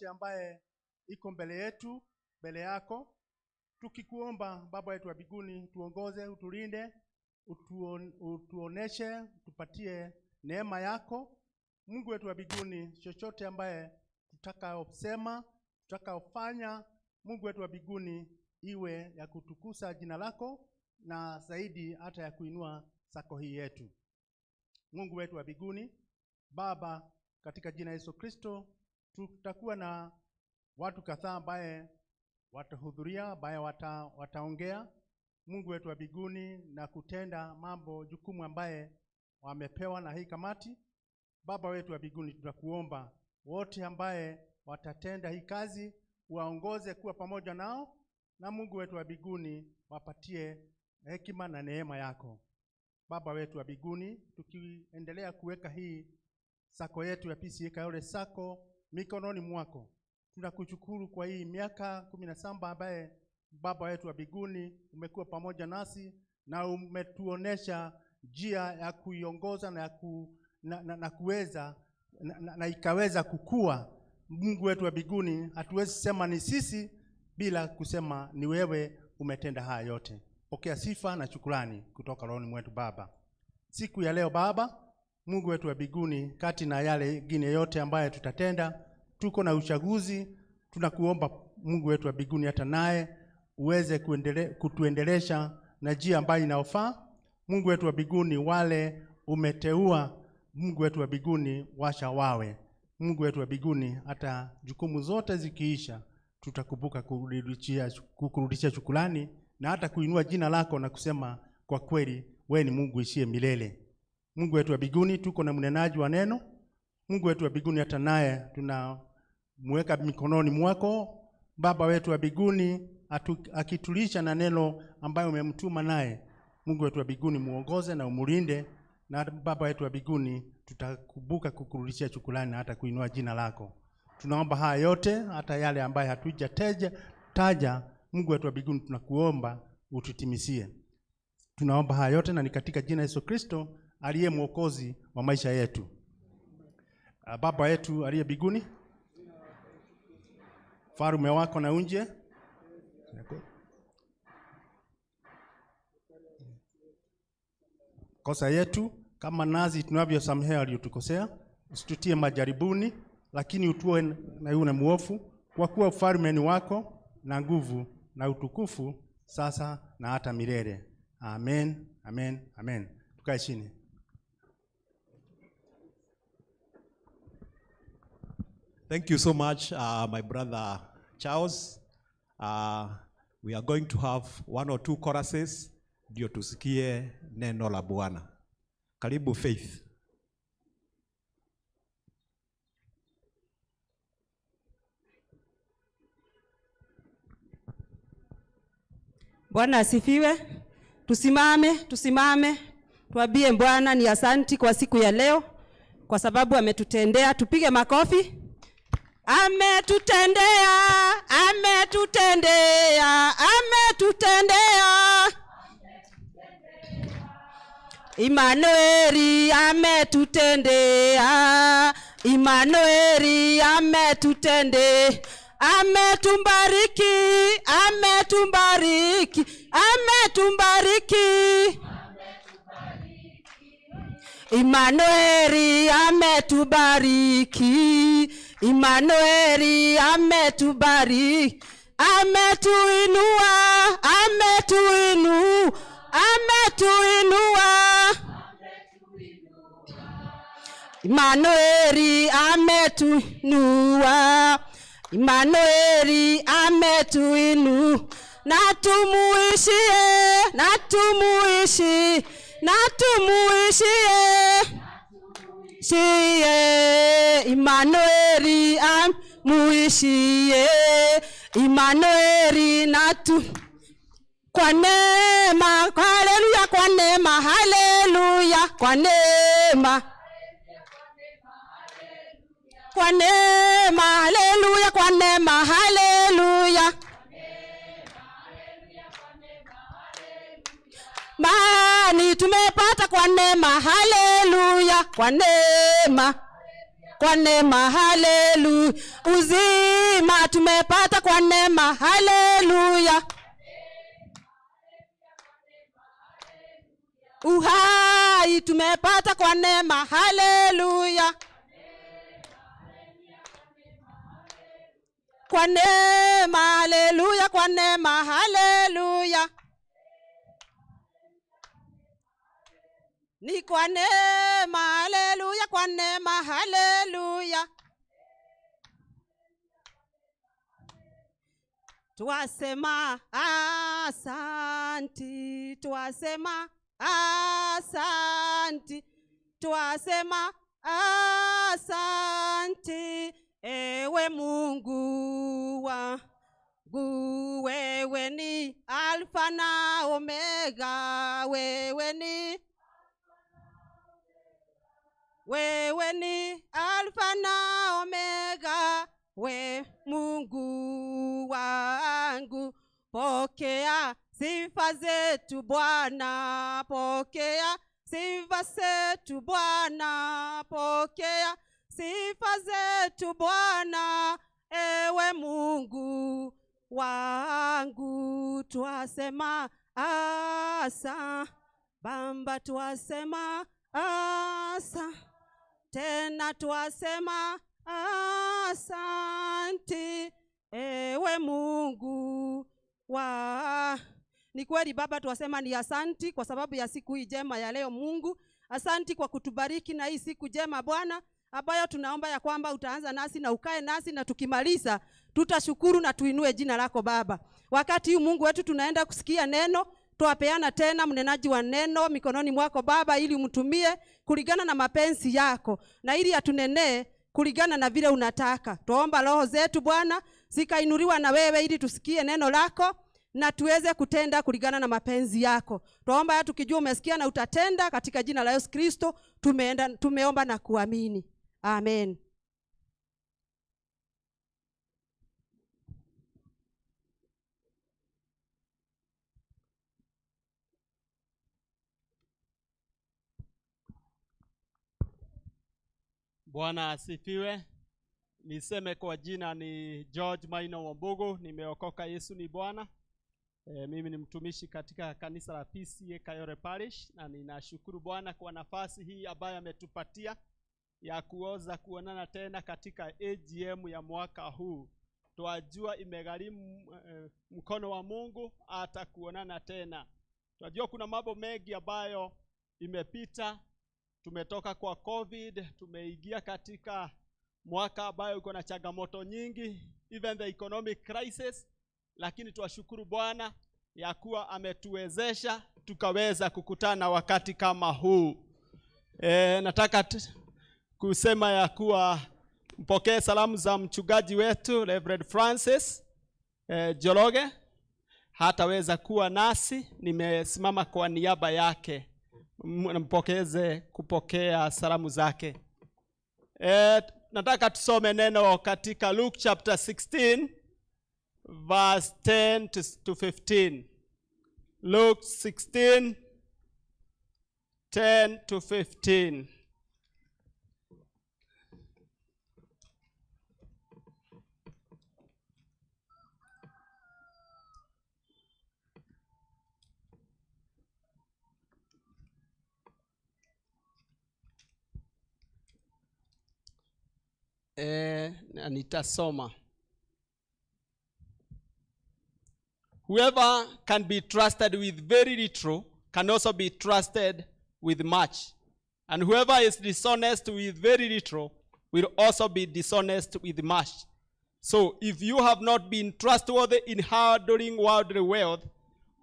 ambaye iko mbele yetu, mbele yako, tukikuomba Baba yetu wa mbinguni, tuongoze, utulinde, utuoneshe, tupatie neema yako. Mungu wetu wa mbinguni, chochote ambaye tutakaosema, tutakaofanya, Mungu wetu wa mbinguni, iwe ya kutukuza jina lako na zaidi hata ya kuinua sako hii yetu. Mungu wetu wa mbinguni, Baba, katika jina Yesu Kristo, tutakuwa na watu kadhaa ambaye watahudhuria, ambaye wataongea, Mungu wetu wa mbinguni, na kutenda mambo jukumu ambaye wamepewa na hii kamati. Baba wetu wa mbinguni, tunakuomba wote ambaye watatenda hii kazi, waongoze kuwa pamoja nao, na Mungu wetu wa mbinguni, wapatie hekima na neema yako. Baba wetu wa mbinguni, tukiendelea kuweka hii sako yetu ya Pceakayole Sacco mikononi mwako, tunakushukuru kwa hii miaka 17 ambaye Baba wetu wa mbinguni umekuwa pamoja nasi na umetuonesha njia ya kuiongoza na kuweza na ikaweza kukua. Mungu wetu wa mbinguni, hatuwezi sema ni sisi bila kusema ni wewe umetenda haya yote. Pokea sifa na shukrani kutoka rohoni mwetu Baba. Siku ya leo Baba, Mungu wetu wa mbinguni, kati na yale mengine yote ambaye tutatenda, tuko na uchaguzi. Tunakuomba Mungu wetu wa mbinguni, hata naye uweze kutuendelesha na njia ambayo inaofaa. Mungu wetu wa mbinguni, wale umeteua, Mungu wetu wa mbinguni, washa wawe. Mungu wetu wa mbinguni, hata jukumu zote zikiisha, tutakumbuka kukurudishia shukrani na hata kuinua jina lako na kusema kwa kweli wewe ni Mungu ishie milele. Mungu wetu wa mbinguni, tuko na mnenaji wa neno. Mungu wetu wa mbinguni, hata naye tunamweka mikononi mwako. Baba wetu wa mbinguni, akitulisha na neno ambayo umemtuma naye, Mungu wetu wa mbinguni, muongoze na umulinde. Na Baba wetu wa mbinguni, tutakumbuka kukurudishia shukrani hata kuinua jina lako. Tunaomba haya yote, hata yale ambaye hatujataja, Mungu wetu wa mbinguni, tunakuomba ututimisie. Tunaomba haya yote na ni katika jina Yesu Kristo aliye mwokozi wa maisha yetu. Baba yetu aliye mbinguni, farume wako na unje. Kosa yetu kama nazi tunavyosamehea waliotukosea, usitutie majaribuni, lakini utuoe na yule muovu, kwa kuwa ufalme ni wako na nguvu na utukufu sasa na hata milele. Amen, amen, amen. Tukae chini. Thank you so much, my brother Charles. We are going to have 1 or 2 choruses ndio tusikie neno la Bwana. Karibu Faith. Bwana asifiwe. Tusimame. Tuambie Bwana ni asanti kwa siku ya leo, kwa sababu ametutendea. Tupige makofi. Ametutendea. Immanueli ametutendea. Ametumbariki. Immanueli ametubariki. Imanueli ametubariki, ametuinua, ametuinua. Imanueli ametuinua, Imanueli ametuinua. Natumuishie Imanueli amuishie, Imanueli kwa neema, haleluya, kwa neema, haleluya, kwa neema, kwa neema, haleluya, kwa neema, haleluya. Mani tumepata kwa neema, haleluya, kwa neema, kwa neema, haleluya. Uzima tumepata kwa neema, haleluya. Uhai tumepata kwa neema, haleluya, kwa neema, haleluya, kwa neema, haleluya. Ni kwa neema, haleluya, kwa neema, haleluya. Twasema asanti, twasema asanti, twasema asanti. Ewe Mungu wangu, wewe ni Alfa na Omega, wewe ni Alfa na Omega, we Mungu wangu. Pokea sifa zetu Bwana, pokea sifa zetu Bwana, pokea sifa zetu Bwana. Ewe Mungu wangu, twasema asa Baba, twasema asa tena, twasema asanti. Ewe Mungu ni kweli Baba, twasema ni asanti kwa sababu ya siku hii njema ya leo. Mungu, asanti kwa kutubariki na hii siku njema Bwana, ambayo tunaomba ya kwamba utaanza nasi na ukae nasi, na tukimaliza tutashukuru na tuinue jina lako Baba. Wakati huu Mungu wetu tunaenda kusikia neno, tuwapeana tena mnenaji wa neno mikononi mwako Baba, ili umtumie kulingana na mapenzi yako, na ili atunenee kulingana na vile unataka. Tuomba roho zetu Bwana zikainuliwa na wewe, ili tusikie neno lako na tuweze kutenda kulingana na mapenzi yako. Tuomba ya tukijua umesikia na utatenda, katika jina la Yesu Kristo tumeomba na kuamini. Amen. Bwana asifiwe. Niseme kwa jina ni George Maina Wambugu, nimeokoka, Yesu ni Bwana. Mimi ni mtumishi katika kanisa la Pceakayole Parish, na ninashukuru Bwana kwa nafasi hii ambayo ametupatia ya kuoza kuonana tena katika AGM ya mwaka huu. Twajua imegharimu mkono wa Mungu hata kuonana tena. Twajua kuna mambo mengi ambayo imepita. Tumetoka kwa COVID, tumeingia katika mwaka ambayo uko na changamoto nyingi, even the economic crisis, lakini tuwashukuru Bwana ya kuwa ametuwezesha tukaweza kukutana wakati kama huu. Nataka kusema ya kuwa mpokee salamu za mchungaji wetu Reverend Francis Joroge. Hataweza kuwa nasi, nimesimama kwa niaba yake. Mpokeze kupokea salamu zake. Nataka tusome neno katika Luke chapter 16 verse 10 to 15. Luke 16 10 to 15. na nitasoma. Whoever can be trusted with very little can also be trusted with much. And whoever is dishonest with very little will also be dishonest with much. So if you have not been trustworthy in handling worldly wealth,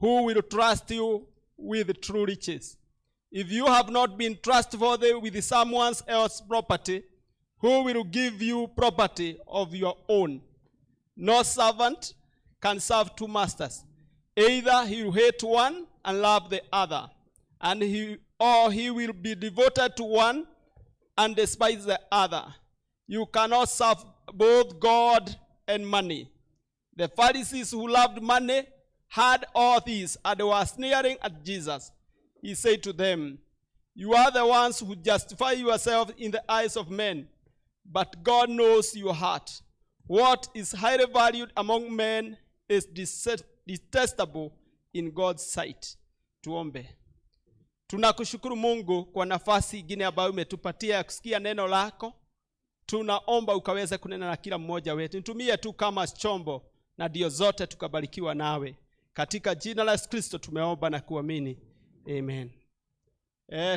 who will trust you with true riches? If you have not been trustworthy with someone else's property, who will give you property of your own? No servant can serve two masters. Either he will hate one and love the other, or he will be devoted to one and despise the other. You cannot serve both God and money. The Pharisees who loved money had all these and were sneering at Jesus. He said to them, you are the ones who justify yourselves in the eyes of men, but God knows your heart. What is highly valued among men is detestable in God's sight. Tuombe. Tunakushukuru Mungu kwa nafasi ingine ambayo umetupatia ya kusikia neno lako. Tunaomba ukaweze kunena na kila mmoja wetu. Nitumie tu kama chombo na ndio zote tukabarikiwa nawe. Katika jina la Yesu Kristo tumeomba na kuamini. Amen.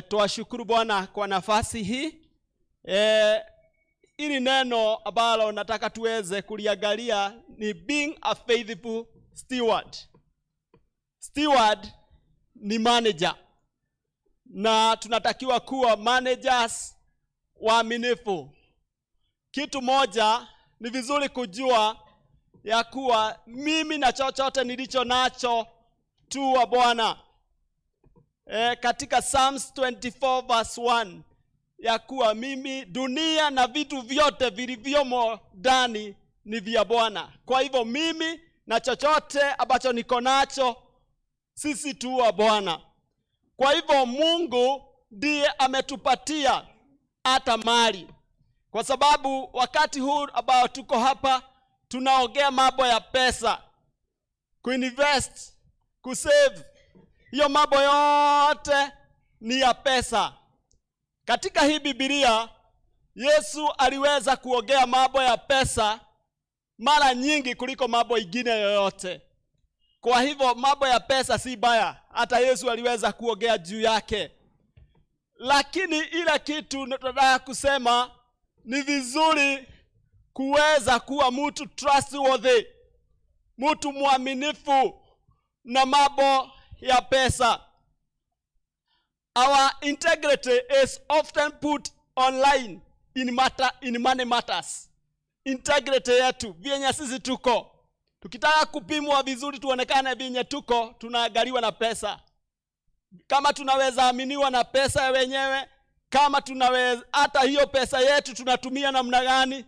Tuwashukuru Bwana kwa nafasi hii. Ili neno ambalo nataka tuweze kuliangalia ni being a faithful steward. Steward ni manager. Na tunatakiwa kuwa managers waaminifu. Kitu moja ni vizuri kujua ya kuwa mimi na chochote nilicho nacho tu wa Bwana. Katika Psalms 24 verse 1 ya kuwa mimi, dunia na vitu vyote vilivyomo ndani ni vya Bwana. Kwa hivyo mimi na chochote ambacho niko nacho sisi tu wa Bwana. Kwa hivyo Mungu ndiye ametupatia hata mali. Kwa sababu wakati huu ambao tuko hapa tunaongea mambo ya pesa, kuinvest, kusave. Hiyo mambo yote ni ya pesa. Katika hii Biblia Yesu aliweza kuongea mambo ya pesa mara nyingi kuliko mambo ingine yoyote. Kwa hivyo mambo ya pesa si baya, hata Yesu aliweza kuongea juu yake. Lakini ile kitu nataka kusema ni vizuri kuweza kuwa mtu trustworthy, mtu mwaminifu na mambo ya pesa. Our integrity is often put online in money matters. Integrity yetu, vyenye sisi tuko. Tukitaka kupimwa vizuri tuonekane vyenye tuko, tunaangaliwa na pesa. Kama tunaweza aminiwa na pesa ya wenyewe, kama tunaweza hata hiyo pesa yetu tunatumia namna gani?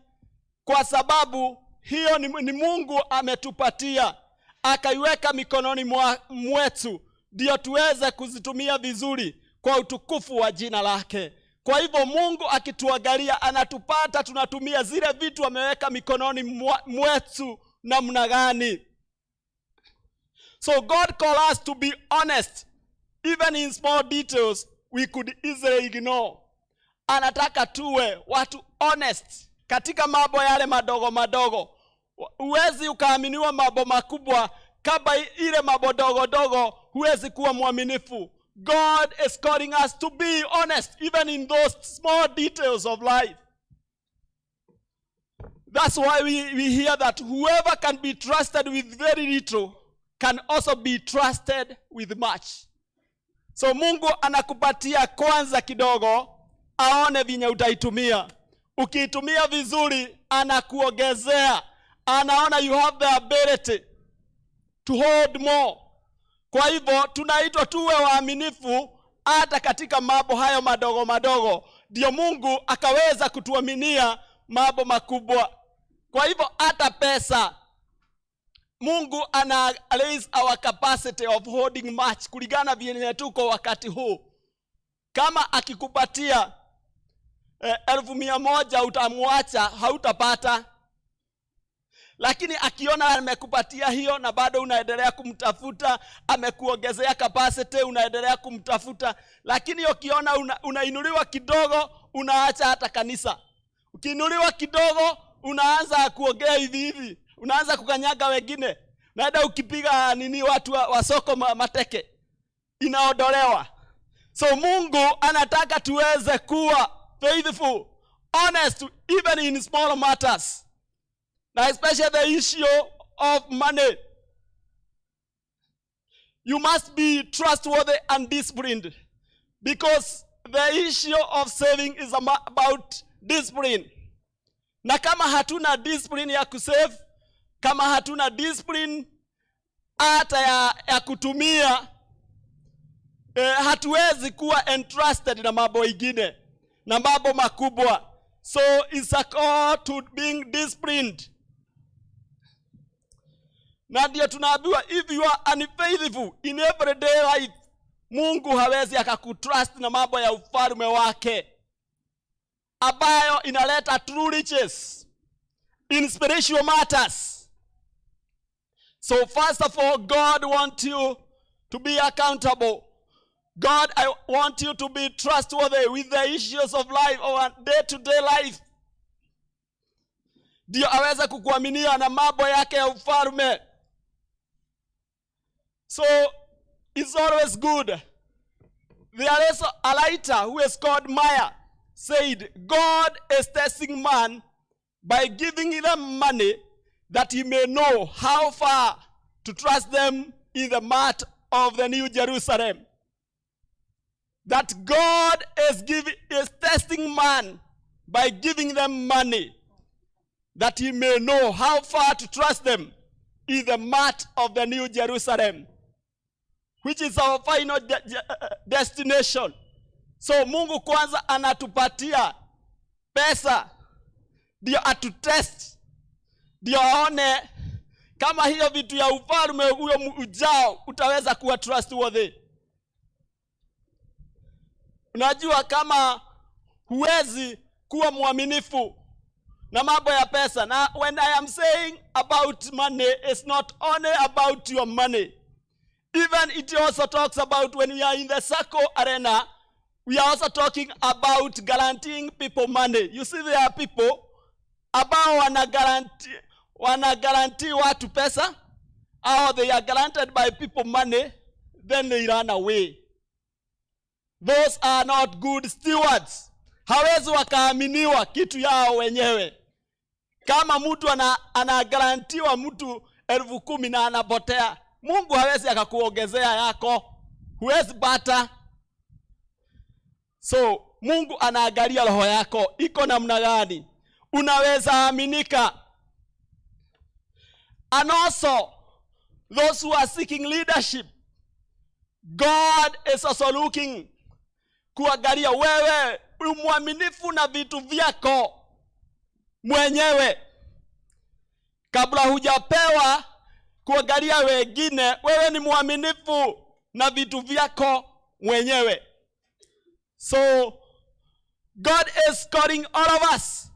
Kwa sababu hiyo ni Mungu ametupatia, akaiweka mikononi mwetu ndio tuweze kuzitumia vizuri kwa utukufu wa jina lake. Kwa hivyo Mungu akituangalia anatupata tunatumia zile vitu ameweka mikononi mwetu namna gani. So God calls us to be honest. Even in small details we could easily ignore. Anataka tuwe watu honest katika mambo yale madogo madogo. Huwezi ukaaminiwa mambo makubwa kama ile mambo dogo dogo, huwezi kuwa mwaminifu. God is calling us to be honest even in those small details of life. That's why we hear that whoever can be trusted with very little can also be trusted with much. So Mungu anakupatia kwanza kidogo, aone vinye utaitumia. Ukiitumia vizuri, anakuongezea. Anaona you have the ability to hold more. Kwa hivyo tunaitwa tuwe waaminifu hata katika mambo hayo madogo madogo. Ndio Mungu akaweza kutuaminia mambo makubwa. Kwa hivyo hata pesa, Mungu ana raise our capacity of holding much kulingana vyenye tuko wakati huu. Kama akikupatia 1,100 utamwacha, hautapata. Lakini akiona amekupatia hiyo na bado unaendelea kumtafuta, amekuongezea capacity, unaendelea kumtafuta. Lakini ukiona unainuliwa kidogo, unaacha hata kanisa. Ukiinuliwa kidogo unaanza kuongea hivi hivi, unaanza kukanyaga wengine. Naenda ukipiga watu wa soko mateke, inaondolewa. So Mungu anataka tuweze kuwa faithful, honest, even in small matters. Now especially the issue of money. You must be trustworthy and disciplined, because the issue of saving is about discipline. Na kama hatuna discipline ya kusave, kama hatuna discipline hata ya kutumia, hatuwezi kuwa entrusted na mambo ingine, na mambo makubwa. So it's a call to being disciplined. Na ndio tunaambiwa, if you are unfaithful in everyday life, Mungu hawezi akakutrust na mambo ya ufalme wake, ambayo inaleta true riches in spiritual matters. So first of all, God wants you to be accountable. God, I want you to be trustworthy with the issues of life, or day-to-day life. Ndio aweza kukuaminia na mambo yake ya ufalme. So it's always good. There is a writer who is called Maya said, God is testing man by giving them money that he may know how far to trust them in the mart of the New Jerusalem. That God is testing man by giving them money that he may know how far to trust them in the mart of the New Jerusalem, which is our final destination. So Mungu kwanza anatupatia pesa ndio atutest, ndio aone kama hiyo vitu ya ufalme huyo ujao utaweza kuwa trustworthy. Unajua kama huwezi kuwa mwaminifu na mambo ya pesa. Na when I am saying about money, it's not only about your money. Even it also talks about when we are in the Sacco arena, we are also talking about guaranteeing people money. You see, there are people ambao wana guarantee watu pesa, or they are guaranteed by people money, then they run away. Those are not good stewards. Hawezi wakaaminiwa kitu yao wenyewe. Kama mtu anagarantiwa mtu 10,000 na anapotea, Mungu hawezi akakuongezea yako, huwezi pata. So Mungu anaangalia roho yako iko namna gani, unaweza aminika. And also those who are seeking leadership, God is also looking kuangalia wewe mwaminifu na vitu vyako mwenyewe. Kabla hujapewa kuangalia wengine, wewe ni mwaminifu na vitu vyako mwenyewe. So God is calling all of us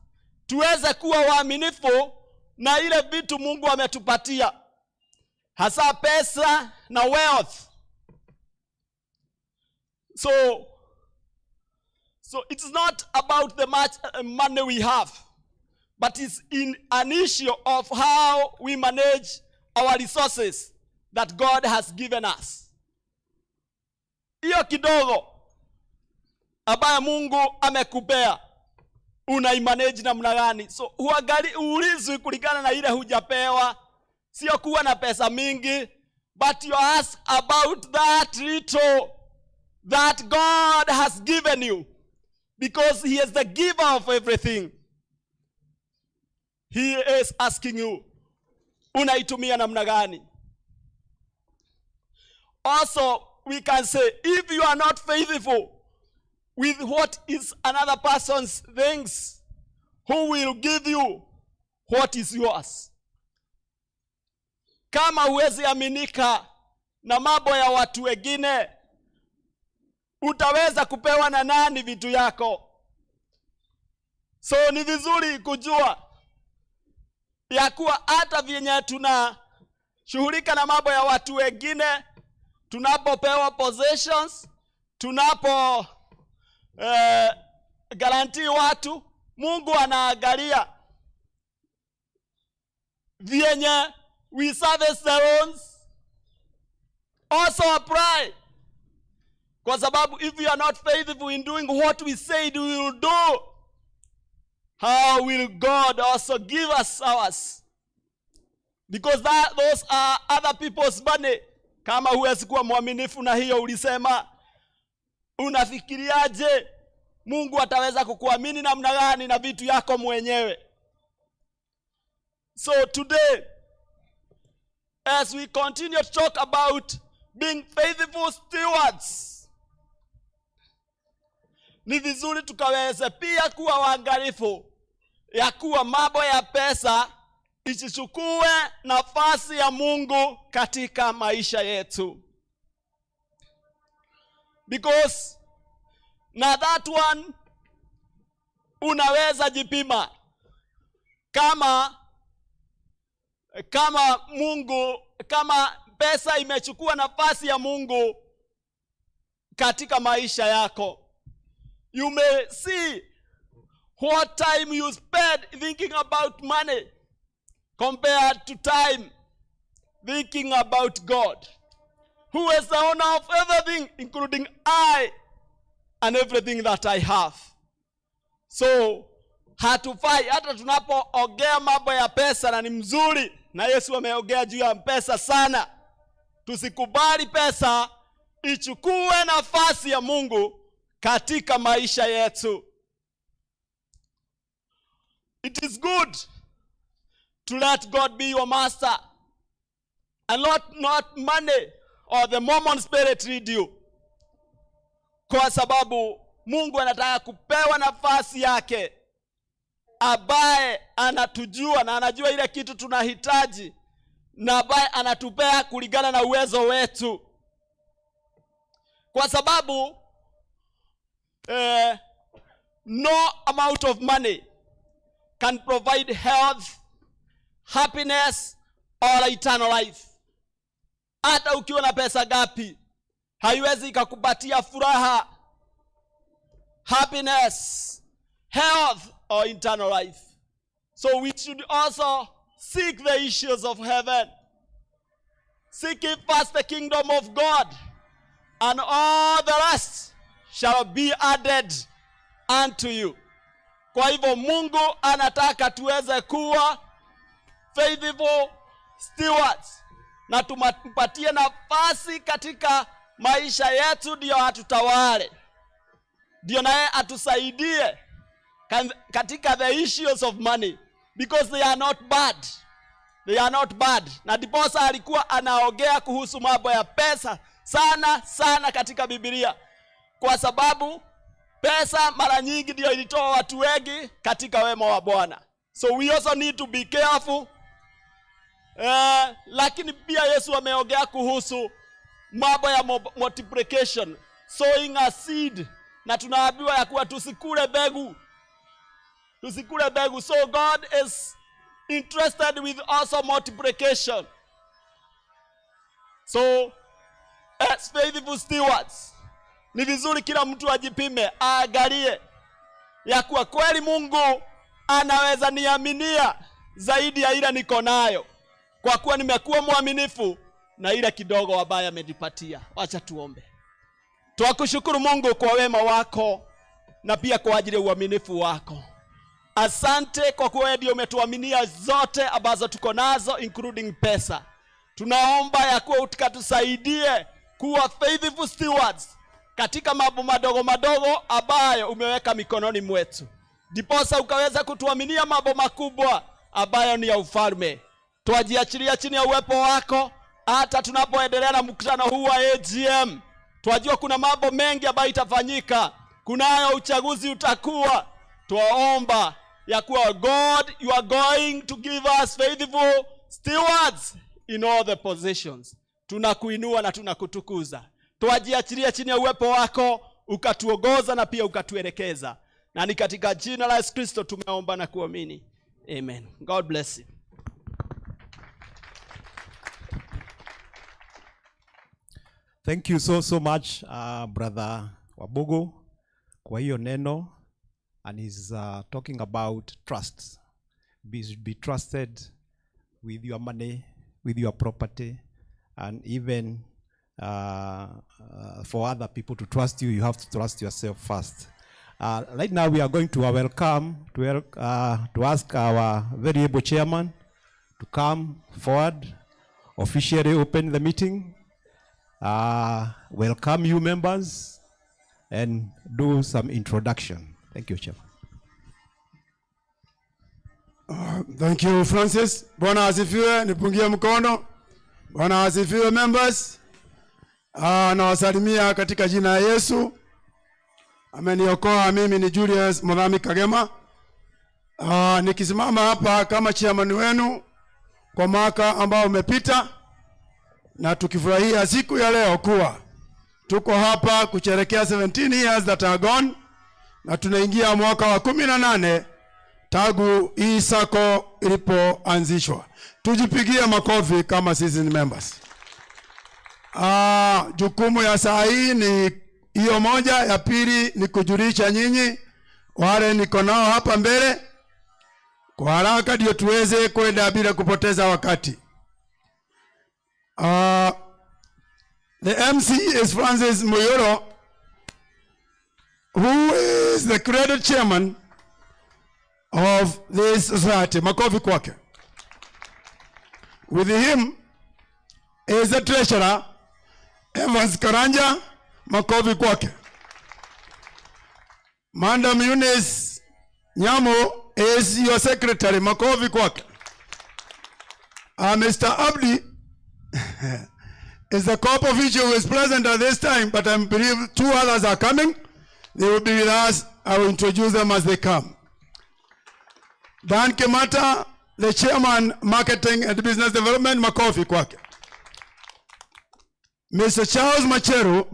tuweze kuwa waaminifu na ile vitu Mungu ametupatia, hasa pesa na wealth. So it's not about the much money we have, but it's in an issue of how we manage our resources that God has given us. Hiyo kidogo ambayo Mungu amekupea, unaimanage namna gani? So uulizwi kulingana na ile hujapewa, sio kuwa na pesa mingi, but you ask about that little that God has given you, because he is the giver of everything. He is asking you, unaitumia namna gani? Also, we can say, if you are not faithful with what is another person's things, who will give you what is yours? Kama huwezi aminika na mambo ya watu wengine, utaweza kupewa na nani vitu yako? So ni vizuri kujua ya kuwa hata vyenye tunashughulika na mambo ya watu wengine, tunapopewa possessions, tunapo guarantee watu, Mungu anaangalia vyenye we service the loans also apply. Kwa sababu if we are not faithful in doing what we said we will do, how will God also give us ours? Because those are other people's money. Kama huwezi kuwa mwaminifu na hiyo ulisema, unafikiriaje Mungu ataweza kukuamini namna gani na vitu yako mwenyewe? So today, as we continue to talk about being faithful stewards, ni vizuri tukaweze pia kuwa waangalifu ya kuwa mambo ya pesa isichukue nafasi ya Mungu katika maisha yetu. Because na that one unaweza jipima kama pesa imechukua nafasi ya Mungu katika maisha yako. You may see what time you spend thinking about money compared to time thinking about God, who is the owner of everything, including I and everything that I have. So hatufai hata tunapoongea mambo ya pesa, na ni mzuri, na Yesu ameongea juu ya pesa sana, tusikubali pesa ichukue nafasi ya Mungu katika maisha yetu. It is good to let God be your master and not money or the Mormon spirit lead you. Kwa sababu Mungu anataka kupewa nafasi yake, ambaye anatujua na anajua ile kitu tunahitaji, na ambaye anatupea kulingana na uwezo wetu. Kwa sababu no amount of money can provide health, happiness or eternal life. Hata ukiwa na pesa gapi, haiwezi ikakupatia furaha, happiness, health or eternal life. So we should also seek the issues of heaven. Seek ye first the kingdom of God, and all the rest shall be added unto you. Kwa hivyo Mungu anataka tuweze kuwa faithful stewards, na tumpatie nafasi katika maisha yetu, ndio atutawale, ndio naye atusaidie katika the issues of money, because they are not bad. They are not bad. Na ndiposa alikuwa anaongea kuhusu mambo ya pesa sana katika Biblia, kwa sababu pesa mara nyingi ndio ilitoa watu wengi katika wema wa Bwana. So we also need to be careful. Lakini pia Yesu ameongea kuhusu mambo ya multiplication, sowing a seed, na tunaambiwa ya kuwa tusikule mbegu. So God is interested with also multiplication. So as faithful stewards, ni vizuri kila mtu ajipime, aangalie ya kuwa kweli Mungu anaweza niaminia zaidi ya ile niko nayo, kwa kuwa nimekuwa mwaminifu na ile kidogo ambaye amenipatia. Acha tuombe. Tunakushukuru Mungu kwa wema wako na pia kwa ajili ya uaminifu wako. Asante kwa kuwa ndio umetuaminia zote ambazo tuko nazo, including pesa. Tunaomba ya kuwa utakatusaidie kuwa faithful stewards katika mambo madogo ambayo umeweka mikononi mwetu, ndiposa ukaweza kutuaminia mambo makubwa ambayo ni ya ufalme. Tuajiachilia chini ya uwepo wako hata tunapoendelea na mkutano huu wa AGM. Twajua kuna mambo mengi ambayo itafanyika, kunayo uchaguzi utakuwa. Twaomba ya kuwa God, you are going to give us faithful stewards in all the positions. Tunakuinua na tunakutukuza. Tuajiachilia chini ya uwepo wako, ukatuongoza na pia ukatuelekeza. Na ni katika jina la Yesu Kristo tumeomba na kuamini. Amen. God bless you. Thank you so much, Brother Wabugu, kwa hiyo neno and he's talking about trust. Be trusted with your money, with your property, and even for other people to trust you, you have to trust yourself first. Right now, we are going to to ask our very able chairman to come forward, officially open the meeting, welcome you members, and do some introduction. Thank you, Chairman. Thank you, Francis. Bwana asifiwe, nipungie mkono. Bwana asifiwe, members. Nawasalimia katika jina la Yesu. Ameniokoa. Mimi ni Julius Mudhami Kagema. Nikisimama hapa kama chairman wenu kwa mwaka ambao umepita, na tukifurahia siku ya leo kuwa tuko hapa kusherehekea 17 years that are gone, na tunaingia mwaka wa 18 tangu hii sako ilipoanzishwa. Tujipigie makofi kama sisi ni members. Jukumu ya saa hii ni hiyo moja. Ya pili ni kujulisha nyinyi wale niko nao hapa mbele kwa haraka ndio tuweze kwenda bila kupoteza wakati. The MC is Francis Muyoro, who is the credit chairman of this society. Makofi kwake. With him is the treasurer, Evans Karanja. Makofi kwake. Madam Eunice Nyamo is your secretary. Makofi kwake. Mr. Abdi is the corp official who is present at this time, but I believe 2 others are coming. They will be with us. I will introduce them as they come. Dan Kimata, the chairman, marketing and business development. Makofi kwake. Mr. Charles Macheru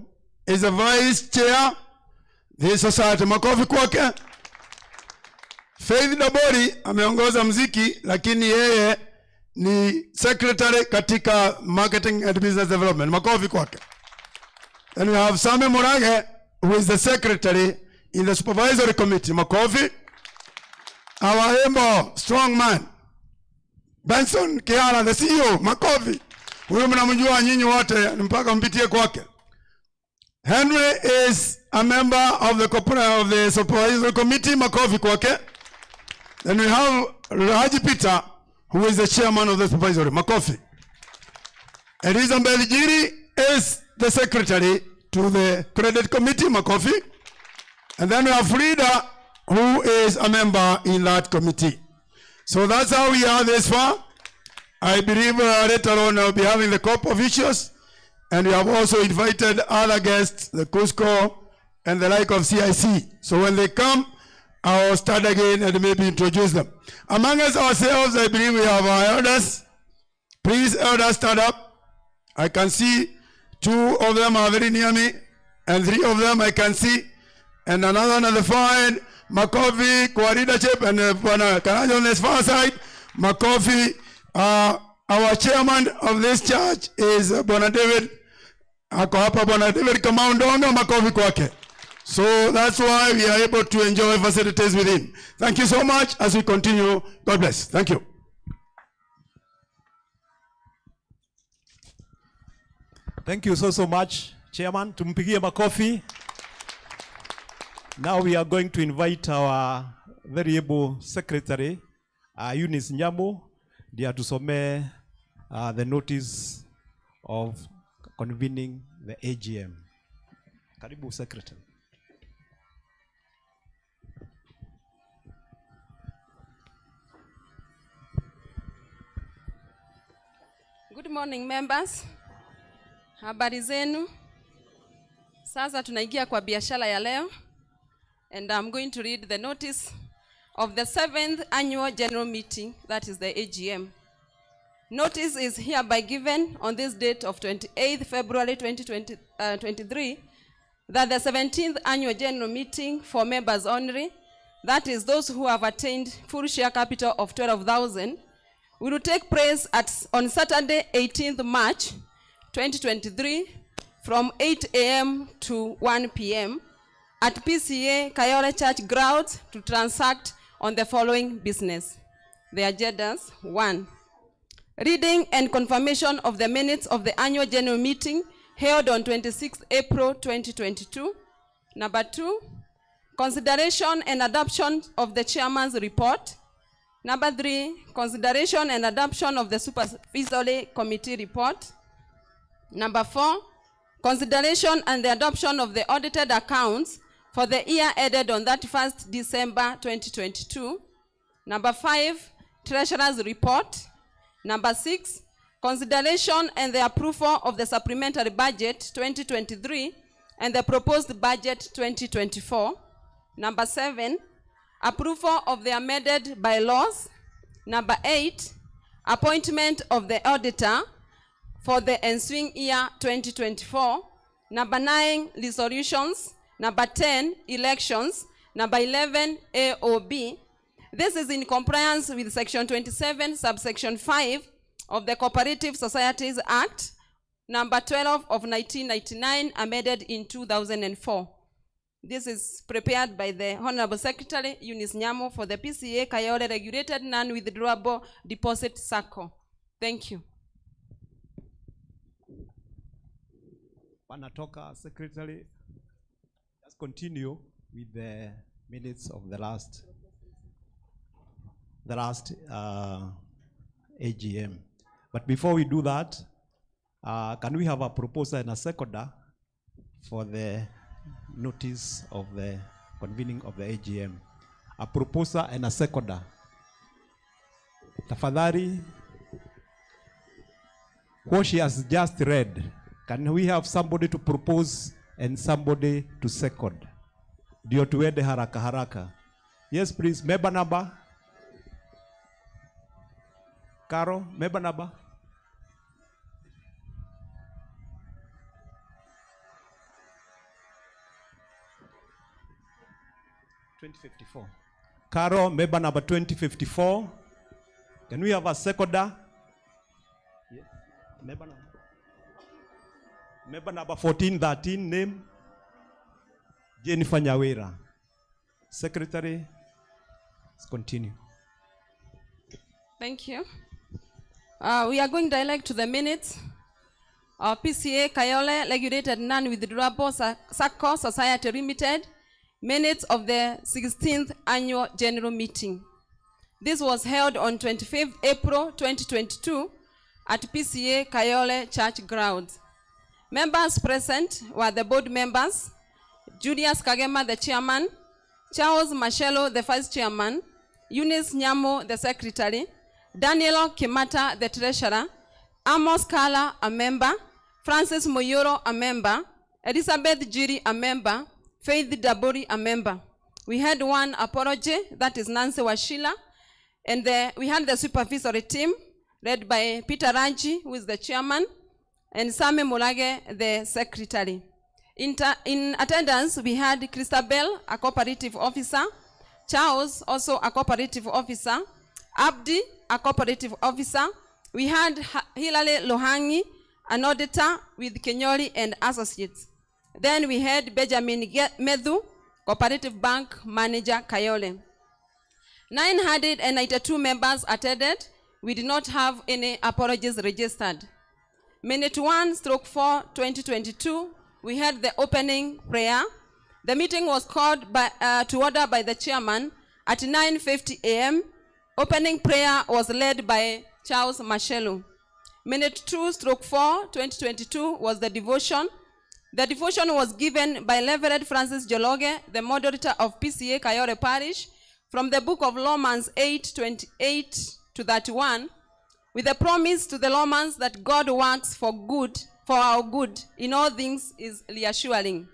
is the vice chair this society. Makofi kwake. Faith Dabori ameongoza mziki, lakini yeye ni secretary katika marketing and business development. Makofi kwake. Then we have Same Murage, who is the secretary in the supervisory committee. Makofi. Our Embo strong man, Benson Kiara, the CEO. Makofi. Huyu mnamjua nyinyi wote, mpaka mpitie kwake. Henry is a member of the supervisory committee. Makofi kwake. Then we have Raji Peter, who is the chairman of the supervisory. Makofi. Elizabeth Jiri is the secretary to the credit committee. Makofi. And then we have Frida, who is a member in that committee. So that's how we are this far. I believe later on I'll be having the corp officials, and we have also invited other guests, the Cusco and the like of CIC. So when they come, I'll start again and maybe introduce them. Among us ourselves, I believe we have our elders. Please, elders, stand up. I can see 2 of them are very near me, and 3 of them I can see, and another on the far end. Makofi kwa leadership, and Bwana Karanja on this far side. Makofi. Our chairman of this church is Bwana David. Ako hapa Bwana David Kamaundonga. Makofi kwake. So that's why we are able to enjoy facilities with him. Thank you so much as we continue. God bless. Thank you. Thank you so much, Chairman. Tumpigie makofi. Now we are going to invite our very able secretary, Eunice Nyamo, to tusome the notice of convening the AGM. Karibu, secretary. Good morning, members. Habari zenu. Sasa tunaingia kwa biashara ya leo, and I'm going to read the notice of the 7th annual general meeting, that is the AGM. Notice is hereby given on this date of 28th February 2023 that the 17th annual general meeting for members only, that is those who have attained full share capital of 12,000, will take place on Saturday 18th March 2023 from 8 a.m. to 1 p.m. at Pceakayole Church grounds to transact on the following business. The agendas: 1. Reading and confirmation of the minutes of the annual general meeting held on 26 April 2022. Number 2, consideration and adoption of the chairman's report. Number 3, consideration and adoption of the supervisory committee report. Number 4, consideration and the adoption of the audited accounts for the year ended on 31st December 2022. Number 5, treasurer's report. Number 6, consideration and the approval of the supplementary budget 2023 and the proposed budget 2024. Number 7, approval of the amended bylaws. Number 8, appointment of the auditor for the ensuing year 2024. Number 9, resolutions. Number 10, elections. Number 11, AOB. This is in compliance with Section 27, subsection 5 of the Cooperative Societies Act, number 12 of 1999, amended in 2004. This is prepared by the Honorable Secretary, Eunice Nyamo, for the Pceakayole Regulated Non-Withdrawable Deposit Sacco. Thank you. Panatoka Secretary, let's continue with the minutes of the last AGM. But before we do that, can we have a proposer and a seconder for the notice of the convening of the AGM? A proposer and a seconder. Tafadhali, what she has just read, can we have somebody to propose and somebody to second? Ndio tuende haraka haraka. Yes, please. Member number. Caro, member number. (2054). Caro, member number 2054. Can we have a seconder? Yes. Member number 1413, name? Jennifer Nyawera. Secretary, let's continue. Thank you. We are going direct to the minutes of Pceakayole Regulated Non-Withdrawable Sacco Society Limited, minutes of the 16th Annual General Meeting. This was held on 25th April 2022 at Pceakayole Church grounds. Members present were the board members: Julius Kagema, the chairman; Charles Mashelo, the vice chairman; Eunice Nyamo, the secretary; Daniel Kimata, the treasurer; Amos Kala, a member; Francis Moyoro, a member; Elizabeth Jiri, a member; Faith Daburi, a member. We had one apology, that is Nancy Washila, and we had the supervisory team led by Peter Ranji, who is the chairman, and Sami Mulage, the secretary. In attendance, we had Christabel, a cooperative officer; Charles, also a cooperative officer; Abdi, a cooperative officer. We had Hilale Lohangi, an auditor with Kenyori and Associates. Then we had Benjamin Medhu, Cooperative Bank Manager, Kayole. 992 members attended. We did not have any apologies registered. Minute 1/4, 2022, we had the opening prayer. The meeting was called to order by the chairman at 9:50 a.m. Opening prayer was led by Charles Mashelu. Minute 2/4, 2022 was the devotion. The devotion was given by Reverend Francis Jologe, the moderator of Pceakayole Parish, from the book of Romans 8:28-31, with a promise to the Romans that God works for our good in all things is reassuring.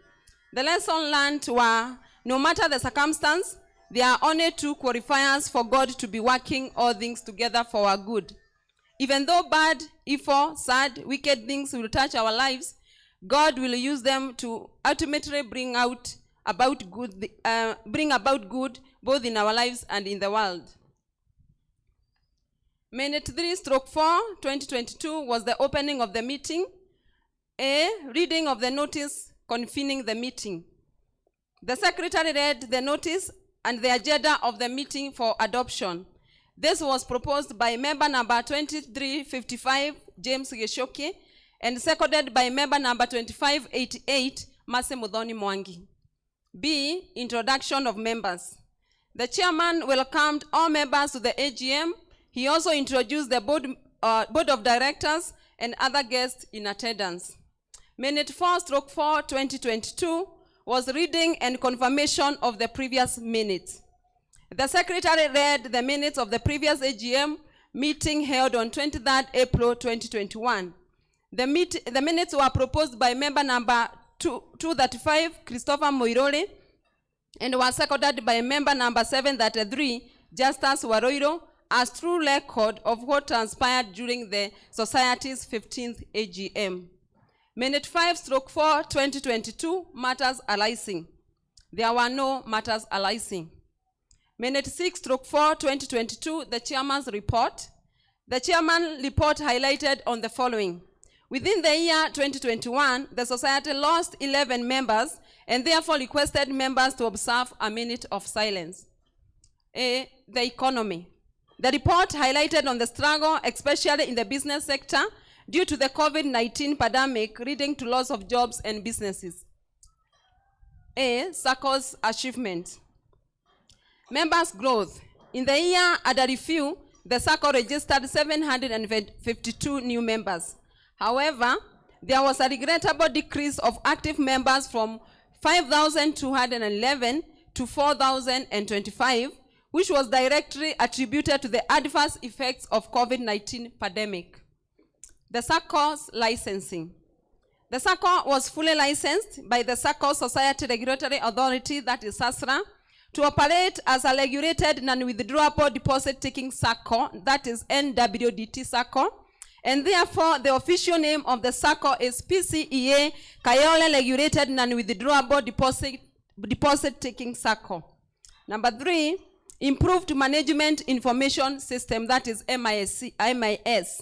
The lesson learned were, no matter the circumstance, there are only two qualifiers for God to be working all things together for our good. Even though bad, evil, sad, wicked things will touch our lives, God will use them to ultimately bring about good both in our lives and in the world. Minute 3/4, 2022 was the opening of the meeting. A, reading of the notice convening the meeting. The secretary read the notice and the agenda of the meeting for adoption. This was proposed by member number 2355, James Geshoki, and seconded by member number 2588, Mase Muthoni Mwangi. B, introduction of members. The chairman welcomed all members to the AGM. He also introduced the board of directors and other guests in attendance. Minute 4/4, 2022 was reading and confirmation of the previous minutes. The secretary read the minutes of the previous AGM meeting held on 23rd April 2021. The minutes were proposed by member number 235, Christopher Moirole, and were seconded by member number 733, Justus Waroiro, as true record of what transpired during the Society's 15th AGM. Minute 5/4, 2022, matters arising. There were no matters arising. Minute 6/4, 2022, the chairman's report. The chairman's report highlighted on the following. Within the year 2021, the society lost 11 members and therefore requested members to observe a minute of silence. A, the economy. The report highlighted on the struggle, especially in the business sector, due to the COVID-19 pandemic, leading to loss of jobs and businesses. A, Sacco's achievement. Members' growth. In the year under review, the Sacco registered 752 new members. However, there was a regrettable decrease of active members from 5,211 to 4,025, which was directly attributed to the adverse effects of COVID-19 pandemic. The Sacco's licensing. The Sacco was fully licensed by the Sacco Society Regulatory Authority, that is SASRA, to operate as a regulated non-withdrawable deposit-taking Sacco, that is Rnwdt Sacco, and therefore the official name of the Sacco is Pceakayole Regulated Non-Withdrawable Deposit-Taking Sacco. Number 3, improved management information system, that is MIS.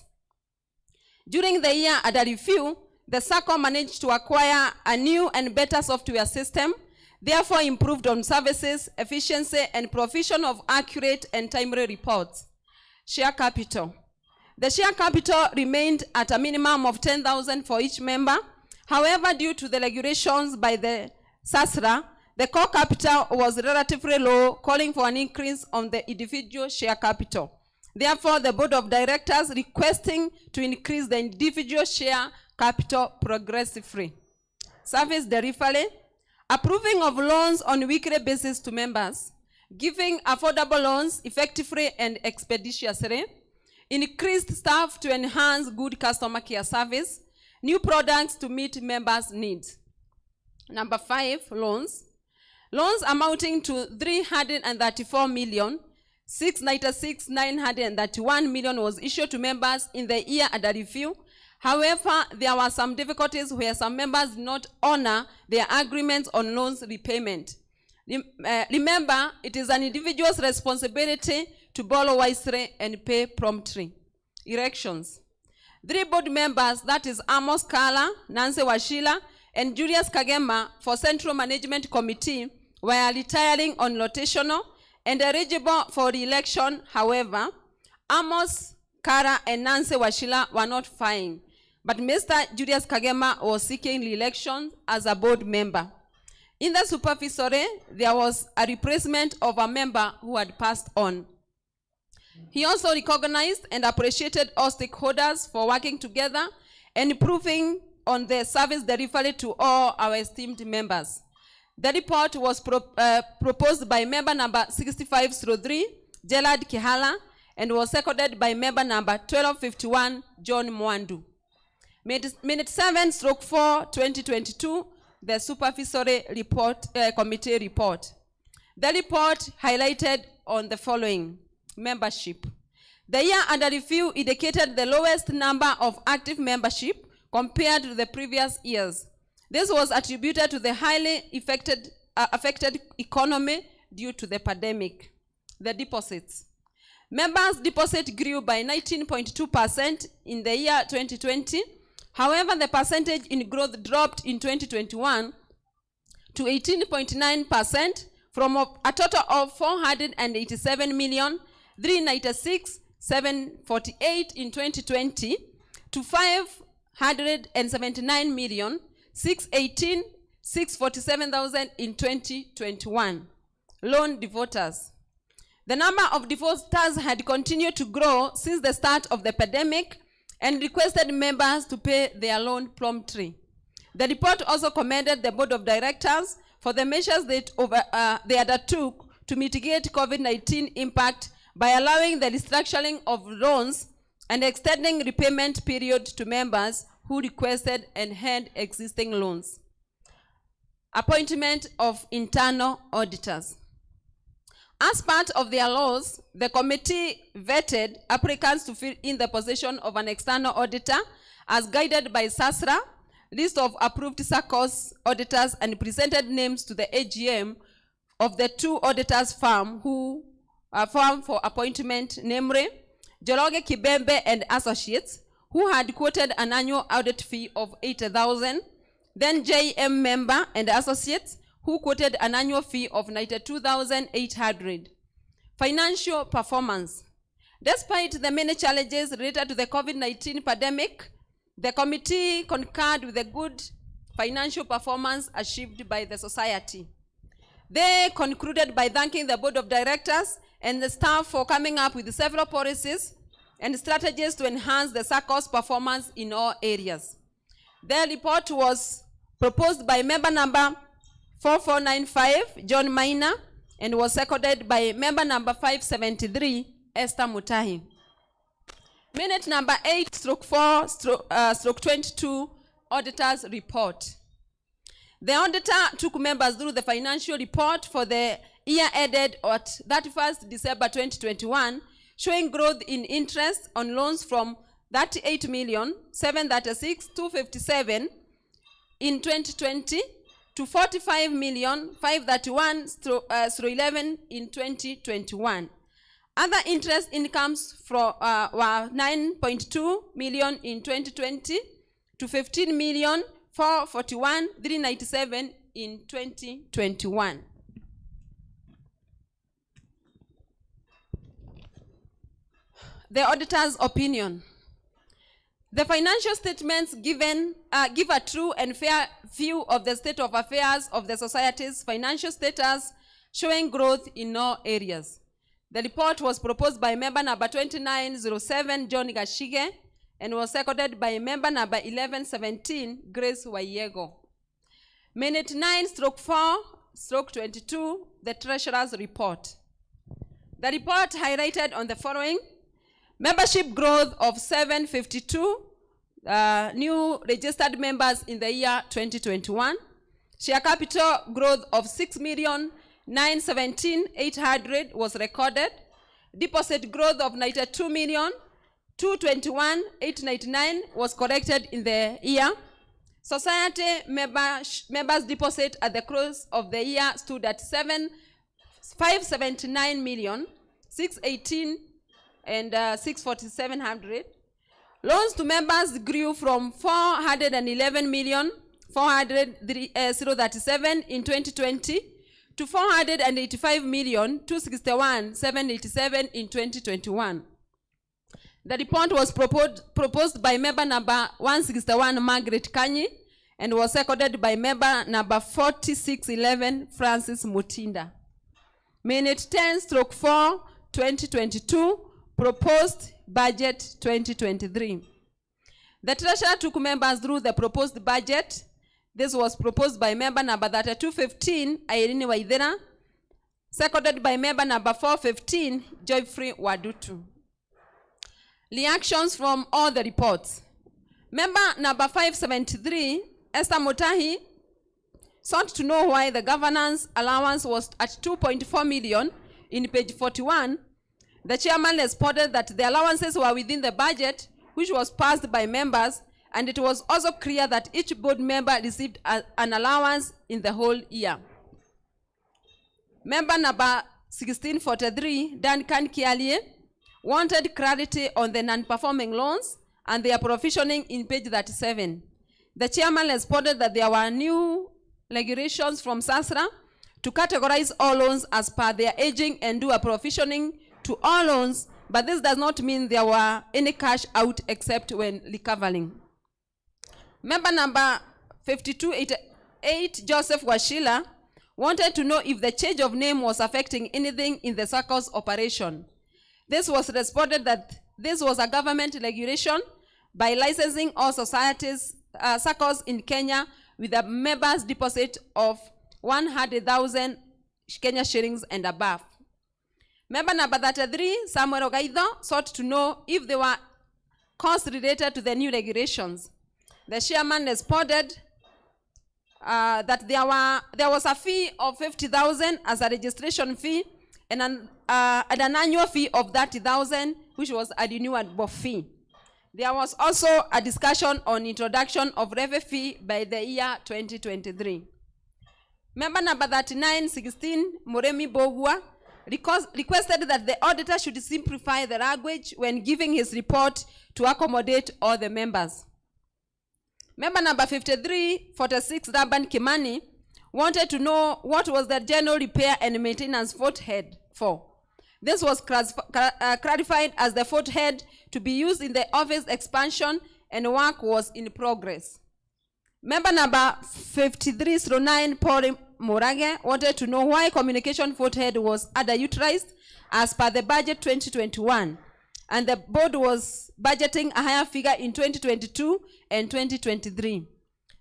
During the year under review, the Sacco managed to acquire a new and better software system, therefore improved on services, efficiency, and provision of accurate and timely reports. Share capital. The share capital remained at a minimum of 10,000 for each member. However, due to the regulations by the SASRA, the core capital was relatively low, calling for an increase on the individual share capital. Therefore, the board of directors requesting to increase the individual share capital progressively. Service delivery. Approving of loans on weekly basis to members. Giving affordable loans effectively and expeditiously. Increased staff to enhance good customer care service. New products to meet members' needs. Number 5, loans. Loans amounting to 334,696,931 million was issued to members in the year under review. However, there were some difficulties where some members did not honor their agreements on loans repayment. Remember, it is an individual's responsibility to borrow wisely and pay promptly. Elections. 3 board members, that is Amos Kala, Nancy Washila, and Julius Kagema for Central Management Committee were retiring on rotational and eligible for re-election. However, Amos Kara and Nancy Washila were not fine, but Mr. Julius Kagema was seeking re-election as a board member. In the supervisory, there was a replacement of a member who had passed on. He also recognized and appreciated all stakeholders for working together and improving on the service delivery to all our esteemed members. The report was proposed by member number 65/3, Gerald Kihala, and was seconded by member number 1251, John Mwandu. Minute 7/4, 2022, the supervisory report, committee report. The report highlighted on the following. Membership. The year under review indicated the lowest number of active membership compared to the previous years. This was attributed to the highly affected economy due to the pandemic. The deposits. Members' deposit grew by 19.2% in the year 2020. However, the percentage in growth dropped in 2021 to 18.9% from a total of 487,396,748 in 2020 to 579,618,647,000 in 2021. Loan defaulters. The number of defaulters had continued to grow since the start of the pandemic and requested members to pay their loan promptly. The report also commended the board of directors for the measures they undertook to mitigate COVID-19 impact by allowing the restructuring of loans and extending repayment period to members who requested and had existing loans. Appointment of internal auditors. As part of their laws, the committee vetted applicants to fill in the position of an external auditor as guided by SASRA, list of approved SACCO's auditors, and presented names to the AGM of the two auditors firm who are firm for appointment, namely Joroge Kibembe and Associates, who had quoted an annual audit fee of 80,000, then JM Member and Associates, who quoted an annual fee of 92,800. Financial performance. Despite the many challenges related to the COVID-19 pandemic, the committee concurred with the good financial performance achieved by the society. They concluded by thanking the board of directors and the staff for coming up with several policies and strategies to enhance the SACCO's performance in all areas. Their report was proposed by member number 4495, John Maina, and was seconded by member number 573, Esther Mutahi. Minute number 8/4/22, Auditor's Report. The auditor took members through the financial report for the year ended at 31st December 2021, showing growth in interest on loans from 38,736,257 in 2020 to 45,531,11 in 2021. Other interest incomes were 9.2 million in 2020 to 15,441,397 in 2021. The auditor's opinion. The financial statements give a true and fair view of the state of affairs of the society's financial status, showing growth in all areas. The report was proposed by member number 2907, John Gashige, and was seconded by member number 1117, Grace Wayego. Minute 9/4/22, the Treasurer's Report. The report highlighted on the following: membership growth of 752 new registered members in the year 2021. Share capital growth of 6,917,800 was recorded. Deposit growth of 92,221,899 was collected in the year. Society members deposit at the close of the year stood at 579,618,000 and 647,000. Loans to members grew from 411,400,037 in 2020 to 485,261,787 in 2021. The report was proposed by member number 161, Margaret Kanyi, and was seconded by member number 4611, Francis Mutinda. Minute 10/4/2022, Proposed Budget 2023. The Treasurer took members through the proposed budget. This was proposed by member number 3215, Irene Waithera, seconded by member number 415, Joyfrey Wadutu. Reactions from all the reports. Member number 573, Esther Mutahi, sought to know why the governance allowance was at 2.4 million in page 41. The chairman responded that the allowances were within the budget, which was passed by members, and it was also clear that each board member received an allowance in the whole year. Member number 1643, Duncan Kialie, wanted clarity on the non-performing loans and their provisioning in page 37. The chairman responded that there were regulations from SASRA to categorize all loans as per their aging and do a provisioning to all loans, but this does not mean there were any cash out except when recovering. Member number 5288, Joseph Washila, wanted to know if the change of name was affecting anything in the Sacco's operation. This was responded that this was a government regulation by licensing all societies, Saccos in Kenya with a member's deposit of 100,000 Kenya shillings and above. Member number 33, Samuel Ogaido, sought to know if there were costs related to the new regulations. The chairman responded that there was a fee of 50,000 as a registration fee and an annual fee of 30,000, which was a renewable fee. There was also a discussion on introduction of levy fee by the year 2023. Member number 3916, Moremi Bogua, requested that the auditor should simplify the language when giving his report to accommodate all the members. Member number 5346, Raban Kimani, wanted to know what was the general repair and maintenance forehead for. This was clarified as the forehead to be used in the office expansion and work was in progress. Member number 5309, Paul Morage, wanted to know why communication forehead was underutilized as per the budget 2021, and the board was budgeting a higher figure in 2022 and 2023.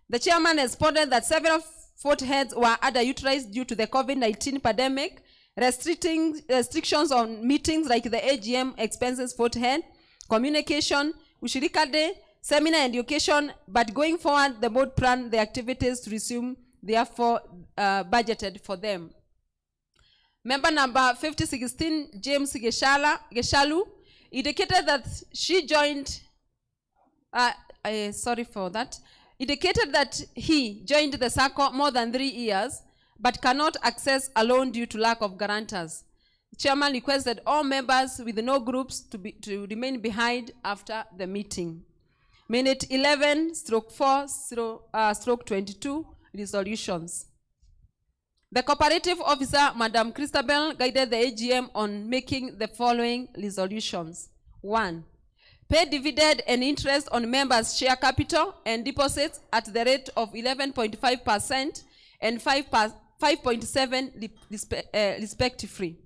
The chairman responded that several foreheads were underutilized due to the COVID-19 pandemic, restrictions on meetings like the AGM expenses forehead, communication, ushirika day, seminar and education, but going forward, the board planned the activities to resume, therefore budgeted for them. Member number 5016, James Geshalu, indicated that she joined, indicated that he joined the Sacco more than 3 years, but cannot access a loan due to lack of guarantors. The chairman requested all members with no groups to remain behind after the meeting. Minute 11/4/22 resolutions. The cooperative officer, Madam Christabel, guided the AGM on making the following resolutions. 1. Pay dividend and interest on members' share capital and deposits at the rate of 11.5% and 5.7% respectively.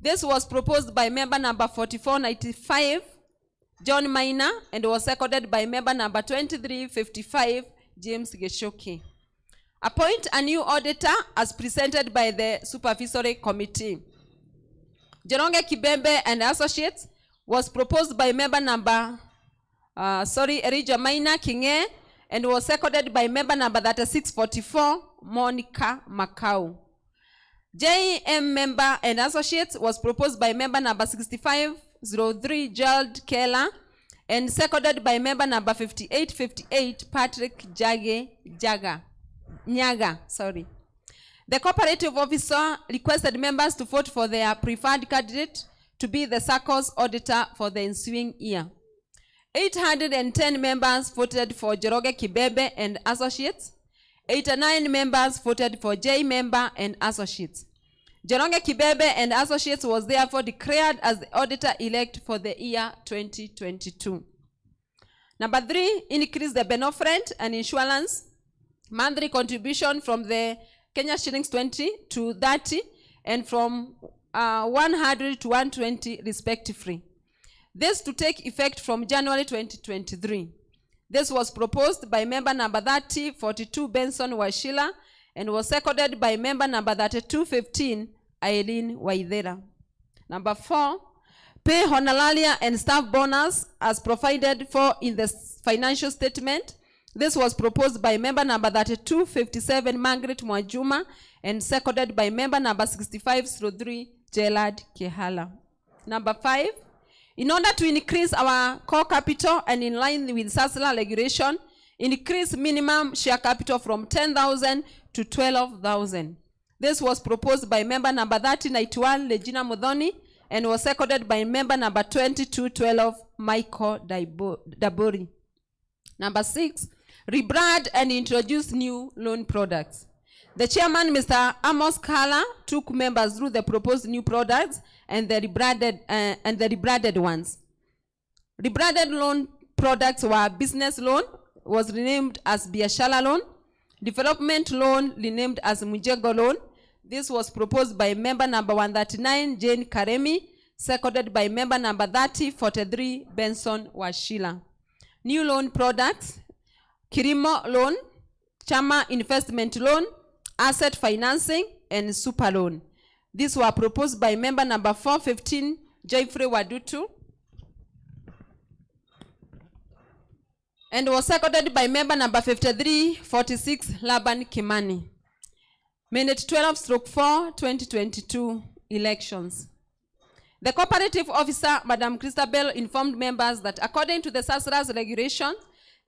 This was proposed by member number 4495, John Maina, and was seconded by member number 2355, James Geshoki. Appoint a new auditor as presented by the supervisory committee. Jeronge Kibembe and Associates was proposed by member number, Elijah Maina Kinge, and was seconded by member number 3644, Monica Macau. JM member and associates was proposed by member number 6503, Gerald Keller, and seconded by member number 5858, Patrick Nyaga. The cooperative officer requested members to vote for their preferred candidate to be the Sacco's auditor for the ensuing year. 810 members voted for Jeroge Kibebe and Associates. 89 members voted for J member and Associates. Jeroge Kibebe and Associates was therefore declared as the auditor-elect for the year 2022. Number 3, increase the benefit and insurance monthly contribution from the Kenya shillings 20 to 30 and from 100 to 120 respectively. This to take effect from January 2023. This was proposed by member number 3042, Benson Washila, and was seconded by member number 3215, Eileen Waithera. Number 4, pay honalaria and staff bonus as provided for in the financial statement. This was proposed by member number 3257, Margaret Mwajuma, and seconded by member number 6503, Gerald Kehala. Number 5, in order to increase our core capital and in line with SASLA regulation, increase minimum share capital from 10,000 to 12,000. This was proposed by member number 3091, Regina Mudhoni, and was seconded by member number 2212, Michael Dabori. Number 6, rebrand and introduce new loan products. The chairman, Mr. Amos Kala, took members through the proposed new products and the rebranded ones. Rebranded loan products were business loan, was renamed as Biashara loan, development loan renamed as Mujego loan. This was proposed by member number 139, Jane Karemi, seconded by member number 3043, Benson Washila. New loan products, Kirimo loan, Chama investment loan, asset financing, and super loan. These were proposed by member number 415, Joyfrey Wadutu, and was seconded by member number 5346, Laban Kimani. Minute 12/4, 2022 elections. The cooperative officer, Madam Christabel, informed members that according to the SASRA's regulation,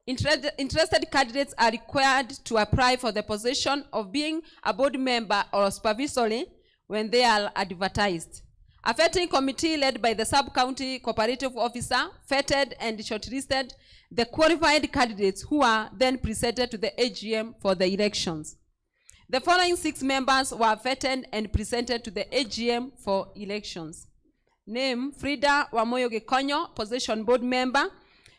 interested candidates are required to apply for the position of being a board member or supervisory when they are advertised. A vetting committee led by the sub-county cooperative officer vetted and shortlisted the qualified candidates who are then presented to the AGM for the elections. The following 6 members were vetted and presented to the AGM for elections. Name, Frida Wamoyo Gekonyo, position board member,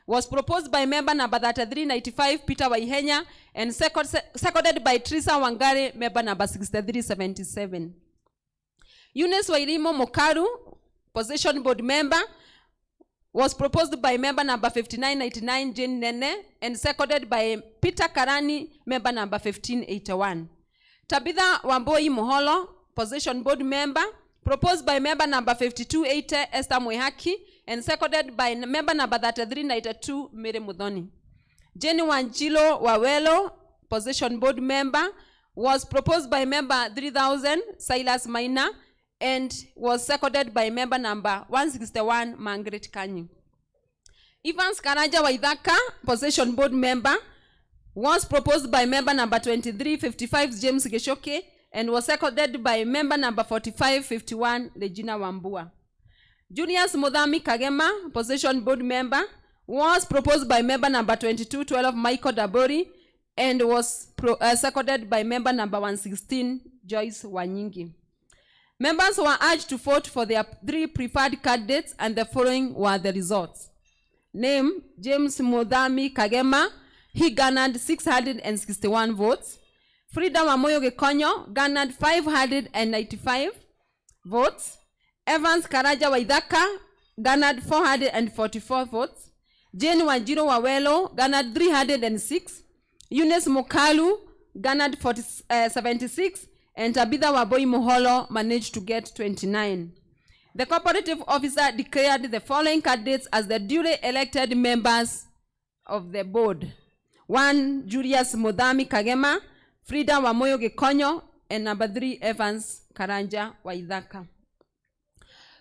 was proposed by member number 3395, Peter Waihenya, and seconded by Teresa Wangari, member number 6377. Eunice Wairimo Mokaru, position board member, was proposed by member number 5999, Jane Nene, and seconded by Peter Karani, member number 1581. Tabitha Wamboi Moholo, position board member, proposed by member number 5280, Esther Mwehaki, and seconded by member number 3392, Mary Mudhoni. Jenny Wanjilo Wawelo, position board member, was proposed by member 3000, Silas Maina, and was seconded by member number 161, Margaret Kanyi. Evans Karaja Waithaka, position board member, was proposed by member number 2355, James Geshoke, and was seconded by member number 4551, Regina Wambua. Julius Mudhami Kagema, position board member, was proposed by member number 2212, Michael Dabori, and was seconded by member number 116, Joyce Wanyingi. Members were urged to vote for their 3 preferred candidates, and the following were the results. Name, James Mudhami Kagema, he garnered 661 votes. Frida Wamoyo Gekonyo garnered 595 votes. Evans Karaja Waithaka garnered 444 votes. Jane Wanjiro Wawelo garnered 306. Eunice Mokalu garnered 76. And Tabitha Waboi Moholo managed to get 29. The cooperative officer declared the following candidates as the duly elected members of the board. 1, Julius Mudhami Kagema, Frida Wamoyo Gekonyo, and number 3, Evans Karanja Waithaka.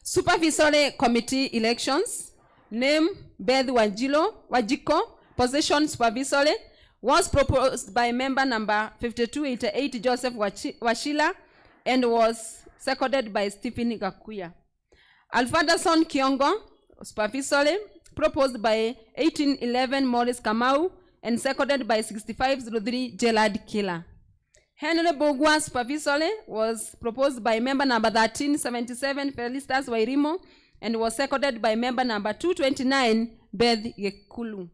Supervisory committee elections. Name, Beth Wajiko, position supervisory, was proposed by member number 5288, Joseph Washila, and was seconded by Stephen Gakuya. Alfadason Kiongo, supervisory, proposed by 1811, Morris Kamau, and seconded by 6503, Gerald Killer. Henry Bogwa, supervisory, was proposed by member number 1377, Felicitas Wairimo, and was seconded by member number 229, Beth Yekulu.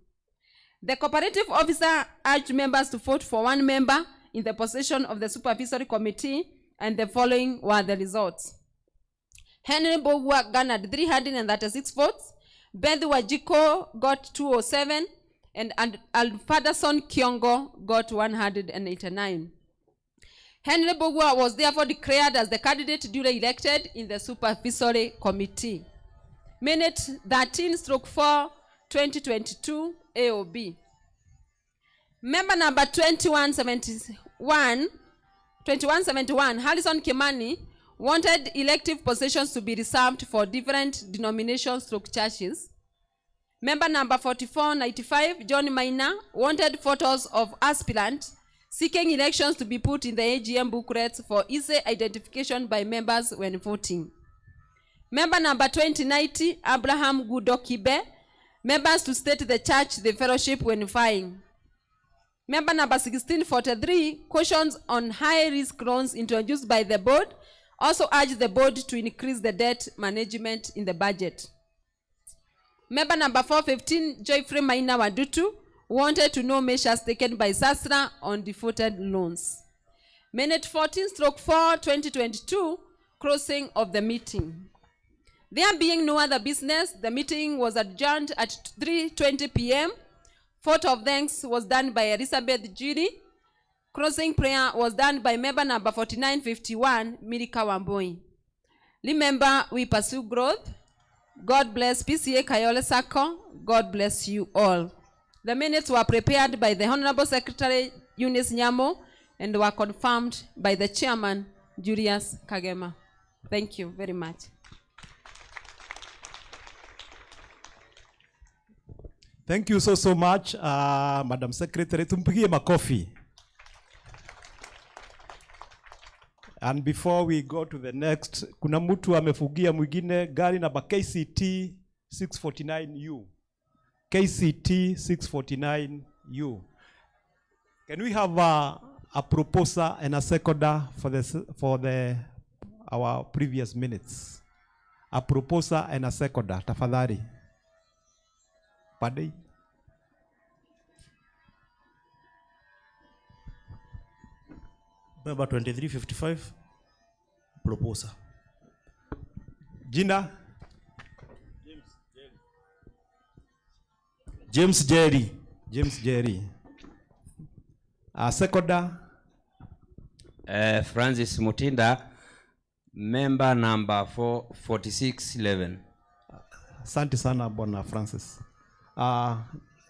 The cooperative officer urged members to vote for 1 member in the position of the supervisory committee, and the following were the results. Henry Bogwa garnered 336 votes, Beth Wajiko got 207, and Alfadason Kiongo got 189. Henry Bogwa was therefore declared as the candidate duly elected in the supervisory committee. Minute 13/4, 2022 AOB. Member number 2171, Harrison Kimani, wanted elective positions to be reserved for different denominations/churches. Member number 4495, John Maina, wanted photos of aspirants seeking elections to be put in the AGM booklets for easy identification by members when voting. Member number 2090, Abraham Gudokibe, members to state the church, the fellowship when vying. Member number 1643, cautions on high-risk loans introduced by the board, also urge the board to increase the debt management in the budget. Member number 415, Joyfrey Maina Wadutu, wanted to know measures taken by SASRA on defaulted loans. Minute 14/4, 2022, closing of the meeting. There being no other business, the meeting was adjourned at 3:20 p.m. Vote of thanks was done by Elizabeth Judy. Closing prayer was done by member number 4951, Milika Wamboi. Remember, we pursue growth. God bless Pceakayole Sacco. God bless you all. The minutes were prepared by the Honorable Secretary Eunice Nyamo and were confirmed by the Chairman Julius Kagema. Thank you very much. Thank you so much, Madam Secretary. Tumpigie makofi. And before we go to the next, kuna mtu amefugia mwingine gari namba KCT 649U. KCT 649U. Can we have a proposer and a seconder for our previous minutes? A proposer and a seconder, tafadhali. Paddy. Member 2355, proposer. Jina? James Jerry. James Jerry. Seconder? Francis Mutinda, member number 4611. Asante sana, Bwana Francis.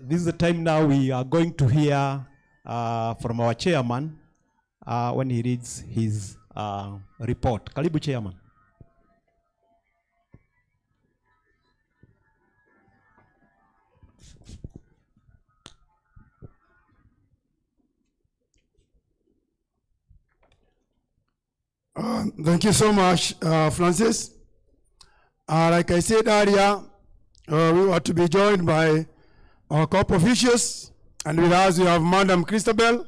This is the time now we are going to hear from our chairman when he reads his report. Karibu, Chairman. Thank you so much, Francis. Like I said earlier, we were to be joined by our corp officials, and with us we have Madam Christabel.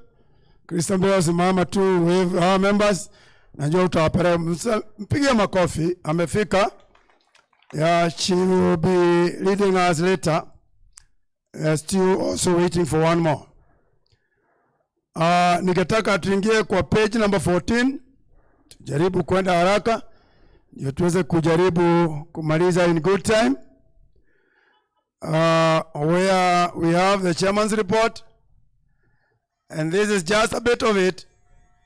Christabel simama tu with our members. Najua utawapeleka, mpigie makofi, amefika. Yeah, she will be leading us later. Still also waiting for one more. Ningetaka tuingie kwa page number 14. Tujaribu kwenda haraka ndio tuweze kujaribu kumaliza in good time. Where we have the chairman's report, and this is just a bit of it,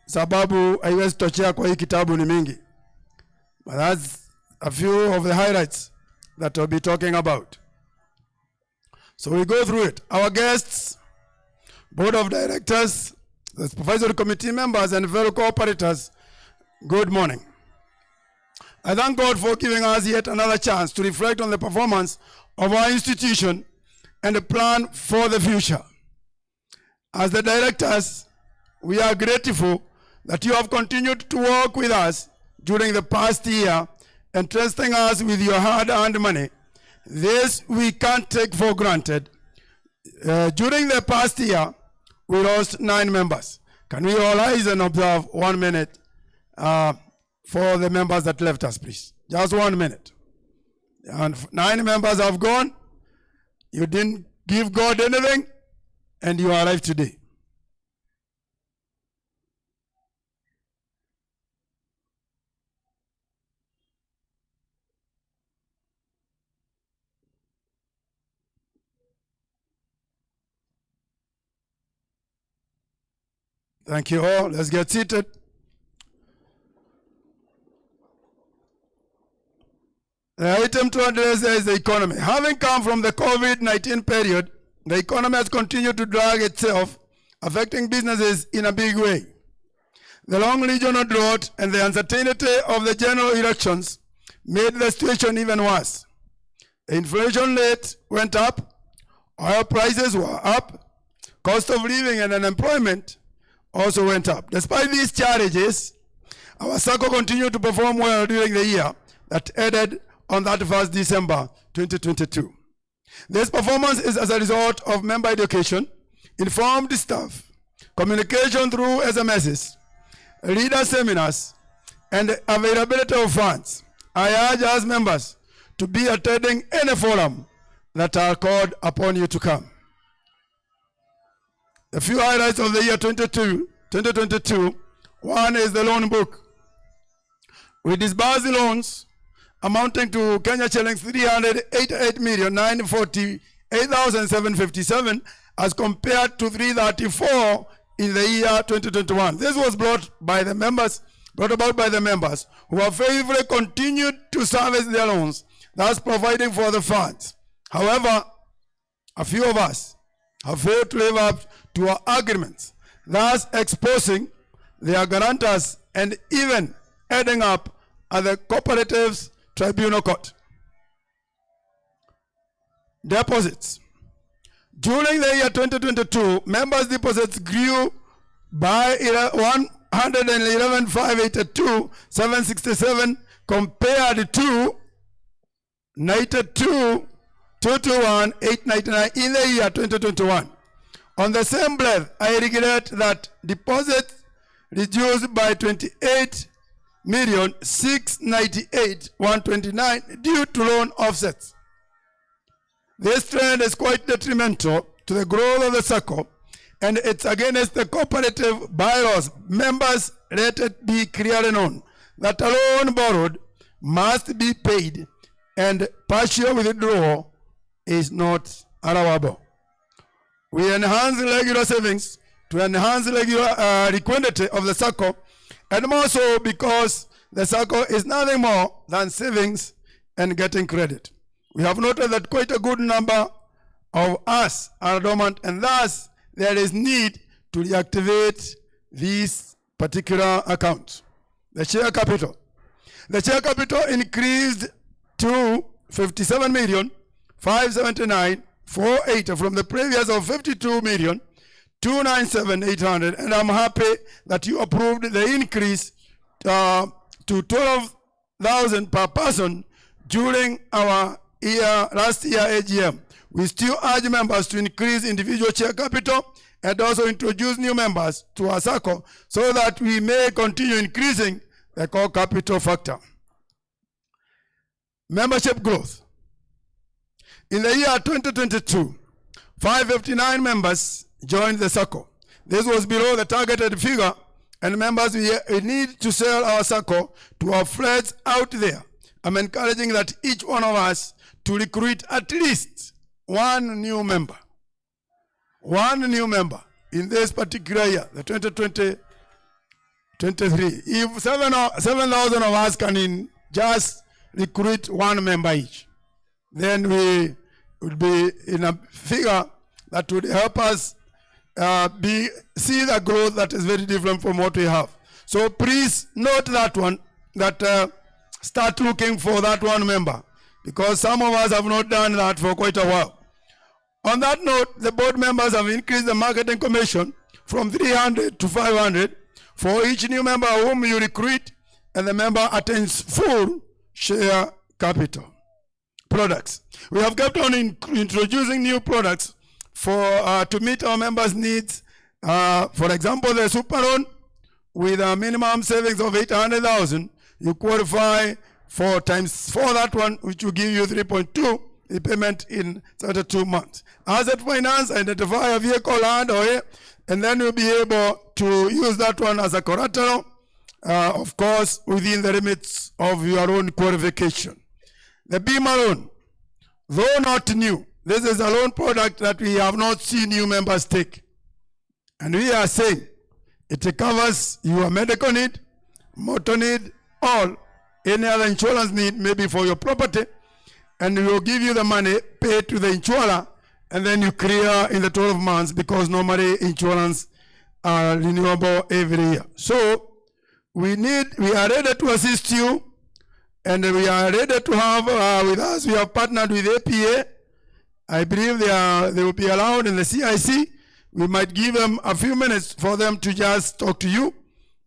sababu haiwezi tochea kwa hii kitabu ni mingi, but that's a few of the highlights that we'll be talking about. So we go through it. Our guests, board of directors, the supervisory committee members, and fellow cooperators, good morning. I thank God for giving us yet another chance to reflect on the performance of our institution and a plan for the future. As the directors, we are grateful that you have continued to work with us during the past year, entrusting us with your hard-earned money. This we can't take for granted. During the past year, we lost 9 members. Can we all rise and observe 1 minute for the members that left us, please? Just 1 minute. And 9 members have gone. You didn't give God anything, and you are alive today. Thank you all. Let's get seated. The item to address is the economy. Having come from the COVID-19 period, the economy has continued to drag itself, affecting businesses in a big way. The long regional drought and the uncertainty of the general elections made the situation even worse. The inflation rate went up, oil prices were up, cost of living and unemployment also went up. Despite these challenges, our Sacco continued to perform well during the year that ended on 31st December 2022. This performance is as a result of member education, informed staff, communication through SMSs, leader seminars, and availability of funds. I urge us members to be attending any forum that are called upon you to come. A few highlights of the year 2022. One is the loan book. We disbursed loans amounting to Kenya shillings 388,948,757 as compared to 334 in the year 2021. This was brought about by the members who have faithfully continued to service their loans, thus providing for the funds. However, a few of us have failed to live up to our agreements, thus exposing their guarantors and even ending up at the Cooperatives Tribunal Court. Deposits. During the year 2022, members' deposits grew by 111,582,767 compared to 92,221,899 in the year 2021. On the same breath, I regret that deposits reduced by 28,698,129 due to loan offsets. This trend is quite detrimental to the growth of the Sacco, and it's against the cooperative bylaws. Members, let it be clearly known that a loan borrowed must be paid, and partial withdrawal is not allowable. We enhance regular savings to enhance liquidity of the Sacco, and more so because the Sacco is nothing more than savings and getting credit. We have noted that quite a good number of us are dormant, and thus there is need to reactivate these particular accounts. The share capital. The share capital increased to 57,579,480 from the previous of 52,297,800, and I'm happy that you approved the increase to 12,000 per person during our last year AGM. We still urge members to increase individual share capital and also introduce new members to our Sacco so that we may continue increasing the core capital factor. Membership growth. In the year 2022, 559 members joined the Sacco. This was below the targeted figure, and members, we need to sell our Sacco to our friends out there. I'm encouraging that each one of us to recruit at least one new member. One new member in this particular year, the 2023. If 7,000 of us can just recruit one member each, then we would be in a figure that would help us see the growth that is very different from what we have. So please note that one, that start looking for that one member, because some of us have not done that for quite a while. On that note, the board members have increased the marketing commission from 300 to 500 for each new member whom you recruit, and the member attains full share capital. Products. We have kept on introducing new products to meet our members' needs. For example, the super loan with a minimum savings of 800,000, you qualify for times 4 that one, which will give you 3.2 the payment in 32 months. Asset finance, identify a vehicle, land, or and then you'll be able to use that one as a collateral, of course, within the limits of your own qualification. The Bima loan, though not new, this is a loan product that we have not seen new members take. And we are saying it covers your medical need, motor need, all, any other insurance need, maybe for your property, and we will give you the money, pay to the insurer, and then you clear in the 12 months, because normally insurance are renewable every year. So we are ready to assist you, and we are ready to have with us. We have partnered with APA. I believe they will be allowed in the CIC. We might give them a few minutes for them to just talk to you,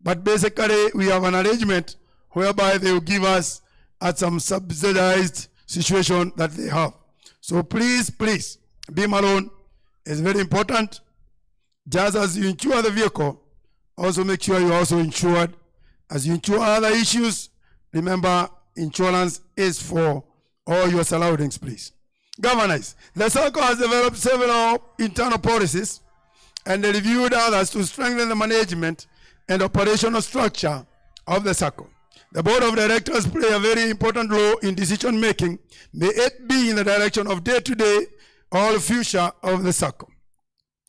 but basically we have an arrangement whereby they will give us at some subsidized situation that they have. So please, Bima loan is very important. just as you insure the vehicle, also make sure you're also insured. As you insure other issues, remember insurance is for all your surroundings, please. Governors, the Sacco has developed several internal policies and reviewed others to strengthen the management and operational structure of the Sacco. The board of directors play a very important role in decision making. May it be in the direction of day-to-day or future of the Sacco.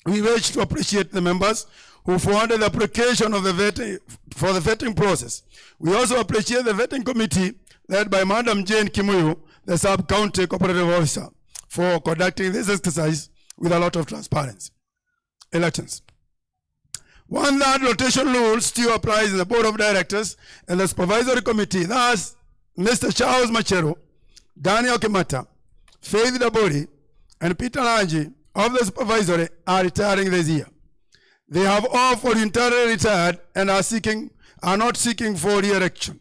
We wish to appreciate the members who forwarded the application of the vetting process. We also appreciate the vetting committee led by Madam Jane Kimuyu, the sub-county cooperative officer, for conducting this exercise with a lot of transparency. Elections. 1/3 rotation rule still applies in the board of directors and the supervisory committee. Thus, Mr. Charles Machero, Daniel Kimata, Faith Dabori, and Peter Lanji of the supervisory are retiring this year. They have all voluntarily retired and are not seeking for re-election.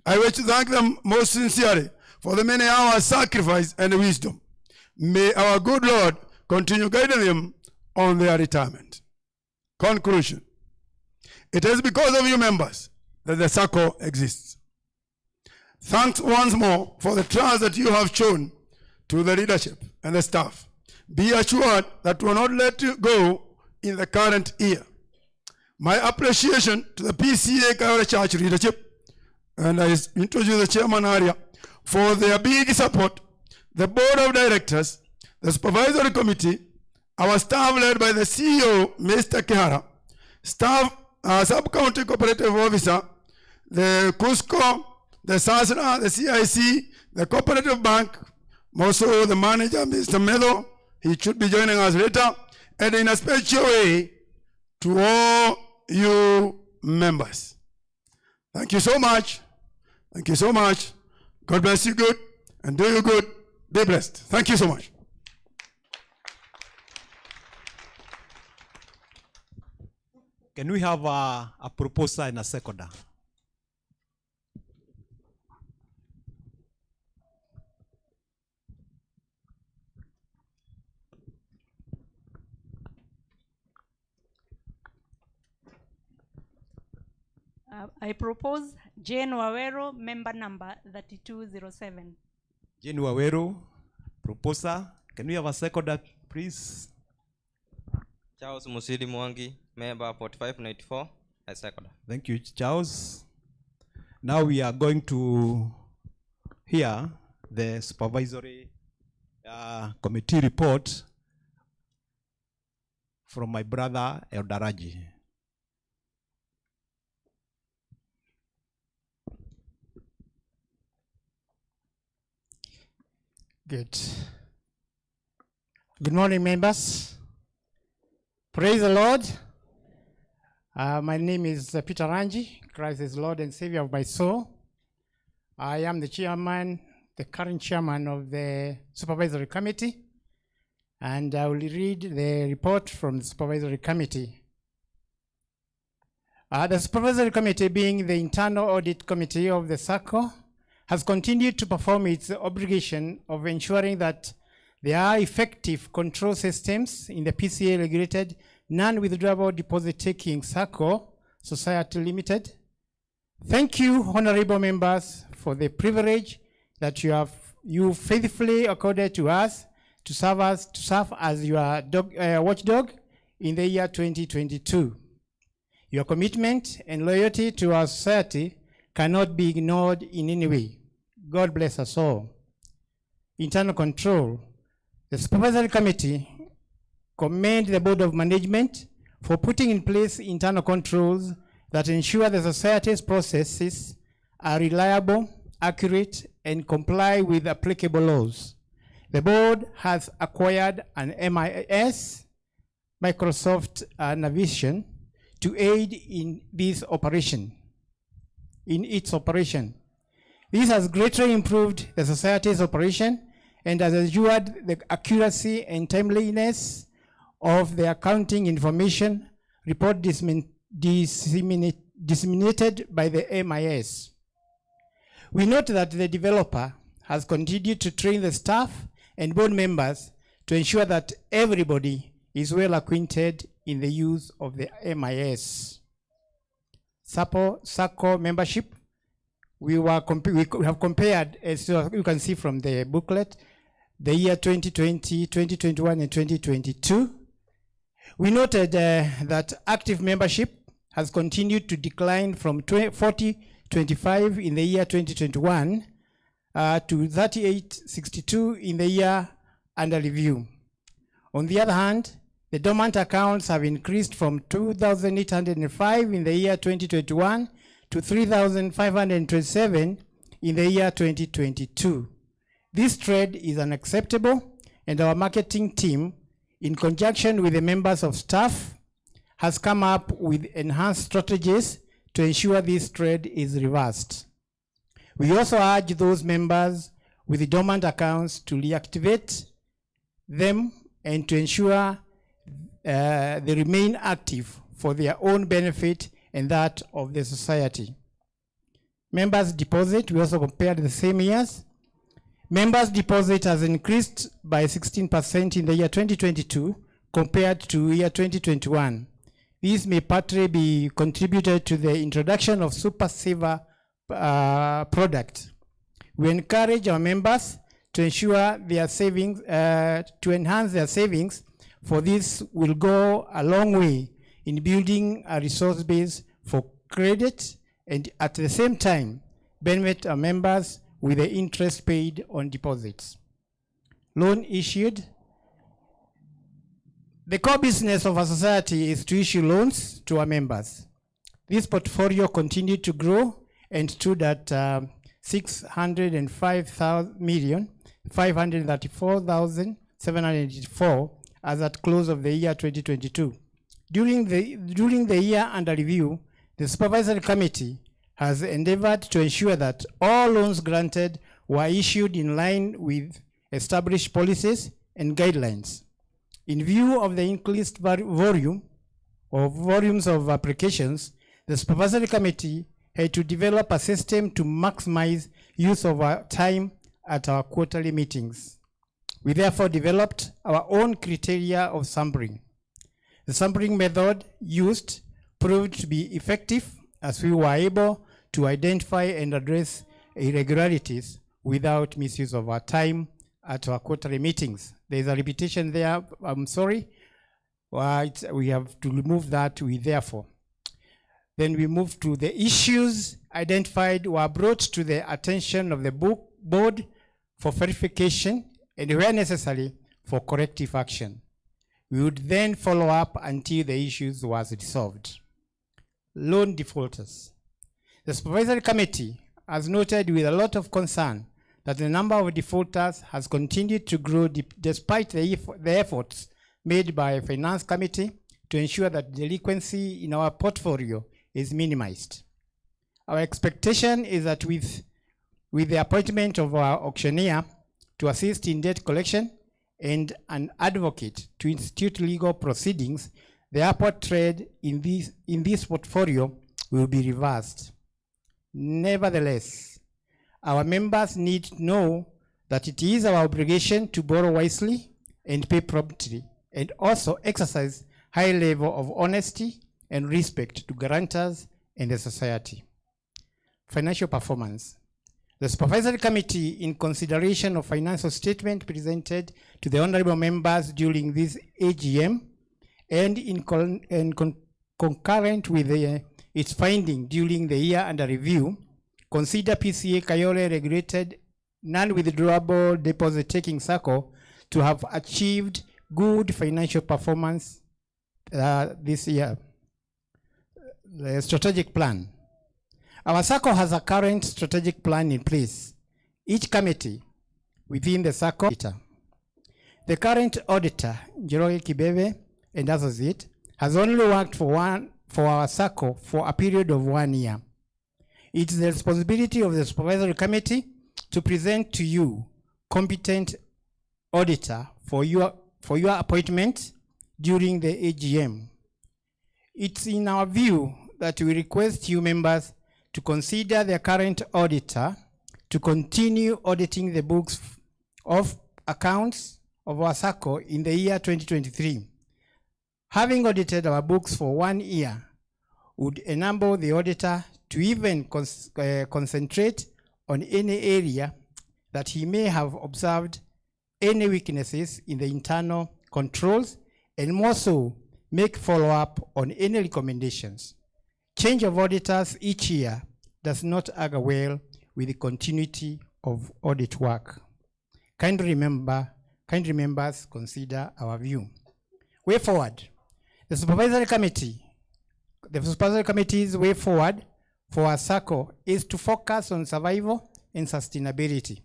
I wish to thank them most sincerely for the many hours sacrifice and wisdom. May our good Lord continue guiding them on their retirement. Conclusion. It is because of you members that the Sacco exists. Thanks once more for the trust that you have shown to the leadership and the staff. Be assured that we will not let you go in the current year. My appreciation to the Pceakayole Church leadership, and I introduce the chairman area, for their big support, the board of directors, the supervisory committee, our staff led by the CEO, Mr. Kihara, staff, sub-county cooperative officer, the Cusco, the SASRA, the CIC, the cooperative bank, also the manager, Mr. Medo, he should be joining us later, and in a special way to all you members. Thank you so much. Thank you so much. God bless you good and do you good. Be blessed. Thank you so much. Can we have a proposer and a seconder? I propose Jane Wawero, member number 3207. Jane Wawero, proposer. Can we have a seconder, please? Charles Musili Mwangi, member 4594, a seconder. Thank you, Charles. Now we are going to hear the supervisory committee report from my brother Eldaraji. Good. Good morning, members. Praise the Lord. My name is Peter Ranji. Christ is Lord and Savior of my soul. I am the chairman, the current chairman of the supervisory committee, and I will read the report from the supervisory committee. The supervisory committee, being the internal audit committee of the Sacco, has continued to perform its obligation of ensuring that there are effective control systems in the PCA regulated non-withdrawable deposit-taking Sacco Society Limited. Thank you, honorable members, for the privilege that you faithfully accorded to us to serve as your watchdog in the year 2022. Your commitment and loyalty to our society cannot be ignored in any way. God bless us all. Internal control. The supervisory committee commend the board of management for putting in place internal controls that ensure the society's processes are reliable, accurate, and comply with applicable laws. The board has acquired an MIS, Microsoft Navision, to aid in its operation. This has greatly improved the society's operation and has ensured the accuracy and timeliness of the accounting information report disseminated by the MIS. We note that the developer has continued to train the staff and board members to ensure that everybody is well acquainted in the use of the MIS. Sacco membership, we have compared, as you can see from the booklet, the year 2020, 2021, and 2022. We noted that active membership has continued to decline from 4025 in the year 2021 to 3862 in the year under review. On the other hand, the dormant accounts have increased from 2,805 in the year 2021 to 3,527 in the year 2022. This trend is unacceptable, and our marketing team, in conjunction with the members of staff, has come up with enhanced strategies to ensure this trend is reversed. We also urge those members with the dormant accounts to reactivate them and to ensure they remain active for their own benefit and that of the society. Members' deposit, we also compared the same years. Members' deposit has increased by 16% in the year 2022 compared to year 2021. This may partly be contributed to the introduction of Super Saver product. We encourage our members to ensure their savings, to enhance their savings, for this will go a long way in building a resource base for credit and at the same time benefit our members with the interest paid on deposits. Loan issued. The core business of our society is to issue loans to our members. This portfolio continued to grow and stood at 605,534,784 as at close of the year 2022. During the year under review, the Supervisory Committee has endeavored to ensure that all loans granted were issued in line with established policies and guidelines. In view of the increased volumes of applications, the Supervisory Committee had to develop a system to maximize use of our time at our quarterly meetings. We therefore developed our own criteria of sampling. The sampling method used proved to be effective as we were able to identify and address irregularities without misuse of our time at our quarterly meetings. There's a repetition there, I'm sorry. We have to remove that, we therefore. Then we move to the issues identified were brought to the attention of the board for verification and where necessary for corrective action. We would then follow up until the issues was resolved. Loan defaulters. The Supervisory Committee has noted with a lot of concern that the number of defaulters has continued to grow despite the efforts made by the Finance Committee to ensure that delinquency in our portfolio is minimized. Our expectation is that with the appointment of our auctioneer to assist in debt collection and an advocate to institute legal proceedings, the upward trend in this portfolio will be reversed. Nevertheless, our members need to know that it is our obligation to borrow wisely and pay promptly, and also exercise high level of honesty and respect to guarantors and the society. Financial performance. The Supervisory Committee, in consideration of financial statement presented to the honorable members during this AGM, and concurrent with its finding during the year under review, consider Pceakayole Regulated Non-Withdrawable Deposit Taking Sacco to have achieved good financial performance this year. The strategic plan. Our SACCO has a current strategic plan in place. Each committee within the SACCO, the current auditor, Njoroge Kibebe and Associate, has only worked for our SACCO for a period of 1 year. It is the responsibility of the Supervisory Committee to present to you competent auditor for your appointment during the AGM. It's in our view that we request you members to consider the current auditor to continue auditing the books of accounts of our SACCO in the year 2023, Having audited our books for 1 year would enable the auditor to even concentrate on any area that he may have observed any weaknesses in the internal controls, and more so, make follow-up on any recommendations. Change of auditors each year does not augur well with the continuity of audit work. Kindly members consider our view. Way forward. The supervisory committee's way forward for our SACCO is to focus on survival and sustainability.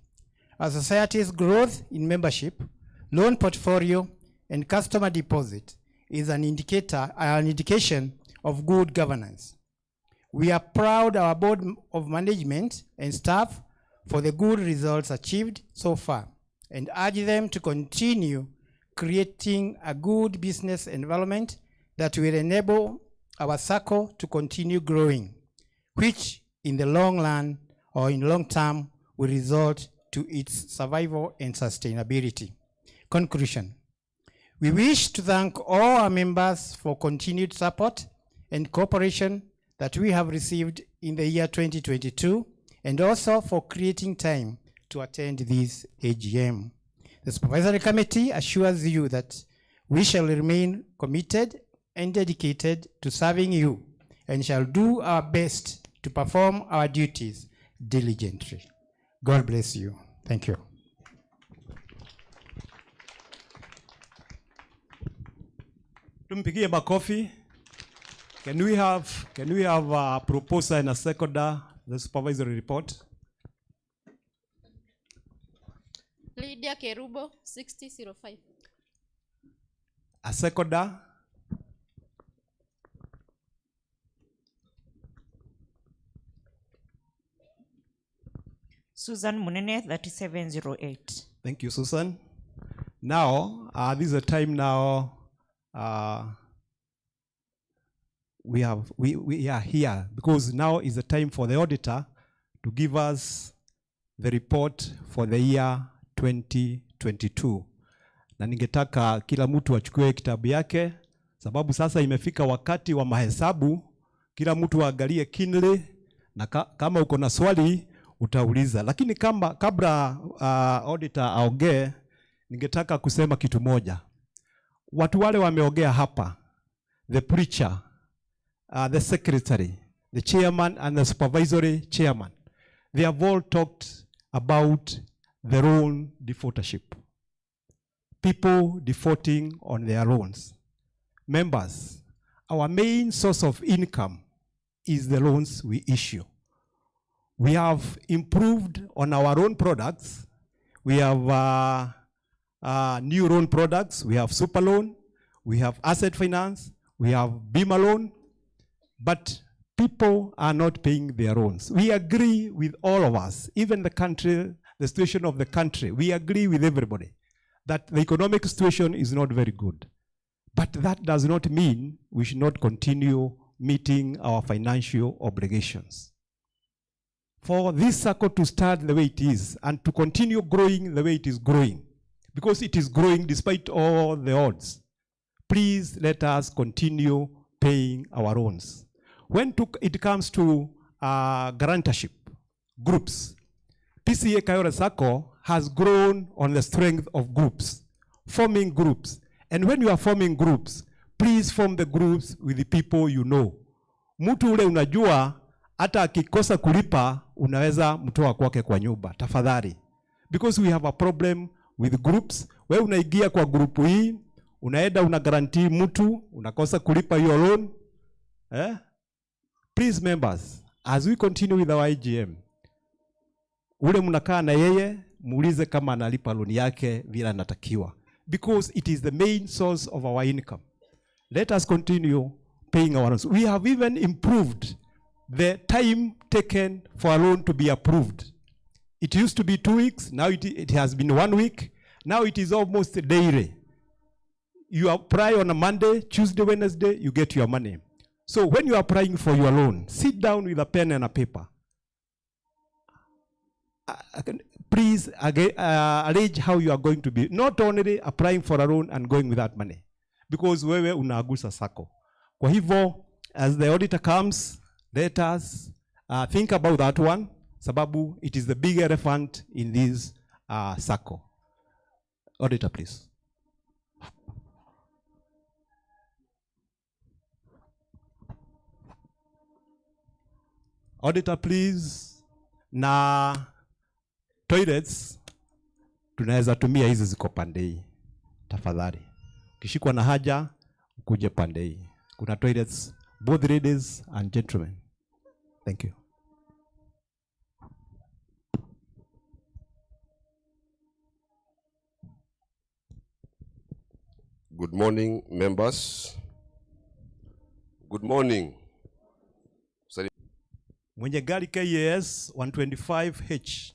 Our society's growth in membership, loan portfolio, and customer deposit is an indication of good governance. We are proud of our board of management and staff for the good results achieved so far, and urge them to continue creating a good business environment that will enable our SACCO to continue growing, which in the long run or in long term will result to its survival and sustainability. Conclusion. We wish to thank all our members for continued support and cooperation that we have received in the year 2022, and also for creating time to attend this AGM. The Supervisory Committee assures you that we shall remain committed and dedicated to serving you, and shall do our best to perform our duties diligently. God bless you. Thank you. Tumpigie makofi. Can we have a proposer and a seconder, the supervisory report? Lydia Kerubo, 6005. A seconder? Susan Munene, 3708. Thank you, Susan. Now, this is a time now we are here because now is the time for the auditor to give us the report for the year 2022. Na ningetaka kila mtu achukue kitabu yake, sababu sasa imefika wakati wa mahesabu. Kila mtu aangalie kinle, na kama uko na swali utauliza. Lakini kabla auditor aongee, ningetaka kusema kitu moja. Watu wale wameongea hapa, the preacher, the secretary, the chairman and the supervisory chairman, they have all talked about their own defaultership. People defaulting on their loans. Members, our main source of income is the loans we issue. We have improved on our own products. We have new loan products. We have super loan. We have asset finance. We have Bima loan. But people are not paying their loans. We agree with all of us, even the country, the situation of the country. We agree with everybody that the economic situation is not very good. But that does not mean we should not continue meeting our financial obligations. For this SACCO to start the way it is and to continue growing the way it is growing, because it is growing despite all the odds, please let us continue paying our loans. When it comes to guarantorship groups, Pceakayole Sacco has grown on the strength of groups, forming groups. And when you are forming groups, please form the groups with the people you know. Mtu ule unajua, hata akikosa kulipa, unaweza mtoa kwake kwa nyumba. Tafadhali. Because we have a problem with groups. Wewe unaingia kwa grupu hii, unaenda unagarantii mtu, unakosa kulipa your loan. Please members, as we continue with our AGM, ule mnakaa na yeye, muulize kama analipa loan yake vile anatakiwa. Because it is the main source of our income. Let us continue paying our loans. We have even improved the time taken for a loan to be approved. It used to be 2 weeks, now it has been 1 week. Now it is almost daily. You apply on a Monday, Tuesday, Wednesday, you get your money. So when you are applying for your loan, sit down with a pen and a paper. Please arrange how you are going to be, not only applying for a loan and going without money. because wewe unaagusa sako. Kwa hivyo, as the auditor comes, let us think about that one, sababu it is the big elephant in this sako. Auditor, please. Auditor, please. Na toilets tunaweza tumia hizi ziko pande hii. Tafadhali. Ukishikwa na haja ukuje pande hii. Kuna toilets both ladies and gentlemen. Thank you. Good morning, members. Good morning. Mwenye gari KAS 125H.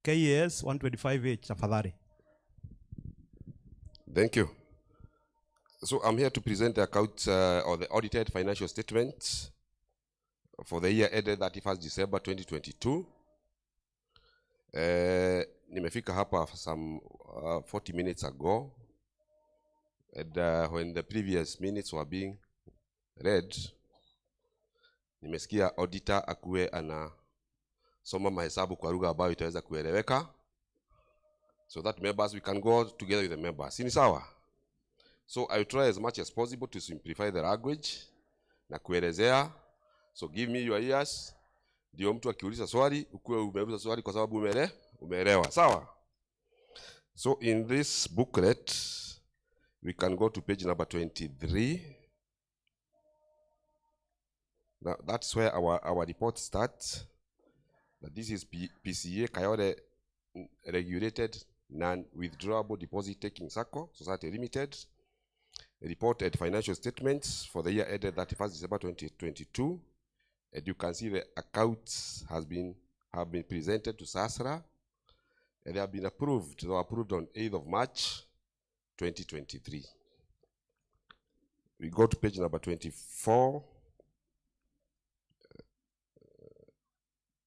KAS 125H, tafadhali. Thank you. So I'm here to present the accounts or the audited financial statements for the year ended 31st December 2022. Nimefika hapa some 40 minutes ago. And when the previous minutes were being read, nimesikia auditor akuwe ana soma mahesabu kwa lugha ambayo itaweza kueleweka, so that members we can go together with the members. Ni sawa? So I will try as much as possible to simplify the language na kuelezea. So give me your ears. Ndio mtu akiuliza swali ukuwe umeuliza swali kwa sababu umeelewa. Sawa? So in this booklet we can go to page number 23. Now that's where our report starts. This is Pceakayole Regulated Non-Withdrawable Deposit Taking Sacco Society Limited. Reported financial statements for the year ended 31st December 2022. And you can see the accounts have been presented to SASRA, and they have been approved. They were approved on 8th of March 2023. We go to page number 24.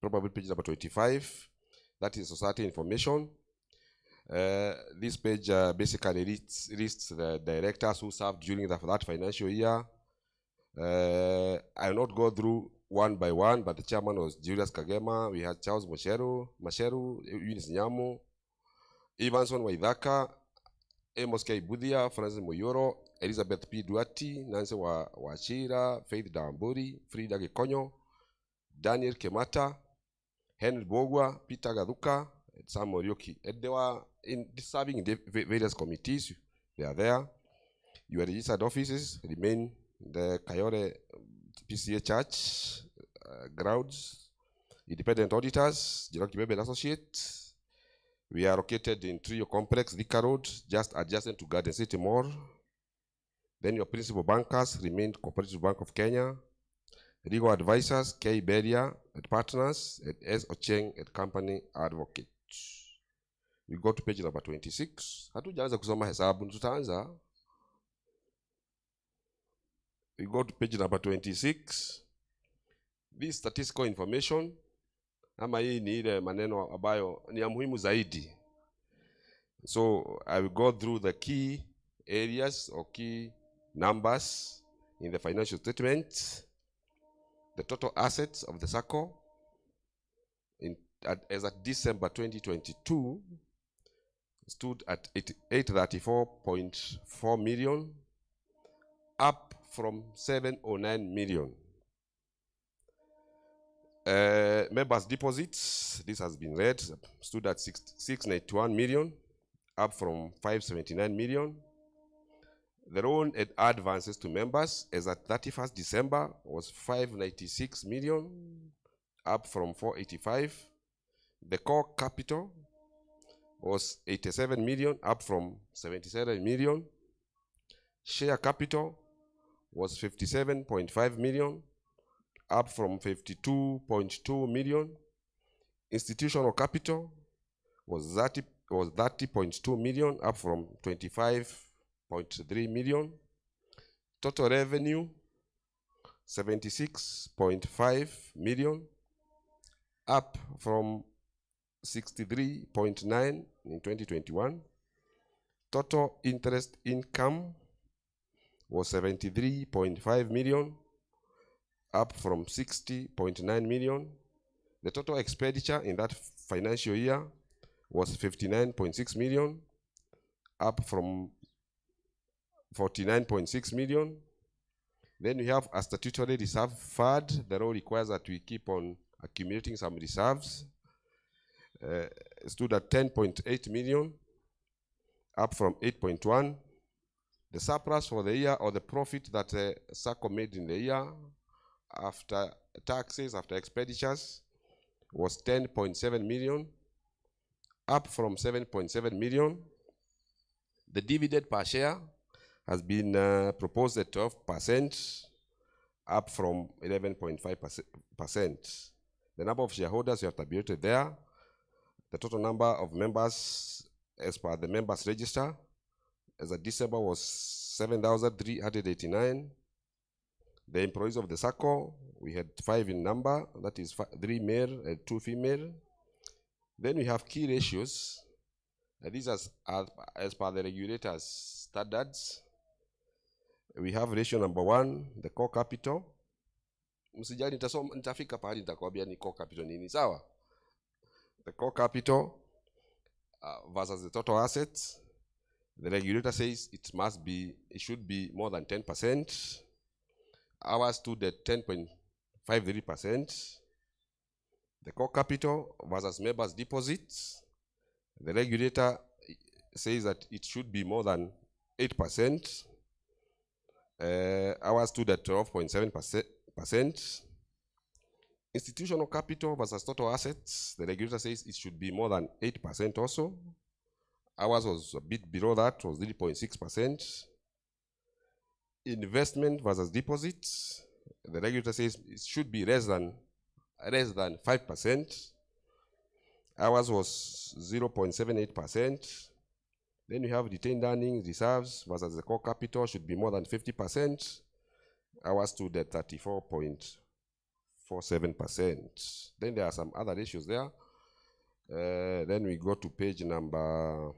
Probably page number 25. That is society information. This page basically lists the directors who served during that financial year. I will not go through one by one, but the chairman was Julius Kagema. We had Charles Masheru, Eunice Nyamu, Evanson Waithaka, Amos K. Budia, Francis Moyoro, Elizabeth P. Duati, Nancy Wachira, Faith Damburi, Frida Gekonyo, Daniel Kemata, Henry Bogwa, Peter Gaduka, and Sam Morioki. And they were serving in various committees. They are there. Your registered offices remain the Kayole PCA Church grounds. Independent auditors, Jiroki Bebe and Associates. We are located in Trio Complex, Thika Road, just adjacent to Garden City Mall. Then your principal bankers remain Cooperative Bank of Kenya. Legal advisors, K. Beria and Partners, and S. Ocheng and Company Advocate. We go to page number 26. Hatujaanza kusoma hesabu, tutaanza. We go to page number 26. This statistical information, ama hii ni ile maneno ambayo ni ya muhimu zaidi. So I will go through the key areas or key numbers in the financial statement. The total assets of the SACCO as at December 2022 stood at 834.4 million, up from 709 million. Members' deposits, this has been read, stood at 691 million, up from 579 million. The loan and advances to members as at 31st December was 596 million, up from 485. The core capital was 87 million, up from 77 million. Share capital was 57.5 million, up from 52.2 million. Institutional capital was 30.2 million, up from 25.3 million. Total revenue 76.5 million, up from 63.9 in 2021. Total interest income was 73.5 million, up from 60.9 million. The total expenditure in that financial year was 59.6 million, up from 49.6 million. Then we have a statutory reserve fund. The law requires that we keep on accumulating some reserves. Stood at 10.8 million, up from 8.1. The surplus for the year, or the profit that Sacco made in the year after taxes, after expenditures, was 10.7 million, up from 7.7 million. The dividend per share has been proposed at 12%, up from 11.5%. The number of shareholders you have tabulated there. The total number of members as per the members register as of December was 7,389. The employees of the Sacco, we had 5 in number, that is 3 male and 2 female. Then we have key ratios. These are as per the regulators' standards. We have ratio number 1, the core capital. Msijali nitafika pahali nitakwambia ni core capital nini, sawa? The core capital versus the total assets. The regulator says it should be more than 10%. Ours stood at 10.53%. The core capital versus members' deposits. The regulator says that it should be more than 8%. Ours stood at 12.7%. Institutional capital versus total assets. The regulator says it should be more than 8% also. Ours was a bit below that, was 3.6%. Investment versus deposits. The regulator says it should be less than 5%. Ours was 0.78%. Then we have retained earnings, reserves versus the core capital should be more than 50%. Ours stood at 34.47%. Then there are some other ratios there. Then we go to page number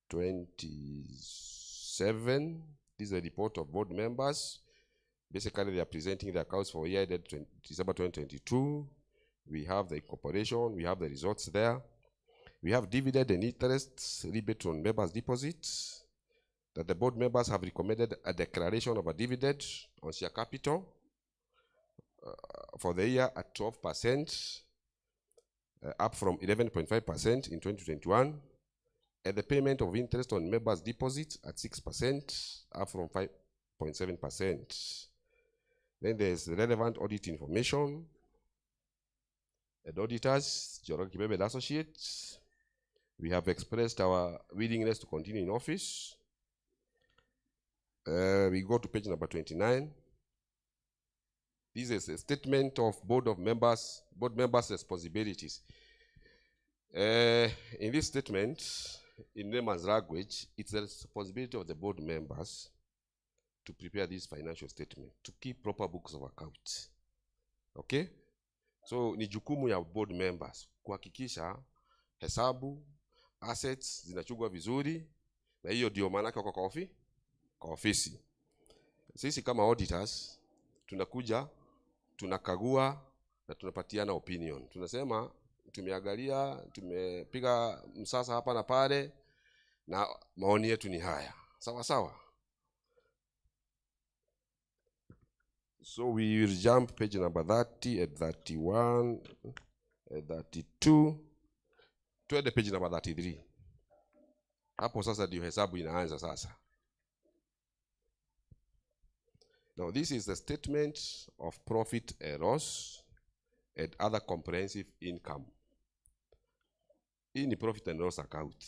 27. This is a report of board members. Basically, they are presenting the accounts for year ended December 2022. We have the incorporation, we have the results there. We have dividend and interest rebate on members' deposits. That the board members have recommended a declaration of a dividend on share capital for the year at 12%, up from 11.5% in 2021. And the payment of interest on members' deposits at 6%, up from 5.7%. Then there's relevant audit information. And auditors, Jordan Kibebe and Associates, we have expressed our willingness to continue in office. We go to page number 29. This is a statement of board members' responsibilities. In this statement, in layman's language, it's the responsibility of the board members to prepare this financial statement, to keep proper books of accounts. Okay? So ni jukumu ya board members kuhakikisha hesabu, assets zinachungwa vizuri, na hiyo ndio maana yake kwa ofisi. Sisi kama auditors tunakuja, tunakagua na tunapatiana opinion. Tunasema tumeangalia, tumepiga msasa hapa na pale na maoni yetu ni haya. Sawa sawa. So we will jump page number 30 and 31 and 32 to the page number 33. Hapo sasa ndio hesabu inaanza sasa. Now this is the statement of profit and loss and other comprehensive income. Hii ni profit and loss account.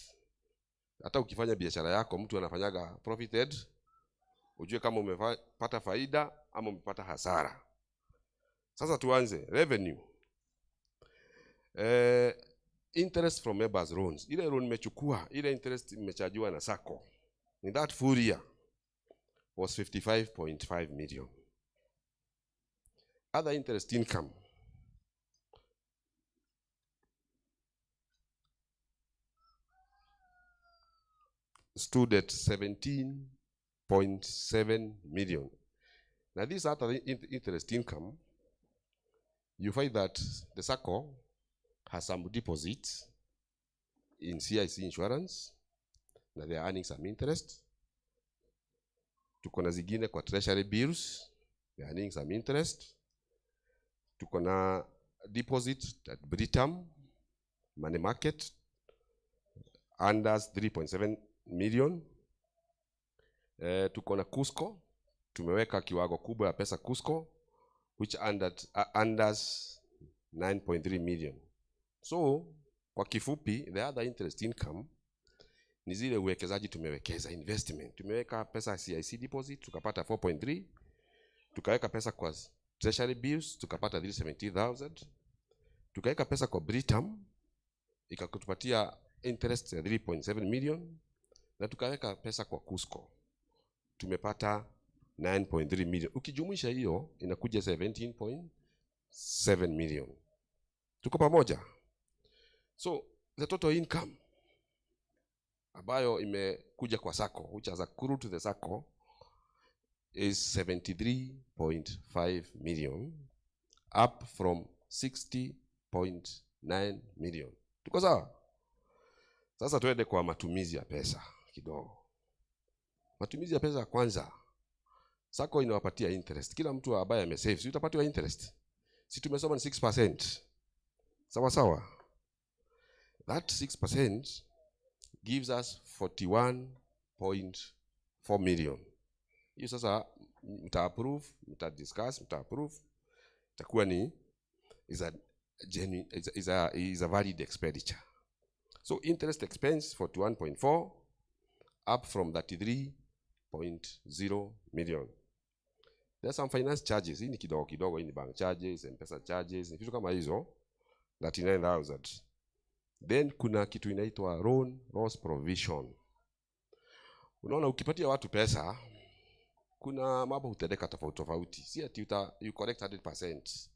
Hata ukifanya biashara yako, mtu anafanyaga profited, ujue kama umepata faida ama umepata hasara. Sasa tuanze revenue. Interest from members loans. Ile loan nimechukua, ile interest nimechajiwa na Sacco in that full year was 55.5 million. Other interest income stood at 17 3.7 million. Now this other interest income, you find that the Sacco has some deposits in CIC insurance. Now they are earning some interest. Tuko na zingine kwa treasury bills, they are earning some interest. Tuko na deposit at Britam, money market, under 3.7 million. Tuko na Cusco, tumeweka kiwango kubwa ya pesa Cusco, which unders 9.3 million. So, kwa kifupi, the other interest income ni zile uwekezaji tumewekeza, investment. Tumeweka pesa CIC deposit, tukapata 4.3. Tukaweka pesa kwa treasury bills, tukapata 370,000. Tukaweka pesa kwa Britam, ikakutupatia interest ya 3.7 million. Na tukaweka pesa kwa Cusco, tumepata 9.3 million. Ukijumuisha hiyo, inakuja 17.7 million. Tuko pamoja? So, the total income ambayo imekuja kwa Sacco, which has accrued to the Sacco, is 73.5 million, up from 60.9 million. Tuko sawa? Sasa tuende kwa matumizi ya pesa kidogo. Matumizi ya pesa kwanza, Sacco inawapatia interest. Kila mtu ambaye amesave, si utapatiwa interest. Si tumesoma ni 6%. Sawa sawa? That 6% gives us 41.4 million. Hiyo sasa mta-approve, mta-discuss, mta-approve. Itakuwa ni is a valid expenditure. So interest expense 41.4 up from 33.0 million. There are some finance charges. Hii ni kidogo kidogo, hii ni bank charges, M-Pesa charges, ni vitu kama hizo 39,000. Then kuna kitu inaitwa loan loss provision. Unaona, ukipatia watu pesa, kuna mambo hutendeka tofauti tofauti. Si ati you correct 100%.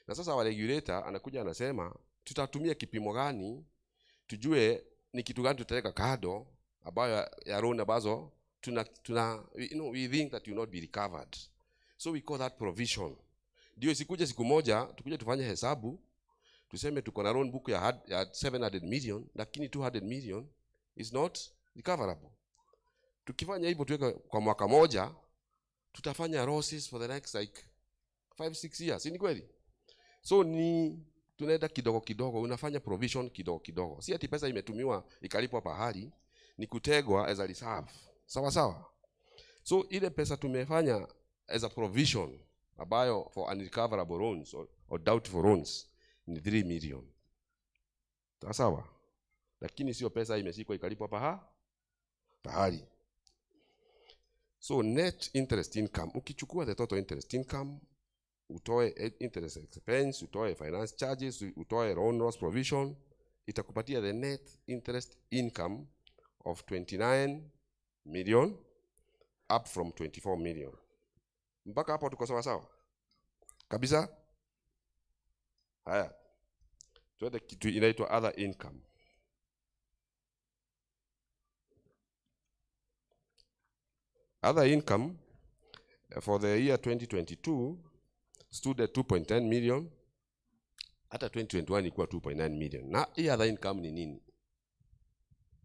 Na sasa wa regulator anakuja anasema, tutatumia kipimo gani tujue ni kitu gani tutaweka kado ambayo ya loan ambazo we think that will not be recovered. So we call that provision. Ndio isikuje siku moja tukuje tufanye hesabu tuseme tuko na loan book ya 700 million, lakini 200 million is not recoverable. Tukifanya hivyo tuweka kwa mwaka moja, tutafanya losses for the next like 5-6 years. Ni kweli? So ni tunaenda kidogo kidogo, unafanya provision kidogo kidogo. Si ati pesa imetumiwa ikalipwa pahali, ni kutegwa as a reserve. Sawa sawa? So ile pesa tumefanya as a provision ambayo for unrecoverable loans or doubtful loans ni 3 million. Sawa? Lakini sio pesa imeshikwa ikalipwa pahali. So net interest income, ukichukua the total interest income, utoe interest expense, utoe finance charges, utoe loan loss provision, itakupatia the net interest income of 29 million up from 24 million. Mpaka hapo tuko sawa sawa? Kabisa? Haya. Tuende kitu inaitwa other income. Other income for the year 2022 stood at 2.10 million. Hata 2021 ilikuwa 2.9 million. Na hii other income ni nini?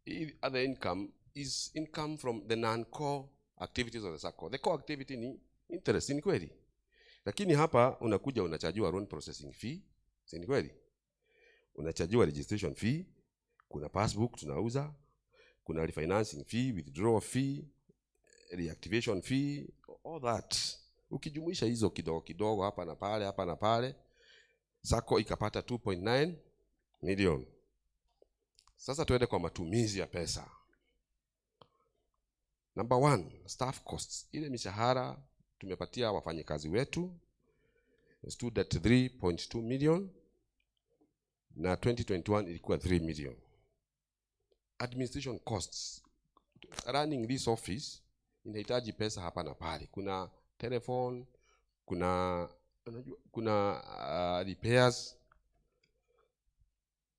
Hii other income is income from the non-core activities of the Sacco. The core activity ni interest, ni kweli. Lakini hapa unakuja unachajiwa loan processing fee, ni kweli. Unachajiwa registration fee, kuna passbook tunauza, kuna refinancing fee, withdrawal fee, reactivation fee, all that. Ukijumuisha hizo kidogo kidogo hapa na pale, Sacco ikapata 2.9 million. Sasa tuende kwa matumizi ya pesa. Number 1, staff costs. Ile mishahara tumepatia wafanyikazi wetu stood at 3.2 million na 2021 ilikuwa 3 million. Administration costs. Running this office inahitaji pesa hapa na pale. Kuna telephone, kuna repairs.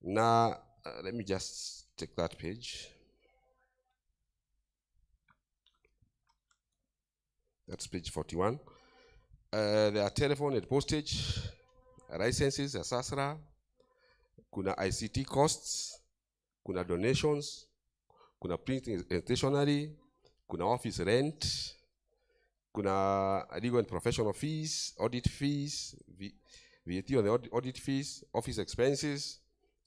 Na let me just take that page. That's page 41. There are telephone and postage, licenses ya SASRA, kuna ICT costs, kuna donations, kuna printing and stationery, kuna office rent, kuna legal and professional fees, audit fees, VAT on the audit fees, office expenses,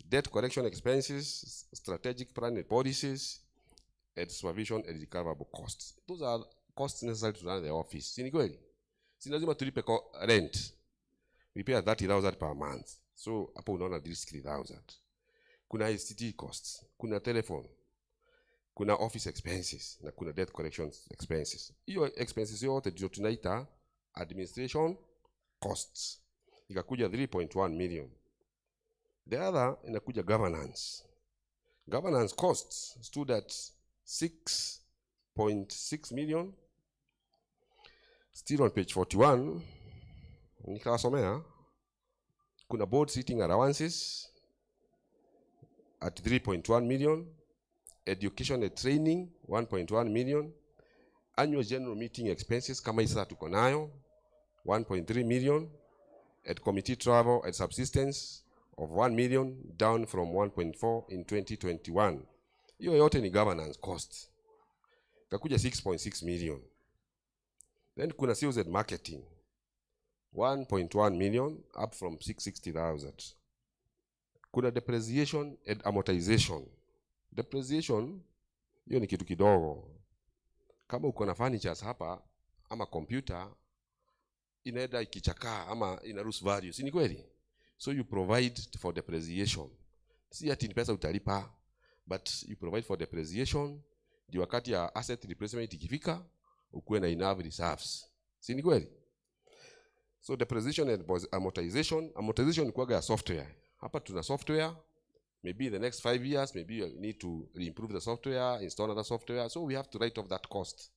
debt collection expenses, strategic planning policies, and supervision and recoverable costs. Those are costs necessary to run the office. Si ni kweli? Si lazima tulipe rent. We pay 30,000 per month. So hapo unaona at least 3,000. Kuna ICT costs, kuna telephone, kuna office expenses, na kuna debt collection expenses. Hiyo expenses yote ndio tunaita administration costs. Ikakuja 3.1 million. The other inakuja governance. Governance costs stood at 6.6 million. Still on page 41, nikawasomea, kuna board sitting allowances at 3.1 million, education and training 1.1 million, annual general meeting expenses kama isa tuko nayo 1.3 million, at committee travel and subsistence of 1 million, down from 1.4 in 2021. Hiyo yote ni governance cost. Kakuja 6.6 million. Then kuna sales and marketing 1.1 million, up from 660,000. Kuna depreciation and amortization. Depreciation hiyo ni kitu kidogo. Kama uko na furnitures hapa ama computer inaenda ikichakaa ama ina lose value, si ni kweli? So you provide for depreciation. Si ati ni pesa utalipa, but you provide for depreciation. Di wakati ya asset replacement ikifika, ukuwe na enough reserves. Si ni kweli? So depreciation and amortization. Amortization ni kuwaga ya software. Hapa tuna software. Maybe in the next 5 years, maybe you need to improve the software, install another software. So we have to write off that cost.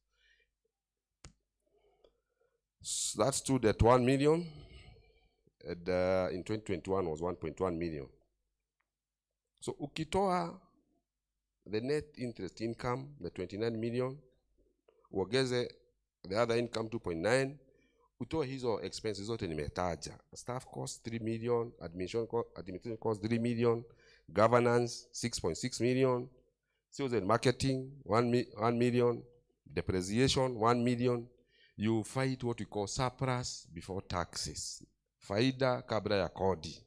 So that stood at 1 million. And, in 2021 was 1.1 million. So ukitoa the net interest income, the 29 million, uongeze the other income 2.9, utoe hizo expenses zote nimetaja. Staff cost 3 million, administration cost 3 million, governance 6.6 million, sales and marketing 1 million, depreciation 1 million. You find what we call surplus before taxes. Faida kabla ya kodi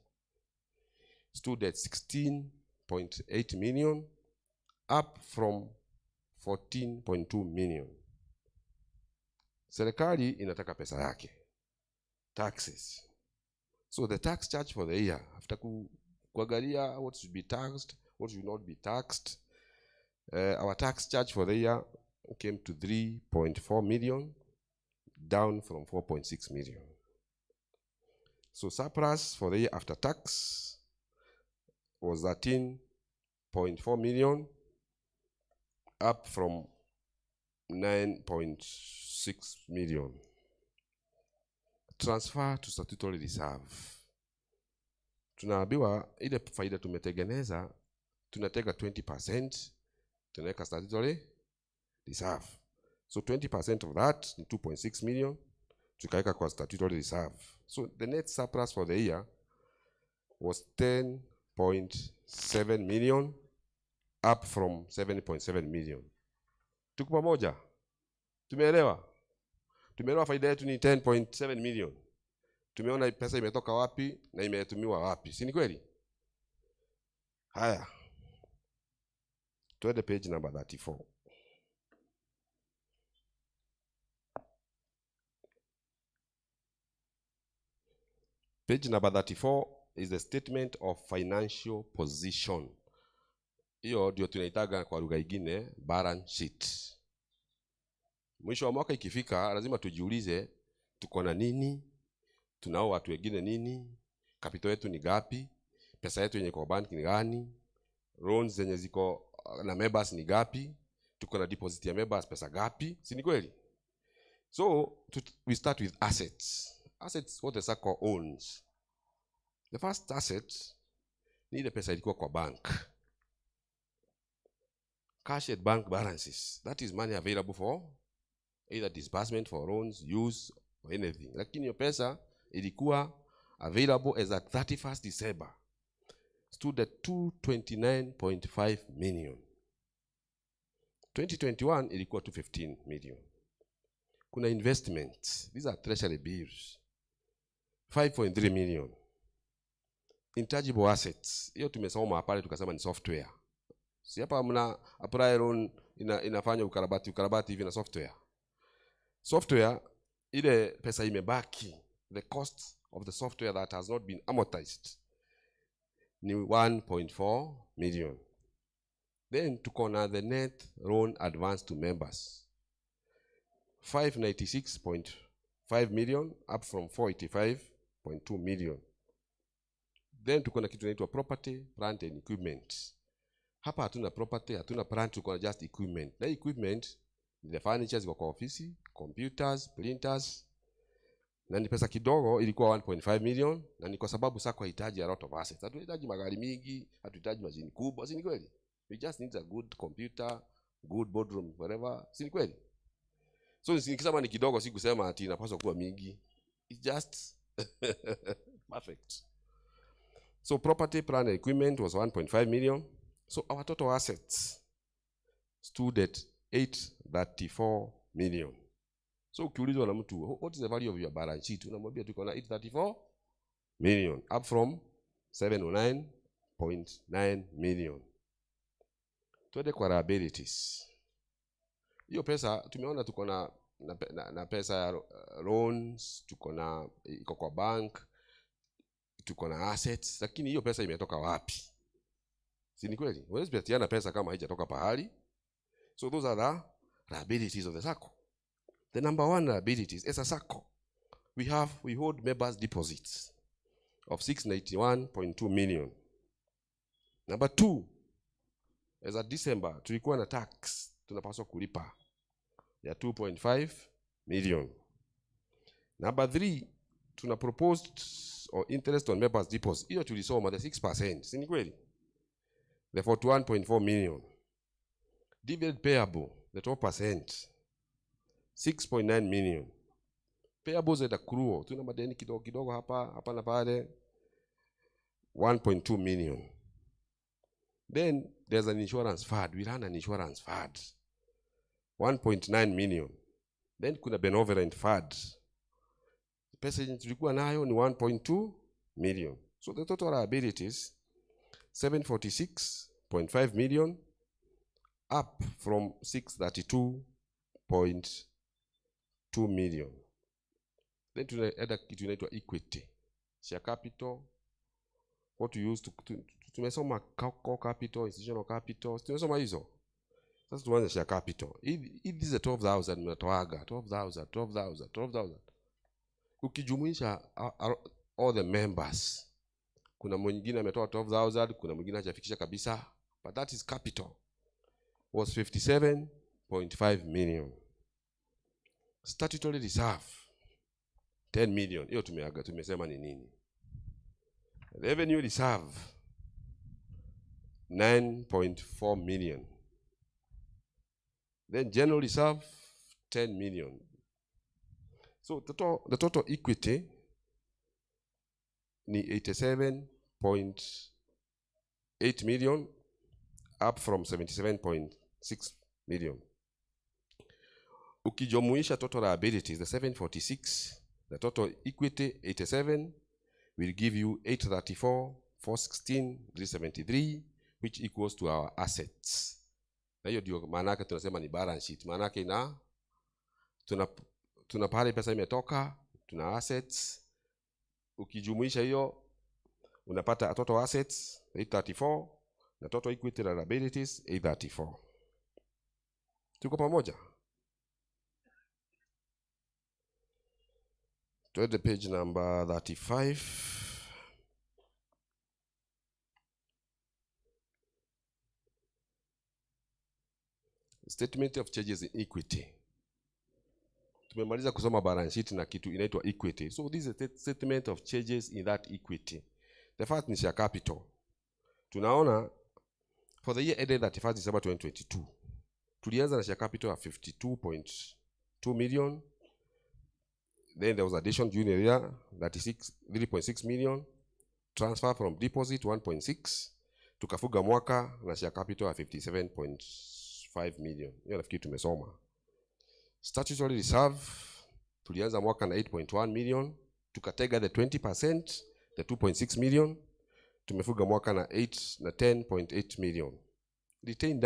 stood at 16.8 million, up from 14.2 million. Serikali inataka pesa yake. Taxes. So the tax charge for the year, after kuangalia what should be taxed, what should not be taxed, our tax charge for the year came to 3.4 million, down from 4.6 million. So surplus for the year after tax was 13.4 million, up from 9.6 million. Transfer to statutory reserve. Tunaambiwa ile faida tumetengeneza, tunatega 20%, tunaweka statutory reserve. So 20% of that ni 2.6 million, tukaweka kwa statutory reserve. So the net surplus for the year was 10.7 million, up from 7.7 million. Tuko pamoja? Tumeelewa? Tumeelewa faida yetu ni 10.7 million. Tumeona pesa imetoka wapi na imetumiwa wapi. Si ni kweli? Haya. Tuende page number 34. Page number 34 is the statement of financial position. Hiyo ndio tunaitaga kwa lugha nyingine balance sheet. Mwisho wa mwaka ikifika lazima tujiulize tuko na nini, tunao watu wengine nini, capital yetu ni gapi, pesa yetu yenye kwa bank ni gani, loans zenye ziko na members ni gapi, tuko na deposit ya members pesa gapi, si ni kweli? So we start with assets. Assets what the Sacco owns. The first asset ni ile pesa ilikuwa kwa bank. Cash at bank balances. That is money available for either disbursement for loans, use or anything. Lakini hiyo pesa ilikuwa available as at 31st December stood at 229.5 million. 2021 ilikuwa 215 million. Kuna investments, these are treasury bills, 5.3 million. Intangible assets, hiyo tumesoma pale tukasema ni software. Si hapa mna apply loan inafanya ukarabati hivi na software. Software ile pesa imebaki, the cost of the software that has not been amortized ni 1.4 million. Then tuko na the net loan advance to members 596.5 million up from 485.2 million. Then tuko na kitu inaitwa property, plant and equipment. Hapa hatuna property, hatuna plant, tuko na just equipment. Na equipment ni the furniture ziko kwa ofisi, computers, printers. Na ni pesa kidogo, ilikuwa 1.5 million, na ni kwa sababu sako hahitaji a lot of assets. Hatuhitaji magari mingi, hatuhitaji mashini kubwa, si ni kweli? We just need a good computer, good boardroom, whatever, si ni kweli? So nikisema ni kidogo, si kusema ati inapaswa kuwa mingi. It's just perfect. So property, plant and equipment was 1.5 million. So our total assets stood at 834 million. So ukiulizwa na mtu, what is the value of your balance sheet? Unamwambia tuko na 834 million, up from 709.9 million. Tuende kwa liabilities. Hiyo pesa tumeona tuko na pesa ya loans, tuko na iko kwa bank, tuko na assets, lakini hiyo pesa imetoka wapi? Si ni kweli? Huwezi patiana pesa kama haijatoka pahali. So those are the liabilities of the Sacco. The number one liabilities as a Sacco, we hold members deposits of 691.2 million. Number two, as a December, tulikuwa na tax tunapaswa kulipa ya 2.5 million. Number three, tuna proposed or interest on members deposits. Hiyo tulisoma the 6%, si ni kweli? The 41.4 million. Dividend payable, the 12%, 6.9 million. Payables at accrual, tuna madeni kidogo hapa na pale, 1.2 million. Then there's an insurance fund. We run an insurance fund, 1.9 million. Then kuna benevolent fund. Pesa yenye tulikuwa nayo ni 1.2 million. So the total liabilities 746.5 million, up from 632.2 million. Then tunaenda kitu inaitwa equity, share capital, what we use to tumesoma core capital, institutional capital, tumesoma hizo. Sasa tuanze share capital. If this is 12,000 mnatoaga 12,000. Ukijumuisha all the members, kuna mwingine ametoa 12,000, kuna mwingine hajafikisha kabisa, but that is capital was 57.5 million. Statutory reserve 10 million. Hiyo tumesema ni nini? Revenue reserve 9.4 million. Then general reserve 10 million. So the total equity ni 87.8 million, up from 77.6 million. Ukijumuisha total liabilities, the 746, the total equity 87 will give you 834, 416, 373, which equals to our assets. Na hiyo ndio maana yake tunasema ni balance sheet. Maana yake tuna pale pesa imetoka, tuna assets. Ukijumuisha hiyo unapata total assets 834 na total equity na liabilities 834. Tuko pamoja? Tuende page number 35. Statement of changes in equity. Tumemaliza kusoma balance sheet na kitu inaitwa equity. So this is a statement of changes in that equity. The first is share capital. Tunaona for the year ended 31st December 2022, tulianza na share capital ya 52.6 2 million. Then there was addition junior year, 3.6 million. Transfer from deposit 1.6. Tukafuga mwaka na share capital ya 57.5 million. Hiyo nafikiri tumesoma. Statutory reserve tulianza mwaka na 8.1 million. Tukatega the 20%, the 2.6 million. Tumefuga mwaka na 10.8 million. Retained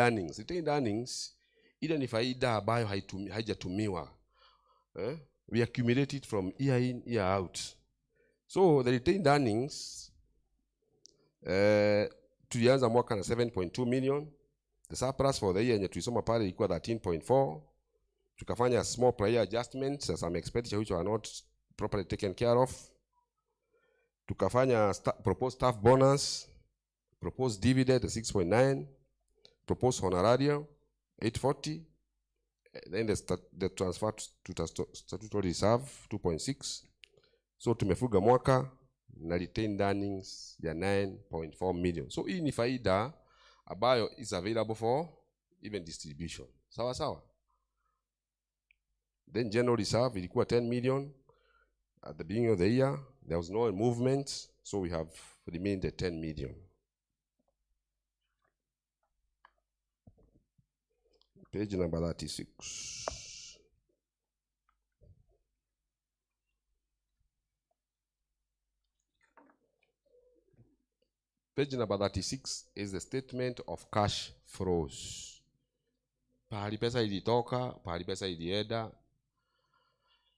earnings ila ni faida ambayo haijatumiwa. We accumulate it from year in, year out. So the retained earnings tulianza mwaka na 7.2 million. The surplus for the year yenye tulisoma pale ilikuwa 13.4. Tukafanya small prior adjustments, some expenditure which were not properly taken care of. Tukafanya proposed staff bonus, proposed dividend 6.9, proposed honorarium 840, then the transfer to statutory reserve 2.6. So tumefuga mwaka na retained earnings ya 9.4 million. So hii ni faida ambayo is available for even distribution. Sawa sawa. Then general reserve ilikuwa 10 million at the beginning of the year. There was no movement, so we have remained at 10 million. Page number 36. Page number 36 is the statement of cash flows. Pahali pesa ilitoka, pahali pesa ilienda.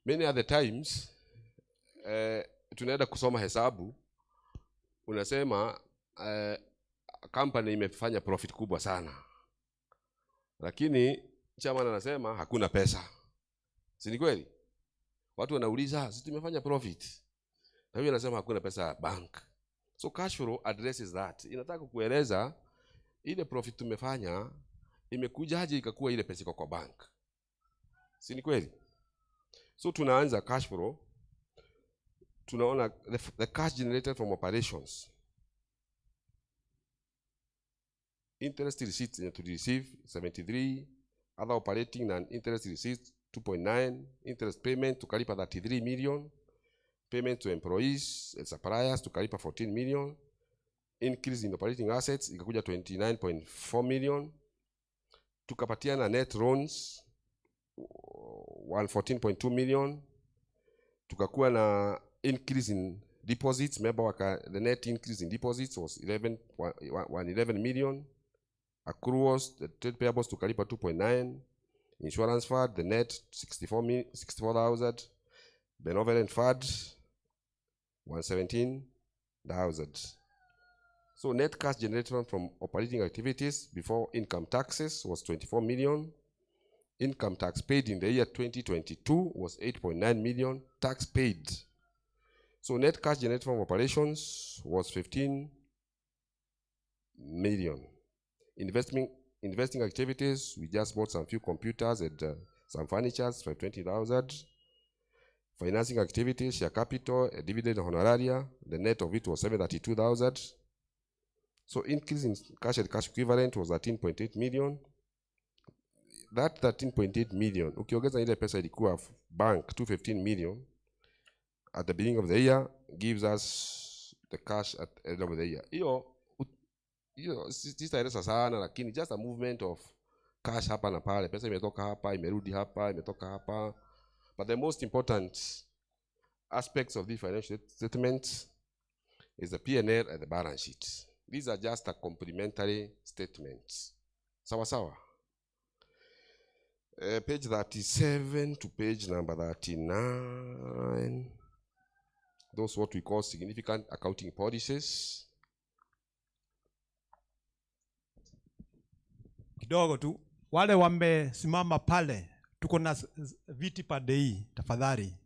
Many other times, tunaenda kusoma hesabu, unasema company imefanya profit kubwa sana. Lakini chairman anasema hakuna pesa. Si ni kweli? Watu wanauliza, sisi tumefanya profit. Na huyo anasema hakuna pesa bank. So cash flow addresses that. Inataka kueleza ile profit tumefanya imekuja aje ikakuwa ile pesa iko kwa bank. Si ni kweli? So tunaanza cash flow. Tunaona the cash generated from operations. Interest receipts to receive 73, other operating and interest receipts 2.9, interest payment tukalipa 33 million, payment to employees and suppliers tukalipa 14 million, increase in operating assets ikakuja 29.4 million, tukapatiana net loans 114.2 million, tukakuwa na increase in deposits, the net increase in deposits was 11 million. Accruals, the trade payables tukalipa 2.9, insurance fund, the net 64,000, benevolent fund 117,000. So net cash generated from operating activities before income taxes was 24 million. Income tax paid in the year 2022 was 8.9 million. Tax paid. So net cash generated from operations was 15 million. Investing activities, we just bought some few computers and some furnitures for 20,000. Financing activities, share capital, a dividend honoraria, the net of it was 732,000. So increase in cash and cash equivalent was 13.8 million. That 13.8 million, ukiongeza ile pesa ilikuwa bank 215 million at the beginning of the year, gives us the cash at the end of the year. Hiyo sitaeleza sana, lakini just a movement of cash hapa na pale. Pesa imetoka hapa, imerudi hapa, imetoka hapa. But the most important aspects of the financial statements is the P&L and the balance sheet. These are just a complementary statements. Sawa sawa. Page 37 to page number 39. Those what we call significant accounting policies. Kidogo tu, wale wamesimama pale, tuko na viti pande hii, tafadhali.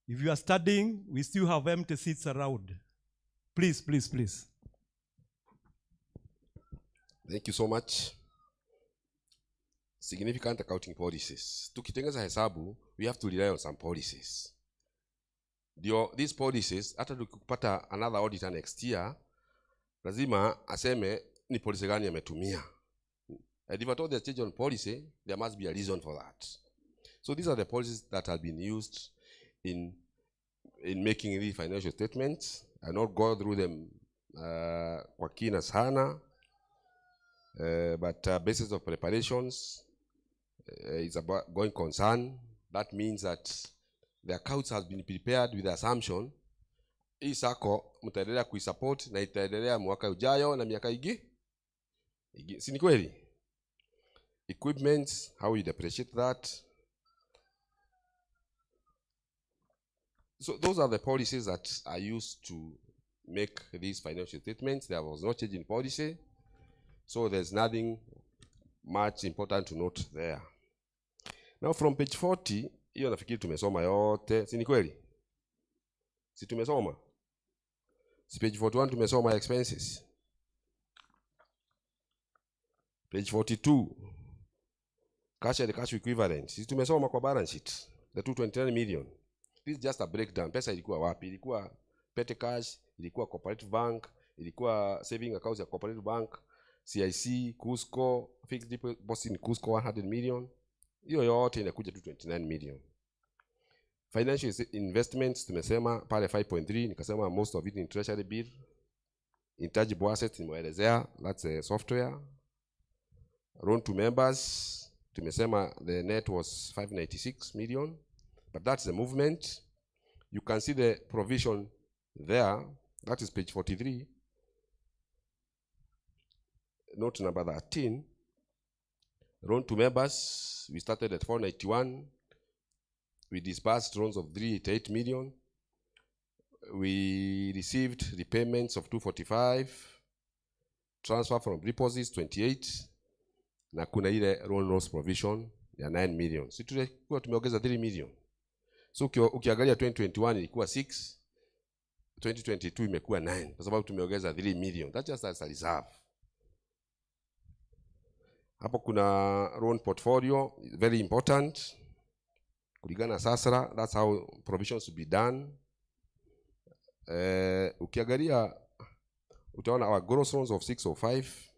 If you are studying, we still have empty seats around. Please, please, please. Thank you so much. Significant accounting policies. Tukitengeza hesabu, we have to rely on some policies. These policies, hata tukipata another auditor next year, lazima aseme ni policy gani ametumia. And if at all there's change on policy, there must be a reason for that. So these are the policies that have been used in making these financial statements. I not go through them kwa kina sana, but basis of preparations is about going concern. That means that the accounts has been prepared with the assumption hii sako mtaendelea kuisupport na itaendelea mwaka ujayo na miaka si ni kweli? Equipment, how you depreciate that. So those are the policies that are used to make these financial statements. There was no change in policy, so there's nothing much important to note there. Now from page 40, hiyo nafikiri tumesoma yote, si ni kweli? Si tumesoma? Si page 41 tumesoma expenses. Page 42, cash and cash equivalent. Si tumesoma kwa balance sheet, the 229 million. This is just a breakdown. Pesa ilikuwa wapi? Ilikuwa petty cash, ilikuwa cooperative bank, ilikuwa saving accounts ya cooperative bank, CIC, Cusco, fixed deposit in Cusco 100 million. Hiyo yote inakuja 229 million. Financial investments tumesema pale 5.3, nikasema most of it in treasury bill. Intangible assets nimeelezea, that's a software. Loan to members tumesema the net was 596 million, but that's the movement. You can see the provision there, that is page 43. Note number 13. Loan to members, we started at 491. We disbursed loans of 388 million. We received repayments of 245. Transfer from deposits 28. Na kuna ile loan loss provision ya 9 million. Si tulikuwa tumeongeza 3 million. So ukiangalia 2021 ilikuwa 6. 2022 imekuwa 9 kwa sababu tumeongeza 3 million. That's just as a reserve. Hapo kuna loan portfolio, very important. Kulingana sasra, that's how provisions should be done. Ukiangalia utaona our gross loans of 605,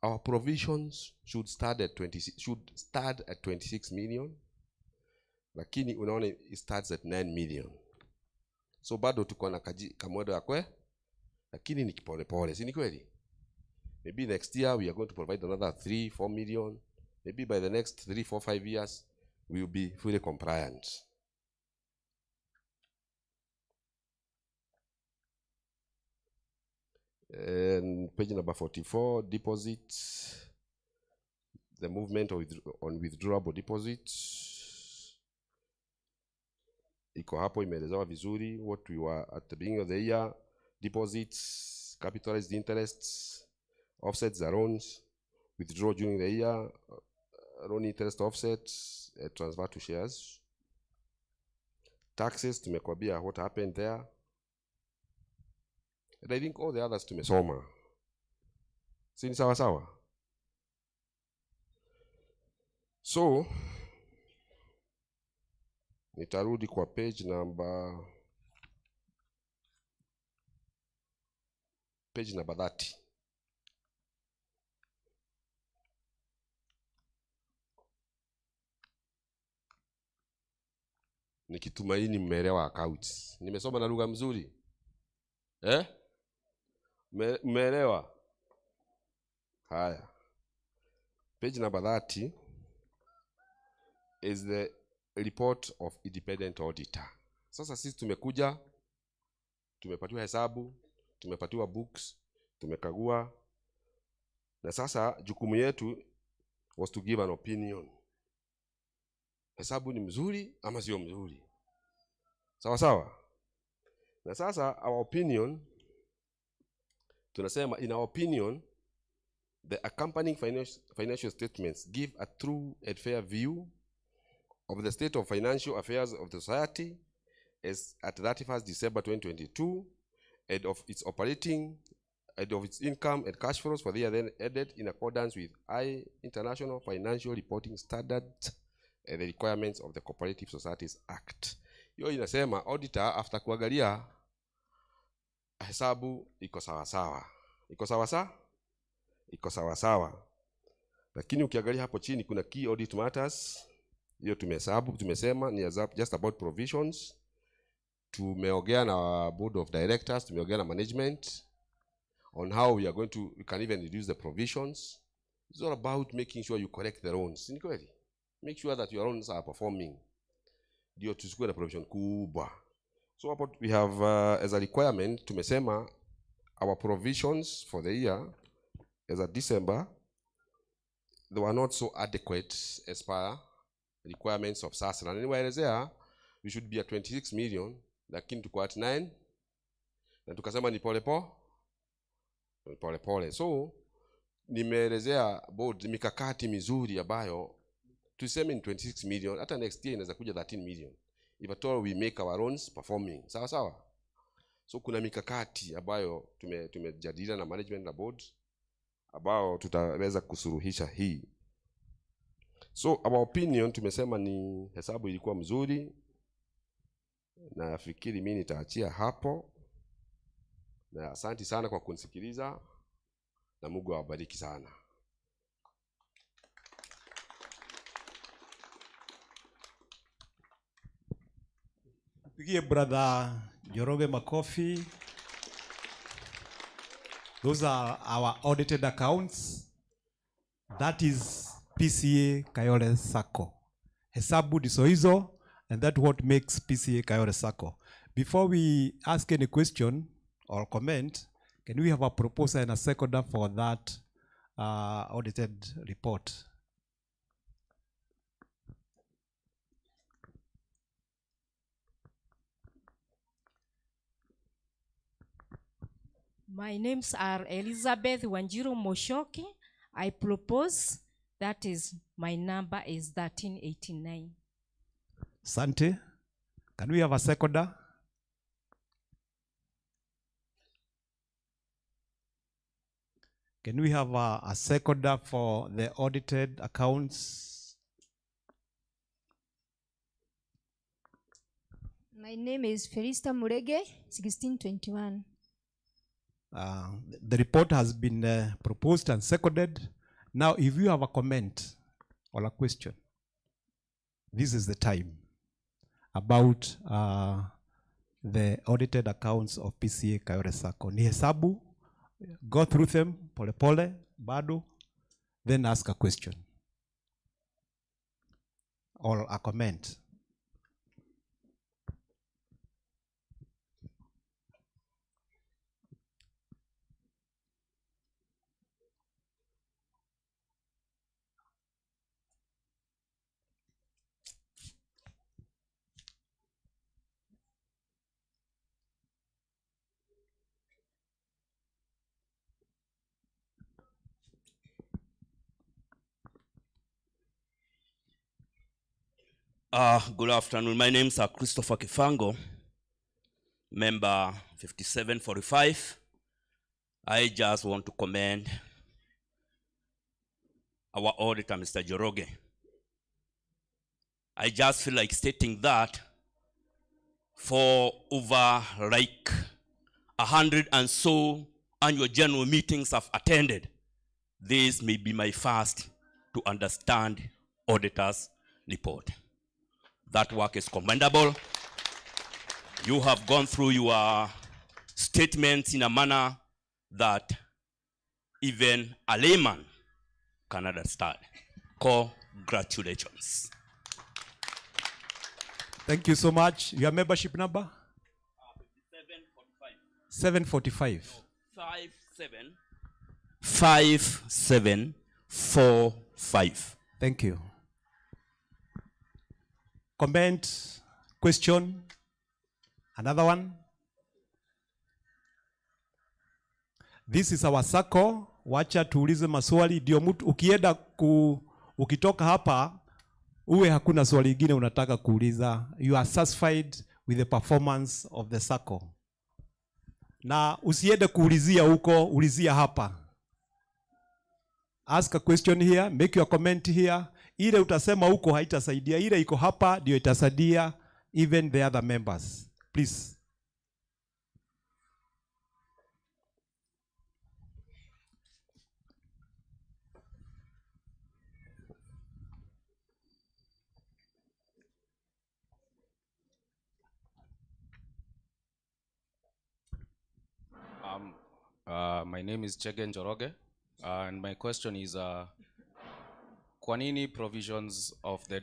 our provisions should start at 26 million. Lakini unaona it starts at 9 million. So bado tuko na kamwedo ya kwe, lakini ni kipole pole, si ni kweli? Maybe next year we are going to provide another 3-4 million. Maybe by the next 3-4-5 years we will be fully compliant. And page number 44, deposits. The movement on withdrawable deposits. Iko hapo imeelezewa vizuri what we were at the beginning of the year. Deposits, capitalized interests, offsets the loans, withdraw during the year, loan interest offsets, transfer to shares. Taxes, tumekwambia what happened there. And I think all the others tumesoma. Si ni sawa sawa? So, nitarudi kwa page number 30. Nikitumaini mmeelewa accounts. Nimesoma na lugha mzuri. Mmeelewa? Haya. Page number 30 is the report of independent auditor. Sasa sisi tumekuja, tumepatiwa hesabu, tumepatiwa books, tumekagua. Na sasa jukumu yetu was to give an opinion. Hesabu ni mzuri ama sio mzuri? Sawa sawa? Na sasa our opinion, tunasema in our opinion, the accompanying financial statements give a true and fair view of the state of financial affairs of the society as at 31st December 2022 and of its operating and of its income and cash flows for the year then ended in accordance with international financial reporting standards and the requirements of the Cooperative Societies Act. Hiyo inasema auditor after kuangalia hesabu iko sawa sawa. Iko sawa sawa? Iko sawa sawa. Lakini ukiangalia hapo chini kuna key audit matters. Hiyo tumehesabu, tumesema ni just about provisions. Tumeongea na board of directors, tumeongea na management on how we can even reduce the provisions. It's all about making sure you correct the loans. Ni kweli? Make sure that your loans are performing. Ndio tusikue na provision kubwa. So what we have as a requirement, tumesema our provisions for the year as of December, they were not so adequate as per requirements of SASRA. Anyway, there we should be at 26 million, lakini tuko at 9, na tukasema ni pole pole. So nimeelezea board mikakati mizuri ambayo tuseme ni 26 million, hata next year inaweza kuja 13 million if at all we make our loans performing. Sawa. So kuna mikakati ambayo tumejadiliana na management na board ambao tutaweza kusuruhisha hii. So our opinion, tumesema ni hesabu ilikuwa mzuri, na nafikiri mimi nitaachia hapo, na asante sana kwa kunisikiliza, na Mungu awabariki sana. Pigie brother Joroge makofi. Those are our audited accounts. That is Pceakayole Sacco. Hesabu ndizo hizo, and that's what makes Pceakayole Sacco. Before we ask any question or comment, can we have a proposer and a seconder for that audited report? My names are Elizabeth Wanjiru Moshoki. I propose, that is, my number is 1389. Sante. Can we have a seconder? Can we have a seconder for the audited accounts? My name is Felista Murege, 1621. The report has been proposed and seconded. Now, if you have a comment or a question, this is the time about the audited accounts of Pceakayole Sacco. Ni hesabu, go through them, pole pole, bado, then ask a question or a comment. Good afternoon. My name is Christopher Kifango, member 5745. I just want to commend our auditor, Mr. Joroge. I just feel like stating that for over like 100 and so annual general meetings I've attended, this may be my first to understand auditor's report. That work is commendable. You have gone through your statements in a manner that even a layman can understand. Congratulations. Thank you so much. Your membership number? 745. 5745. Thank you. Comment, question, another one. This is our sacco. Wacha tuulize maswali ndio mtu ukienda ukitoka hapa uwe hakuna swali lingine unataka kuuliza. You are satisfied with the performance of the sacco. Na usiende kuulizia huko, ulizia hapa. Ask a question here, make your comment here. Ile utasema huko haitasaidia, ile iko hapa ndio itasaidia even the other members. Please. My name is Chege Njoroge, and my question is, kwa nini provisions of the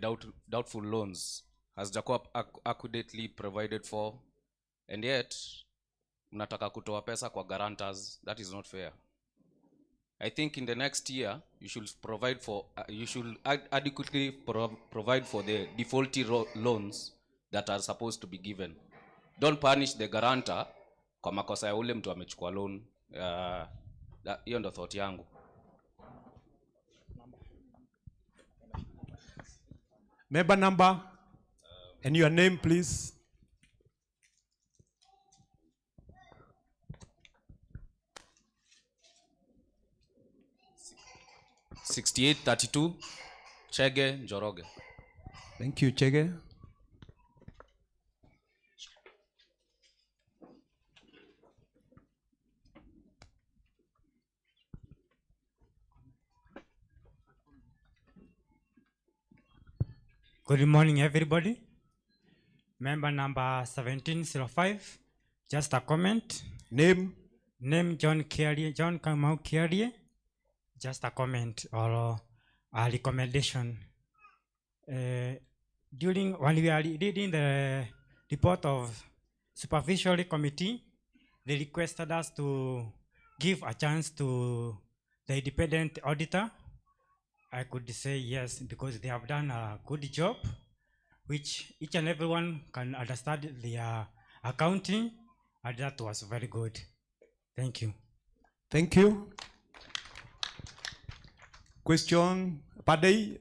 doubtful loans has Jacob accurately provided for, and yet mnataka kutoa pesa kwa guarantors? That is not fair. I think in the next year you should provide for adequately provide for the defaulty loans that are supposed to be given. Don't punish the guarantor kwa makosa ya ule mtu amechukua loan. Hiyo ndo thought yangu. Member number and your name, please. (6832) Chege Njoroge. Thank you, Chege. Good morning, everybody. Member number 1705. Just a comment. Name? Name John Kamau Kiarie. Just a comment or a recommendation. When we are reading the report of Supervisory Committee, they requested us to give a chance to the independent auditor. I could say yes, because they have done a good job, which each and everyone can understand their accounting, and that was very good. Thank you. Thank you. Question, Padei.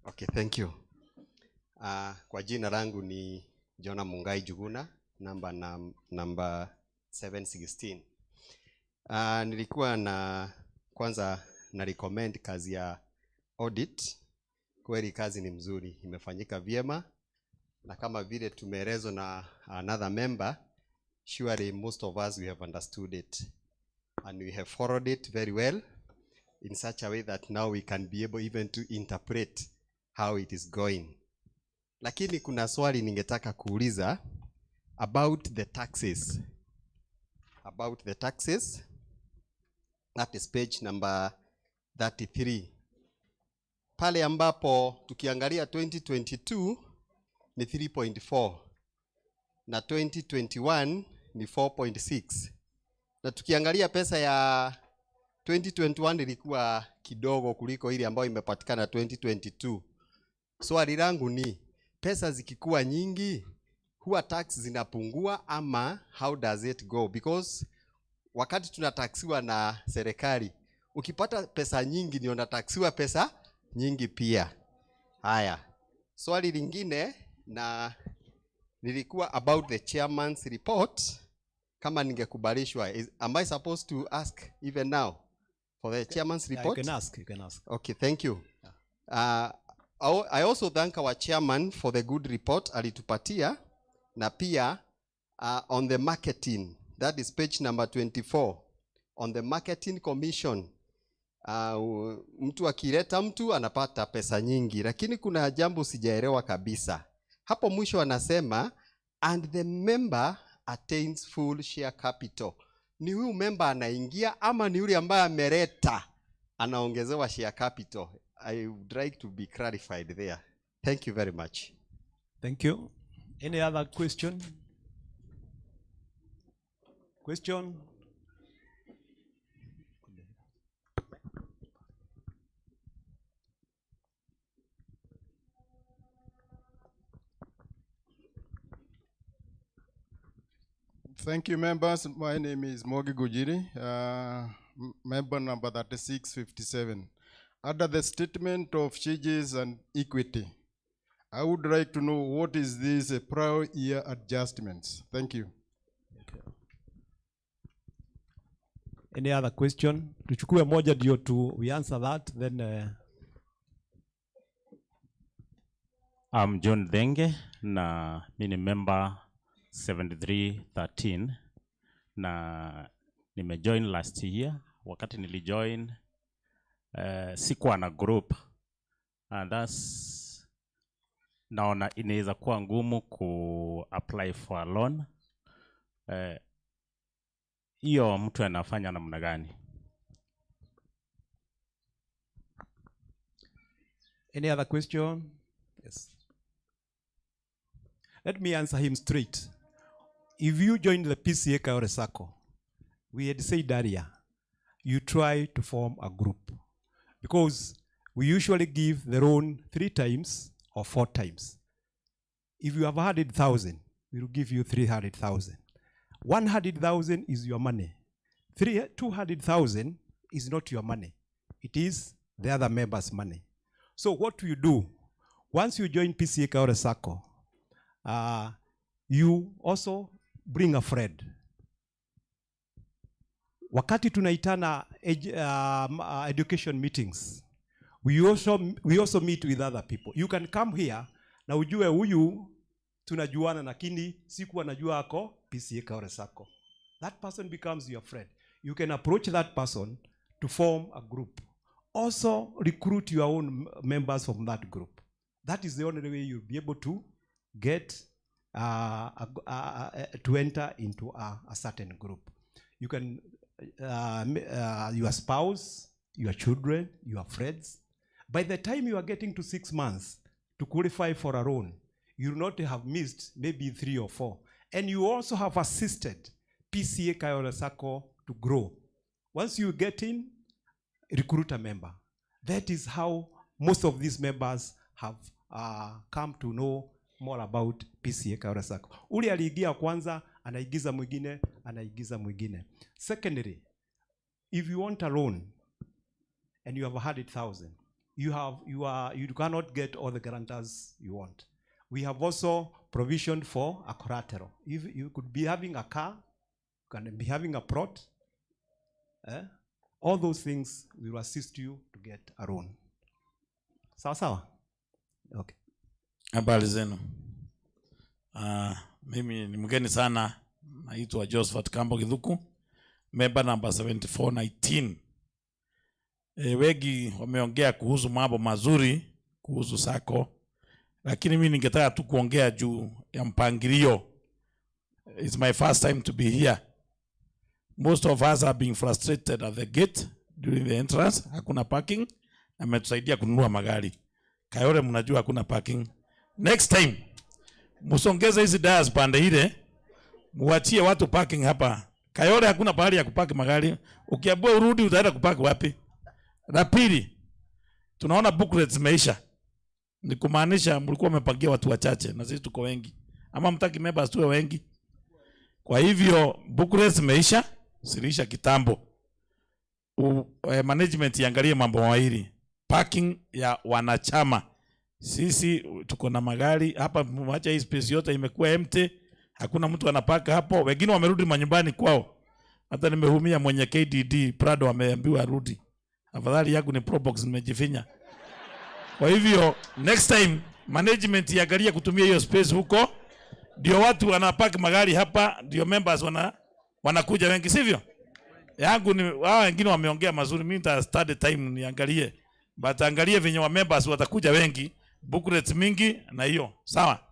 Okay, thank you. Kwa jina langu ni Jona Mungai Juguna, number 716. Nilikuwa kwanza na recommend kazi ya audit. Kweli kazi ni mzuri, imefanyika vyema, na kama vile tumeelezwa na another member, surely most of us we have understood it and we have followed it very well in such a way that now we can be able even to interpret how it is going. Lakini kuna swali ningetaka kuuliza about the taxes. That is page number 33. Pale ambapo tukiangalia 2022 ni 3.4 na 2021 ni 4.6. Na tukiangalia pesa ya 2021 ilikuwa kidogo kuliko ile ambayo imepatikana 2022. Swali langu ni, pesa zikikuwa nyingi huwa tax zinapungua ama how does it go? Because wakati tunataksiwa na serikali, ukipata pesa nyingi ndio unataksiwa pesa nyingi pia. Haya, swali lingine na nilikuwa about the chairman's report. Kama ningekubalishwa, am I supposed to ask even now for the chairman's report? You can ask. Okay, thank you. I also thank our chairman for the good report alitupatia, na pia on the marketing, that is page number 24, on the marketing commission. Mtu akileta mtu anapata pesa nyingi, lakini kuna jambo sijaelewa kabisa. Hapo mwisho anasema and the member attains full share capital. Ni huyu member anaingia ama ni yule ambaye ameleta anaongezewa share capital? I would like to be clarified there. Thank you very much. Thank you. Any other question? Thank you, members. My name is Mogi Gujiri, member number 3657. Under the statement of charges and equity, I would like to know what is this prior year adjustments. Thank you. Any other question? Tuchukue moja ndio we answer that, then I'm John Denge na mimi ni member 7313, na Nimejoin last year. Wakati nilijoin sikuwa na group, and that's naona inaweza kuwa ngumu ku apply for a loan. Hiyo mtu anafanya namna gani? Any other question? Yes. Let me answer him straight. If you join the Pceakayole Sacco, we had said earlier, you try to form a group, because we usually give the loan 3 times or 4 times. If you have 100,000, we will give you 300,000. 100,000 is your money. 200,000 is not your money. It is the other members' money. So what you do, once you join Pceakayole Sacco, you also bring a friend. Wakati tunaitana education meetings, we also meet with other people. You can come here na ujue huyu tunajuana, lakini sikuwa najua ako Pceakayole Sacco. That person becomes your friend. You can approach that person to form a group. Also recruit your own members from that group. That is the only way you'll be able to get to enter into a certain group. You can your spouse, your children, your friends. By the time you are getting to 6 months to qualify for a loan, you will not have missed maybe 3 or 4. And you also have assisted Pceakayole Sacco to grow. Once you get in, recruit a member. That is how most of these members have come to know more about Pceakayole Sacco. Uli aliingia kwanza, anaigiza mwingine, anaigiza mwingine. Secondly, if you want a loan and you have 100,000, you cannot get all the guarantors you want. We have also provisioned for a collateral. If you could be having a car, you can be having a plot, all those things will assist you to get a loan. Sawa sawa? Okay. Habari zenu. Mimi ni mgeni sana, naitwa Josephat Kambo Githuku, member number 7419. Wengi wameongea kuhusu mambo mazuri kuhusu Sacco, lakini mimi ningetaka tu kuongea juu ya mpangilio. It's my first time to be here. Most of us are being frustrated at the gate during the entrance. Hakuna parking. Ametusaidia kununua magari. Kayole mnajua hakuna parking. Next time, musongeze hizi dias pande ile, muachie watu parking hapa. Kayole hakuna pahali ya kupaki magari. Ukiambiwa urudi utaenda kupaki wapi? La pili, tunaona booklets zimeisha. Ni kumaanisha mlikuwa mmepangia watu wachache na sisi tuko wengi. Ama mtaki members tuwe wengi. Kwa hivyo booklets zimeisha, silisha kitambo. Management iangalie mambo mawili. Parking ya wanachama. Sisi tuko na magari hapa, mwacha hii space yote imekuwa empty. Hakuna mtu anapaka hapo. Wengine wamerudi manyumbani kwao. Hata nimehumia mwenye KDD Prado ameambiwa arudi. Afadhali yangu ni Probox nimejifinya. Kwa hivyo next time management iangalie kutumia hiyo space huko, ndio watu wanapaki magari hapa, ndio members wanakuja wengi, sivyo? Yangu ni wao wengine wameongea mazuri, mimi nita study time niangalie. But angalie venye wa members watakuja wengi, booklets mingi na hiyo. Sawa?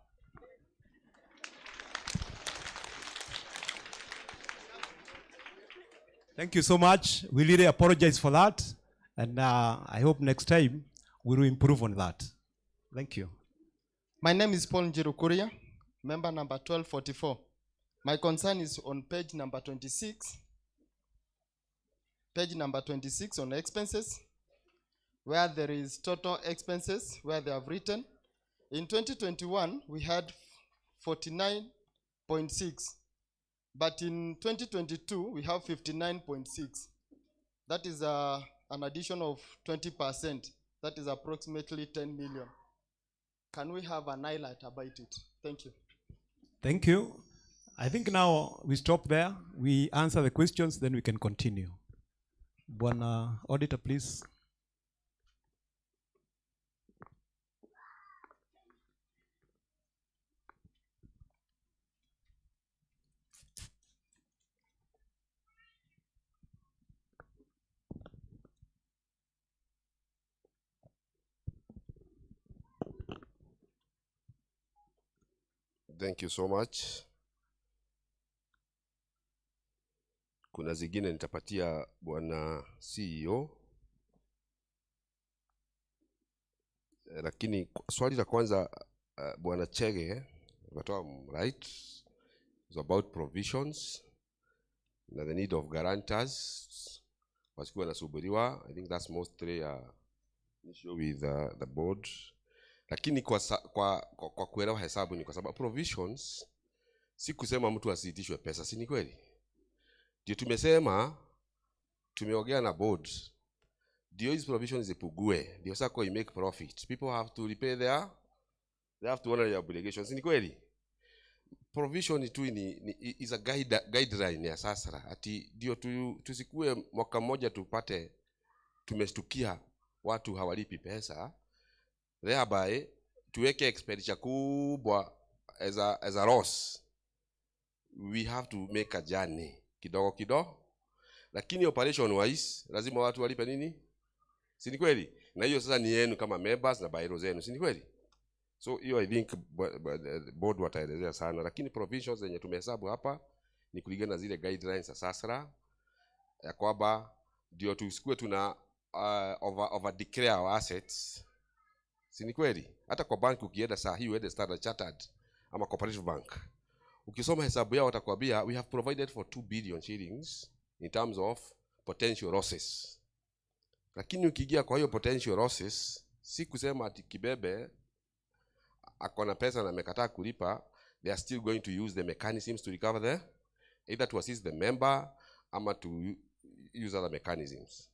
Thank you so much. We really apologize for that. And I hope next time we will improve on that. Thank you. My name is Paul Njirukuria, member number 1244. My concern is on page number 26. Page number 26 on expenses, where there is total expenses, where they have written. In 2021, we had 49.6. But in 2022, we have 59.6. That is an addition of 20%. That is approximately 10 million. Can we have an highlight about it? Thank you. Thank you. I think now we stop there. We answer the questions, then we can continue. Bwana Auditor, please. Thank you so much. Kuna zingine nitapatia bwana CEO. Lakini swali la kwanza bwana Chege watoa right is about provisions na the need of guarantors wasikuwa nasubiriwa. I think that's mostly issue with the board. Lakini kwa kuelewa hesabu ni kwa sababu provisions si kusema mtu asiitishwe pesa, si ni kweli? Ndio tumesema tumeongea na board ndio hizo provisions zipugue, ndio sako make profit. People have to repay they have to honor their obligations, ni kweli? Provision tu is a guideline ya sasa, ati ndio tusikue mwaka mmoja tupate tumeshtukia watu hawalipi pesa, thereby tuweke expenditure kubwa as a loss. We have to make a journey kidogo kidogo, lakini operation wise lazima watu walipe nini, si ni kweli? Na hiyo sasa ni yenu kama members na bylaw zenu, si ni kweli? So hiyo I think board wataelezea sana, lakini provisions zenye tumehesabu hapa ni kulingana na zile guidelines za sasa ya kwamba ndio tusikue tuna over declare our assets, si ni kweli? Hata kwa bank ukienda saa hii uende Standard Chartered ama Cooperative Bank, ukisoma hesabu yao watakwambia we have provided for 2 billion shillings in terms of potential losses. Lakini ukiingia kwa hiyo potential losses, si kusema ati kibebe akona pesa na amekataa kulipa, they are still going to use the mechanisms to recover either to assist the member ama to use other mechanisms.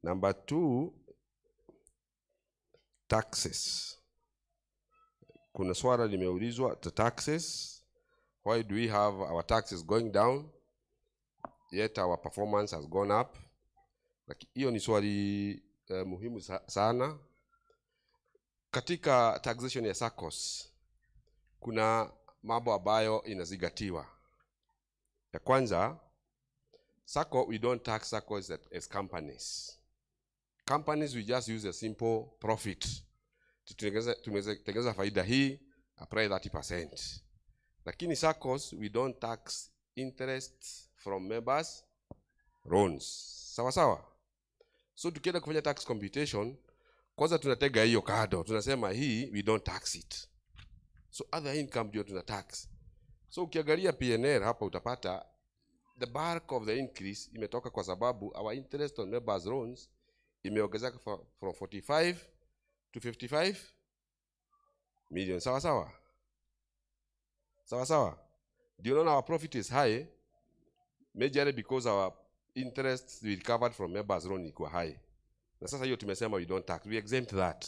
Number 2, taxes. Kuna swala limeulizwa, the taxes, why do we have our taxes going down yet our performance has gone up? Hiyo ni swali muhimu sana. Katika taxation ya SACCOs kuna mambo ambayo inazingatiwa. Ya kwanza, SACCO, we don't tax SACCOs as companies. Companies we just use a simple profit. Tutengeneza faida hii, apply 30%. Lakini SACCOs we don't tax interest from members loans. Sawa sawa? So tukienda kufanya tax computation, kwanza tunatega hiyo kado, tunasema hii we don't tax it. So other income ndio tuna tax. So ukiangalia PNL hapa utapata the bulk of the increase imetoka kwa sababu our interest on members loans imeongezeka from 45 to 55 million. Sawa sawa? Sawa sawa? Do you know our profit is high majorly because our interest we recovered from members loan iko high. Na sasa hiyo tumesema we don't tax, we exempt that.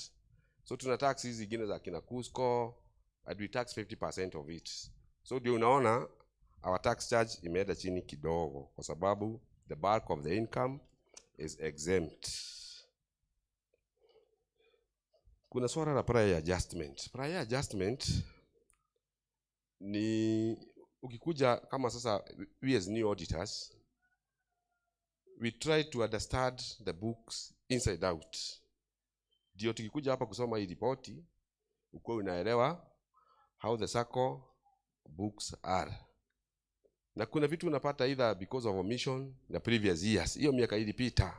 So tuna tax hizi zingine za kina Cusco and we tax 50% of it. So ndio unaona our tax charge imeenda chini kidogo kwa sababu the bulk of the income is exempt. Kuna swala la prior adjustment. Prior adjustment ni ukikuja kama sasa we as new auditors, we try to understand the books inside out. Ndio tukikuja hapa kusoma hii ripoti uko unaelewa how the SACCO books are. Na kuna vitu unapata either because of omission the previous years, hiyo miaka ilipita,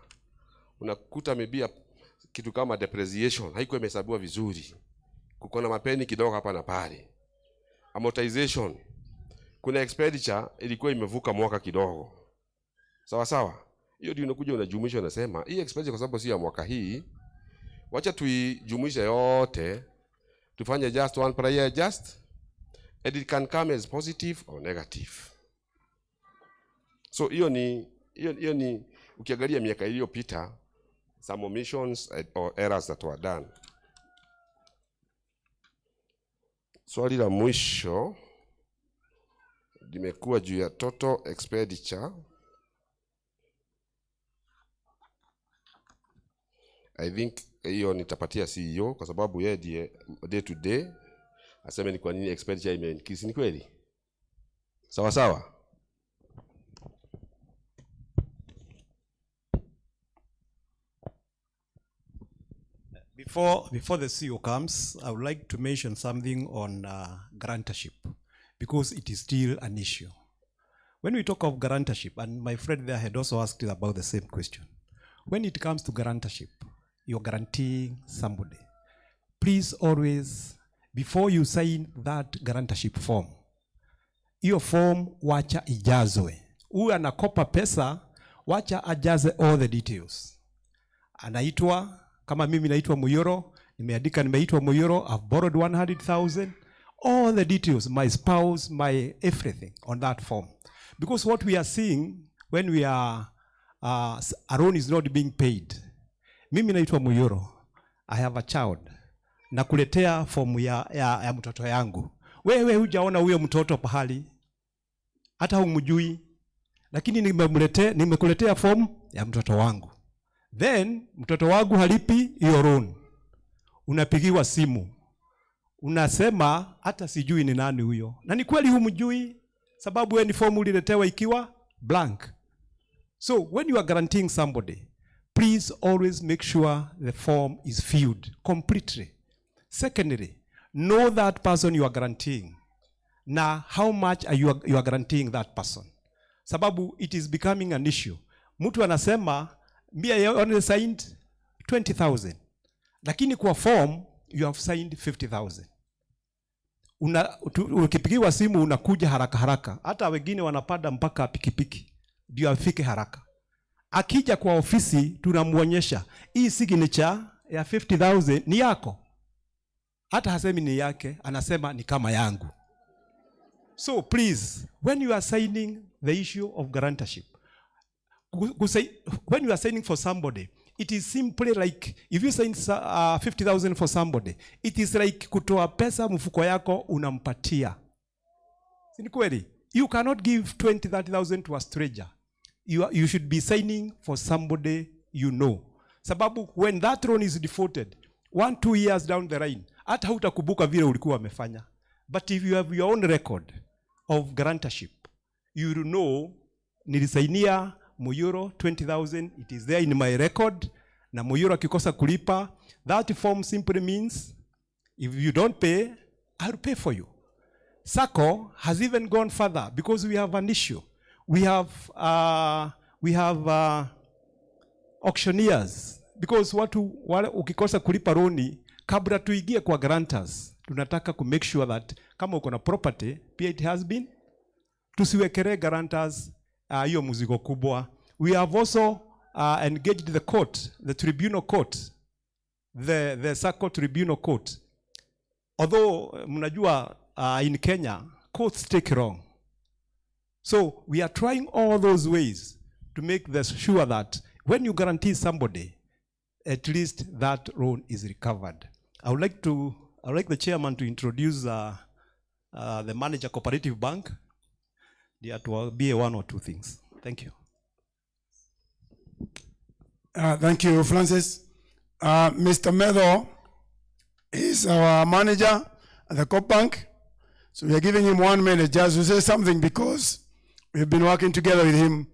unakuta maybe kitu kama depreciation haikuwa imehesabiwa vizuri, kuko na mapeni kidogo hapa na pale. Amortization, kuna expenditure ilikuwa imevuka mwaka kidogo. Sawa sawa? Hiyo ndio unakuja unajumuisha, unasema hii expenditure kwa sababu si ya mwaka hii, wacha tuijumuishe yote, tufanye just one prior adjust, and it can come as positive or negative. So hiyo ni ukiangalia miaka iliyopita, some omissions or errors that were done. Swali la mwisho limekuwa juu ya total expenditure. I think hiyo nitapatia CEO kwa sababu yeye ndiye day to day aseme ni kwa nini expenditure ime increase. Ni kweli? Sawa sawa? Before the CEO comes, I would like to mention something on grantorship, because it is still an issue. When we talk of grantorship, and my friend there had also asked about the same question. When it comes to grantorship, you're guaranteeing somebody. Please always, before you sign that grantorship form, hiyo form wacha ijazwe. Huyu anakopa pesa, wacha ajaze all the details. Anaitwa, kama mimi naitwa Muyoro, nimeandika nimeitwa Muyoro, I've borrowed 100,000, all the details, my spouse, my everything on that form. Because what we are seeing when we are, a loan is not being paid. Mimi naitwa Muyoro, I have a child. Nakuletea form ya mtoto yangu. Wewe hujaona huyo mtoto pahali, hata humjui, lakini nimekuletea form ya mtoto wangu. Then mtoto wangu halipi hiyo loan. Unapigiwa simu. Unasema hata sijui ni nani huyo. Na ni kweli humjui, sababu wewe ni form uliletewa ikiwa blank. So when you are guaranteeing somebody, please always make sure the form is filled completely. Secondly, know that person you are guaranteeing. Now, how much are you are guaranteeing that person? Sababu it is becoming an issue. Mtu anasema, I only signed 20,000. Lakini kwa form, you have signed 50,000. Ukipigiwa simu unakuja haraka haraka. Hata wengine wanapanda mpaka pikipiki ndio afike haraka. Akija kwa ofisi tunamuonyesha hii signature ya 50,000 ni yako. Hata hasemi ni yake, anasema ni kama yangu. So please, when you are signing the issue of guarantorship, when you are signing for somebody, it is simply like, if you sign 50,000 for somebody, it is like kutoa pesa mfuko yako unampatia. Ni kweli? You cannot give 20,000-30,000 to a stranger. You should be signing for somebody you know. Sababu when that loan is defaulted, 1-2 years down the line, hata hutakumbuka vile ulikuwa umefanya. But if you have your own record of guarantorship, you will know, nilisainia Muyoro 20,000, it is there in my record, na Muyoro akikosa kulipa, that form simply means, if you don't pay, I'll pay for you. Sacco has even gone further, because we have an issue. We have auctioneers, because ukikosa kulipa roni, kabla tuingie kwa guarantors, tunataka ku make sure that kama uko na property, pia it has been, tusiwekere guarantors hiyo mzigo kubwa. We have also engaged the court, the tribunal court, the Sacco tribunal court. Although mnajua in Kenya, courts take wrong. So we are trying all those ways to make sure that when you guarantee somebody, at least that loan is recovered. I would like the chairman to introduce the manager cooperative bank. There will be 1 or 2 things. Thank you. Thank you, Francis. Mr. Medo is our manager at the Coop Bank. So we are giving him 1 minute just to say something, because we've been working together with him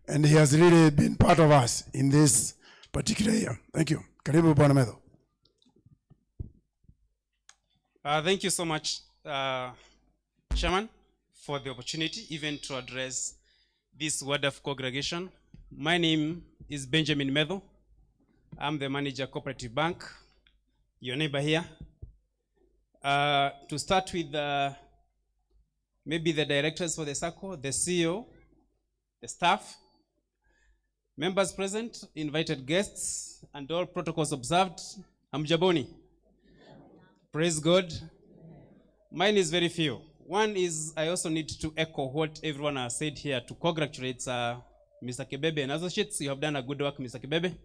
and he has really been part of us in this particular year. Thank you. Karibu Bwana Medo. Thank you so much, Chairman, for the opportunity even to address this wonderful congregation. My name is Benjamin Medo. I'm the manager Cooperative Bank, your neighbor here. To start with, maybe the directors for the Sacco, the CEO, the staff, members present, invited guests, and all protocols observed. Hamjaboni. Praise God. Mine is very few. One is, I also need to echo what everyone has said here to congratulate Mr. Kebebe and associates. You have done a good work, Mr. Kebebe.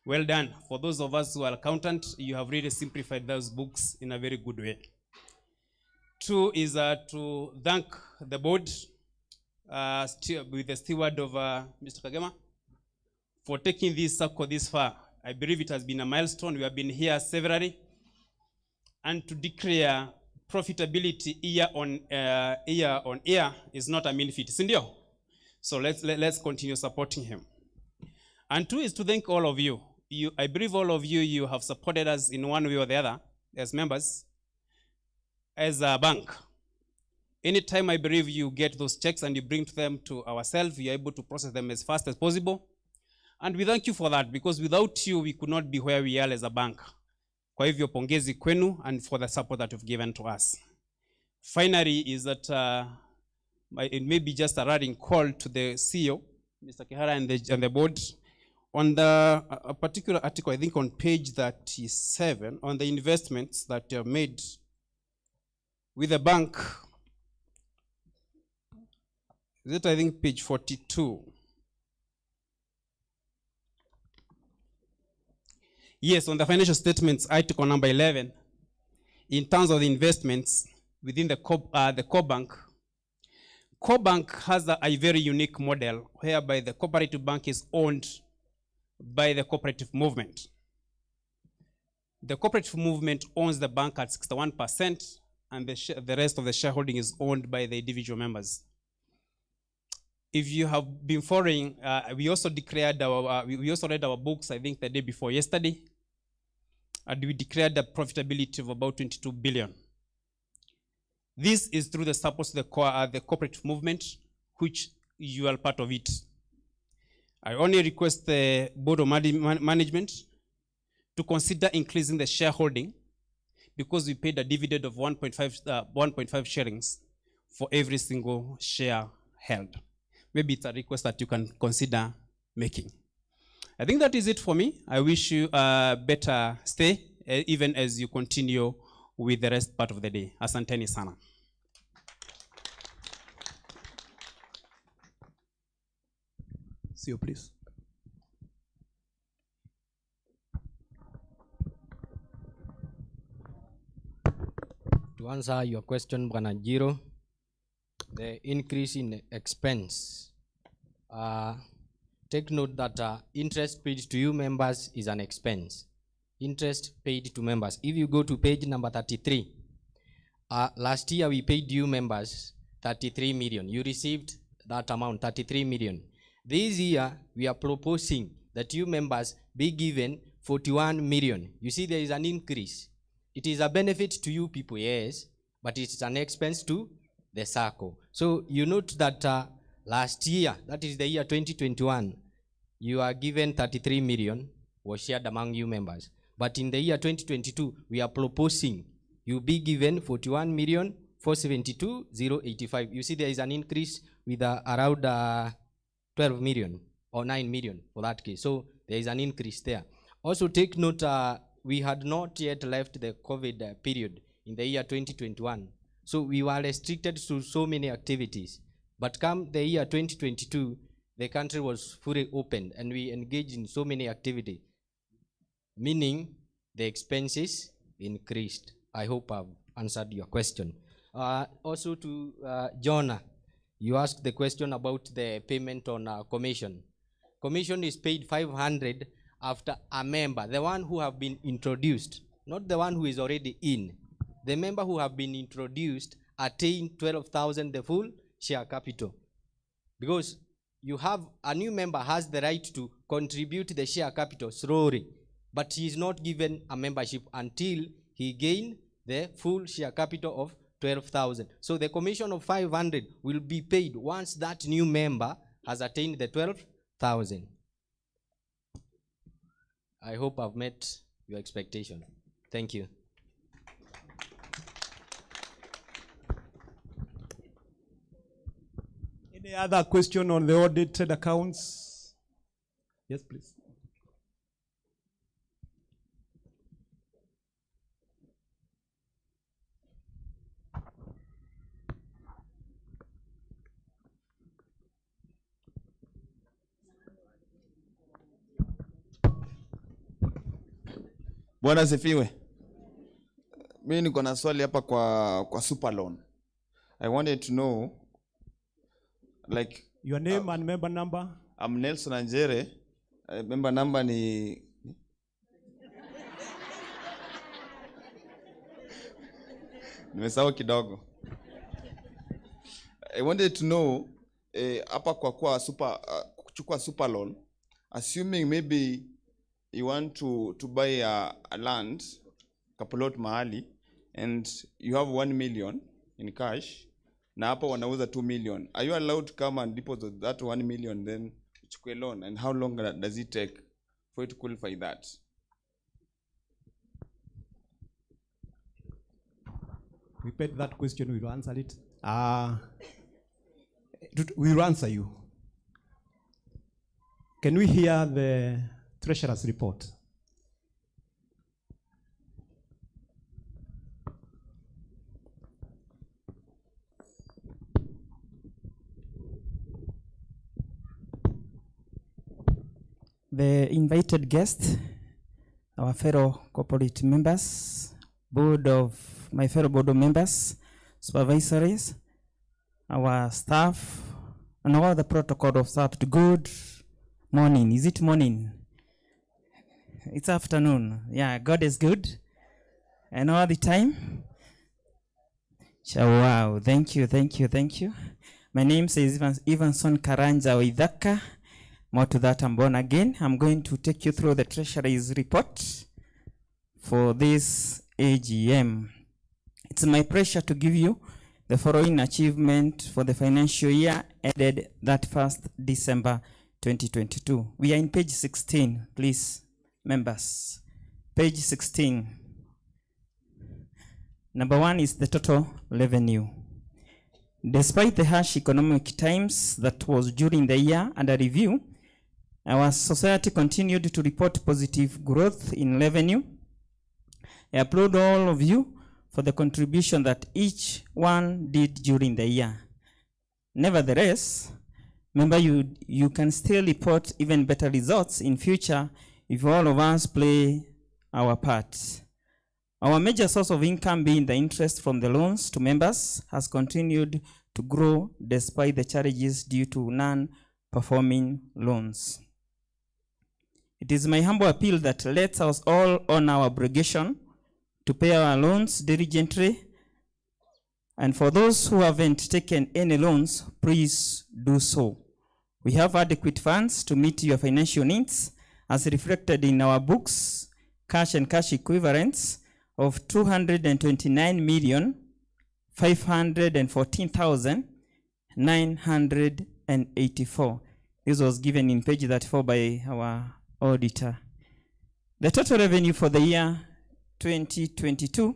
Well done. For those of us who are accountant, you have really simplified those books in a very good way. 2 is to thank the board with the steward of Mr. Kagema for taking this circle this far. I believe it has been a milestone. We have been here severally. And to declare profitability year on year is not a mean feat. Sindio? So let's continue supporting him. And 2 is to thank all of you. I believe all of you have supported us in one way or the other as members, as a bank. Anytime I believe you get those checks and you bring them to ourselves, we are able to process them as fast as possible. And we thank you for that, because without you, we could not be where we are as a bank. Kwa hivyo pongezi kwenu and for the support that you've given to us. Finally, is that it may be just a rallying call to the CEO, Mr. Kihara, and the board, on a particular article, I think on page 37, on the investments that are made with the bank. Is it, I think, page 42? Yes, on the financial statements, article number 11, in terms of the investments within the core bank. Core bank has a very unique model whereby the cooperative bank is owned by the cooperative movement. The cooperative movement owns the bank at 61%, and the rest of the shareholding is owned by the individual members. If you have been following, we also declared we also read our books, I think the day before yesterday, and we declared a profitability of about 22 billion. This is through the support of the cooperative movement, which you are part of it. I only request the Board of Management to consider increasing the shareholding, because we paid a dividend of 1.5 shillings for every single share held. Maybe it's a request that you can consider making. I think that is it for me. I wish you a better stay, even as you continue with the rest part of the day. Asanteni sana. CEO, please. To answer your question, Bwana Jiro, the increase in expense, take note that interest paid to you members is an expense. Interest paid to members. If you go to page number 33, last year we paid you members 33 million. You received that amount, 33 million. This year we are proposing that you members be given 41 million. You see, there is an increase. It is a benefit to you people, yes, but it's an expense to the Sacco. So you note that last year, that is the year 2021, you are given 33 million, was shared among you members. But in the year 2022, we are proposing you be given 41 million 472,085. You see, there is an increase with around 12 million or 9 million for that case. So there is an increase there. Also take note, we had not yet left the COVID period in the year 2021. So we were restricted to so many activities. But come the year 2022, the country was fully opened and we engaged in so many activities, meaning the expenses increased. I hope I've answered your question. Also to Jonah, you asked the question about the payment on commission. Commission is paid 500 after a member, the one who have been introduced, not the one who is already in. The member who have been introduced attain 12,000 the full share capital. Because you have a new member has the right to contribute the share capital slowly, but he is not given a membership until he gain the full share capital of 12,000. So the commission of 500 will be paid once that new member has attained the 12,000. I hope I've met your expectation. Thank you. Any other question on the audited accounts? Yes, please. Bwana sifiwe. Mimi niko na swali hapa kwa super loan. I wanted to know, like, your name and member number. I'm Nelson Anjere. Member number ni nimesahau kidogo. I wanted to know hapa kwa kuchukua super loan, assuming maybe you want to buy a land, kapulot mahali, and you have 1 million in cash, na hapa wanauza 2 million. Are you allowed to come and deposit that 1 million then uchukue loan? And how long does it take for you to qualify that? We paid that question, we will answer it. We will answer you. Can we hear the treasurer's report? The invited guests, our fellow corporate members, my fellow board of members, supervisories, our staff, and all the protocol of staff. Good morning. Is it morning? It's afternoon. Yeah, God is good. And all the time. Wow, thank you. My name is Evanson Karanja Oidhaka. More to that, I'm born again. I'm going to take you through the Treasury's report for this AGM. It's my pleasure to give you the following achievement for the financial year ended that 1st December 2022. We are in page 16, please, members. Page 16. Number 1 is the total revenue. Despite the harsh economic times that was during the year under review, our society continued to report positive growth in revenue. I applaud all of you for the contribution that each one did during the year. Nevertheless, remember you can still report even better results in future if all of us play our part. Our major source of income, being the interest from the loans to members, has continued to grow despite the challenges due to non-performing loans. It is my humble appeal that let us all honor our obligation to pay our loans diligently. And for those who haven't taken any loans, please do so. We have adequate funds to meet your financial needs as reflected in our books, cash and cash equivalents of 229,514,984. This was given in page 34 by our auditor. The total revenue for the year 2022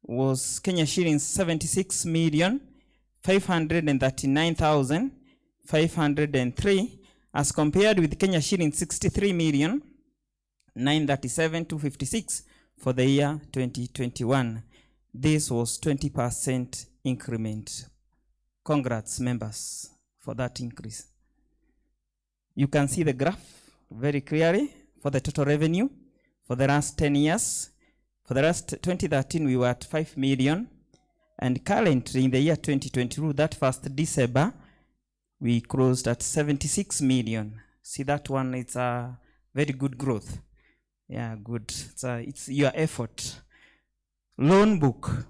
was Kenya shillings 76,539,503 as compared with Kenya shillings 63,937,256 for the year 2021. This was 20% increment. Congrats, members, for that increase. You can see the graph very clearly for the total revenue for the last 10 years. For the last 2013, we were at 5 million. And currently, in the year 2022, that 1st December, we closed at 76 million. See that one, it's a very good growth. Yeah, good. It's your effort. Loan book.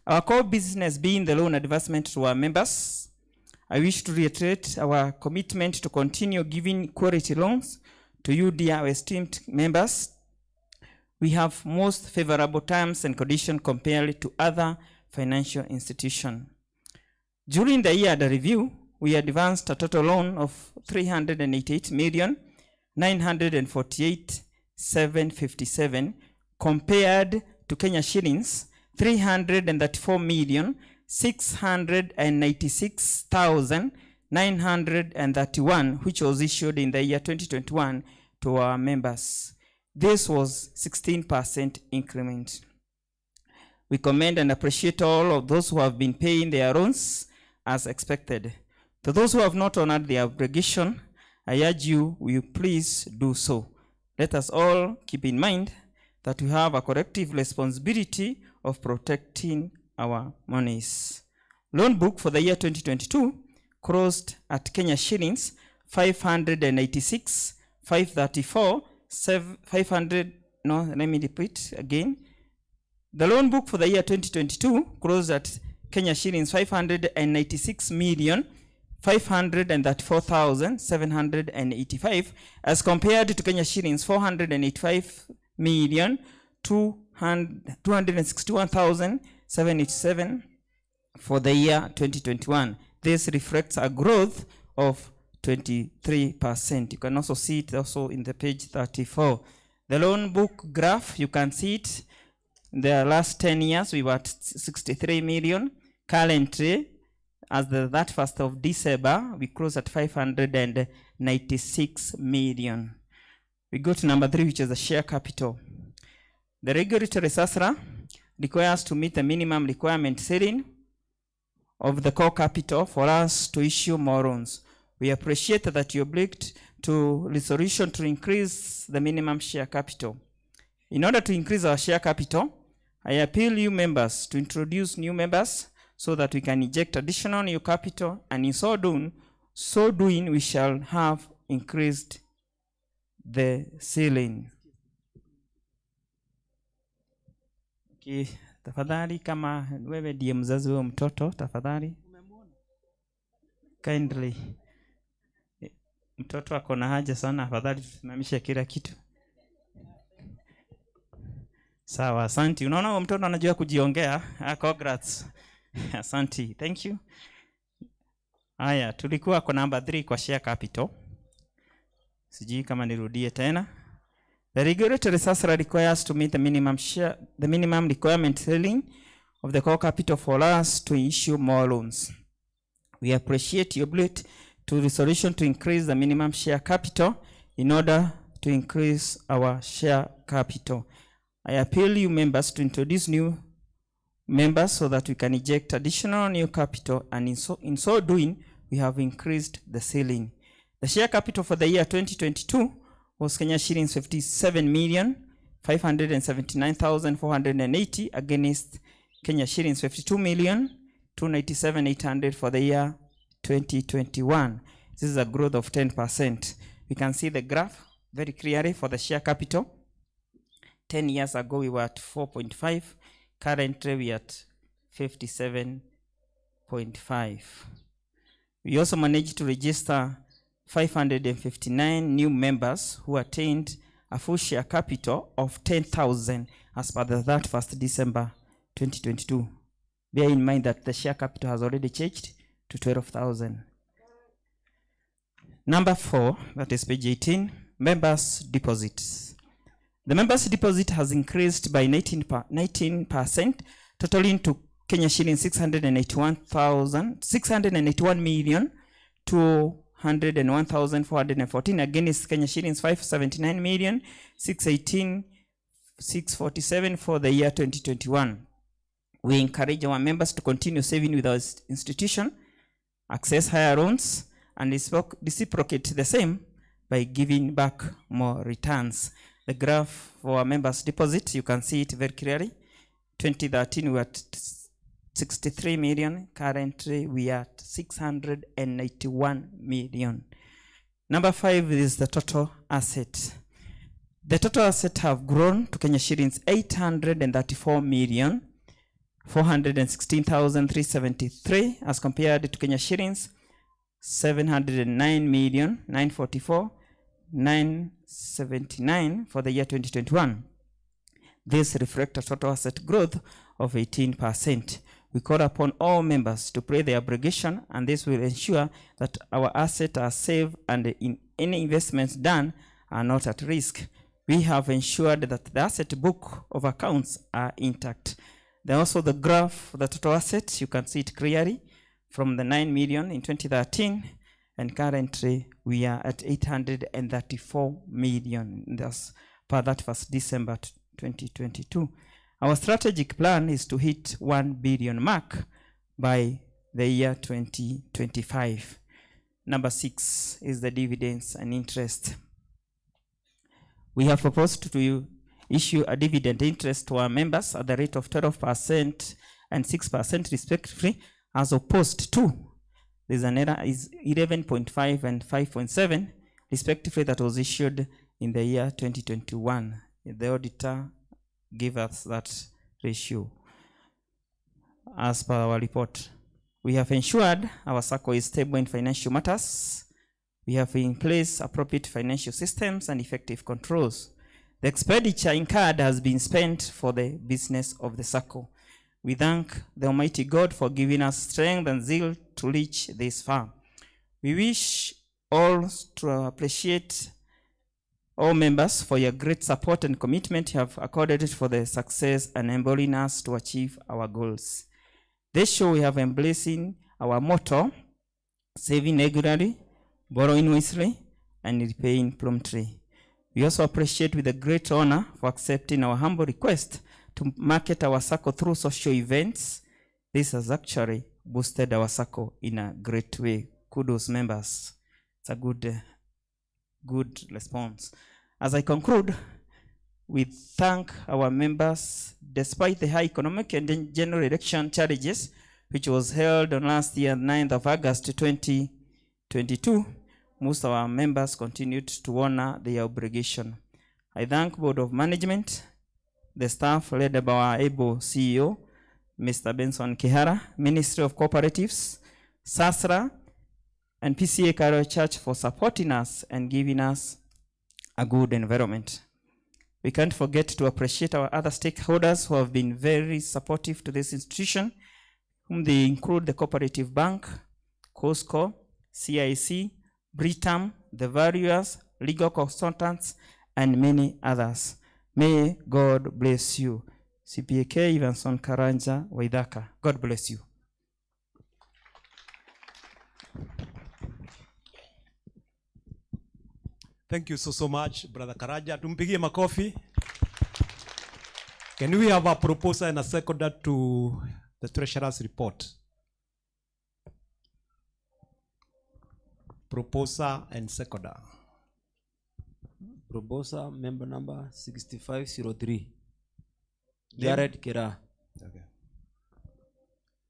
Our core business being the loan advancement to our members. I wish to reiterate our commitment to continue giving quality loans to you, dear esteemed members. We have most favorable terms and conditions compared to other financial institutions. During the year under review, we advanced a total loan of 388,948,757 compared to Kenya shillings 334,696,931, which was issued in the year 2021 to our members. This was 16% increment. We commend and appreciate all of those who have been paying their loans as expected. To those who have not honored their obligation, I urge you, will you please do so. Let us all keep in mind that we have a collective responsibility of protecting our monies. Loan book for the year 2022 closed at Kenya shillings 596,534, 500, no, let me repeat again. The loan book for the year 2022 closed at Kenya shillings 596,534,757 534,785 as compared to Kenya shillings 485,261,787 for the year 2021. This reflects a growth of 23%. You can also see it also in the page 34. The loan book graph, you can see it. In the last 10 years, we were at 63 million. Currently, as the 31st of December, we closed at 596 million. We go to number 3, which is the share capital. The regulatory SASRA requires to meet the minimum requirement ceiling of the core capital for us to issue more loans. We appreciate that you obliged to resolution to increase the minimum share capital. In order to increase our share capital, I appeal you members to introduce new members so that we can inject additional new capital, and in so doing we shall have increased the ceiling. Okay, tafadhali kama wewe ndiye mzazi wa mtoto, tafadhali kindly, mtoto ako na haja sana, afadhali tusimamishe kila kitu. Sawa, asante. Unaona huyo mtoto anajua kujiongea. Congrats. Asante. Thank you. Haya, tulikuwa kwa number 3 kwa share capital. Sijui kama nirudie tena. The regulatory SASRA requires to meet the minimum requirement ceiling of the core capital for us to issue more loans. We appreciate your ability to resolution to increase the minimum share capital in order to increase our share capital. I appeal you members to introduce new members so that we can inject additional new capital, and in so doing, we have increased the ceiling. The share capital for the year 2022 was Kenya shillings 57,579,480 against Kenya shillings 52,297,800 for the year 2021. This is a growth of 10%. We can see the graph very clearly for the share capital. 10 years ago, we were at 4.5. Currently, we are at 57.5. We also managed to register 559 new members who attained a full share capital of 10,000 as per the 31st December 2022. Bear in mind that the share capital has already changed to 12,000. Number 4, that is page 18, members' deposits. The members' deposit has increased by 19%, totaling to Kenya shilling 681,201,414 against Kenya shillings 579,618,647 for the year 2021. We encourage our members to continue saving with our institution, access higher loans, and reciprocate the same by giving back more returns. The graph for our members' deposit, you can see it very clearly. 2013, we were at 63 million. Currently, we are at 691 million. Number 5 is the total asset. The total asset have grown to Kenya shillings 834,416,373 as compared to Kenya shillings 709,944,979 for the year 2021. This reflects a total asset growth of 18%. We call upon all members to pay their obligation, and this will ensure that our assets are safe and in any investments done are not at risk. We have ensured that the asset book of accounts are intact. Then also the graph of the total assets, you can see it clearly from the 9 million in 2013, and currently we are at 834 million. That's per that first December 2022. Our strategic plan is to hit 1 billion mark by the year 2025. Number 6 is the dividends and interest. We have proposed to issue a dividend interest to our members at the rate of 12% and 6% respectively, as opposed to there's an error is 11.5 and 5.7 respectively that was issued in the year 2021. The auditor gave us that ratio as per our report. We have ensured our SACCO is stable in financial matters. We have in place appropriate financial systems and effective controls. The expenditure incurred has been spent for the business of the SACCO. We thank the Almighty God for giving us strength and zeal to reach this far. We wish all to appreciate all members for your great support and commitment you have accorded for the success and enabling us to achieve our goals. This show we have embracing our motto, saving regularly, borrowing wisely, and repaying promptly. We also appreciate with a great honor for accepting our humble request to market our SACCO through social events. This has actually boosted our SACCO in a great way. Kudos, members. It's a good response. As I conclude, we thank our members. Despite the high economic and general election challenges, which was held on last year, 9th of August 2022, most of our members continued to honor their obligation. I thank Board of Management, the staff led by our able CEO, Mr. Benson Kihara, Ministry of Cooperatives, SASRA, and Pceakayole Church for supporting us and giving us a good environment. We can't forget to appreciate our other stakeholders who have been very supportive to this institution, whom they include the Cooperative Bank, COSCO, CIC, Britam, the Valuers, legal consultants, and many others. May God bless you. CPK Ivanson Karanja Waidaka. God bless you. Thank you so much, Brother Karaja. Tumpigie makofi. Can we have a proposer and a seconder to the Treasurer's report? Proposer and seconder. Proposer, member number 6503. Name? Jared Kira. Okay.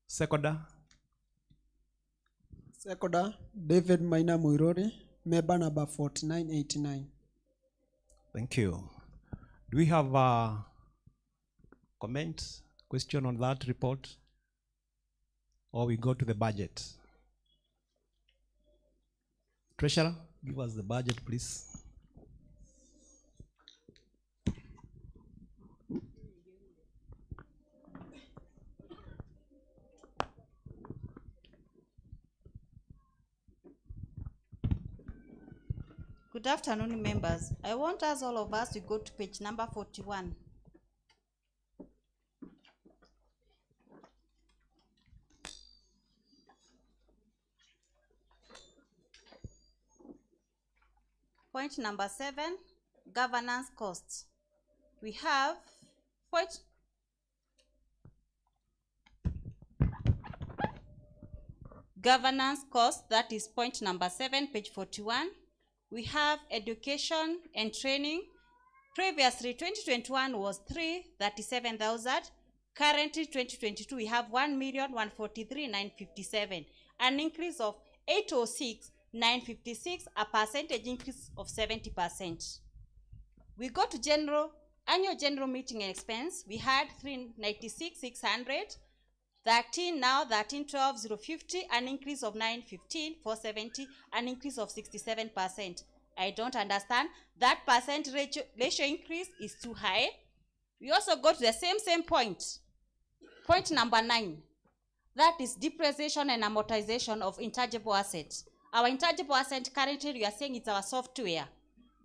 Seconder. Seconder, David Maina Muirori, member number 4989. Thank you. Do we have a comment, question on that report? Or we go to the budget? Treasurer, give us the budget, please. Good afternoon, members. I want us, all of us, to go to page number 41. Point number 7, governance costs. We have governance costs, that is point number 7, page 41. We have education and training. Previously, 2021 was 337,000. Currently, 2022, we have 1,143,957, an increase of 806,956, a percentage increase of 70%. We go to annual general meeting and expense. We had 396,600. 13,12,050, an increase of 915,470, an increase of 67%. I don't understand. That percent ratio increase is too high. We also go to the same point. Point number 9. That is depreciation and amortization of intangible assets. Our intangible asset currently, we are saying it's our software.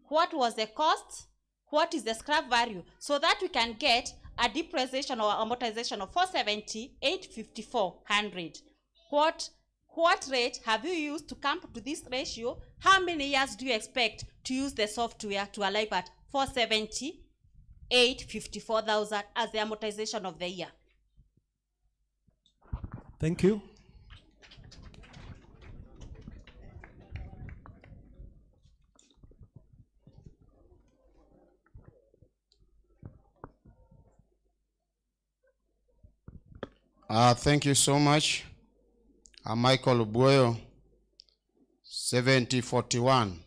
What was the cost? What is the scrap value? So that we can get a depreciation or amortization of 470,854,100. What rate have you used to come to this ratio? How many years do you expect to use the software to arrive at 470,854,000 as the amortization of the year? Thank you. Thank you so much. Michael Buoyo, 7041.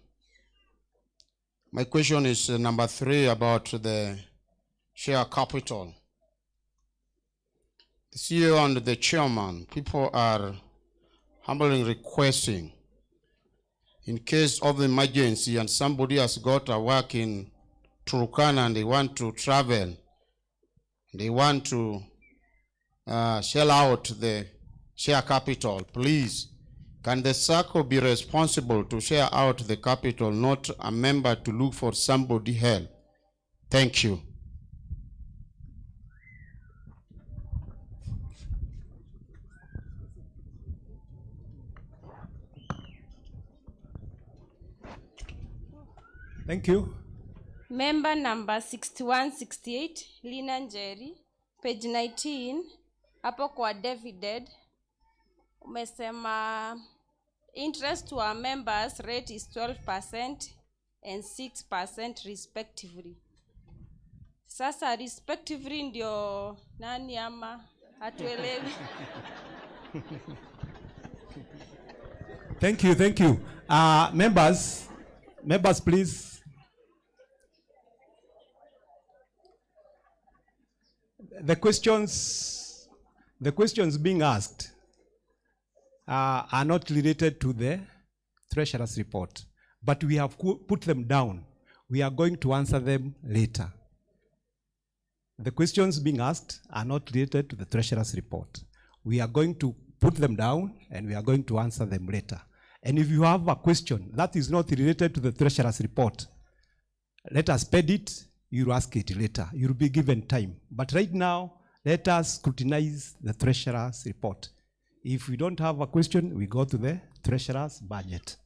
My question is number 3 about the share capital. The CEO and the chairman, people are humbly requesting, in case of emergency and somebody has got a work in Turkana and they want to travel, they want to shell out the share capital, please, can the Sacco be responsible to share out the capital, not a member to look for somebody else? Thank you. Thank you. Member number 6168, Lina Njeri, page 19, hapo kwa dividend, umesema interest to our members rate is 12% and 6% respectively. Sasa respectively ndio nani ama hatuelewi? Thank you, thank you. Members, please. The questions being asked are not related to the treasurer's report, but we have put them down. We are going to answer them later. The questions being asked are not related to the treasurer's report. We are going to put them down and we are going to answer them later. And if you have a question that is not related to the treasurer's report, let us pad it, you'll ask it later. You'll be given time. But right now, let us scrutinize the treasurer's report. If we don't have a question, we go to the treasurer's budget.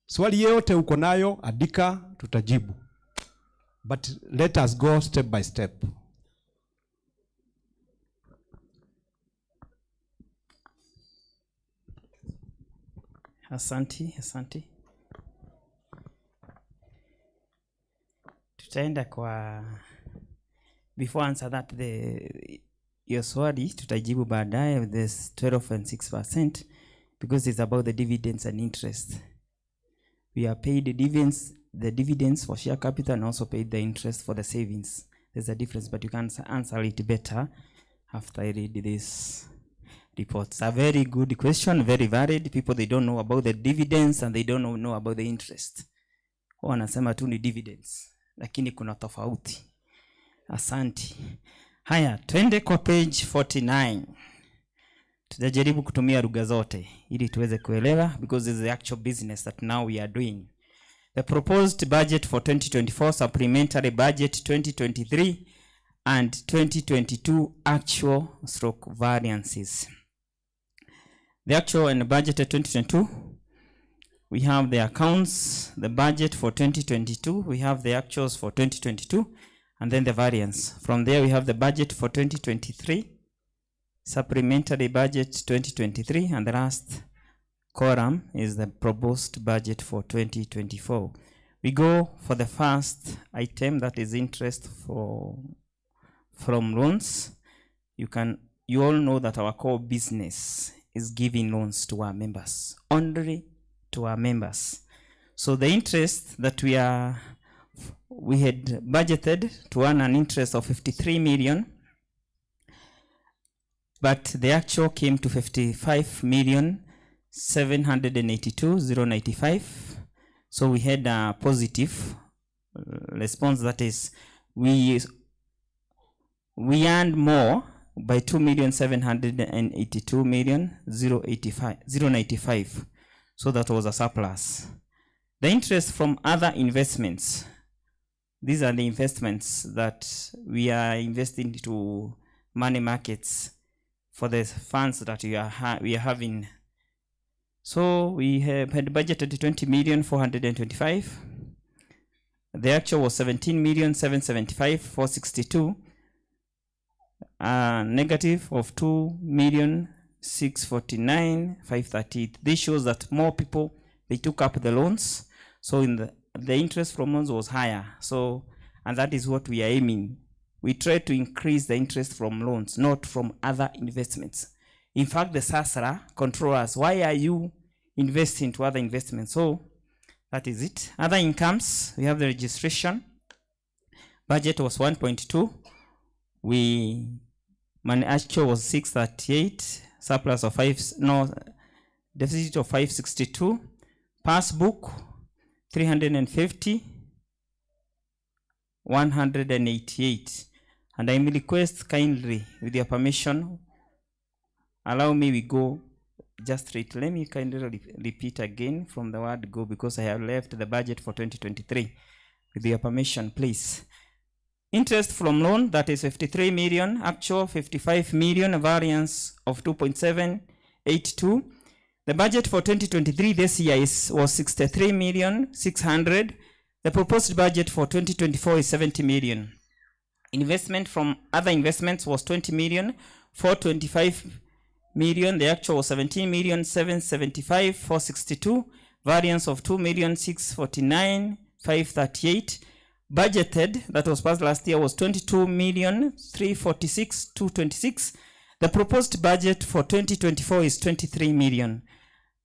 Swali yote uko nayo, andika, tutajibu. But let us go step by step. Asante. Tutaenda kwa, before answer that, your swali tutajibu baadaye with this 12 and 6% because it's about the dividends and interest. We are paid the dividends for share capital and also paid the interest for the savings. There's a difference, but you can answer it better after I read this report. It's a very good question, very varied. People, they don't know about the dividends and they don't know about the interest. Wanasema tu ni dividends, lakini kuna tofauti. Asante. Haya, twende kwa page 49. Tutajaribu kutumia lugha zote ili tuweze kuelewa because it's the actual business that now we are doing. The proposed budget for 2024, supplementary budget 2023 and 2022 actual stroke variances. The actual and the budget of 2022, we have the accounts, the budget for 2022, we have the actuals for 2022, and then the variance. From there, we have the budget for 2023, supplementary budget 2023, and the last column is the proposed budget for 2024. We go for the first item, that is interest from loans. You all know that our core business is giving loans to our members, only to our members. So the interest that we had budgeted to earn an interest of 53 million, but the actual came to 55,782,095. So we had a positive response, that is we earned more by 2,782,095. So that was a surplus. The interest from other investments, these are the investments that we are investing into money markets for the funds that we are having. So we had budgeted 20,425,000. The actual was 17,775,462. Negative of 2,649,538. This shows that more people, they took up the loans. So in the interest from loans was higher. So, and that is what we are aiming. We try to increase the interest from loans, not from other investments. In fact, the SASRA control us. Why are you investing to other investments? So that is it. Other incomes, we have the registration. Budget was 1.2. Money actual was 638. surplus of deficit of 562, passbook 350, 188. And I request kindly, with your permission, allow me we go just straight. Let me kindly repeat again from the word go, because I have left the budget for 2023. With your permission, please. Interest from loan, that is 53 million, actual 55 million, a variance of 2.782. The budget for 2023 this year was 63 million 600. The proposed budget for 2024 is 70 million. Investment from other investments was 20 million 425 million. The actual was 17 million 775 462. Variance of 2 million 649 538. Budgeted, that was passed last year, was 22 million 346 226. The proposed budget for 2024 is 23 million.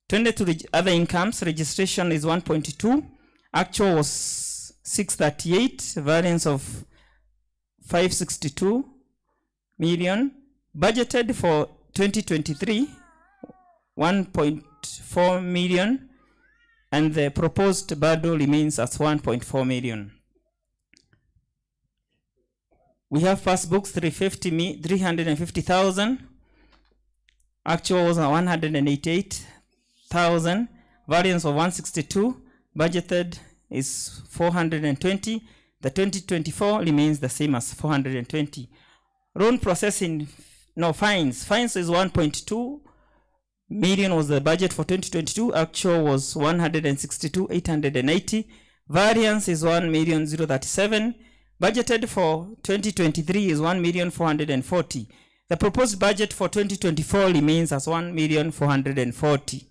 Turned to other incomes, registration is 1.2. Actual was 638, variance of 562 million. Budgeted for 2023, 1.4 million. And the proposed budget remains as 1.4 million. We have passbooks 350,000. Actual was 188,000. Variance of 162. Budgeted is 420. The 2024 remains the same as 420. Loan processing, fines. Fines is 1.2 million was the budget for 2022. Actual was 162,880. Variance is 1,037,000. Budgeted for 2023 is 1,440,000. The proposed budget for 2024 remains as 1,440,000.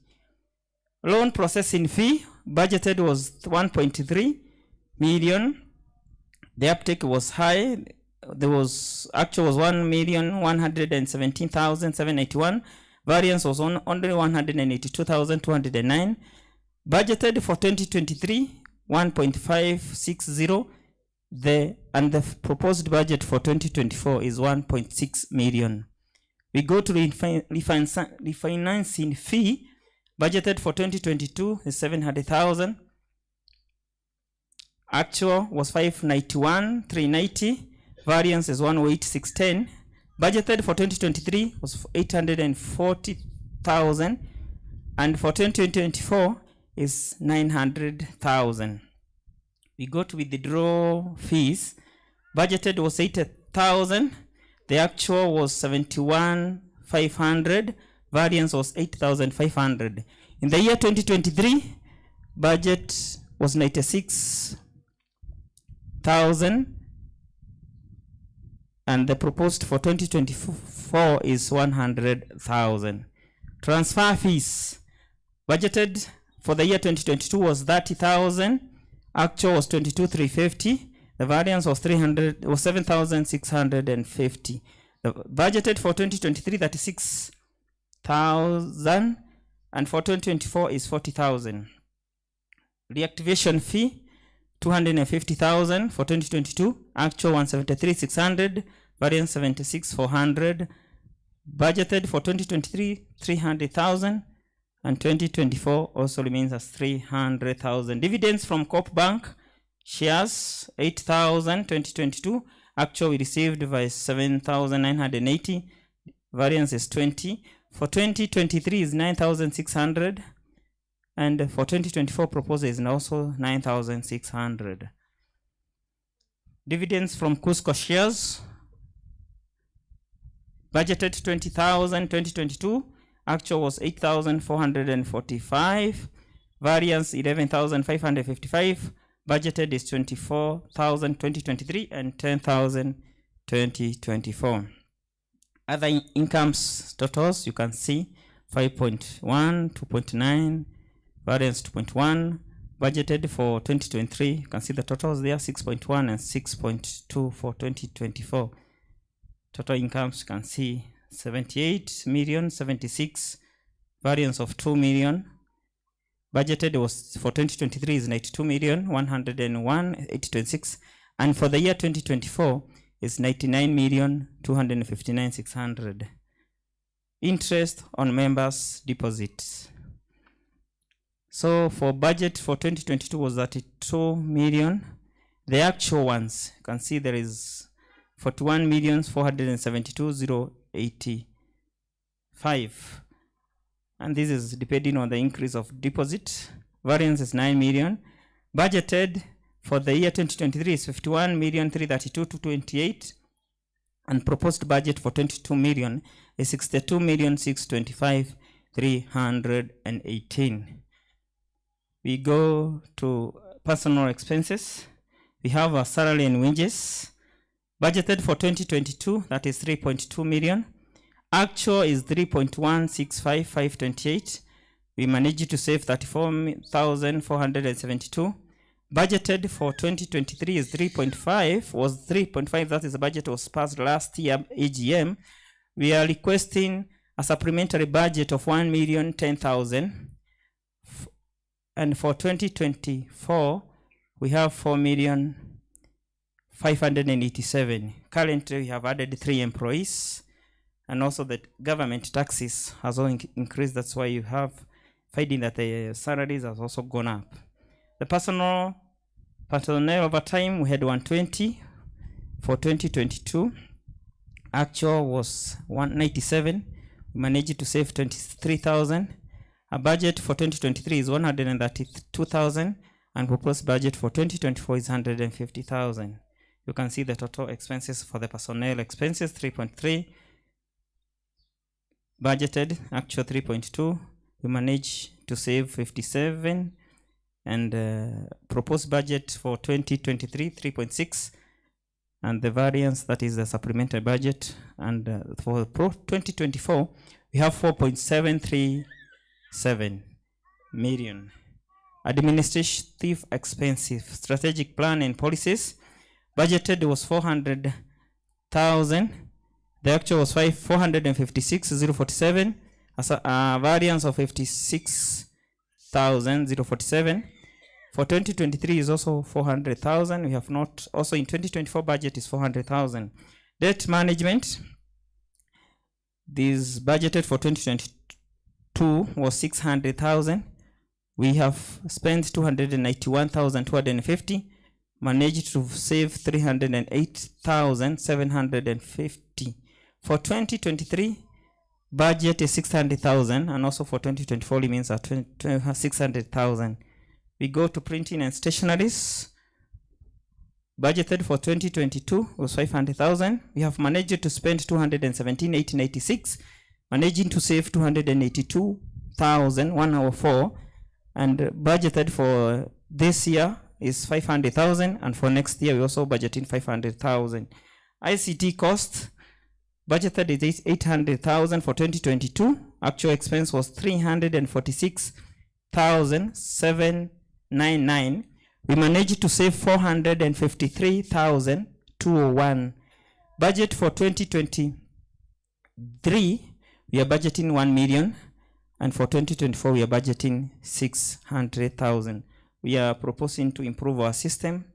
Loan processing fee budgeted was 1.3 million. The uptake was high. There was actual was 1,117,781. Variance was only 182,209. Budgeted for 2023 1.560. And the proposed budget for 2024 is 1.6 million. We go to refinancing fee. Budgeted for 2022 is 700,000. Actual was 591,390. Variance is 108,610. Budgeted for 2023 was 840,000. And for 2024 is 900,000. We go to withdraw fees. Budgeted was 80,000. The actual was 71,500. Variance was 8,500. In the year 2023, budget was 96,000. And the proposed for 2024 is 100,000. Transfer fees. Budgeted for the year 2022 was 30,000. Actual was 22,350. The variance was 7,650. The budgeted for 2023 36,000, and for 2024 is 40,000. Reactivation fee 250,000 for 2022. Actual 173,600. Variance 76,400. Budgeted for 2023 300,000. And 2024 also remains as 300,000. Dividends from Coop Bank shares 8,000 2022. Actual we received by 7,980. Variance is 20. For 2023 is 9,600. And for 2024 proposal is also 9,600. Dividends from Cusco shares budgeted 20,000 2022. Actual was 8,445. Variance 11,555. Budgeted is 24,000 2023 and 10,000 2024. Other incomes totals you can see 5.1, 2.9, variance 2.1. Budgeted for 2023, you can see the totals there 6.1 and 6.2 for 2024. Total incomes you can see 78 million 76, variance of 2 million. Budgeted was for 2023 is 92 million 101 826, and for the year 2024 is 99 million 259 600. interest on members' deposits. So for budget for 2022 was 32 million. The actual ones, you can see there is 41,472,085. And this is depending on the increase of deposit. Variance is 9 million. Budgeted for the year 2023 is 51,332,228. And proposed budget for 22 million is 62,625,318. We go to personal expenses. We have a salary and wages. Budgeted for 2022, that is 3.2 million. Actual is 3.165528. We managed to save 34,472. Budgeted for 2023 is 3.5, was 3.5, that is the budget was passed last year AGM. We are requesting a supplementary budget of 1,010,000. And for 2024, we have 4,587,000. Currently, we have added 3 employees, and also the government taxes has also increased. That's why you have finding that the salaries has also gone up. The personnel over time, we had 120 for 2022. Actual was 197. We managed to save 23,000. A budget for 2023 is 132,000, and proposed budget for 2024 is 150,000. You can see the total expenses for the personnel expenses 3.3, budgeted actual 3.2. We managed to save 57, and proposed budget for 2023 3.6, and the variance, that is the supplementary budget. And for 2024 we have 4.737 million. Administrative expenses, strategic plan and policies, budgeted was 400,000. The actual was 456,047, as a variance of 56,047. For 2023 is also 400,000. We have not, also in 2024 budget is 400,000. Debt management, this budgeted for 2022 was 600,000. We have spent 291,250, managed to save 308,750. For 2023, budget is 600,000, and also for 2024 it means 600,000. We go to printing and stationaries. Budgeted for 2022 was 500,000. We have managed to spend 217,896, managing to save 282,104, and budgeted for this year is 500,000, and for next year we also budgeting 500,000. ICT cost budgeted is 800,000 for 2022. Actual expense was 346,799. We managed to save 453,201. Budget for 2023, we are budgeting 1 million, and for 2024 we are budgeting 600,000. We are proposing to improve our system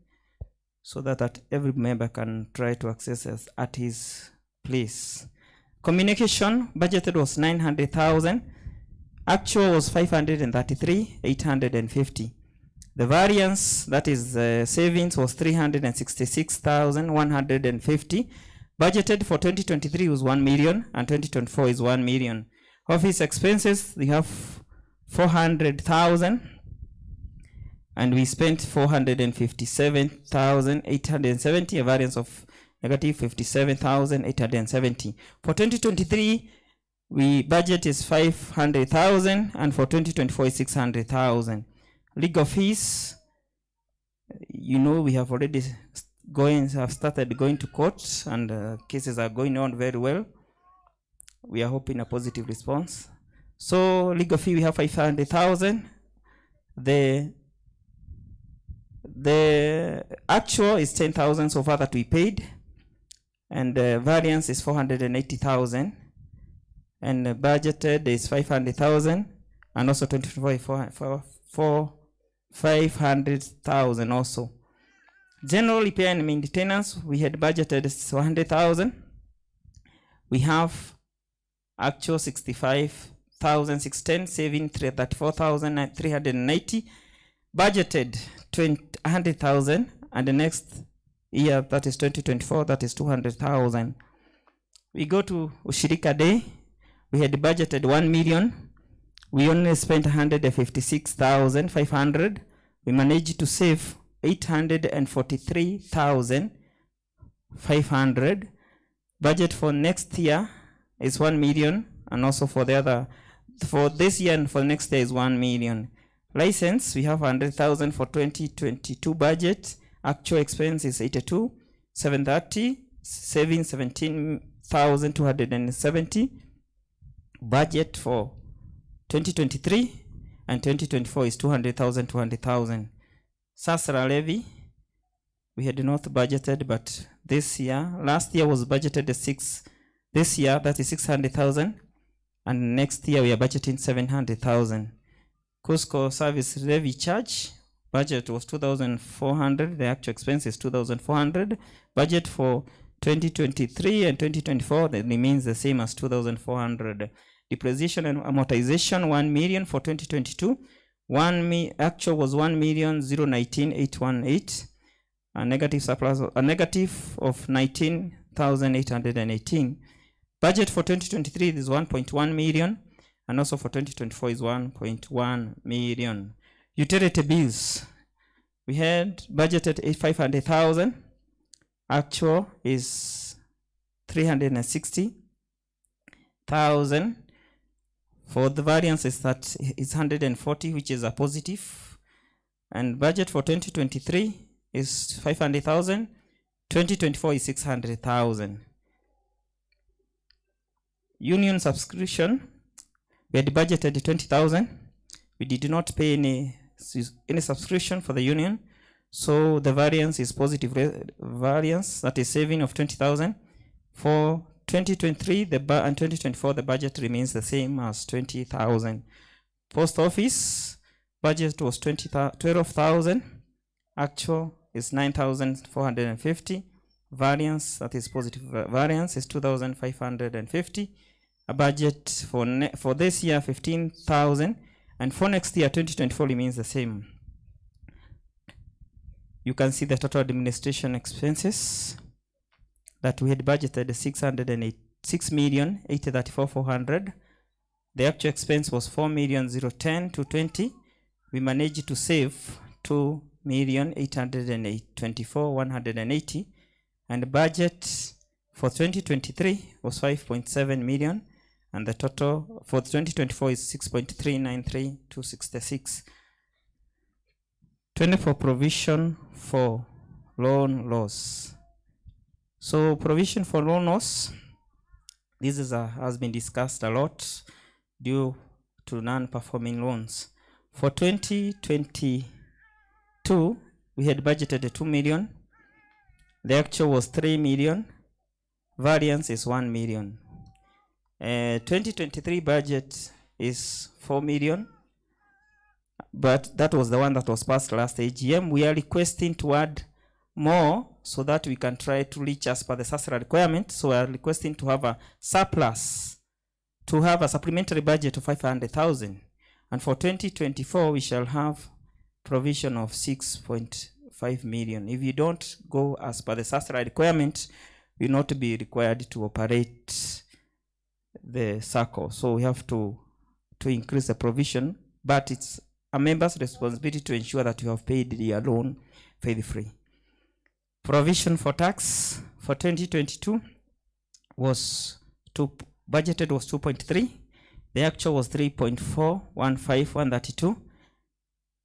so that every member can try to access us at his place. Communication budgeted was 900,000. Actual was 533,850. The variance, that is savings, was 366,150. Budgeted for 2023 was 1 million, and 2024 is 1 million. Office expenses, we have 400,000, and we spent 457,870, a variance of negative 57,870. For 2023, we budget is 500,000, and for 2024 is 600,000. Legal fees, you know, we have already started going to court, and cases are going on very well. We are hoping a positive response. So legal fee, we have 500,000. The actual is 10,000 so far that we paid, and the variance is 480,000, and budgeted is 500,000, and also 24 500,000 also. General repair and maintenance, we had budgeted 100,000. We have Actual 65,610, saving 34,390. Budgeted 100,000, and the next year, that is 2024, that is 200,000. We go to Ushirika Day. We had budgeted 1 million. We only spent 156,500. We managed to save 843,500. Budget for next year is 1 million, and also for this year and for next year is 1 million. License, we have 100,000 for 2022 budget. Actual expense is 82,730, saving 17,270. Budget for 2023 and 2024 is 200,000, 200,000. Sasra levy, we had not budgeted, but last year was budgeted this year that is 600,000, and next year we are budgeting 700,000. Cusco service levy charge, budget was 2,400, the actual expense is 2,400. Budget for 2023 and 2024 that remains the same as 2,400. Depreciation and amortization 1 million for 2022. Actual was 1,019,818. A negative surplus, a negative of 19,818. Budget for 2023 is 1.1 million, and also for 2024 is 1.1 million. Utility bills, we had budgeted 500,000. Actual is 360,000. For the variance is 140, which is a positive. And budget for 2023 is 500,000. 2024 is 600,000. Union subscription, we had budgeted 20,000. We did not pay any subscription for the union, so the variance is positive variance, that is saving of 20,000. For 2023 and 2024, the budget remains the same as 20,000. Post office budget was 12,000. Actual is 9,450. Variance, that is positive variance, is 2,550. A budget for this year 15,000, and for next year 2024 remains the same. You can see the total administration expenses that we had budgeted 6,834,400. The actual expense was 4,010,220. We managed to save 2,824,180, and the budget for 2023 was 5.7 million, and the total for 2024 is 6.393,266. 24 provision for loan loss. So provision for loan loss, this has been discussed a lot due to non-performing loans. For 2022, we had budgeted 2 million. The actual was 3 million. Variance is 1 million. 2023 budget is 4 million, but that was the one that was passed last AGM. We are requesting to add more so that we can try to reach as per the SASRA requirement. So we are requesting to have a surplus, to have a supplementary budget of 500,000. And for 2024, we shall have provision of 6.5 million. If you don't go as per the SASRA requirement, we will not be required to operate the Sacco. So we have to increase the provision, but it's a member's responsibility to ensure that you have paid the loan faith-free. Provision for tax for 2022 was budgeted was 2.3. The actual was 3.415,132.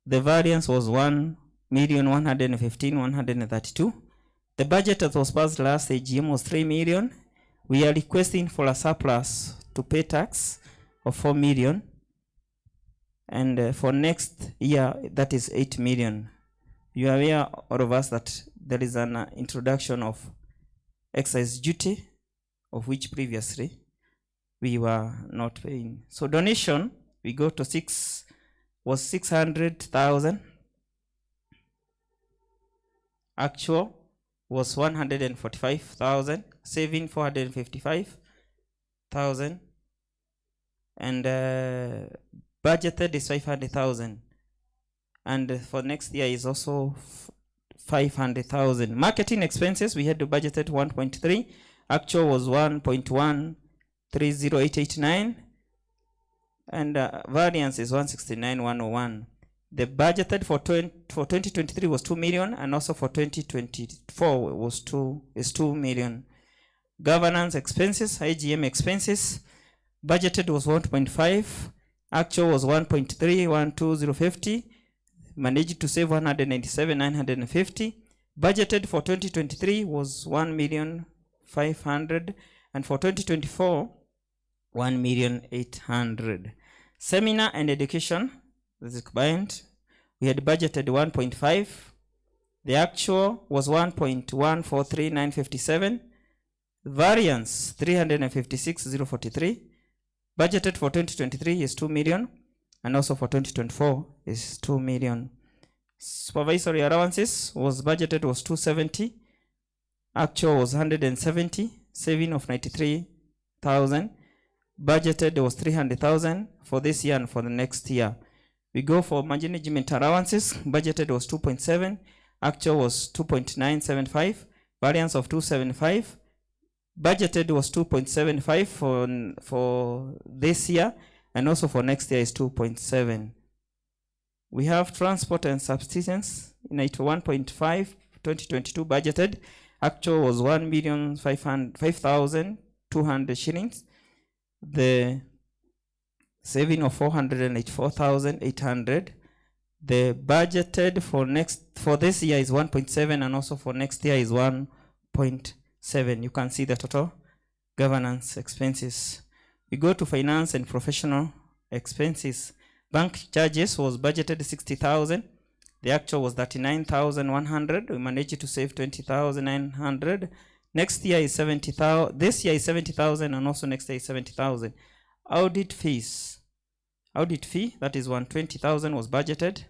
The variance was 1,115,132. The budget that was passed last AGM was 3 million. We are requesting for a surplus to pay tax of 4 million. And for next year, that is 8 million. You are aware, all of us, that there is an introduction of excise duty, of which previously we were not paying. So donation, we go to 600,000. Actual was 145,000, saving 455,000. and budgeted is 500,000. And for next year is also 500,000. Marketing expenses, we had to budgeted 1.3. Actual was 1.130889. And variance is 169,101. The budgeted for 2023 was 2 million, and also for 2024 was 2 million. Governance expenses, IGM expenses, budgeted was 1.5, actual was 1.312050, managed to save 197,950. Budgeted for 2023 was 1,500,000, and for 2024 1,800,000. Seminar and education, this is combined, we had budgeted 1.5. The actual was 1.143957. Variance 356,043. Budgeted for 2023 is 2 million, and also for 2024 is 2 million. Supervisory allowances was budgeted was 270. Actual was 170, saving of 93,000. Budgeted was 300,000 for this year and for the next year. We go for management allowances. Budgeted was 2.7. Actual was 2.975. Variance of 275. Budgeted was 2.75 for this year, and also for next year is 2.7. We have transport and subsistence in 81.5. 2022 budgeted. Actual was 1,505,200 shillings. The saving of 484,800. The budgeted for this year is 1.7, and also for next year is 1.7. You can see the total governance expenses. We go to finance and professional expenses. Bank charges was budgeted 60,000. The actual was 39,100. We managed to save 20,900. Next year is 70,000. This year is 70,000, and also next year is 70,000. Audit fees. Audit fee, that is 120,000 was budgeted.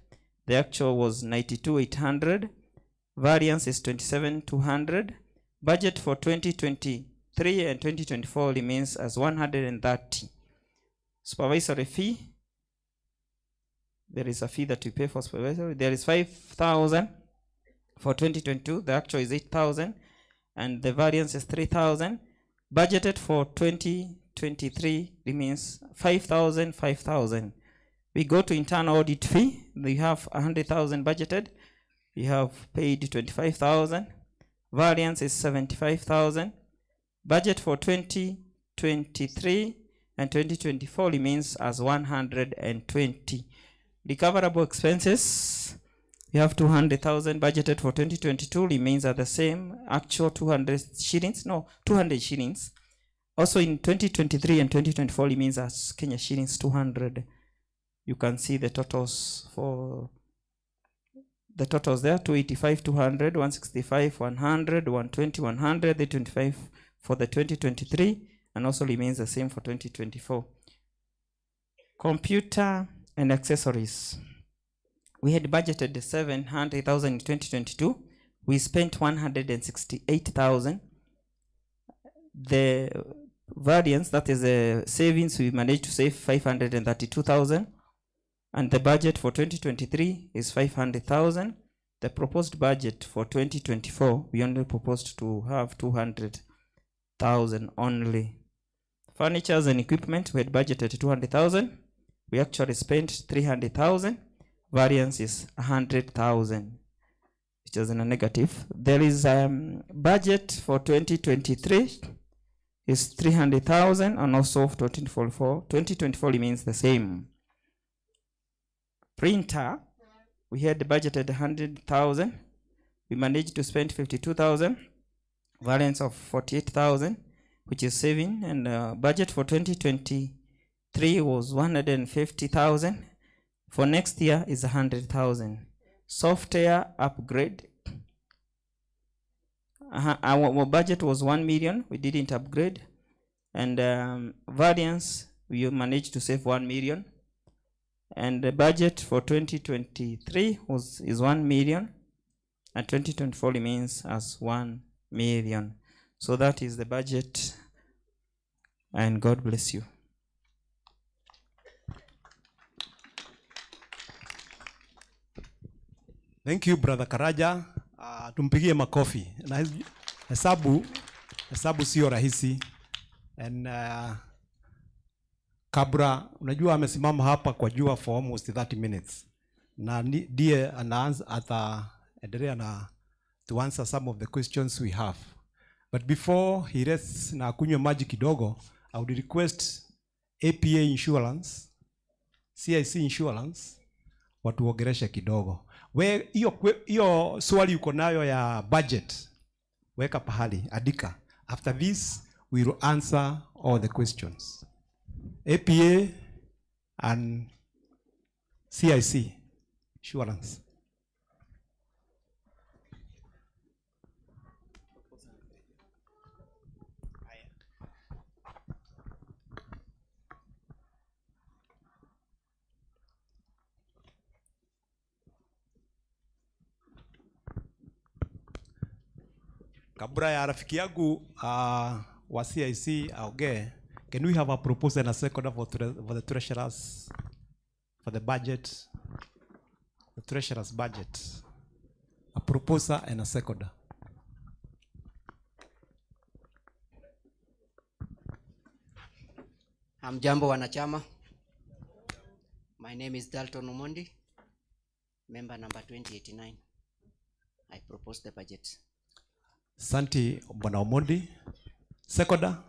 The actual was 92,800. Variance is 27,200. Budget for 2023 and 2024 remains as 130. Supervisory fee. There is a fee that we pay for supervisory. There is 5,000 for 2022. The actual is 8,000, and the variance is 3,000. Budgeted for 2023 remains 5,000, 5,000. We go to internal audit fee. We have 100,000 budgeted. We have paid 25,000. Variance is 75,000. Budget for 2023 and 2024 remains as 120. Recoverable expenses, we have 200,000 budgeted for 2022, remains at the same. Actual 200 shillings. Also in 2023 and 2024 remains as Kenya shillings 200. You can see the totals for the totals there: 285, 200, 165, 100, 120, 100, the 25 for the 2023, and also remains the same for 2024. Computer and accessories. We had budgeted 700,000 in 2022. We spent 168,000. The variance, that is the savings, we managed to save 532,000. And the budget for 2023 is 500,000. The proposed budget for 2024, we only proposed to have 200,000 only. Furnitures and equipment, we had budgeted 200,000. We actually spent 300,000. Variance is 100,000, which is in a negative. There is budget for 2023 is 300,000, and also for 2024 remains the same. Printer, we had budgeted 100,000. We managed to spend 52,000. Variance of 48,000, which is saving. And budget for 2023 was 150,000. For next year is 100,000. Software upgrade. Our budget was 1 million. We didn't upgrade. And variance, we managed to save 1 million. And the budget for 2023 is 1 million. And 2024 remains as 1 million. So that is the budget. And God bless you. Thank you brother Karaja. Tumpigie makofi. Na hesabu sio rahisi. And Kabra, unajua amesimama hapa kwa jua for almost 30 minutes. Na ndiye anaanza endelea na to answer some of the questions we have. But before he rests na kunywa maji kidogo, I would request APA Insurance, CIC Insurance, watuongereshe kidogo. Hiyo swali uko nayo ya budget, weka pahali, andika. After this, we will answer all the questions. APA and CIC Insurance. Kabla ya rafiki yangu wa CIC aongee, can we have a proposal and a second for the treasurers, for the budget, the treasurer's budget? A proposal and a second. Hamjambo wanachama. My name is Dalton Omondi, member number 2089. I propose the budget. Santi Bwana Omondi. Sekoda.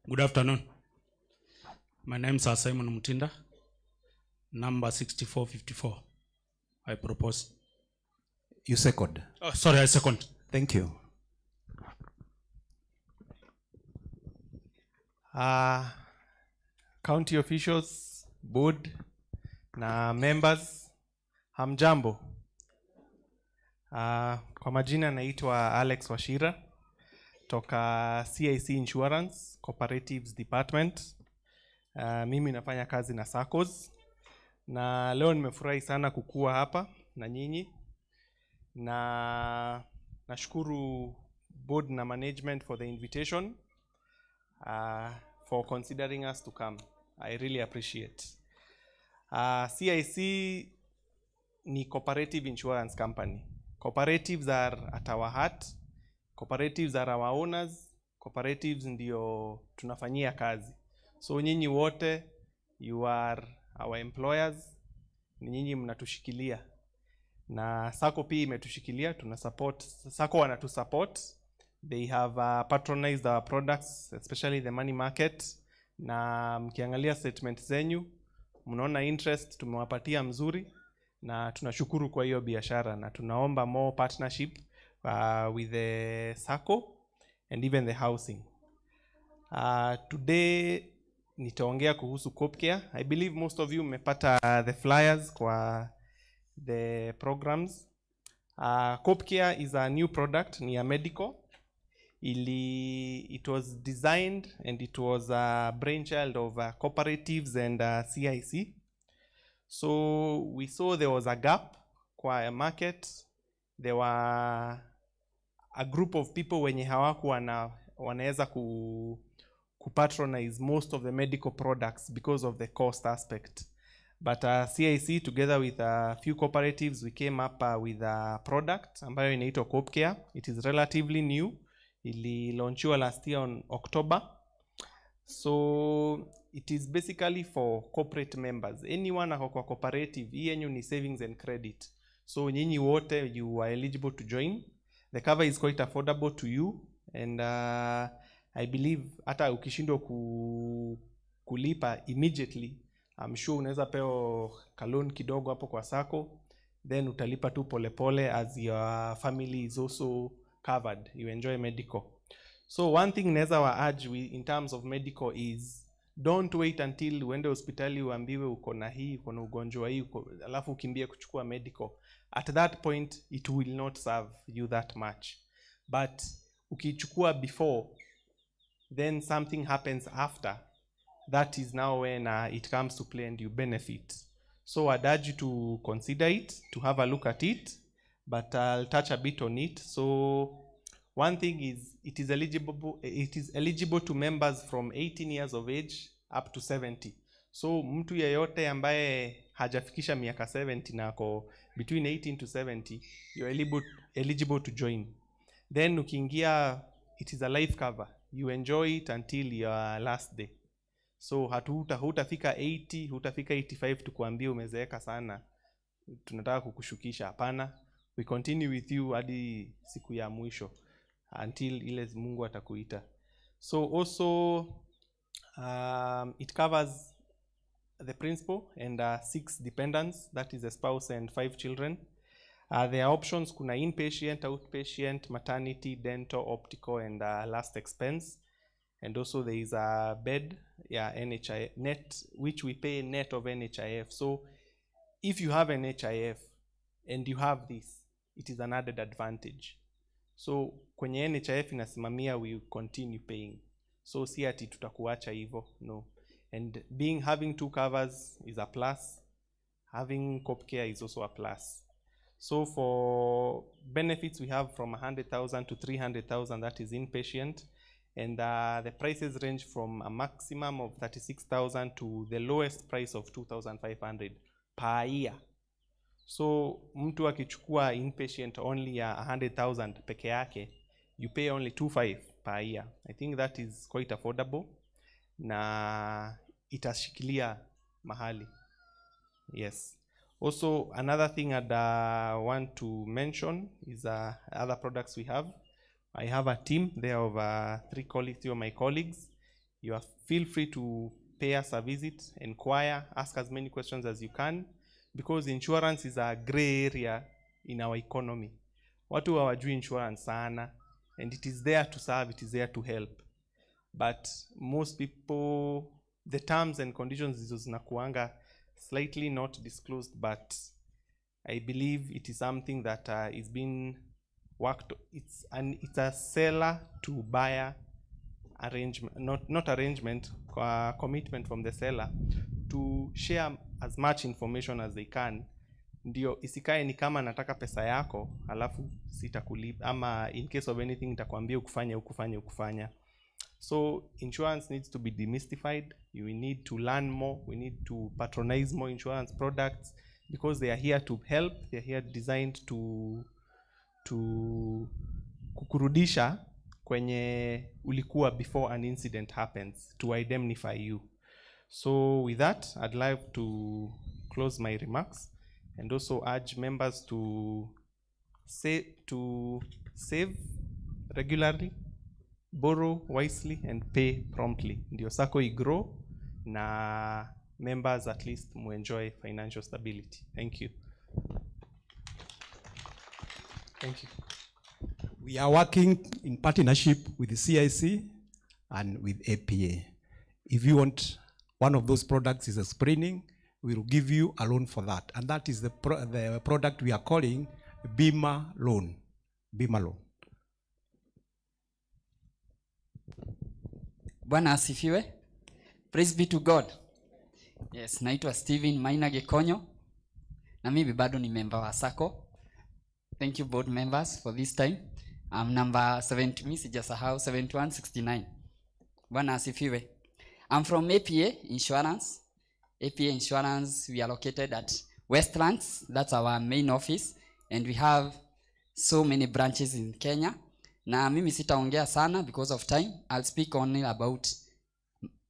Good afternoon. My name is Simon Mutinda, number 6454. I propose. You second. Oh, sorry, I second. Thank you. County officials, board na members, hamjambo. Kwa majina naitwa Alex Washira toka CIC Insurance Cooperatives Department. Mimi nafanya kazi na SACCOs na leo nimefurahi sana kukua hapa na nyinyi, na nashukuru board na management for the invitation, for considering us to come. I really appreciate. CIC ni cooperative insurance company. Cooperatives are at our heart. Cooperatives are our owners. Cooperatives ndio tunafanyia kazi. So nyinyi wote, you are our employers. Ni nyinyi mnatushikilia. Na SACCO pia imetushikilia, tunasupport. SACCO wanatusupport. They have patronized our products, especially the money market. Na mkiangalia statement zenyu, mnaona interest tumewapatia mzuri, na tunashukuru kwa hiyo biashara, na tunaomba more partnership with the SACCO and even the housing. Today nitaongea kuhusu CoopCare. I believe most of you mmepata the flyers kwa the programs. CoopCare is a new product, ni a medical. It was designed and it was a brainchild of cooperatives and CIC. So we saw there was a gap kwa a market. There were a group of people wenye hawaku wanaweza kupatronize most of the medical products because of the cost aspect. But CIC together with a few cooperatives, we came up with a product ambayo inaitwa CoopCare. It is relatively new. Ili launchiwa last year on October. So it is basically for corporate members. Anyone ako kwa cooperative, hii yenyu ni savings and credit. So nyinyi wote, you are eligible to join. The cover is quite affordable to you, and I believe hata ukishindwa kulipa immediately, I'm sure unaweza peo loan kidogo hapo kwa SACCO, then utalipa tu polepole as your family is also covered. You enjoy medical. So one thing naweza wa urge in terms of medical is don't wait until uende hospitali uambiwe uko na hii, uko na ugonjwa hii, alafu ukimbie kuchukua medical. At that point it will not serve you that much. But ukichukua before, then something happens after. That is now when it comes to play and you benefit. So I'd urge you to consider it, to have a look at it, but I'll touch a bit on it. So one thing is it is eligible to members from 18 years of age up to 70. So mtu yeyote ambaye hajafikisha miaka 70 na ako between 18 to 70, you're eligible to join. Then ukiingia, it is a life cover. You enjoy it until your last day. So hutafika 80, hutafika 85 tukuambia umezeeka sana, tunataka kukushukisha. Hapana, we continue with you hadi siku ya mwisho until ile Mungu atakuita. So also it covers the principal and 6 dependents, that is a spouse and 5 children. There are options, kuna inpatient, outpatient, maternity, dental, optical, and last expense. And also there is a bed, NHIF net, which we pay net of NHIF. So if you have an NHIF and you have this, it is an added advantage. So kwenye NHIF inasimamia, we continue paying. So si ati tutakuacha hivyo, no. And having 2 covers is a plus. Having COP care is also a plus. So for benefits, we have from 100,000 to 300,000, that is inpatient. And the prices range from a maximum of 36,000 to the lowest price of 2,500 per year. So mtu akichukua inpatient only 100,000 peke yake, you pay only 2,500 per year. I think that is quite affordable. Na itashikilia mahali. Yes. Also, another thing I'd want to mention is other products we have. I have a team there of 3 colleagues, 3 of my colleagues. Feel free to pay us a visit, inquire, ask as many questions as you can, because insurance is a gray area in our economy. Watu hawajui insurance sana, and it is there to serve, it is there to help. But most people, the terms and conditions zinakuanga slightly not disclosed, but I believe it is something that is being worked. It's a seller to buyer arrangement, not arrangement, commitment from the seller to share as much information as they can. Ndio isikae ni kama nataka pesa yako alafu sitakulipa, ama in case of anything nitakwambia ukufanya. So insurance needs to be demystified. We need to learn more. We need to patronize more insurance products, because they are here to help. They are here designed to kukurudisha kwenye ulikuwa before an incident happens, to indemnify you. So with that, I'd like to close my remarks and also urge members to save regularly, borrow wisely, and pay promptly. Ndio sacco grow na members at least mu enjoy financial stability. Thank you. Thank you. We are working in partnership with the CIC and with APA. If you want one of those products is a screening, we will give you a loan for that. And that is the product we are calling Bima Loan. Bima Loan. Bwana asifiwe. Praise be to God. Yes, naitwa Steven Maina Gekonyo. Na mimi bado ni member wa Sacco. Thank you board members for this time. I'm number 70, mimi sijasahau 7169. Bwana asifiwe. I'm from APA Insurance. APA Insurance, we are located at Westlands. That's our main office. And we have so many branches in Kenya. Na mimi sitaongea sana because of time. I'll speak only about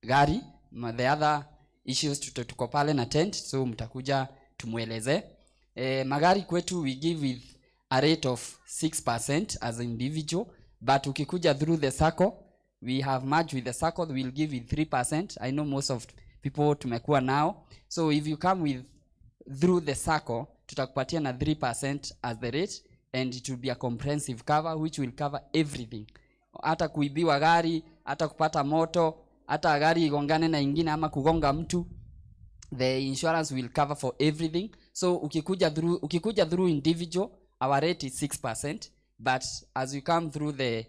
gari. The other issues tuko pale na tent, so mtakuja tumueleze. Magari kwetu we give with a rate of 6% as an individual, but ukikuja through the Sacco, we have merged with the Sacco, we'll give with 3%. I know most of people tumekuwa now. So if you come with through the Sacco, tutakupatia na 3% as the rate, and it will be a comprehensive cover which will cover everything. Hata kuibiwa gari, hata kupata moto, hata gari igongane na ingine ama kugonga mtu, the insurance will cover for everything. So ukikuja through individual, our rate is 6%, but as you come through the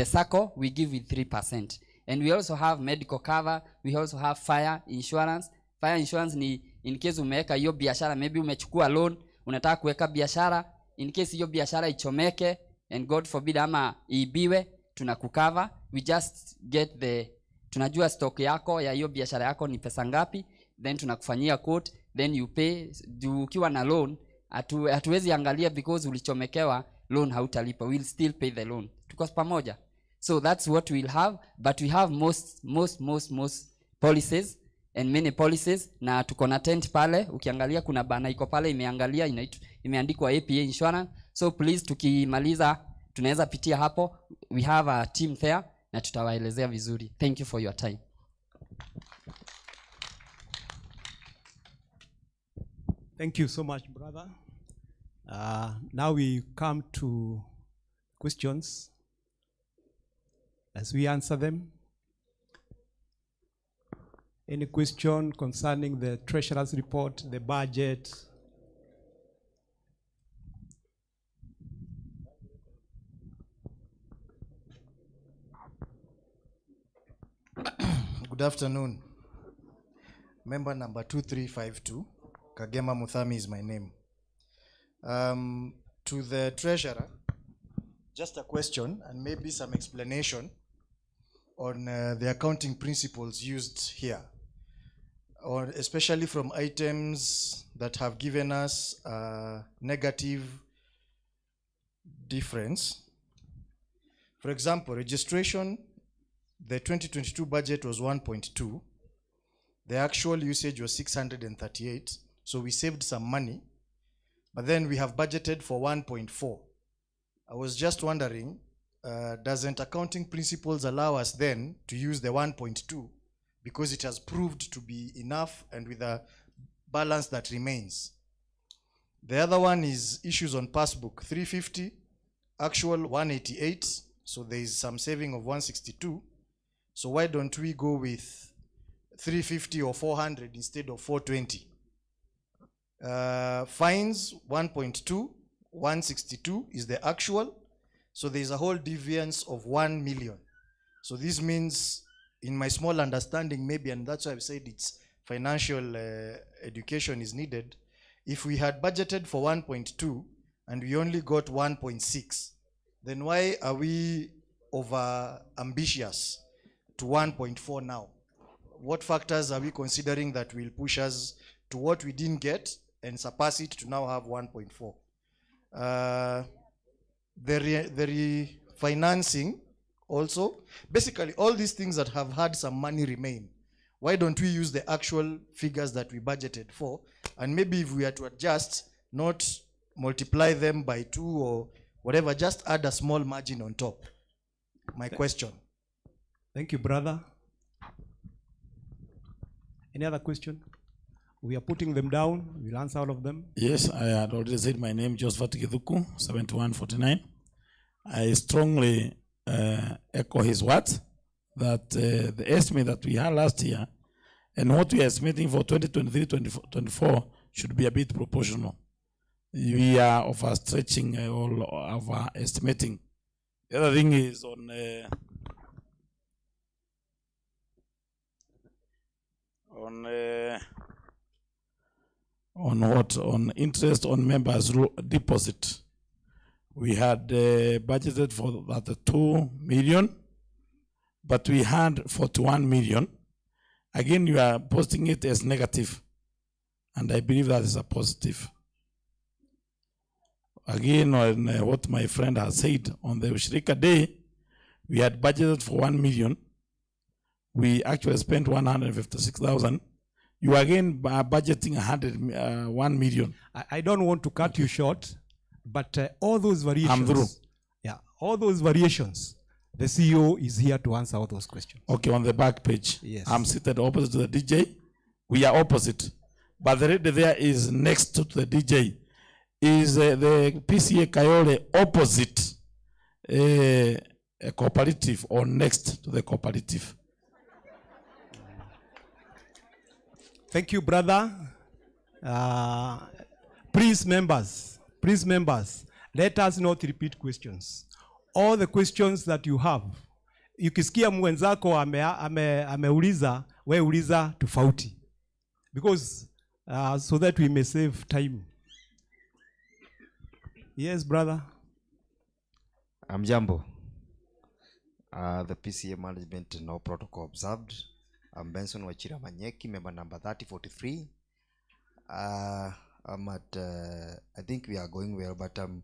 Sacco, we give you 3%. And we also have medical cover, we also have fire insurance. Fire insurance ni in case umeweka hiyo biashara, maybe umechukua loan, unataka kuweka biashara, in case hiyo biashara ichomeke and God forbid ama iibiwe, tunakukava. We just get tunajua stock yako ya hiyo biashara yako ni pesa ngapi, then tunakufanyia quote, then you pay. Ukiwa na loan hatuwezi angalia because ulichomekewa loan hautalipa, we'll still pay the loan. Tuko pamoja? So that's what we'll have, but we have most policies and many policies, na tuko na tent pale. Ukiangalia kuna bana iko pale imeandikwa APA insurance. So please, tukimaliza tunaweza pitia hapo. We have a team there na tutawaelezea vizuri. Thank you for your time. Thank you so much, brother. Now we come to questions. As we answer them, any question concerning the treasurer's report, the budget? Good afternoon. Member number 2352, Kagema Muthami is my name. To the treasurer, just a question and maybe some explanation on the accounting principles used here, or especially from items that have given us a negative difference. For example, registration, the 2022 budget was 1.2. The actual usage was 638. So we saved some money, but then we have budgeted for 1.4. I was just wondering, doesn't accounting principles allow us then to use the 1.2 because it has proved to be enough and with a balance that remains? The other one is issues on passbook, 350, actual 188. So there is some saving of 162. So why don't we go with 350 or 400 instead of 420? Fines 1.2, 162 is the actual. So there is a whole deviance of 1 million. So this means, in my small understanding maybe, and that's why I've said it's financial education is needed. If we had budgeted for 1.2 and we only got 1.6, then why are we over ambitious to 1.4 now? What factors are we considering that will push us to what we didn't get and surpass it to now have 1.4? The refinancing also, basically all these things that have had some money remain, why don't we use the actual figures that we budgeted for, and maybe if we are to adjust, not multiply them by 2 or whatever, just add a small margin on top. My question. Thank you, brother. Any other question? We are putting them down. We'll answer all of them. Yes, I had already said my name, Josephat Githuku, 7149. I strongly echo his words that the estimate that we had last year and what we are estimating for 2023-24 should be a bit proportional. We are overstretching all of our estimating. The other thing is on interest on members' deposit. We had budgeted for that 2 million, but we had 41 million. Again, you are posting it as negative, and I believe that is a positive. Again, on what my friend has said, on the Ushirika Day, we had budgeted for 1 million. We actually spent 156,000. You again are budgeting 1 million. I don't want to cut you short, but all those variations. I'm through. Yeah, all those variations, the CEO is here to answer all those questions. Okay, on the back page. Yes. I'm seated opposite to the DJ. We are opposite. But the red there is next to the DJ. Is the Pceakayole opposite a cooperative or next to the cooperative? Thank you, brother. Please, members, let us not repeat questions. All the questions that you have, ukisikia mwenzako ameuliza, we uliza tofauti. Because so that we may save time. Yes, brother. Amjambo. The PCA management, no protocol observed. I'm Benson Wachira Manyeki, member number 3043. I'm at, I think we are going well, but I'm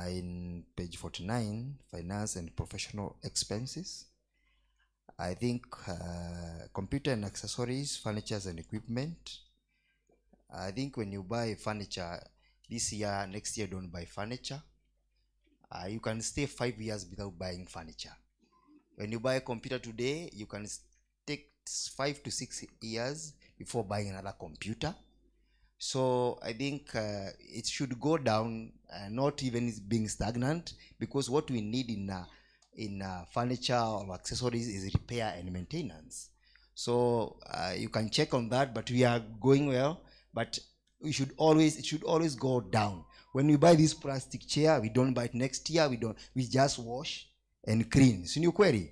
in page 49, finance and professional expenses. I think computer and accessories, furnitures and equipment. I think when you buy furniture this year, next year don't buy furniture. You can stay 5 years without buying furniture. When you buy a computer today, you can take 5 to 6 years before buying another computer. So I think it should go down, not even being stagnant, because what we need in furniture or accessories is repair and maintenance. So you can check on that, but we are going well. But it should always go down. When we buy this plastic chair, we don't buy it next year. We just wash and clean. So new query.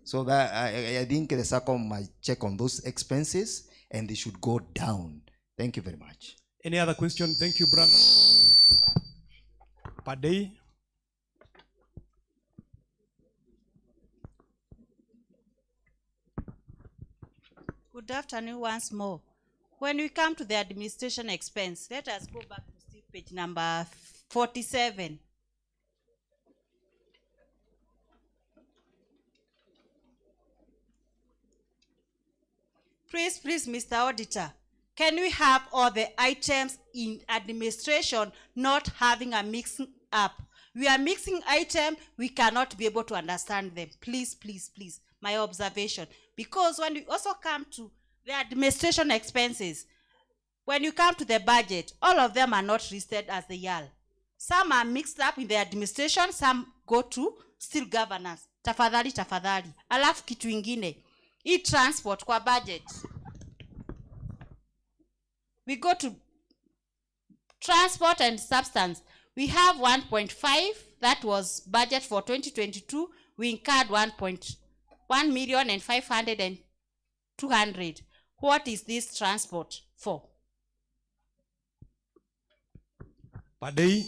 So that I think the Sacco might check on those expenses and they should go down. Thank you very much. Any other question? Thank you, brother. Per day. Good afternoon once more. When we come to the administration expense, let us go back to still page number 47. Please, Mr. Auditor, can we have all the items in administration not having a mixing up? We are mixing items, we cannot be able to understand them. Please, my observation. Because when we also come to the administration expenses, when you come to the budget, all of them are not listed as they are. Some are mixed up in the administration, some go to still governance. Tafadhali. Alafu kitu ingine. E-transport kwa budget. We go to transport and substance. We have 1.5, that was budget for 2022. We incurred 1,500,200. What is this transport for? Per day,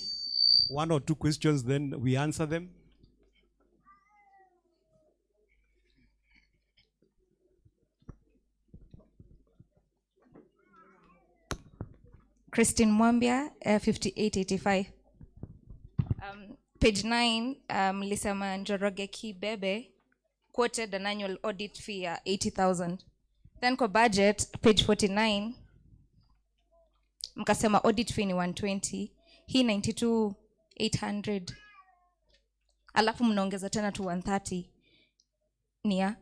1 or 2 questions, then we answer them. Christine Mwambia, 5885. Page 9, Lisama Njoroge Kibebe quoted an annual audit fee 80,000. Then kwa budget, page 49, mkasema audit fee ni 120, hii 92,800. Alafu mnaongeza tena to 130. Nia?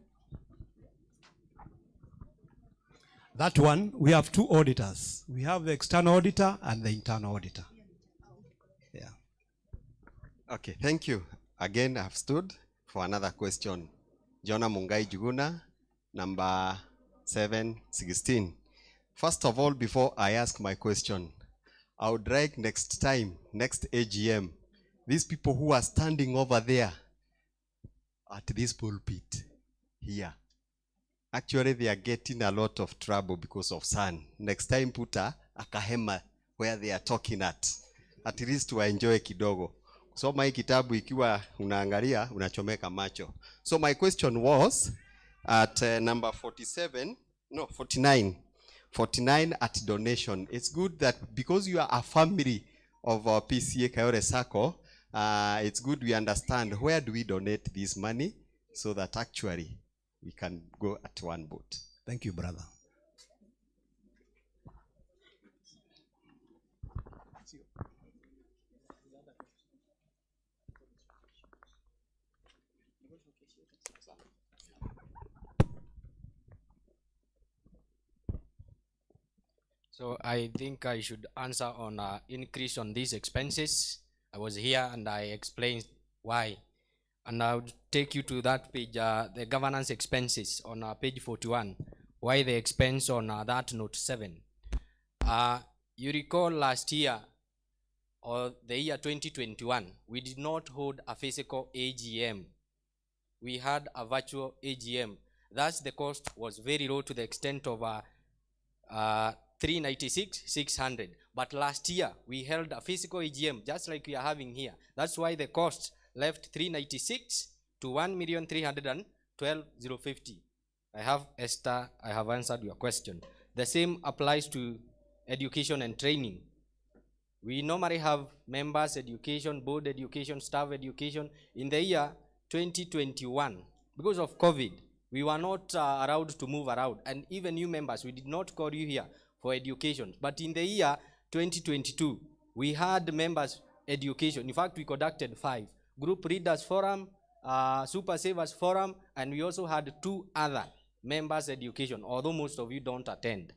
That one, we have 2 auditors. We have the external auditor and the internal auditor. Yeah. Okay, thank you. Again, I've stood for another question. Jonah Mungai Juguna, number 716. First of all, before I ask my question, I would like next time, next AGM, these people who are standing over there at this pulpit here, actually they are getting a lot of trouble because of sun. Next time put a kahema where they are talking at least to enjoy kidogo. So my kitabu ikiwa unaangalia unachomeka macho. So my question was at number 49 at donation. It's good that because you are a family of Pceakayole Sacco, it's good we understand where do we donate this money so that actually we can go at one boat. Thank you, brother. So I think I should answer on increase on these expenses. I was here and I explained why. And I would take you to that page, the governance expenses on page 41. Why the expense on that note 7. You recall last year, or the year 2021, we did not hold a physical AGM. We had a virtual AGM. Thus the cost was very low to the extent of 396,600. But last year we held a physical AGM just like we are having here. That's why the cost left 396 to 1,312,050. I have Esther, I have answered your question. The same applies to education and training. We normally have members education, board education, staff education. In the year 2021, because of COVID, we were not allowed to move around. And even new members, we did not call you here for education. But in the year 2022, we had members education. In fact, we conducted 5. Group Leaders Forum, Super Savers Forum, and we also had 2 other members education, although most of you don't attend.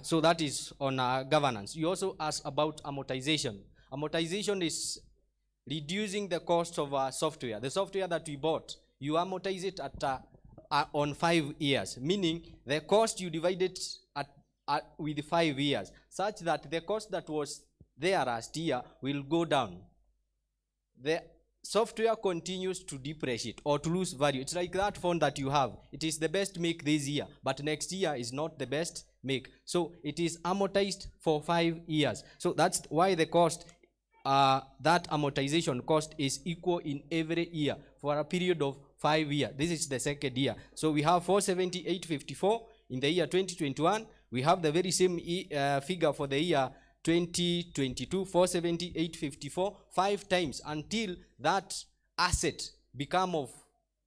So that is on governance. You also asked about amortization. Amortization is reducing the cost of software. The software that we bought, you amortize it at on 5 years, meaning the cost you divide it with 5 years, such that the cost that was there last year will go down. The software continues to depreciate or to lose value. It's like that phone that you have. It is the best make this year, but next year is not the best make. So it is amortized for 5 years. So that's why the cost, that amortization cost is equal in every year for a period of 5 years. This is the second year. So we have 478.54 in the year 2021. We have the very same figure for the year 2022, 478.54, 5 times until that asset become of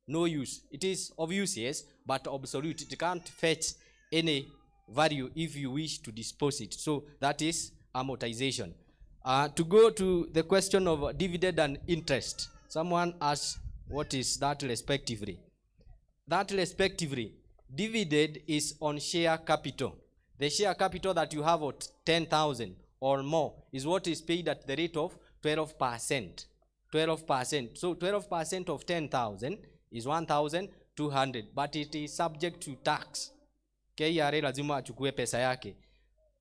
no use. It is of use, yes, but obsolete. It can't fetch any value if you wish to dispose it. So that is amortization. To go to the question of dividend and interest, someone asked what is that respectively. That respectively, dividend is on share capital. The share capital that you have at 10,000 or more is what is paid at the rate of 12%. 12%. So 12% of 10,000 is 1,200, but it is subject to tax. KRA lazima achukue pesa yake.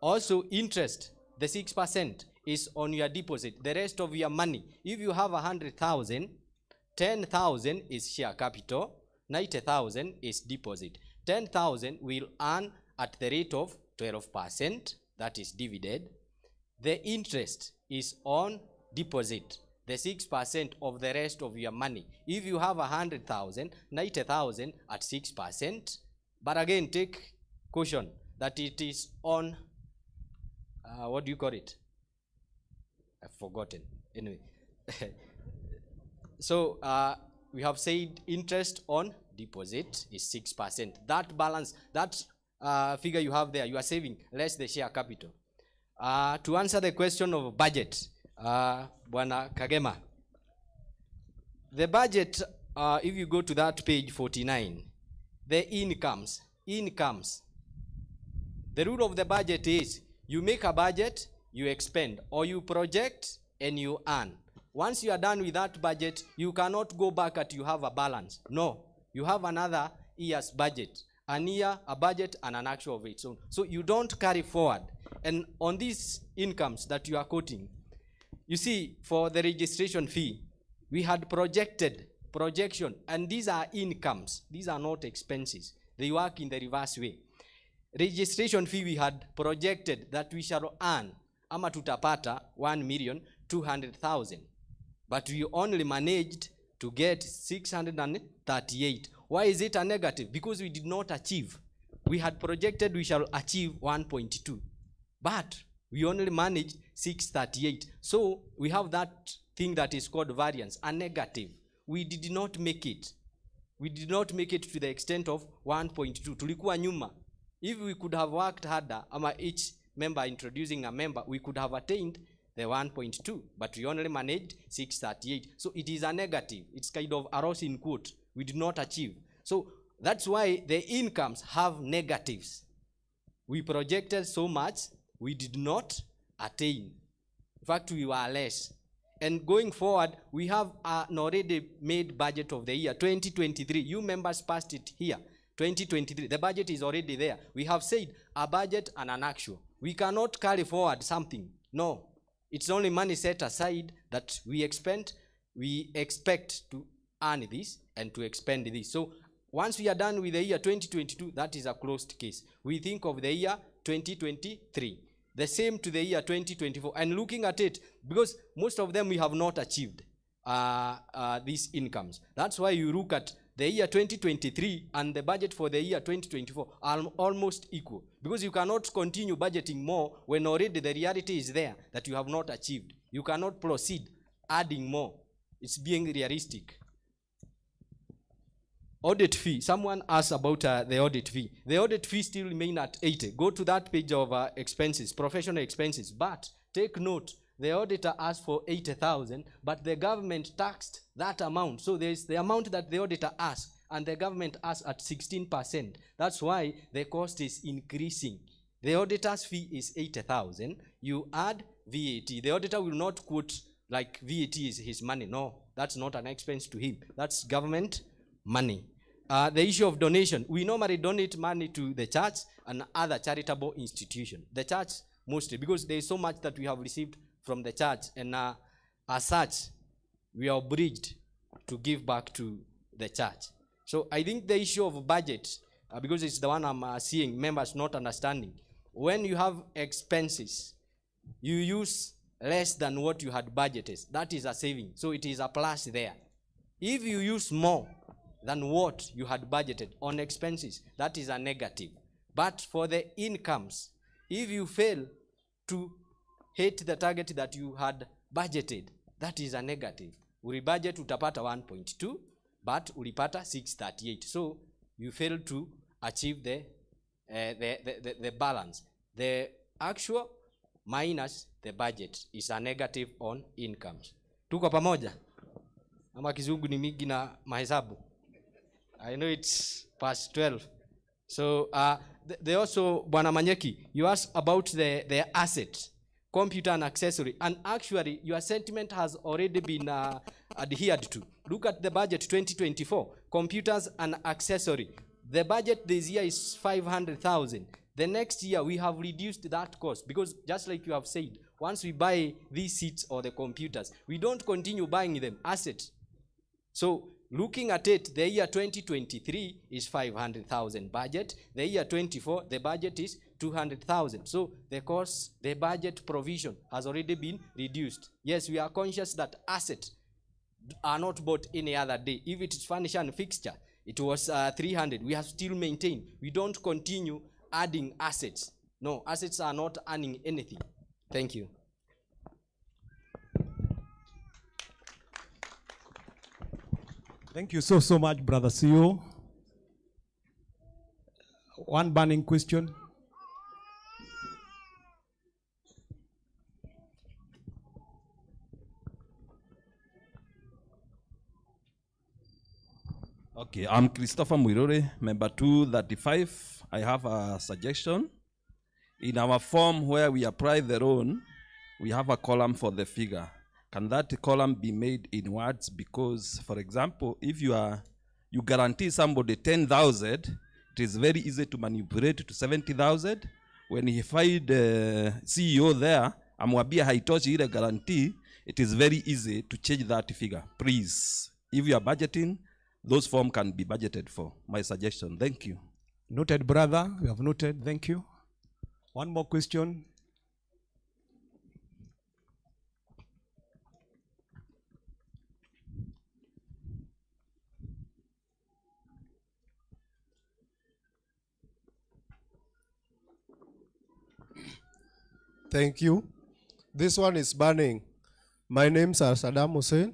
Also interest, the 6% is on your deposit. The rest of your money, if you have 100,000, 10,000 is share capital, 90,000 is deposit. 10,000 will earn at the rate of 12%, that is dividend. The interest is on deposit, the 6% of the rest of your money. If you have 100,000, 90,000 at 6%, but again take caution that it is on, what do you call it? I've forgotten. Anyway. So we have said interest on deposit is 6%. That balance, that figure you have there, you are saving less the share capital. To answer the question of budget, Bwana Kagema, the budget, if you go to that page 49, the incomes. The rule of the budget is you make a budget, you expend, or you project and you earn. Once you are done with that budget, you cannot go back at you have a balance. No, you have another year's budget. An year, a budget, and an actual of its own. So you don't carry forward. And on these incomes that you are quoting, you see, for the registration fee, we had projection, and these are incomes. These are not expenses. They work in the reverse way. Registration fee, we had projected that we shall earn ama tutapata 1,200,000, but we only managed to get 638. Why is it a negative? Because we did not achieve. We had projected we shall achieve 1.2, but we only managed 638. So we have that thing that is called variance, a negative. We did not make it. We did not make it to the extent of 1.2. Tulikuwa nyuma. If we could have worked harder, each member introducing a member, we could have attained the 1.2, but we only managed 638. So it is a negative. It's kind of a loss in quote. We did not achieve. So that's why the incomes have negatives. We projected so much, we did not attain. In fact, we were less. And going forward, we have an already made budget of the year 2023. You members passed it here. 2023, the budget is already there. We have said a budget and an actual. We cannot carry forward something. No, it's only money set aside that we expect to earn this and to expend this. So once we are done with the year 2022, that is a closed case. We think of the year 2023. The same to the year 2024. And looking at it, because most of them we have not achieved. these incomes. That's why you look at the year 2023 and the budget for the year 2024 are almost equal, because you cannot continue budgeting more when already the reality is there that you have not achieved. You cannot proceed adding more. It's being realistic. Audit fee. Someone asked about the audit fee. The audit fee still remain at 80. Go to that page of expenses, professional expenses. But take note, the auditor asked for 80,000, but the government taxed that amount. So there's the amount that the auditor asked, and the government asked at 16%. That's why the cost is increasing. The auditor's fee is 80,000. You add VAT. The auditor will not quote like VAT is his money. No, that's not an expense to him. That's government money. The issue of donation. We normally donate money to the church and other charitable institutions. The church mostly, because there is so much that we have received from the church, and as such, we are obliged to give back to the church. So I think the issue of budget, because it's the one I'm seeing members not understanding. When you have expenses, you use less than what you had budgeted. That is a saving. So it is a plus there. If you use more than what you had budgeted on expenses, that is a negative. But for the incomes, if you fail to hit the target that you had budgeted, that is a negative. Uli budget utapata 1.2, but ulipata 638. So you fail to achieve the balance. The actual minus the budget is a negative on incomes. Tuko pamoja? Ama kizungu ni mingi na mahesabu. I know it's past 12. So they also, Bwana Manyeki, you asked about the asset, computer and accessory, and actually your sentiment has already been adhered to. Look at the budget 2024, computers and accessory. The budget this year is 500,000. The next year we have reduced that cost, because just like you have said, once we buy these seats or the computers, we don't continue buying them, assets. So looking at it, the year 2023 is 500,000 budget. The year 24, the budget is 200,000. So the cost, the budget provision has already been reduced. Yes, we are conscious that assets are not bought any other day. If it is furniture and fixture, it was 300. We have still maintained. We don't continue adding assets. No, assets are not earning anything. Thank you. Thank you so much, Brother CEO. One burning question. Okay, I'm Christopher Muirore, member 235. I have a suggestion. In our form where we apply the loan, we have a column for the figure. Can that column be made in words? Because, for example, if you guarantee somebody 10,000, it is very easy to manipulate to 70,000. When he find the CEO there, amwambia haitoshi ile guarantee, it is very easy to change that figure. Please, if you are budgeting, those forms can be budgeted for. My suggestion. Thank you. Noted, brother. We have noted. Thank you. One more question. Thank you. This one is burning. My name's Saddam Hussein.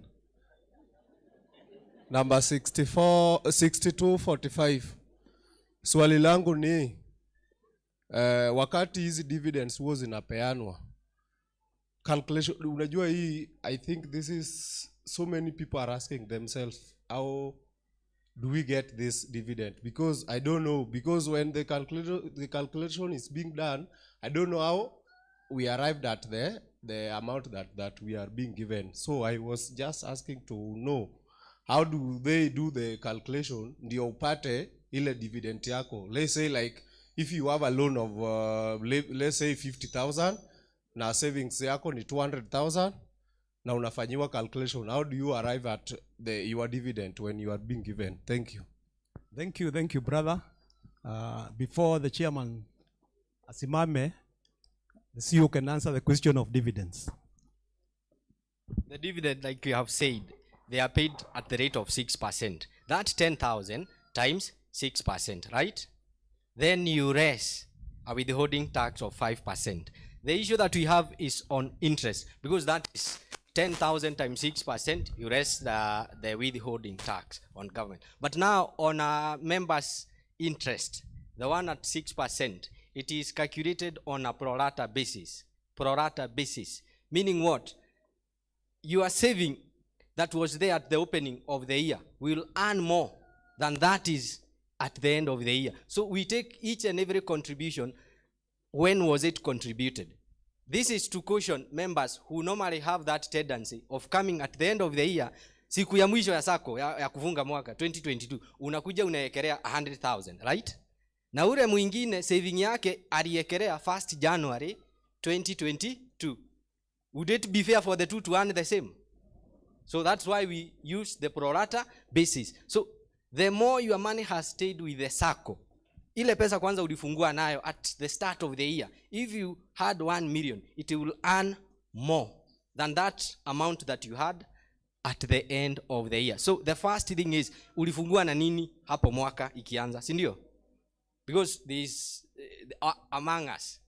Number 6245. Swali langu ni wakati hizi dividends huwa zinapeanwa. Calculation, unajua hii, I think this is, so many people are asking themselves, how do we get this dividend? Because I don't know, because when the calculation is being done, I don't know how we arrived at the amount that we are being given. So I was just asking to know, how do they do the calculation ndio upate ile dividend yako? Let's say like if you have a loan of let's say 50,000 na savings yako ni 200,000 na unafanyiwa calculation, how do you arrive at your dividend when you are being given? Thank you. Thank you, brother. Before the chairman asimame, the CEO can answer the question of dividends. The dividend, like you have said, they are paid at the rate of 6%. That 10,000 times 6%, right? Then you raise a withholding tax of 5%. The issue that we have is on interest, because that is 10,000 times 6%, you raise the withholding tax on government. But now on a member's interest, the one at 6%, it is calculated on a pro rata basis. Pro rata basis, meaning what? Your saving that was there at the opening of the year will earn more than that is at the end of the year. So we take each and every contribution, when was it contributed? This is to caution members who normally have that tendency of coming at the end of the year, siku ya mwisho ya sako ya kufunga mwaka 2022, unakuja unaekelea 100,000, right? Na ule mwingine saving yake aliekelea 1st January 2022. Would it be fair for the two to earn the same? So that's why we use the pro rata basis. So the more your money has stayed with the sacco, ile pesa kwanza ulifungua nayo at the start of the year, if you had 1 million, it will earn more than that amount that you had at the end of the year. So the first thing is, ulifungua na nini hapo mwaka ikianza, si ndio? Because this among us,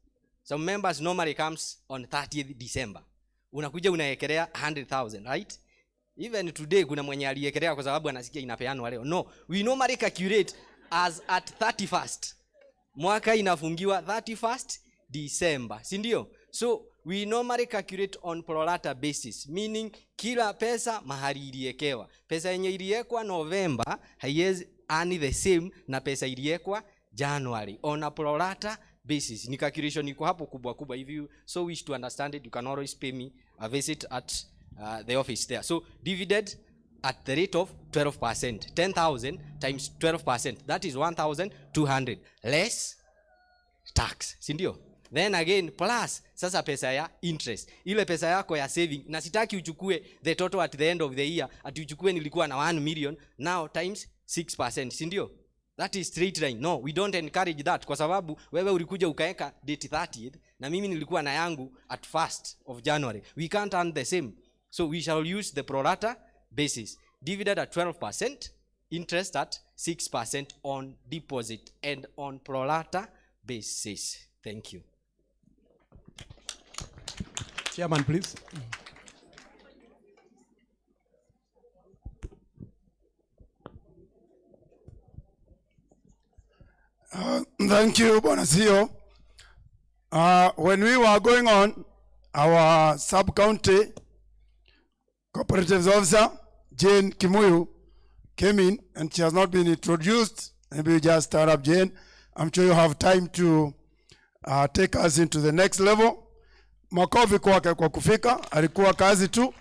some members normally comes on 30th December. Unakuja unaekelea 100,000, right? Even today kuna mwenye aliekelea kwa sababu anasikia inapeanwa leo. No, we normally calculate as at 31st. Mwaka inafungiwa 31st December, si ndio? So we normally calculate on pro rata basis, meaning kila pesa mahali iliekewa. Pesa yenye iliekwa November haiwezi earn the same na pesa iliekwa January on a pro rata basis. Ni calculation iko hapo kubwa kubwa. If you so wish to understand it, you can always pay me a visit at the office there. So dividend at the rate of 12%. 10,000 times 12%. That is 1,200 less tax. Sindio? Then again plus sasa pesa ya interest. Ile pesa yako ya saving. Na sitaki uchukue the total at the end of the year. Ati uchukue nilikuwa na 1 million. Now times 6%. Sindio? That is straight line. No, we don't encourage that. Kwa sababu wewe ulikuja ukaeka date 30th na mimi nilikuwa na yangu at 1st of January. We can't earn the same. So we shall use the pro rata basis. Dividend at 12%, interest at 6% on deposit and on pro rata basis. Thank you. Chairman, please. Thank you, Bonasio. When we were going on, our sub-county cooperatives officer, Jane Kimuyu, came in and she has not been introduced. Maybe you just start up, Jane. I'm sure you have time to take us into the next level. Makofi kwake kwa kufika, alikuwa kazi tu.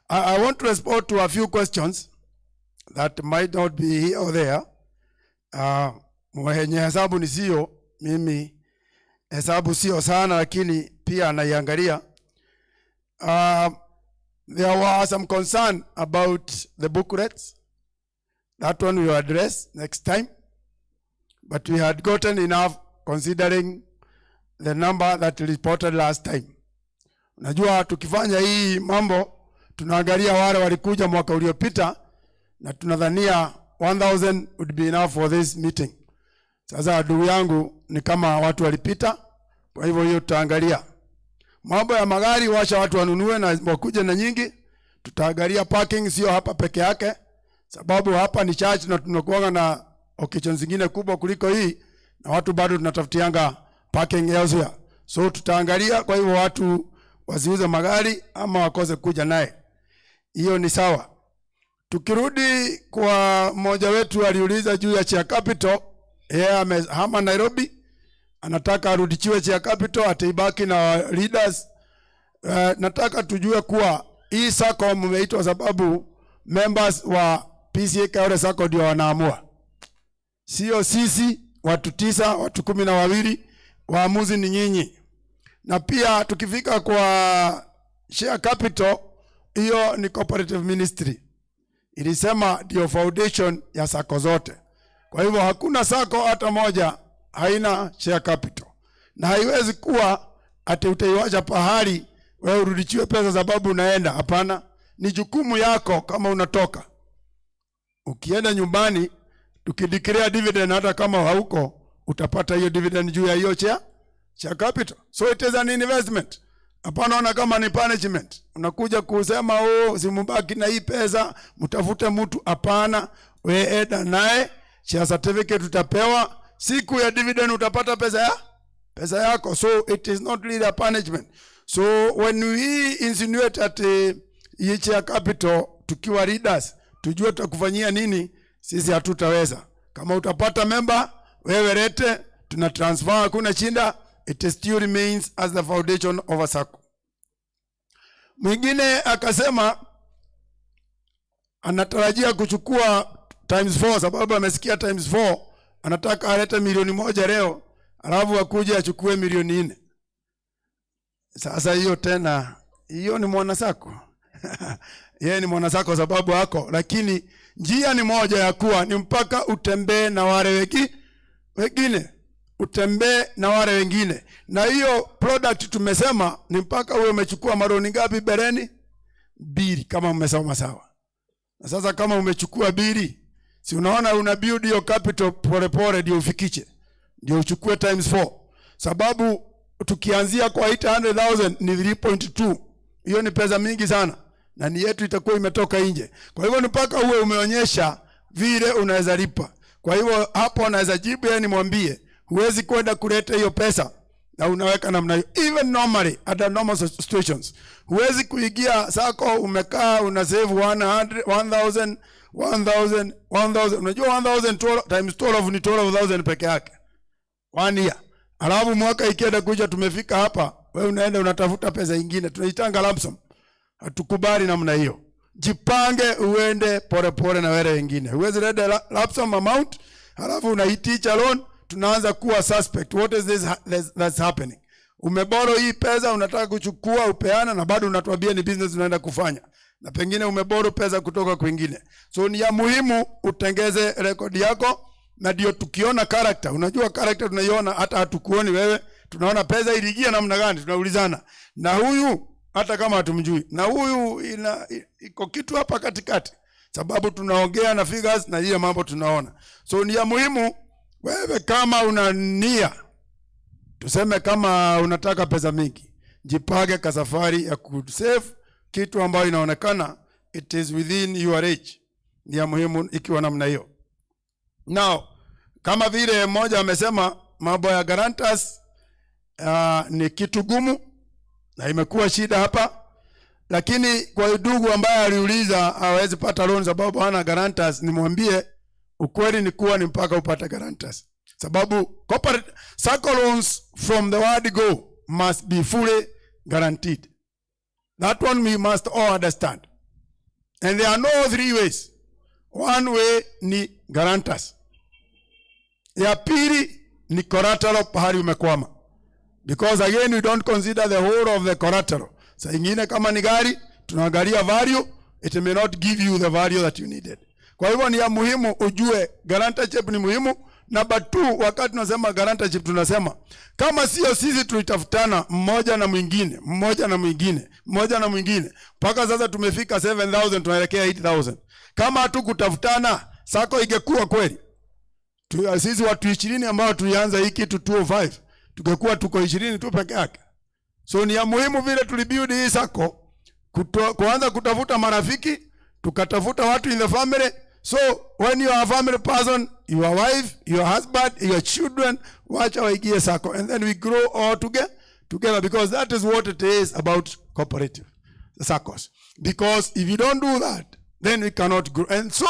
I want to respond to a few questions that might not be here or there. Mwenye hesabu ni sio, mimi hesabu sio sana, lakini pia anaiangalia. There was some concern about the booklets. That one we will address next time. But we had gotten enough considering the number that reported last time. Unajua tukifanya hii mambo, tunaangalia wale walikuja mwaka uliopita na tunadhania 1,000 would be enough for this meeting. Sasa ndugu yangu ni kama watu walipita, kwa hivyo hiyo tutaangalia. Mambo ya magari washa watu wanunue na wakuje na nyingi. Tutaangalia parking sio hapa peke yake, sababu hapa ni church na tunakuwa na occasion zingine kubwa kuliko hii na watu bado tunatafutianga parking elsewhere. So tutaangalia, kwa hivyo watu wasiuze magari ama wakose kuja naye. Hiyo ni sawa. Tukirudi kwa mmoja wetu aliuliza juu ya share capital, yeye amehama Nairobi, anataka arudichiwe share capital ataibaki na leaders. Nataka tujue kuwa hii sacco mmeitwa sababu members wa Pceakayole Sacco ndio wanaamua. Sio sisi watu 9, watu 12, waamuzi ni nyinyi. Na pia tukifika kwa share capital, hiyo ni cooperative ministry. Ilisema ndio foundation ya sacco zote. Kwa hivyo hakuna sacco hata moja haina share capital. Na haiwezi kuwa ati utaiwacha pahali wewe urudichiwe pesa sababu unaenda. Hapana. ni jukumu yako kama unatoka. Ukienda nyumbani, tukideclare dividend hata kama hauko, utapata hiyo dividend juu ya hiyo cha capital. So it is an investment. Hapana ona kama ni punishment. Unakuja kusema simubaki na hii pesa, mtafute mtu. Hapana, wewe eda naye, share certificate utapewa, siku ya dividend utapata pesa yako. So it is not really a punishment. So when we insinuate at hii share capital, tukiwa leaders, tujue tutakufanyia nini, sisi hatutaweza. Kama utapata member, wewe lete, tuna transfer, hakuna shinda. It still remains as the foundation of a sacco. Mwingine akasema anatarajia kuchukua times 4 sababu amesikia times 4, anataka alete 1,000,000 leo, alafu akuje achukue 4,000,000. Sasa hiyo tena, hiyo ni mwana sacco. Yeye ni mwana sacco sababu hako, lakini njia ni moja ya kuwa ni mpaka utembee na wale wengine. Utembee na wale wengine. Na hiyo product tumesema ni mpaka uwe umechukua maroni ngapi bereni? 2 kama umesoma sawa. Na sasa kama umechukua 2, si unaona una build your capital pole ndio ufikiche. Ndio uchukue times 4. Sababu tukianzia kwa 800,000 ni 3.2. Hiyo ni pesa mingi sana. Na ni yetu itakuwa imetoka nje. Kwa hivyo ni mpaka uwe umeonyesha vile unaweza lipa. Kwa hivyo hapo unaweza jibu yeye nimwambie, huwezi kwenda kuleta hiyo pesa na unaweka namna hiyo. Even normally, under normal situations, huwezi kuingia sako umekaa una save 1,000. Unajua 1,000 times 12 ni 12,000 peke yake. 1 year. Alafu mwaka ikienda kuja tumefika hapa, wewe unaenda unatafuta pesa nyingine. Tunaitanga lump sum. Hatukubali namna hiyo. Jipange uende pole na wale wengine. Huwezi leta lump sum amount, alafu unaitisha loan. Tunaanza kuwa suspect. What is this that's happening? Umeboro hii pesa unataka kuchukua upeana na bado unatuambia ni business unaenda kufanya. Na pengine umeboro pesa kutoka kwingine. So ni ya muhimu utengeze rekodi yako na ndio tukiona character. Unajua character tunaiona hata hatukuoni wewe. Tunaona pesa iliingia namna gani, tunaulizana. Na huyu hata kama hatumjui. Na huyu iko kitu hapa katikati. Sababu tunaongea na figures na ile mambo tunaona. So ni ya muhimu wewe kama una nia, tuseme kama unataka pesa mingi, jipage ka safari ya kusave kitu ambayo inaonekana it is within your age. Ni ya muhimu ikiwa namna hiyo. Now, kama vile mmoja amesema mambo ya guarantors ni kitu gumu na imekuwa shida hapa. Lakini kwa ndugu ambaye aliuliza hawezi pata loan sababu hana guarantors, nimwambie ukweli ni kuwa ni mpaka upate guarantors. Sababu corporate sacco loans from the word go must be fully guaranteed. That one we must all understand. And there are no 3 ways. One way ni guarantors. Ya pili ni collateral pahali umekwama. Because again we don't consider the whole of the collateral. Sa ingine kama ni gari, tunaangalia value, it may not give you the value that you needed. Kwa hivyo ni ya muhimu ujue guarantorship ni muhimu. Number 2, wakati tunasema guarantorship tunasema kama sio sisi tulitafutana mmoja na mwingine mpaka sasa tumefika 7,000 tunaelekea 8,000. Kama hatukutafutana sako ingekuwa kweli. Sisi watu 20 ambao tulianza hiki kitu 205 tungekuwa tuko 20 tu peke yake. So ni ya muhimu vile tulibuild hii sako kuanza kutafuta marafiki, tukatafuta watu in the family. So when you are a family person, your wife, your husband, your children, wacha waigie sako, and then we grow all together because that is what it is about cooperative SACCOs. Because if you don't do that, then we cannot grow. And so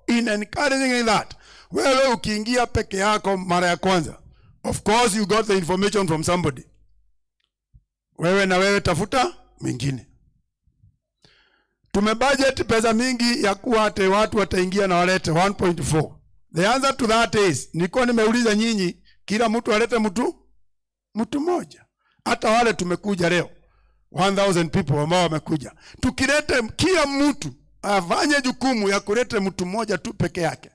in encouraging that, wewe ukiingia peke yako mara ya kwanza, of course you got the information from somebody. Wewe tafuta mwingine. Tumebudget pesa mingi ya kuwa ate watu wataingia na walete 1.4. The answer to that is, niko nimeuliza nyinyi, kila mtu alete mtu moja. Hata wale tumekuja leo, 1,000 people ambao wamekuja. Tukilete kila mtu afanye jukumu ya kulete mtu mmoja tu peke yake,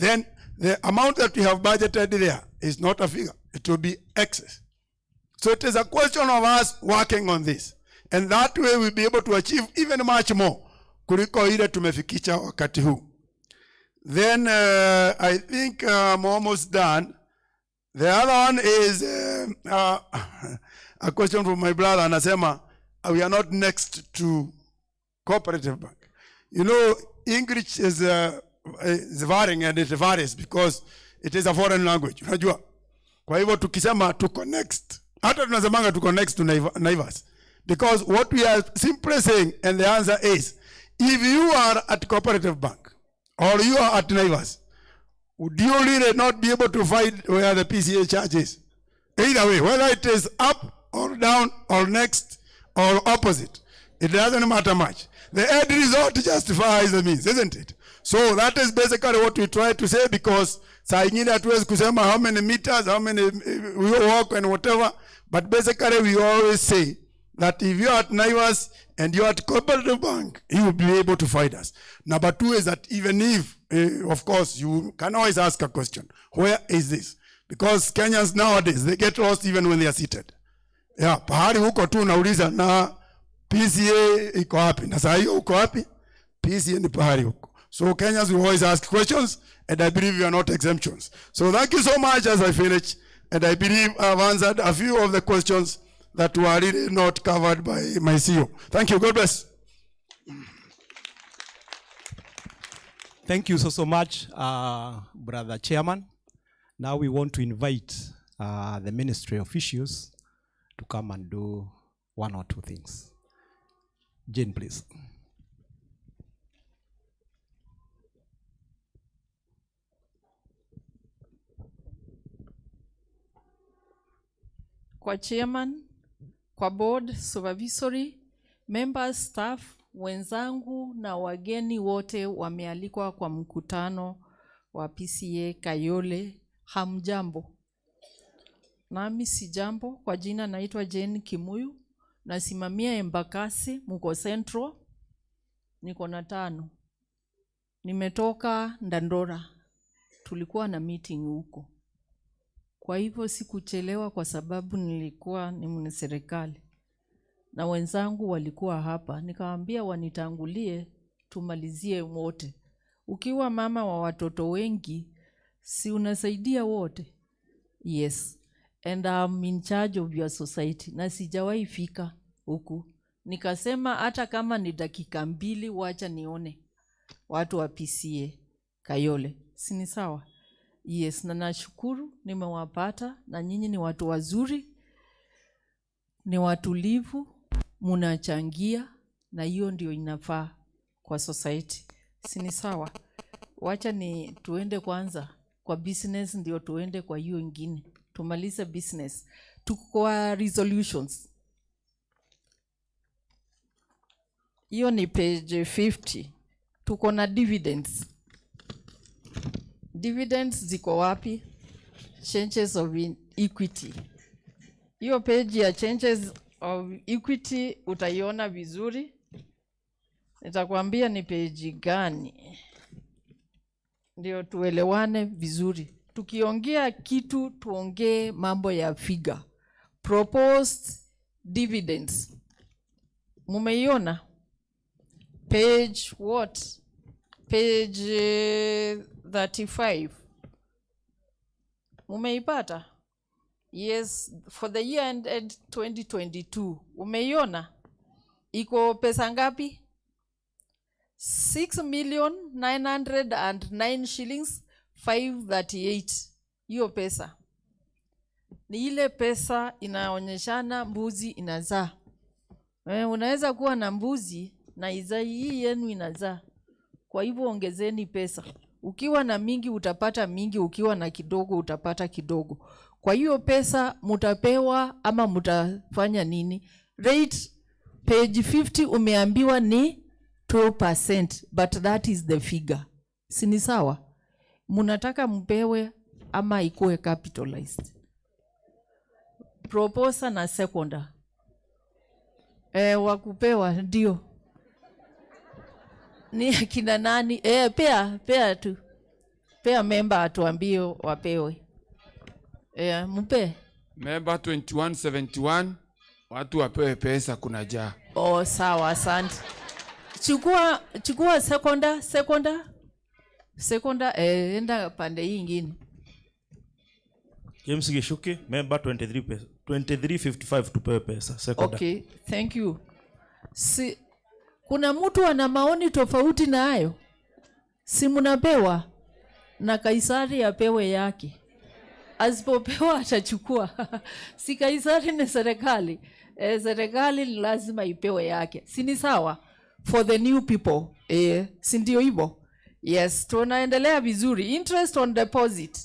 then the amount that we have budgeted there is not a figure. It will be excess. So it is a question of us working on this. And that way we'll be able to achieve even much more kuliko ile tumefikisha wakati huu. Then I think I'm almost done. The other one is a question from my brother. Anasema, we are not next to cooperative bank. You know, English is varying, and it varies because it is a foreign language. Unajua? Kwa hivyo tukisema tuko next, hata tunasemanga tuko next to Naivas. Because what we are simply saying, and the answer is, if you are at cooperative bank, or you are at Naivas, would you really not be able to find where the PCA charge is? Either way, whether it is up or down or next or opposite, it doesn't matter much. The end result justifies the means, isn't it? So that is basically what we try to say, because saa ingine hatuwezi kusema how many meters, how many we walk and whatever, but basically we always say that if you are at Naivas and you are at Cooperative Bank, you will be able to find us. Number two is that even if, of course, you can always ask a question, where is this? Because Kenyans nowadays, they get lost even when they are seated. Yeah, pahali huko tu unauliza na PCA iko wapi? Na saa hiyo uko wapi? PCA ni pahali huko. So Kenyans will always ask questions, and I believe you are not exemptions. So thank you so much as I finish, and I believe I've answered a few of the questions that were really not covered by my CEO. Thank you. God bless. Thank you so much, Brother Chairman. Now we want to invite the ministry officials to come and do one or two things. Jane, please. Kwa chairman, kwa board, supervisory, members, staff, wenzangu na wageni wote wamealikwa kwa mkutano wa PCA Kayole. Hamjambo. Nami si jambo. Kwa jina naitwa Jane Kimuyu, nasimamia Embakasi, Muko Central. Niko na 5. Nimetoka Ndandora. Tulikuwa na meeting huko. Kwa hivyo sikuchelewa kwa sababu nilikuwa ni mwana-serikali. Na wenzangu walikuwa hapa. Nikawaambia wanitangulie tumalizie wote. Ukiwa mama wa watoto wengi, si unasaidia wote? Yes. And I'm in charge of your society. Na sijawahi fika huku. Nikasema hata kama ni dakika 2 wacha nione watu wa PCA Kayole. Si ni sawa? Yes, na nashukuru nimewapata, na nyinyi ni watu wazuri, ni watulivu, munachangia, na hiyo ndio inafaa kwa society. Si ni sawa? Wacha ni tuende kwanza kwa business, ndio tuende kwa hiyo ingine. Tumalize business. Tuko kwa resolutions. Hiyo ni page 50. Tuko na dividends. Dividends ziko wapi? Changes of equity. Hiyo page ya changes of equity utaiona vizuri. Nitakwambia ni page gani, ndio tuelewane vizuri. Tukiongea kitu tuongee mambo ya figure. Proposed dividends. Mumeiona? Page what? Page 35. Mumeipata? Yes, for the year ended 2022. Umeiona? Iko pesa ngapi? 6,909 shillings 538. Hiyo pesa ni ile pesa inaonyeshana mbuzi inazaa. Unaweza kuwa na mbuzi na izai hii yenu inazaa. Kwa hivyo ongezeni pesa. Ukiwa na mingi utapata mingi, ukiwa na kidogo utapata kidogo. Kwa hiyo pesa mutapewa ama mutafanya nini? Rate page 50 umeambiwa ni 12%, but that is the figure. Si ni sawa? Munataka mpewe ama ikuwe capitalized? Proposer na seconder. Wakupewa ndio. Ni akina nani? Pea tu. Pea member atuambie wapewe. Mpe. Member 2171 watu wapewe pesa kuna jaa. Sawa, asante. chukua sekonda enda pande hii ingine. James Gishuki, member 2355 tupewe pesa. Sekonda. Okay, thank you. Kuna mtu ana maoni tofauti na hayo? Si mnapewa na Kaisari apewe yake. Asipopewa atachukua. Si Kaisari ni serikali. Serikali lazima ipewe yake. Si ni sawa? For the new people. Si ndio hivyo? Yes, tunaendelea vizuri. Interest on deposit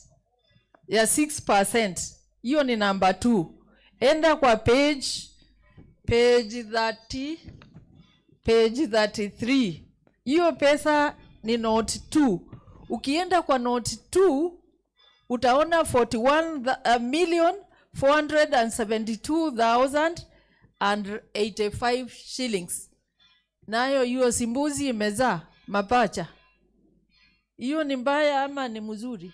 ya 6%. Hiyo ni number 2. Enda kwa page 33. Hiyo pesa ni note 2. Ukienda kwa note 2 utaona 41,472,085 shillings. Nayo hiyo simbuzi imezaa mapacha. Hiyo ni mbaya ama ni mzuri?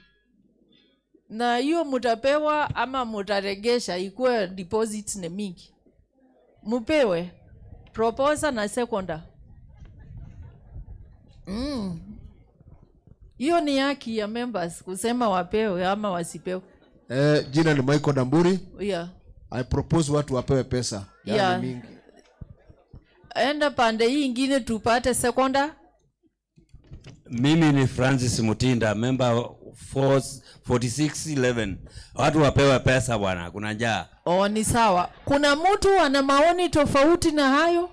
Na hiyo mutapewa ama mutaregesha ikuwe deposit ni mingi? Mupewe proposer na seconder. Hiyo ni haki ya members kusema wapewe ama wasipewe. Jina ni Michael Damburi. Yeah. I propose watu wapewe pesa. Yeah. Mingi. Enda pande hii ingine tupate seconder. Mimi ni Francis Mutinda, member 4611. Watu wapewe pesa bwana, kuna njaa. Ni sawa. Kuna mtu ana maoni tofauti na hayo?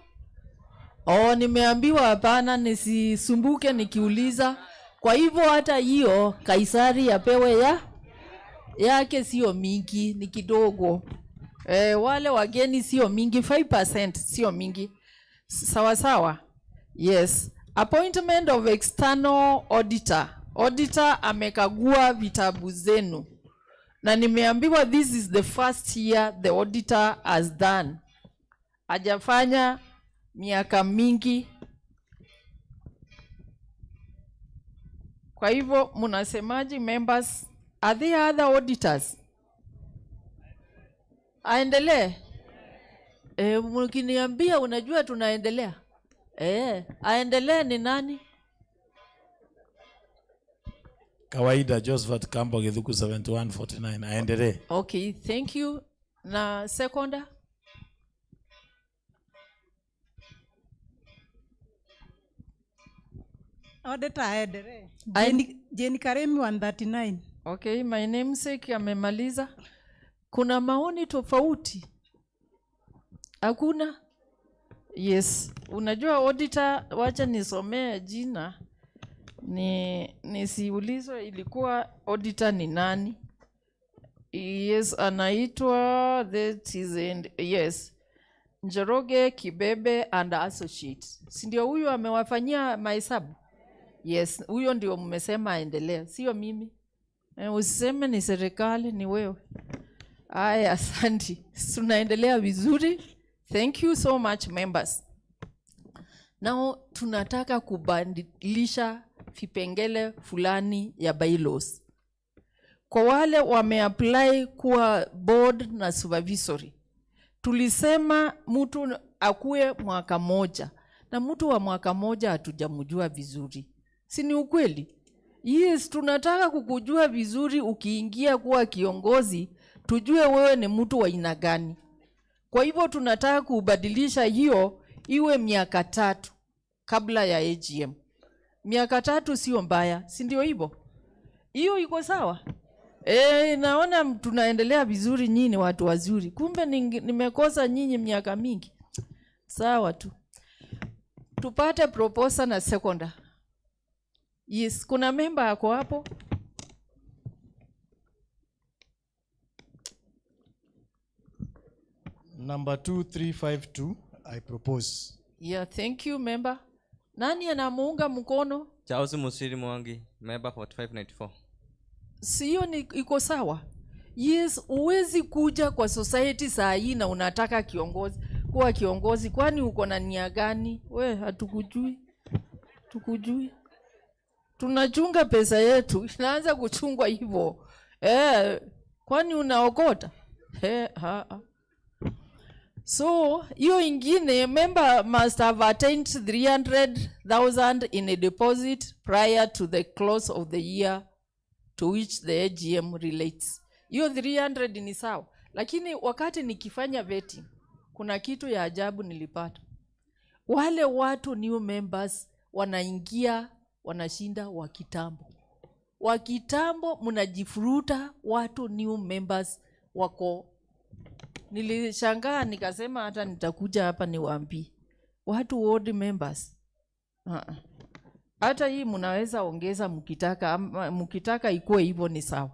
Nimeambiwa hapana, nisisumbuke nikiuliza. Kwa hivyo hata hiyo Kaisari apewe yake sio mingi, ni kidogo. Wale wageni sio mingi, 5% sio mingi. Sawa sawa. Yes. Appointment of external auditor. Auditor amekagua vitabu zenu. Na nimeambiwa this is the first year the auditor has done. Hajafanya miaka mingi. Kwa hivyo mnasemaji members, are there other auditors? Aendelee? Mkiniambia unajua tunaendelea. Aendelee ni nani? Kawaida Josephat Kambo Githuku 7149. Aendelee. Okay, thank you. Na seconder? Auditor aendelee. Jeni Karemi 139. Okay, my namesake amemaliza. Kuna maoni tofauti? Hakuna? Yes. Unajua auditor, wacha nisomee jina. Nisiulizwe ilikuwa auditor ni nani? Yes, anaitwa yes. Njoroge Kibebe and Associates. Si ndio huyo amewafanyia mahesabu? Yes, huyo ndio mmesema aendelee, sio mimi. Usiseme ni serikali, ni wewe. Aya, asante. Tunaendelea vizuri. Thank you so much members. Now tunataka kubadilisha vipengele fulani ya bylaws. Kwa wale wameapply kuwa board na supervisory. Tulisema mtu akue mwaka moja. Na mtu wa mwaka moja hatujamjua vizuri. Si ni ukweli? Yes, tunataka kukujua vizuri ukiingia kuwa kiongozi, tujue wewe ni mtu wa aina gani. Kwa hivyo tunataka kubadilisha hiyo iwe miaka 3 kabla ya AGM. Miaka 3 sio mbaya, si ndio hivyo? Hiyo iko sawa? Naona tunaendelea vizuri, nyinyi watu wazuri. Kumbe nimekosa nyinyi miaka mingi. Sawa tu. Tupate proposer na seconder. Yes, kuna member yako hapo? Number 2352, I propose. Yeah, thank you member. Nani anamuunga mkono? Charles Musiri Mwangi, member 4594. Sio ni iko sawa? Yes, uwezi kuja kwa society saa hii na unataka kuwa kiongozi, kwani uko na nia gani? We, hatukujui. Tukujui. Tunachunga pesa yetu, inaanza kuchungwa hivyo. Kwani unaokota? So hiyo ingine, member must have attained 300,000 in a deposit prior to the close of the year to which the AGM relates. Hiyo 300 ni sawa, lakini wakati nikifanya vetting kuna kitu ya ajabu nilipata. Wale watu new members wanaingia wanashinda wa kitambo. Wa kitambo mnajifuruta, watu new members wako. Nilishangaa nikasema hata nitakuja hapa niwaambie watu old members. Hata hii mnaweza ongeza mkitaka, mkitaka ikuwe hivyo ni sawa.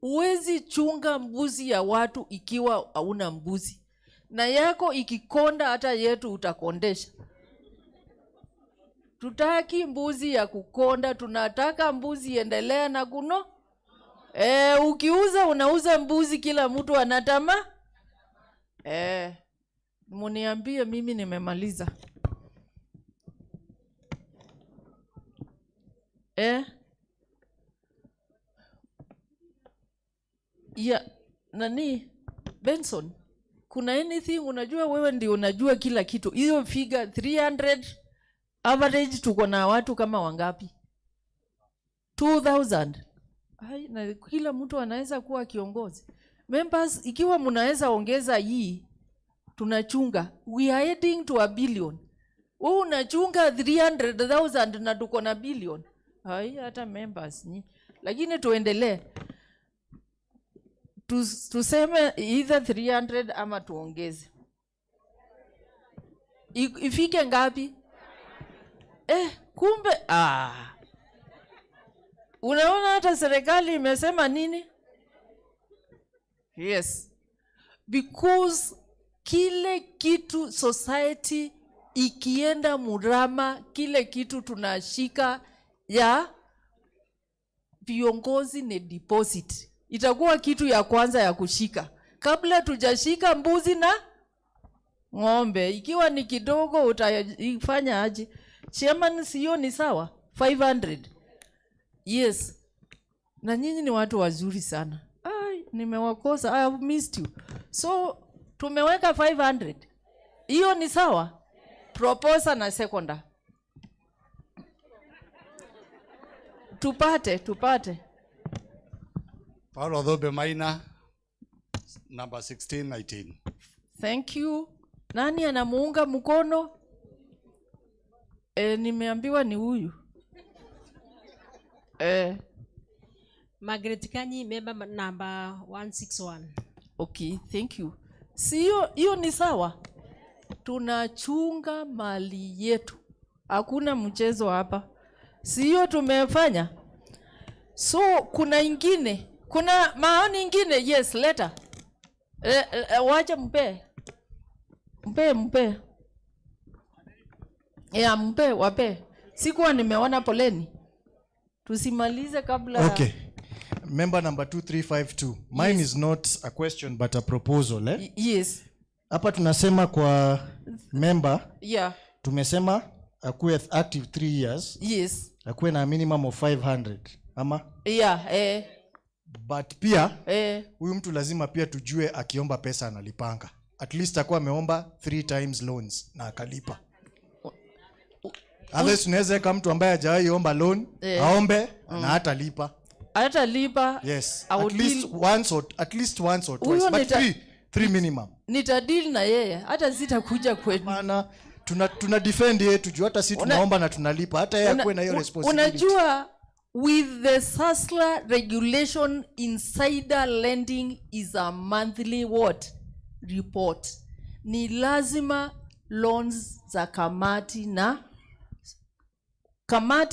Uwezi chunga mbuzi ya watu ikiwa hauna mbuzi. Na yako ikikonda hata yetu utakondesha. Tutaki mbuzi ya kukonda, tunataka mbuzi endelea na kuno. Ukiuza unauza mbuzi kila mtu anatama. Muniambie mimi nimemaliza. Nani? Benson, kuna anything unajua wewe ndio unajua kila kitu. Hiyo figure 300 average tuko na watu kama wangapi? 2000. Na kila mtu anaweza kuwa kiongozi. Members, ikiwa mnaweza ongeza hii, tunachunga. We are heading to 1 billion. Wewe unachunga 300,000 na tuko na billion. Hata members ni. Lakini tuendelee. Tuseme either 300 ama tuongeze. Ifike ngapi? Kumbe unaona hata serikali imesema nini? Yes. Because kile kitu society ikienda murama, kile kitu tunashika ya viongozi ni deposit. Itakuwa kitu ya kwanza ya kushika. Kabla tujashika mbuzi na ng'ombe. Ikiwa ni kidogo utaifanya aje? Chairman, sio ni sawa? 500. Yes. Na nyinyi ni watu wazuri sana. Nimewakosa. I have missed you. So, tumeweka 500. Hiyo ni sawa? Proposer na seconder. Tupate. Paulo Dhobe Maina, number 1619. Thank you. Nani anamuunga mkono? Nimeambiwa ni huyu. Margaret Kanyi, member number 161. Okay, thank you. Hiyo ni sawa. Tunachunga mali yetu. Hakuna mchezo hapa. Sio tumefanya. So kuna ingine. Kuna maoni ingine. Yes, later. Wacha mpe. Wape. Sikuwa nimeona poleni. Tusimalize kabla. Okay. Member number 2352. Mine is not a question but a proposal. Yes. Hapa tunasema kwa member. Yeah. Tumesema akuwe active 3 years. Yes. Akuwe na minimum of 500. Ama? Yeah. But pia huyu mtu lazima pia tujue akiomba pesa analipanga. At least akuwa ameomba 3 times loans na akalipa. Others tunaweza weka mtu ambaye hajawahi omba loan, aombe na hatalipa. Yes. At least once or twice. But 3 minimum. Nitadeal na yeye. Hata sitakuja kwenu. Maana tuna defend yetu juu hata sisi tunaomba na tunalipa. Hata yeye akuwe na hiyo responsibility. Unajua with the SASLA regulation, insider lending is a monthly report. Ni lazima loans za kamati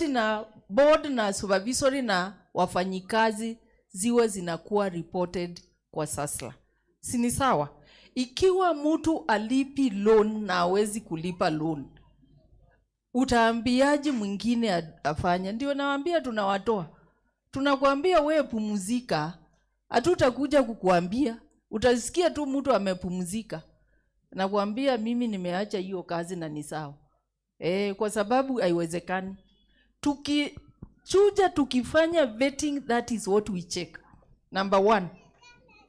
na board na supervisory na wafanyikazi ziwe zinakuwa reported kwa SASLA. Sini sawa? Ikiwa mtu alipi loan na hawezi kulipa loan, utaambiaje mwingine afanya? Ndio nawaambia tunawatoa. Tunakuambia wewe pumzika. Hatutakuja kukuambia. Utasikia tu mtu amepumzika. Nakuambia mimi nimeacha hiyo kazi na ni sawa. Kwa sababu haiwezekani. Tukifanya vetting, that is what we check. Number 1.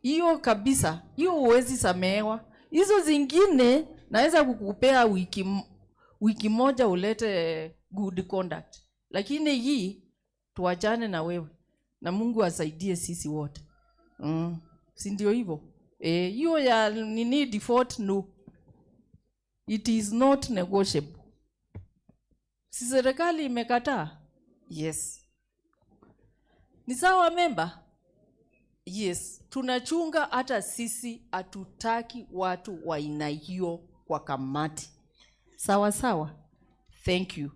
Hiyo kabisa, hiyo huwezi samehewa. Hizo zingine naweza kukupea wiki moja ulete good conduct, lakini hii tuachane na wewe, na Mungu asaidie sisi wote. Si ndio hivyo? Hiyo ya nini default, no, it is not negotiable. Si serikali imekataa? Yes. Ni sawa member? Yes. Tunachunga, hata sisi hatutaki watu wa aina hiyo kwa kamati. Sawa sawa. Thank you.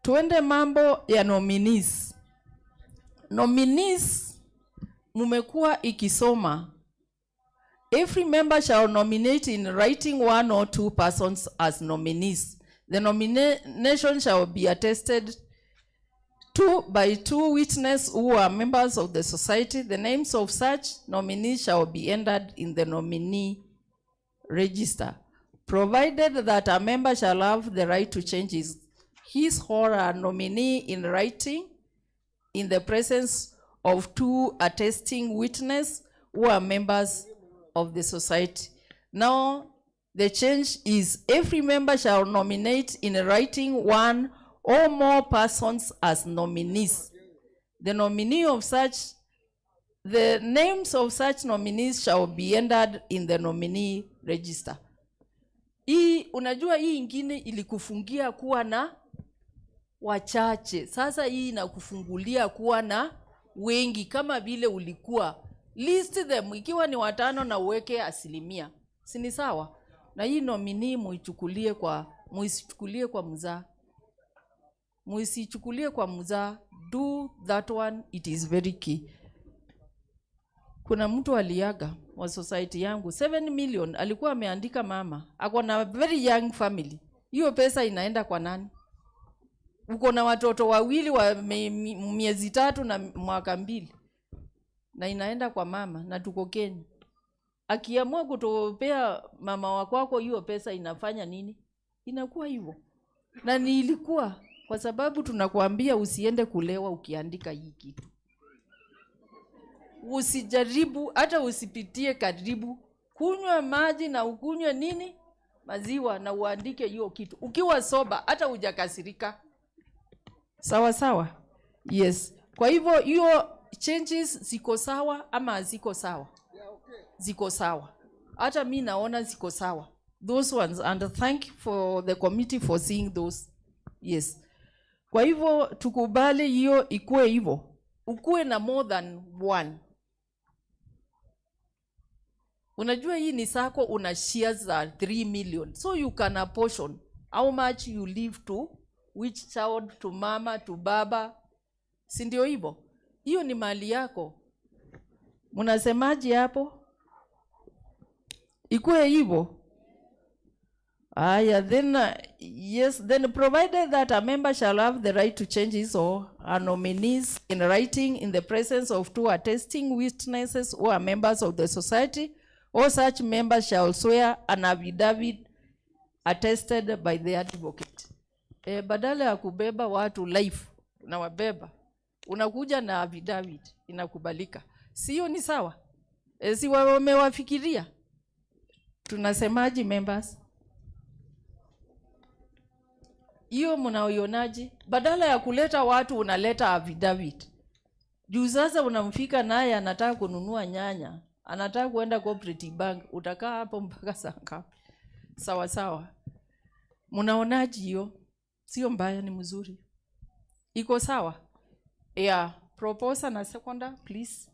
Tuende mambo ya nominees. Nominees mumekuwa ikisoma. Every member shall nominate in writing 1 or 2 persons as nominees. The nomination shall be attested to by 2 witnesses who are members of the society. The names of such nominees shall be entered in the nominee register, provided that a member shall have the right to change his or her nominee in writing in the presence of 2 attesting witnesses who are members of the society. Now, the change is every member shall nominate in writing 1 or more persons as nominees. The names of such nominees shall be entered in the nominee register. Hii unajua, hii ingine ilikufungia kuwa na wachache. Sasa hii inakufungulia kuwa na wengi, kama vile ulikuwa list them ikiwa ni 5 na uweke 1%. Si ni sawa? Na hii nominee muichukulie kwa mzaa. Muisichukulie kwa mzaa. Do that one, it is very key. Kuna mtu aliaga wa society yangu 7 million, alikuwa ameandika mama. Ako na very young family. Hiyo pesa inaenda kwa nani? Uko na watoto wawili wa miezi 3 na mwaka 2. Na inaenda kwa mama, na tuko Kenya. Akiamua kutopea mama wako hiyo pesa, inafanya nini? Inakuwa hivyo. Na ilikuwa kwa sababu tunakuambia usiende kulewa ukiandika hii kitu. Usijaribu, hata usipitie karibu. Kunywa maji na ukunywe nini? Maziwa, na uandike hiyo kitu. Ukiwa soba, hata hujakasirika. Sawa sawa? Yes. Kwa hivyo hiyo changes ziko sawa ama haziko sawa? Ziko sawa. Hata mimi naona ziko sawa. Those ones, and thank for the committee for seeing those. Yes. Kwa hivyo tukubali hiyo ikue hivyo. Ukue na more than 1. Unajua hii ni sako, una shares za 3 million. So you can apportion how much you leave to which child, to mama, to baba. Si ndio hivyo? Hiyo ni mali yako. Mnasemaje hapo? Ikue hivyo. Then yes, then provided that a member shall have the right to change his or her nominees in writing in the presence of 2 attesting witnesses who are members of the society, or such members shall swear an affidavit attested by the advocate. Badala ya kubeba watu life, unawabeba, unakuja na affidavit, inakubalika. Sio ni sawa? Si wamewafikiria? Tunasemaje members? Hiyo mnaoionaje? Badala ya kuleta watu unaleta affidavit. Juu sasa unamfika naye anataka kununua nyanya, anataka kuenda cooperative bank, utakaa hapo mpaka saa ngapi? Sawa sawa. Mnaonaje hiyo? Sio mbaya, ni mzuri. Iko sawa? Yeah, proposer na seconder please.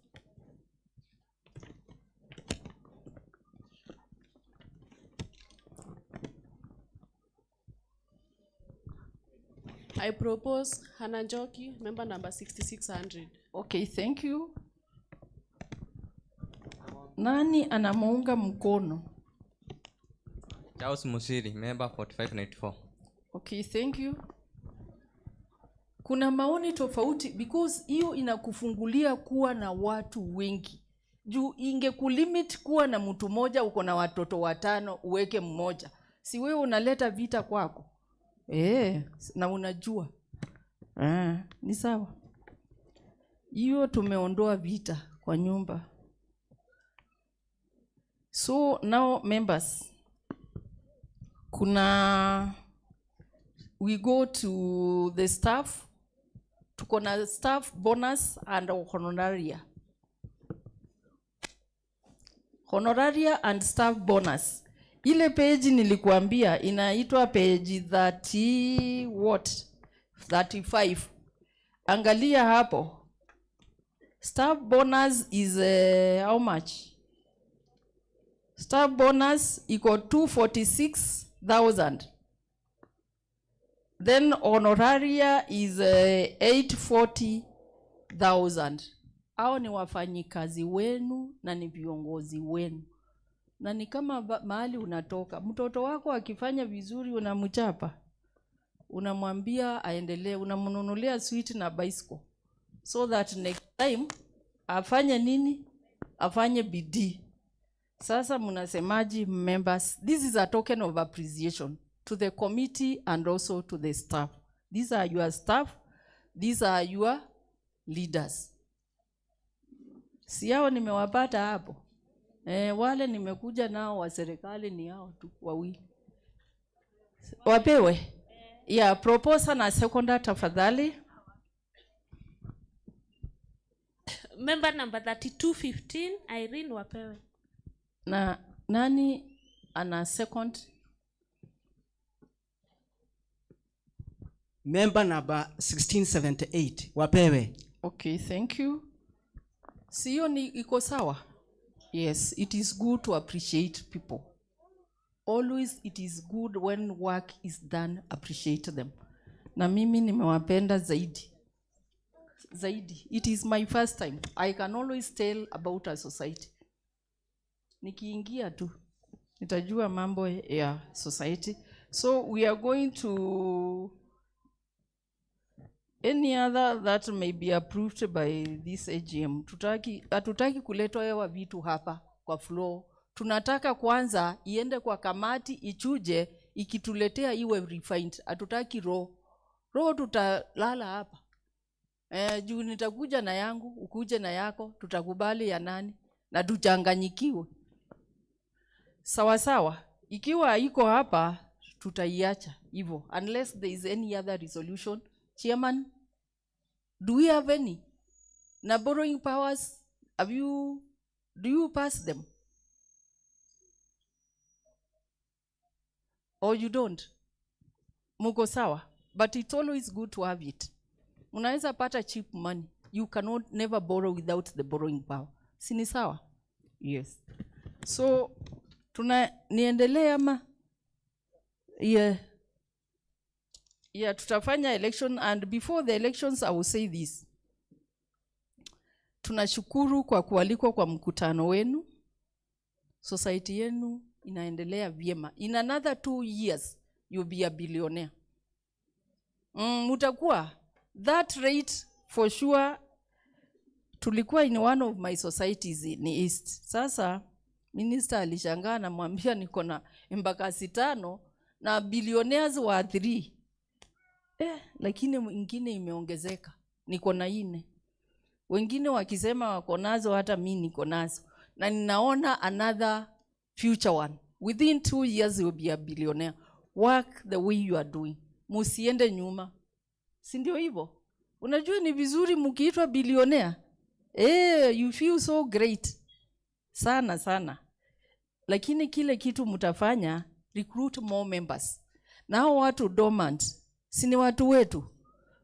I propose Hannah Njoki, member number 6600. Okay, thank you. Nani anamuunga mkono? Charles Musiri, member 4594. Okay, thank you. Kuna maoni tofauti because hiyo inakufungulia kuwa na watu wengi. Juu ingekulimit kuwa na mtu mmoja, uko na watoto 5 uweke mmoja. Si wewe unaleta vita kwako? Na unajua. Ni sawa. Hiyo tumeondoa vita kwa nyumba. So now members, we go to the staff. Tuko na staff bonus and honoraria. Honoraria and staff bonus. Ile page nilikuambia inaitwa page 35. Angalia hapo. Staff bonus is how much? Staff bonus iko 246,000. Then honoraria is 840,000. Hao ni wafanyikazi wenu na ni viongozi wenu. Na ni kama mahali unatoka. Mtoto wako akifanya vizuri unamchapa. Unamwambia aendelee, unamnunulia sweet na bicycle. So that next time afanye nini? Afanye bidii. Sasa mnasemaji members, this is a token of appreciation to the committee and also to the staff. These are your staff, these are your leaders. Si hao nimewapata hapo. Wale nimekuja nao wa serikali ni hao tu wawili. Wapewe. Yeah, proposer na seconder tafadhali. Member number 3215 Irene wapewe. Na nani ana second? Member number 1678 wapewe. Okay, thank you. Sio ni iko sawa? Yes, it is good to appreciate people. Always it is good when work is done, appreciate them. Na mimi nimewapenda zaidi. It is my first time. I can always tell about a society. Nikiingia tu nitajua mambo ya society. So we are going to any other that may be approved by this AGM. Hatutaki kuletwa hewa vitu hapa kwa floor. Tunataka kwanza iende kwa kamati ichuje, ikituletea iwe refined. Hatutaki roho tutalala hapa. Juu nitakuja na yangu, ukuje na yako, tutakubali ya nani na tuchanganyikiwe. Sawa sawa. Ikiwa iko hapa tutaiacha hivyo unless there is any other resolution. Chairman, do we have any? Na borrowing powers, do you pass them? Or you don't? Muko sawa? But it's always good to have it. Unaweza pata cheap money. You cannot never borrow without the borrowing power. Sini sawa? Yes. So, niendelee ama? Yeah. Yeah, tutafanya election, and before the elections I will say this. Tunashukuru kwa kualikwa kwa mkutano wenu. Society yenu inaendelea vyema. In another 2 years you'll be a billionaire. Mutakuwa that rate for sure. Tulikuwa in one of my societies in East. Sasa minister alishangaa na mwambia niko na embakasi 5 na billionaires wa 3. Lakini mwingine imeongezeka. Niko na 4. Wengine wakisema wako nazo, hata mimi niko nazo. Na ninaona another future one. Within 2 years you will be a billionaire. Work the way you are doing. Musiende nyuma. Si ndio hivyo? Unajua ni vizuri mkiitwa billionaire. You feel so great. Sana sana. Lakini kile kitu mtafanya, recruit more members. Nao watu dormant, sini watu wetu.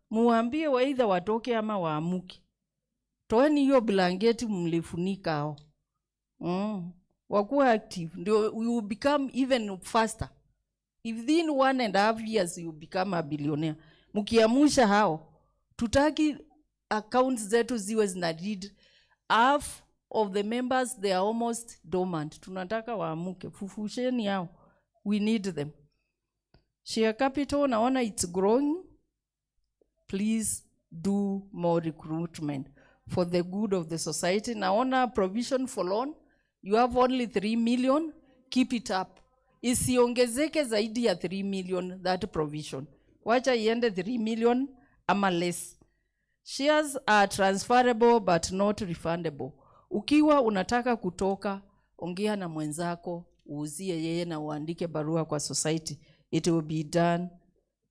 Muambie waidha watoke ama waamuke. Toeni hiyo blanketi mlifunika hao. Wakuwa active. Ndio you will become even faster. Within 1.5 years you become a billionaire. Mukiamusha hao. Tutaki accounts zetu ziwe zina read. Half of the members they are almost dormant. Tunataka waamuke. Fufusheni hao. We need them. Share capital naona it's growing. Please do more recruitment for the good of the society. Naona provision for loan. You have only 3 million. Keep it up. Isiongezeke zaidi ya 3 million that provision. Wacha iende 3 million ama less. Shares are transferable but not refundable. Ukiwa unataka kutoka, ongea na mwenzako, uuzie yeye na uandike barua kwa society. It will be done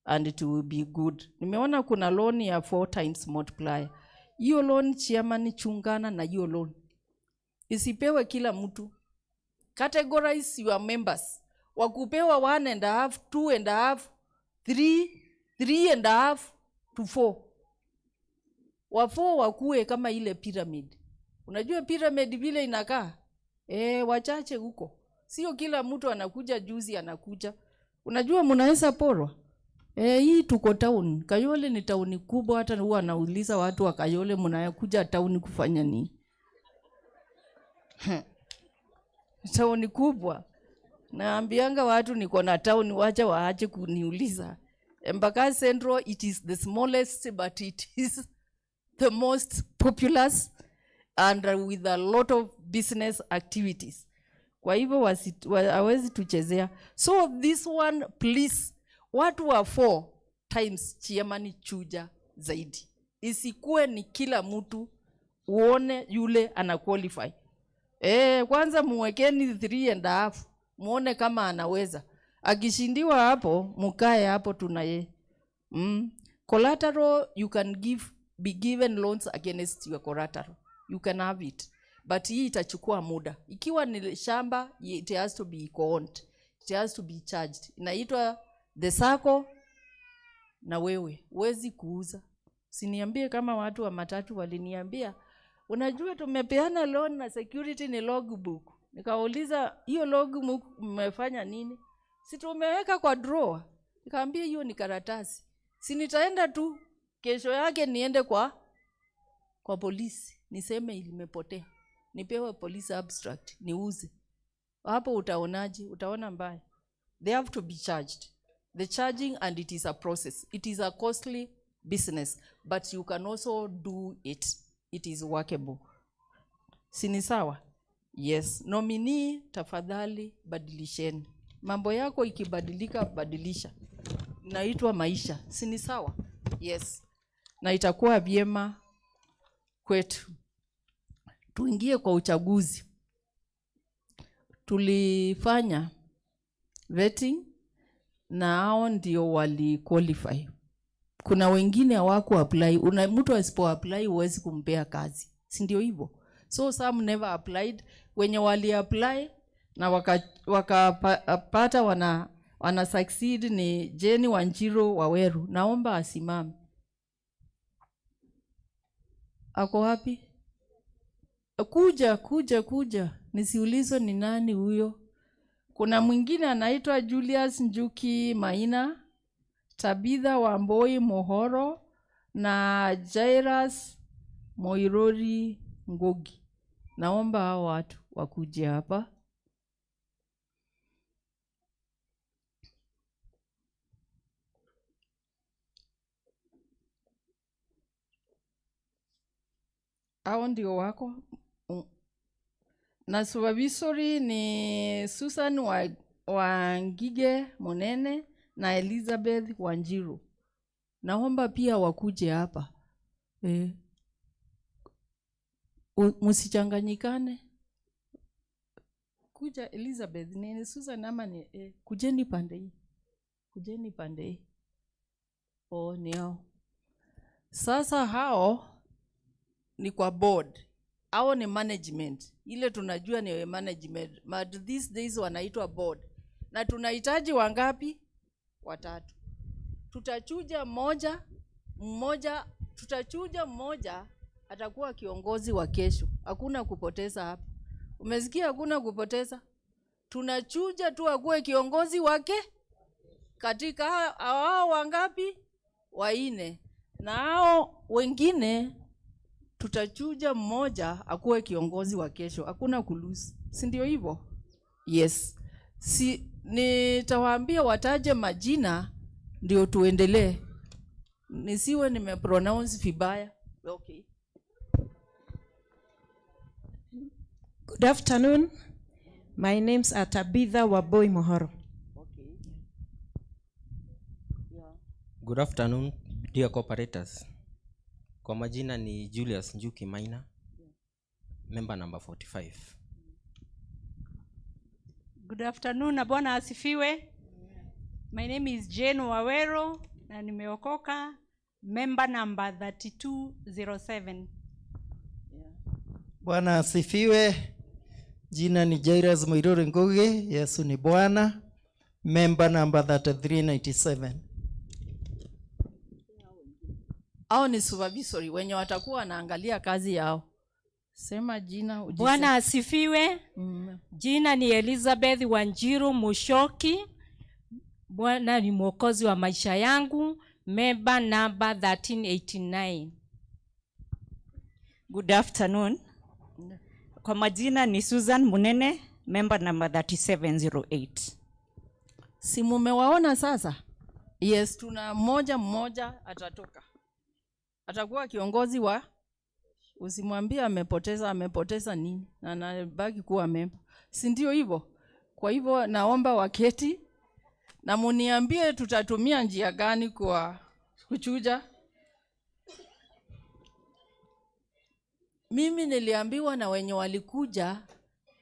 and it will be good. Nimeona kuna loan ya 4 times multiplier. Hiyo loan chairman, chungana na hiyo loan. Isipewe kila mtu. Categorize your members. Wakupewa 1.5, 2.5, 3.5 to 4. Wafo wakue kama ile pyramid. Unajua pyramid vile inakaa? Wachache huko. Sio kila mtu anakuja juzi anakuja. Unajua mnaweza porwa. Hii tuko town. Kayole ni town kubwa, hata huwa anauliza watu wa Kayole mnakuja town kufanya nini? Town kubwa. Naambianga watu niko na town, wacha waache kuniuliza. Embakasi Central, it is the smallest but it is the most populous and with a lot of business activities. Kwa hivyo hawezi tuchezea. So this one please, watu wa 4 times chairman chuja zaidi. Isikue ni kila mtu uone yule ana qualify. Kwanza muwekeni 3.5, muone kama anaweza. Akishindiwa hapo, mukae hapo tunaye. Collateral, you can be given loans against your collateral. You can have it. But hii itachukua muda. Ikiwa ni shamba, it has to be owned. It has to be charged. Inaitwa the sacco na wewe. Huwezi kuuza. Siniambie kama watu wa matatu waliniambia, unajua tumepeana loan na security ni logbook. Nikauliza, hiyo logbook mmefanya nini? Si tumeweka kwa drawer. Nikamwambia hiyo ni karatasi. Si nitaenda tu kesho yake niende kwa polisi niseme ilimepotea. Nipewe police abstract niuze. Hapo utaonaje? Utaona mbaya. They have to be charged. The charging, and it is a process. It is a costly business, but you can also do it. It is workable. Sini sawa? Yes. Nominee, tafadhali badilisheni. Mambo yako ikibadilika, badilisha. Naitwa maisha. Sini sawa? Yes. Na itakuwa vyema kwetu. Tuingie kwa uchaguzi. Tulifanya vetting na hao ndio wali qualify. Kuna wengine hawaku apply. Mtu asipo apply huwezi kumpea kazi. Si ndio hivyo? So some never applied. Wenye wali apply na wakapata wana succeed ni Jenny Wanjiro Waweru. Naomba asimame. Ako wapi? Kuja. Nisiulizo ni nani huyo. Kuna mwingine anaitwa Julius Njuki Maina, Tabitha Wamboi Mohoro na Jairus Moirori Ngogi. Naomba hao watu wakuje hapa. Hao ndio wako. Na supervisory ni Susan Wangige Monene na Elizabeth Wanjiru. Naomba pia wakuje hapa. Msichanganyikane. Kuja Elizabeth ni Susan ama ni kujeni pande hii. Kujeni pande hii. Ni hao. Sasa hao ni kwa board. Hao ni management. Ile tunajua ni management. But these days wanaitwa board. Na tunahitaji wangapi? 3. Tutachuja mmoja atakuwa kiongozi wa kesho. Hakuna kupoteza hapa. Umesikia hakuna kupoteza? Tunachuja tu akuwe kiongozi wake katika hao wangapi? 4. Na hao wengine tutachuja mmoja akuwe kiongozi wa kesho. Hakuna kulusi. Si ndio hivyo? Yes. Nitawaambia wataje majina ndio tuendelee. Nisiwe nimepronounce vibaya. Okay. Good afternoon. My name's Tabitha Wamboi Mohoro. Okay. Yeah. Good afternoon, dear cooperators. Kwa majina ni Julius Njuki Maina, member number 45. Good afternoon na Bwana asifiwe. My name is Jane Wawero na nimeokoka, member number 3207. Bwana asifiwe. Jina ni Jairus Moirore Ngoge, Yesu ni Bwana, member number 3397. Hao ni supervisory wenye watakuwa wanaangalia kazi yao. Sema jina ujise. Bwana asifiwe. Jina ni Elizabeth Wanjiru Mushoki. Bwana ni mwokozi wa maisha yangu, member number 1389. Good afternoon. Kwa majina ni Susan Munene, member number 3708. Si mumewaona sasa? Yes, tuna mmoja atatoka. Atakuwa kiongozi wa, usimwambie amepoteza nini, na anabaki kuwa member. Si ndio hivyo? Kwa hivyo naomba waketi na muniambie tutatumia njia gani kwa kuchuja. Mimi niliambiwa na wenye walikuja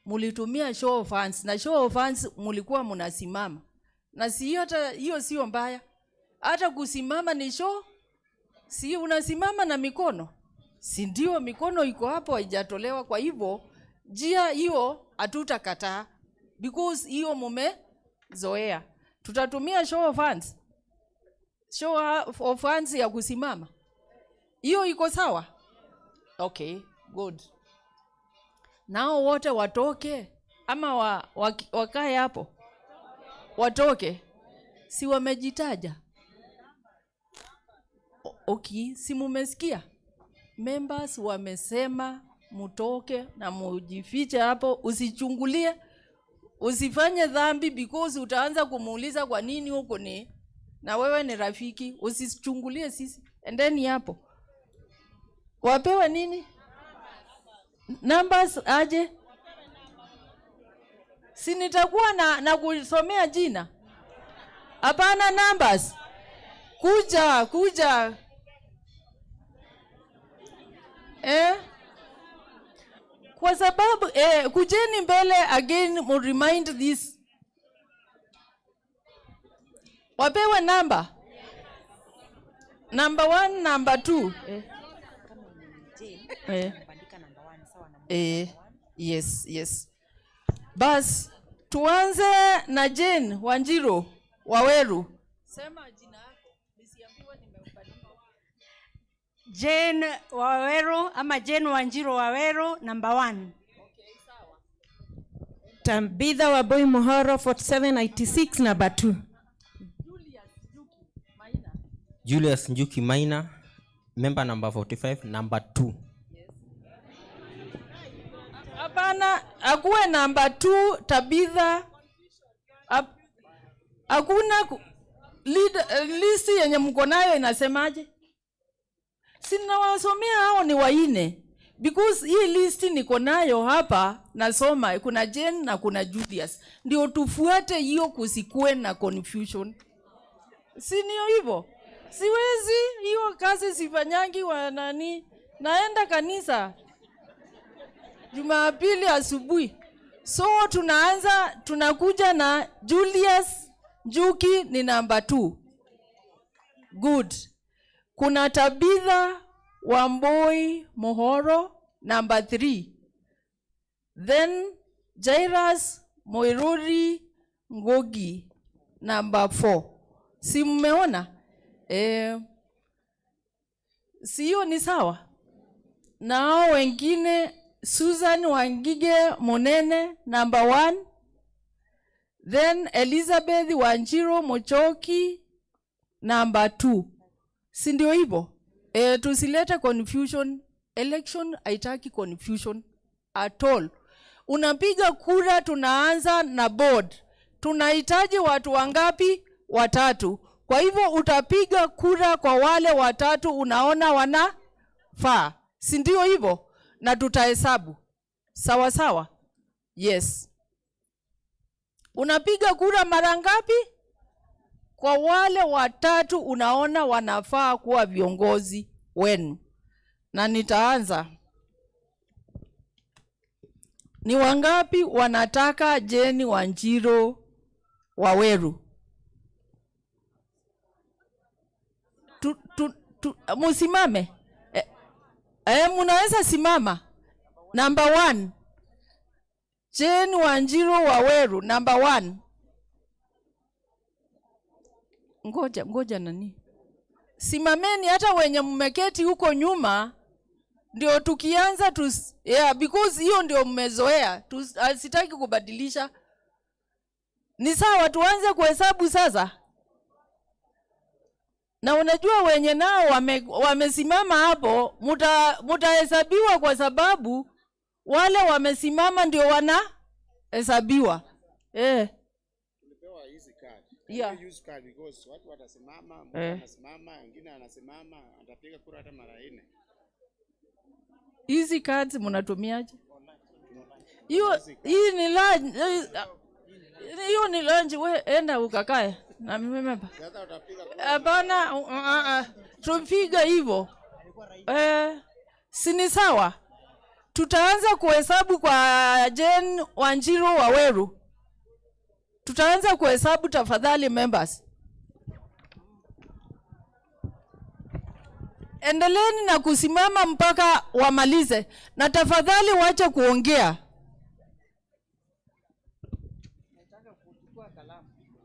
mulitumia show of hands, na show of hands mulikuwa munasimama. Na si hata hiyo sio mbaya. Hata kusimama ni show. Si unasimama na mikono. Si ndio mikono iko hapo haijatolewa, kwa hivyo njia hiyo hatutakataa because hiyo mumezoea. Tutatumia show of hands. Show of hands ya kusimama. Hiyo iko sawa? Okay, good. Nao wote watoke ama wakae hapo? Watoke. Si wamejitaja? Okay, si mumesikia? Members wamesema mutoke na mujifiche hapo, usichungulie, usifanye dhambi because utaanza kumuuliza kwa nini huko ni na wewe ni rafiki, usichungulie sisi. Endeni hapo. Wapewe nini? Numbers aje? Si nitakuwa na kusomea jina? Hapana, numbers. Kuja. Kwa sababu kujeni mbele again, mu remind this. Wapewe number. Number 1, number 2. Yes. Bas, tuanze na Jane Wanjiru Waweru. Sema jina yako, nisiambiwe nimeupadima. Jane Wawero ama Jane Wanjiru Wawero number 1. Okay, sawa. Tabitha Waboi Mohoro 4796 number 2. Julius Njuki Maina, member number 45 number 2. Hapana, akuwe number 2 Tabitha. Hakuna list yenye mko nayo inasemaje? Sina wasomea hao ni waine. Because hii list niko nayo hapa nasoma kuna Jane na kuna Julius. Ndio tufuate hiyo kusikue na confusion. Si ndio hivyo? Siwezi hiyo kazi sifanyangi wa nani. Naenda kanisa Jumapili asubuhi. So tunakuja na Julius Njuki ni number 2. Good. Kuna Tabitha Wamboi Mohoro number 3. Then Jairus Moiruri Ngogi number 4. Si mmeona? Sio ni sawa? Nao wengine Susan Wangige Monene number 1. Then Elizabeth Wanjiru Mochoki number 2. Si ndio hivyo? Tusilete confusion. Election haitaki confusion at all. Unapiga kura, tunaanza na board. Tunahitaji watu wangapi? 3. Kwa hivyo utapiga kura kwa wale 3 unaona wanafaa. Si ndio hivyo? Na tutahesabu. Sawa? Yes. Unapiga kura mara ngapi? Kwa wale 3 unaona wanafaa kuwa viongozi wenu. Na nitaanza. Ni wangapi wanataka Jane Wanjiro Waweru? Musimame. Munaweza simama. Number 1. Jane Wanjiro Waweru, number 1. Ngoja nani? Simameni hata wenye mmeketi huko nyuma, ndio tukianza because hiyo ndio mmezoea. Sitaki kubadilisha. Ni sawa tuanze kuhesabu sasa. Na unajua wenye nao wamesimama hapo, mutahesabiwa kwa sababu wale wamesimama ndio wanahesabiwa. Tulipewa hizi card. Yeah. Use card because watu watasimama, mtu anasimama, wengine anasimama, atapiga kura hata mara 4. Hizi cards mnatumiaje? Hii ni lunch. Hiyo ni lunch, wewe enda ukakae na mimi hapa. Sasa utapiga kura. Hapana, tupiga hivyo. Si ni sawa? Tutaanza kuhesabu kwa Jane Wanjiro Waweru. Tutaanza kuhesabu tafadhali members. Endeleeni na kusimama mpaka wamalize. Na tafadhali wacha kuongea. Nataka kuchukua kalamu. Ndio.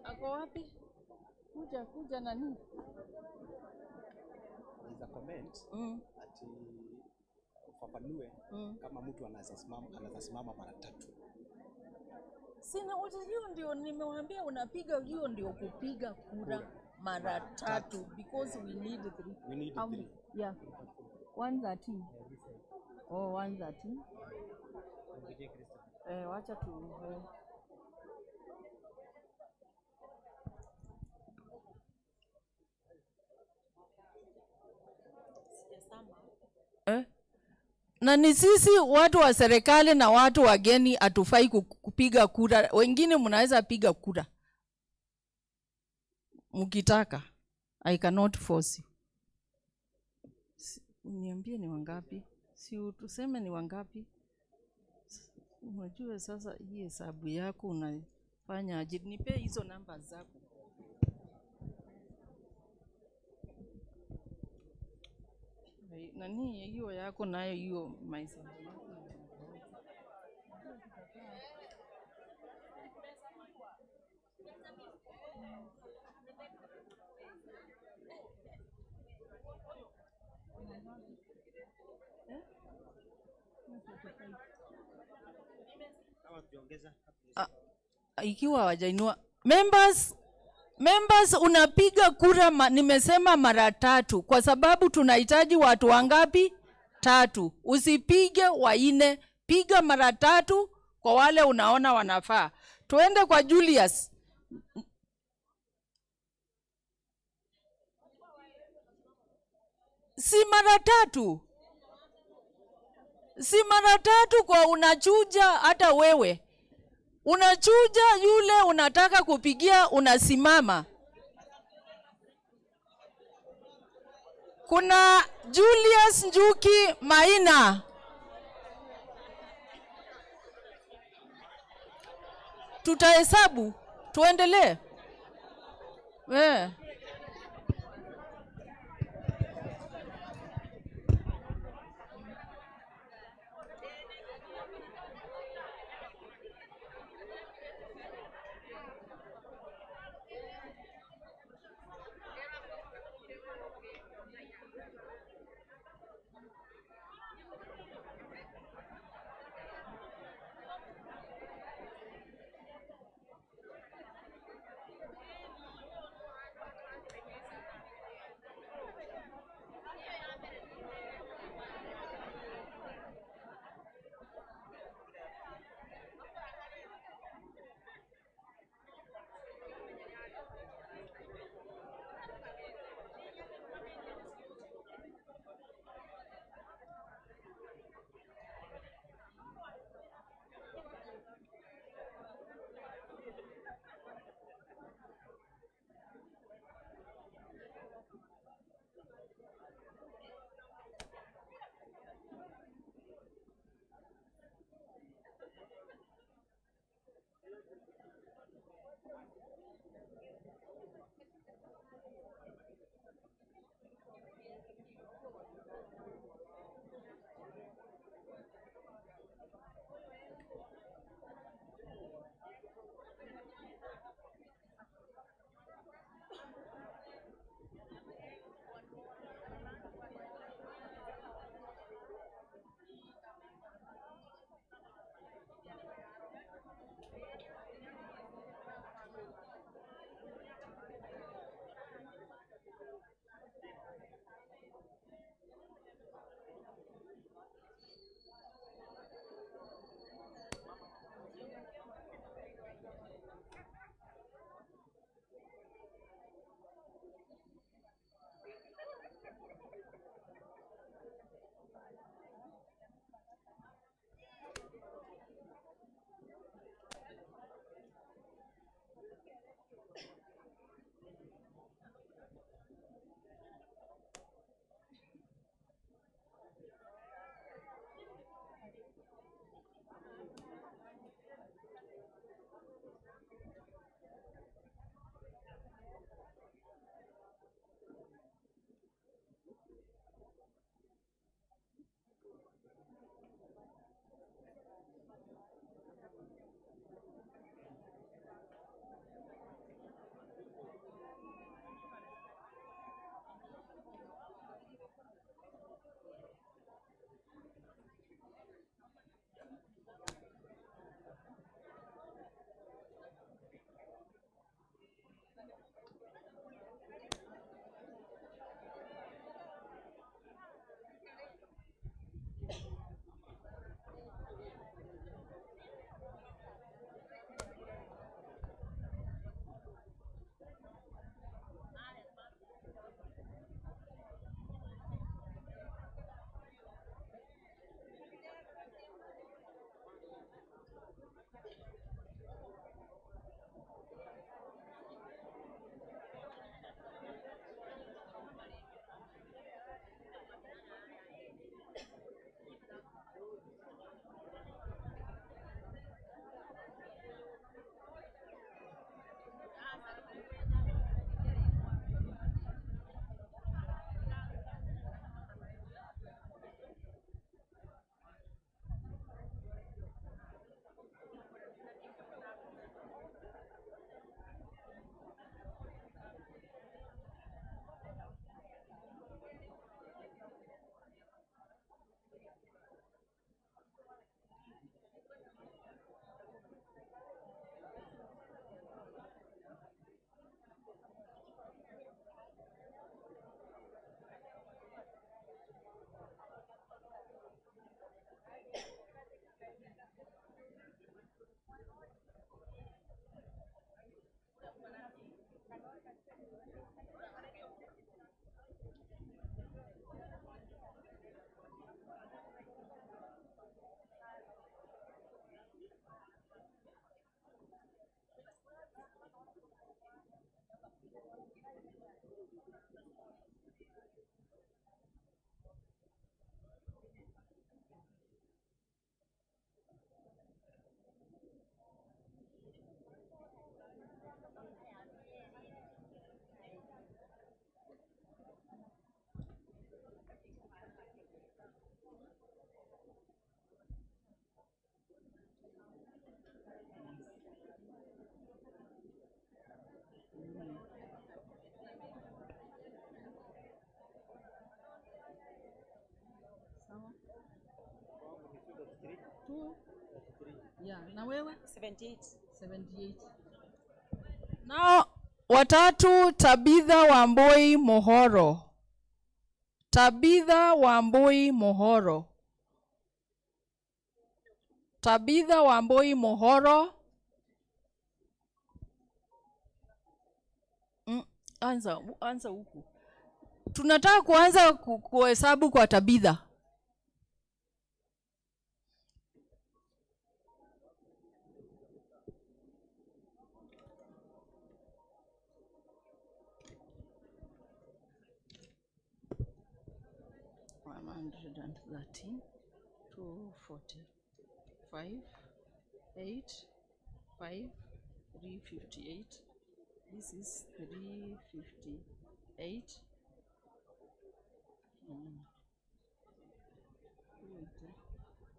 Ako wapi? Kuja nani? Niza comment ati ufafanue kama mtu anazasimama mara 3. Sina hiyo ndio nimewaambia unapiga hiyo ndio kupiga kura mara 3 because we need 3. We need 3. Yeah. 113. Oh, 113. Wacha tu Na ni sisi watu wa serikali na watu wageni hatufai kupiga kura. Wengine mnaweza piga kura mkitaka. I cannot force you. Niambie ni wangapi? Si tuseme ni wangapi? Unajua sasa hii hesabu yako unafanya aje? Nipe hizo namba zako. Nani hiyo yako nayo hiyo maisha. Ikiwa hawajainua members unapiga kura nimesema mara 3 kwa sababu tunahitaji watu wangapi? 3. Usipige 4, piga mara 3 kwa wale unaona wanafaa. Tuende kwa Julius. Si mara 3. Si mara 3 kwa unachuja hata wewe. Unachuja yule unataka kupigia unasimama. Kuna Julius Njuki Maina. Tutahesabu. Tuendelee. Yeah, na wewe? 78. 78. Now, watatu Tabitha Wambui Mohoro. Tabitha Wambui Mohoro. Tabitha Wambui Mohoro. Anza huku. Tunataka kuanza kuhesabu kwa Tabitha. Two 45, 8, 5, 358. This is 358.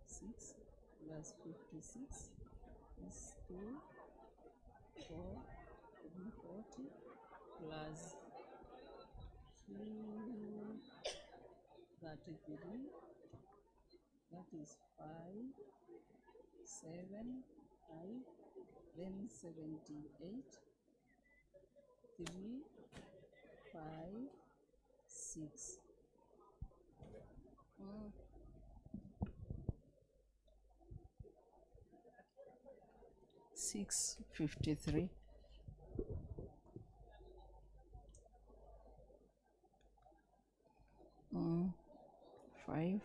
6 plus 56 is 2, 4, 340 plus 233. That is 5, 7, 5, then 78, 3, 5, 6. 653. Five,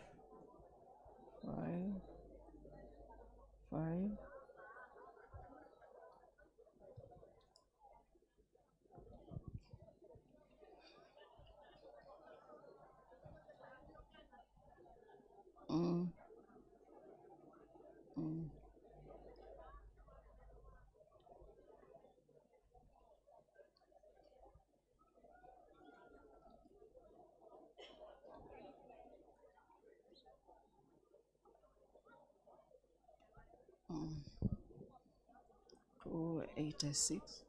286,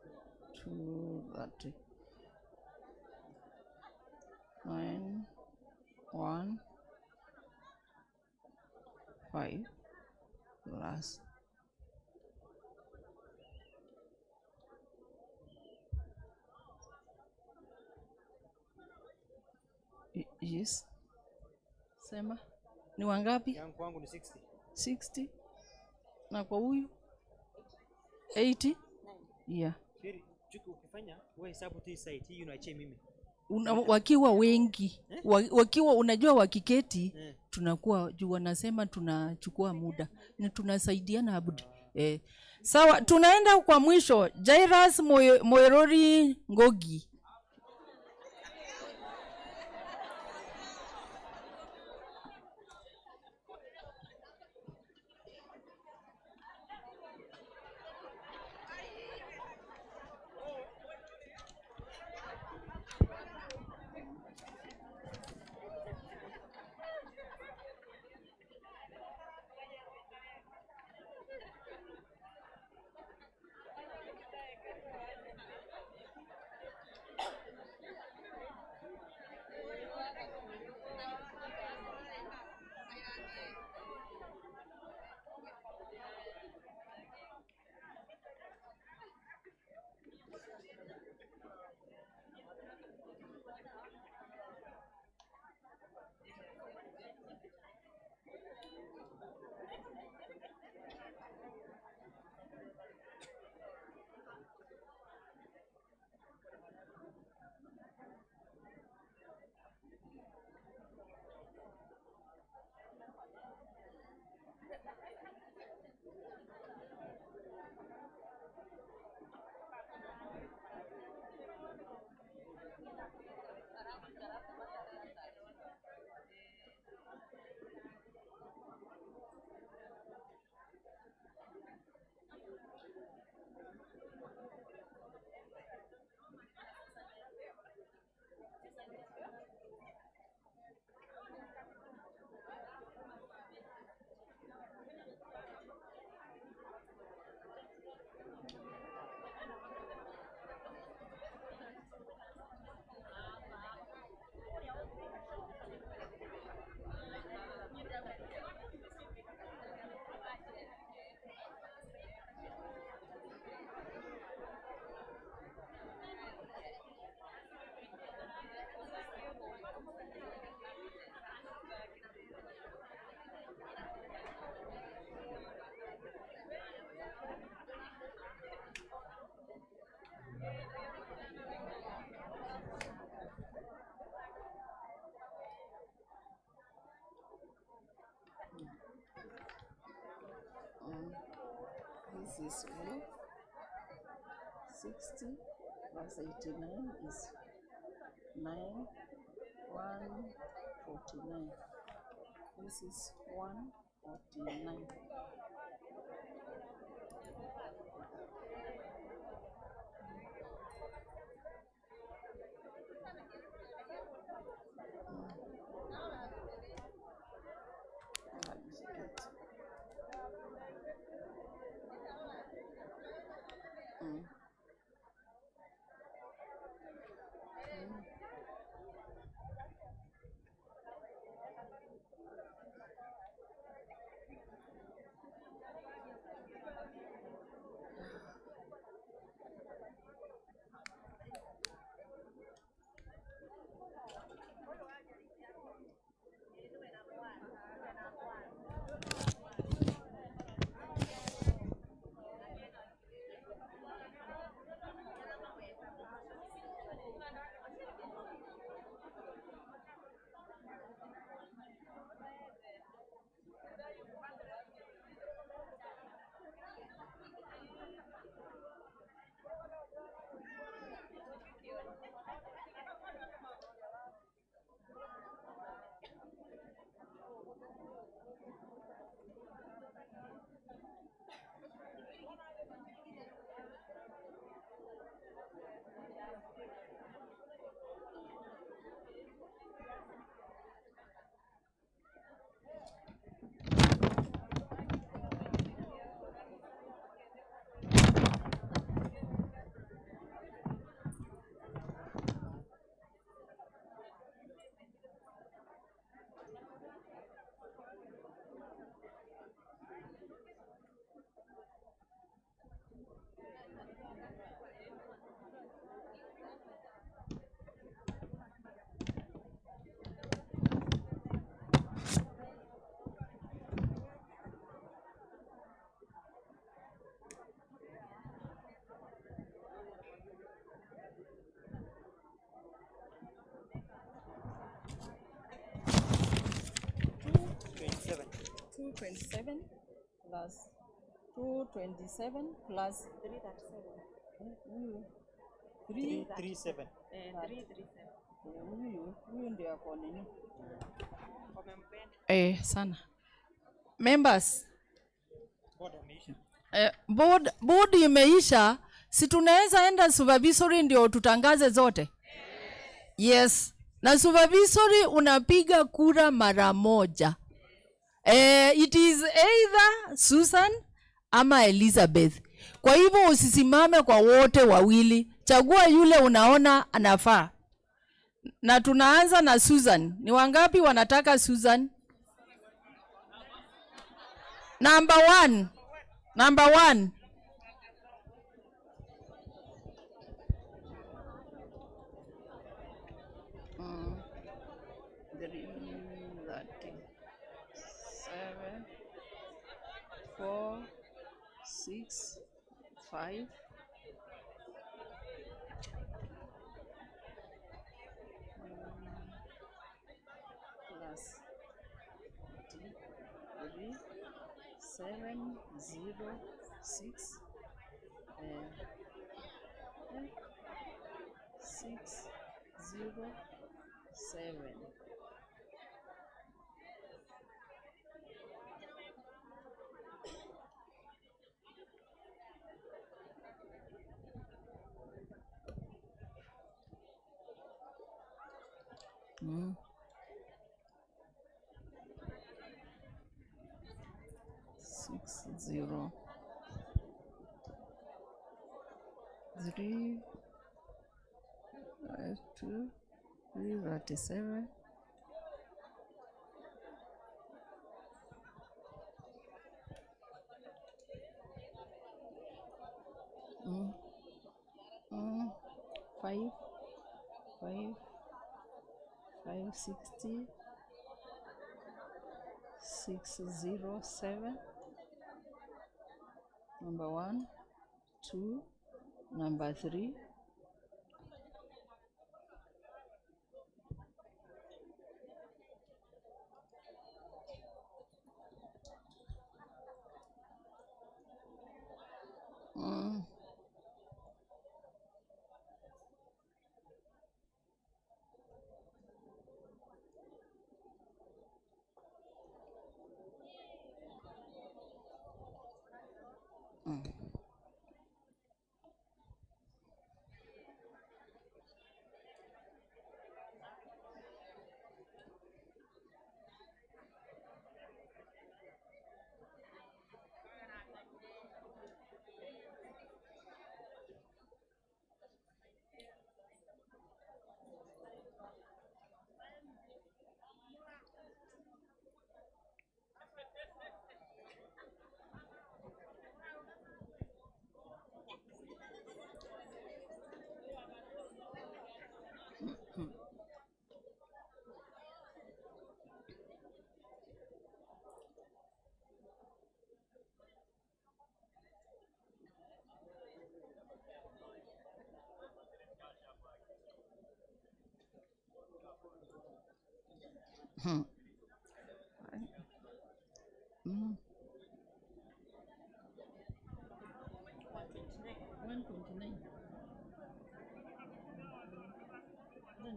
230, 9, 1, 5 plus yes. Sema ni wangapi? Yangu kwangu ni 60. 60. Na kwa huyu 80. Yeah. Firi, chuki ukifanya wewe hesabu tu site hii unaachia mimi. Wakiwa wengi wakiwa unajua wakiketi tunakuwa juu wanasema tunachukua muda na tunasaidiana Abud. Sawa, tunaenda kwa mwisho. Jairus Moerori Ngogi. This is 60 plus 89 is 149. This is 149. Twenty-seven plus 227 plus 337. Huyu ndio ako nini? Sana. Members. Board imeisha, si tunaweza enda supervisory ndio tutangaze zote? Yes. Na supervisory unapiga kura mara moja. It is either Susan ama Elizabeth. Kwa hivyo usisimame kwa wote wawili. Chagua yule unaona anafaa. Na tunaanza na Susan. Ni wangapi wanataka Susan? Number one. Four, 6, 5. Plus 3, 7, 0, 6. 6, 0, 7. Mm. 6, 0, 3, 5, 2, 37. Mm. 5, 560, 607. Number 1, 2, number 3.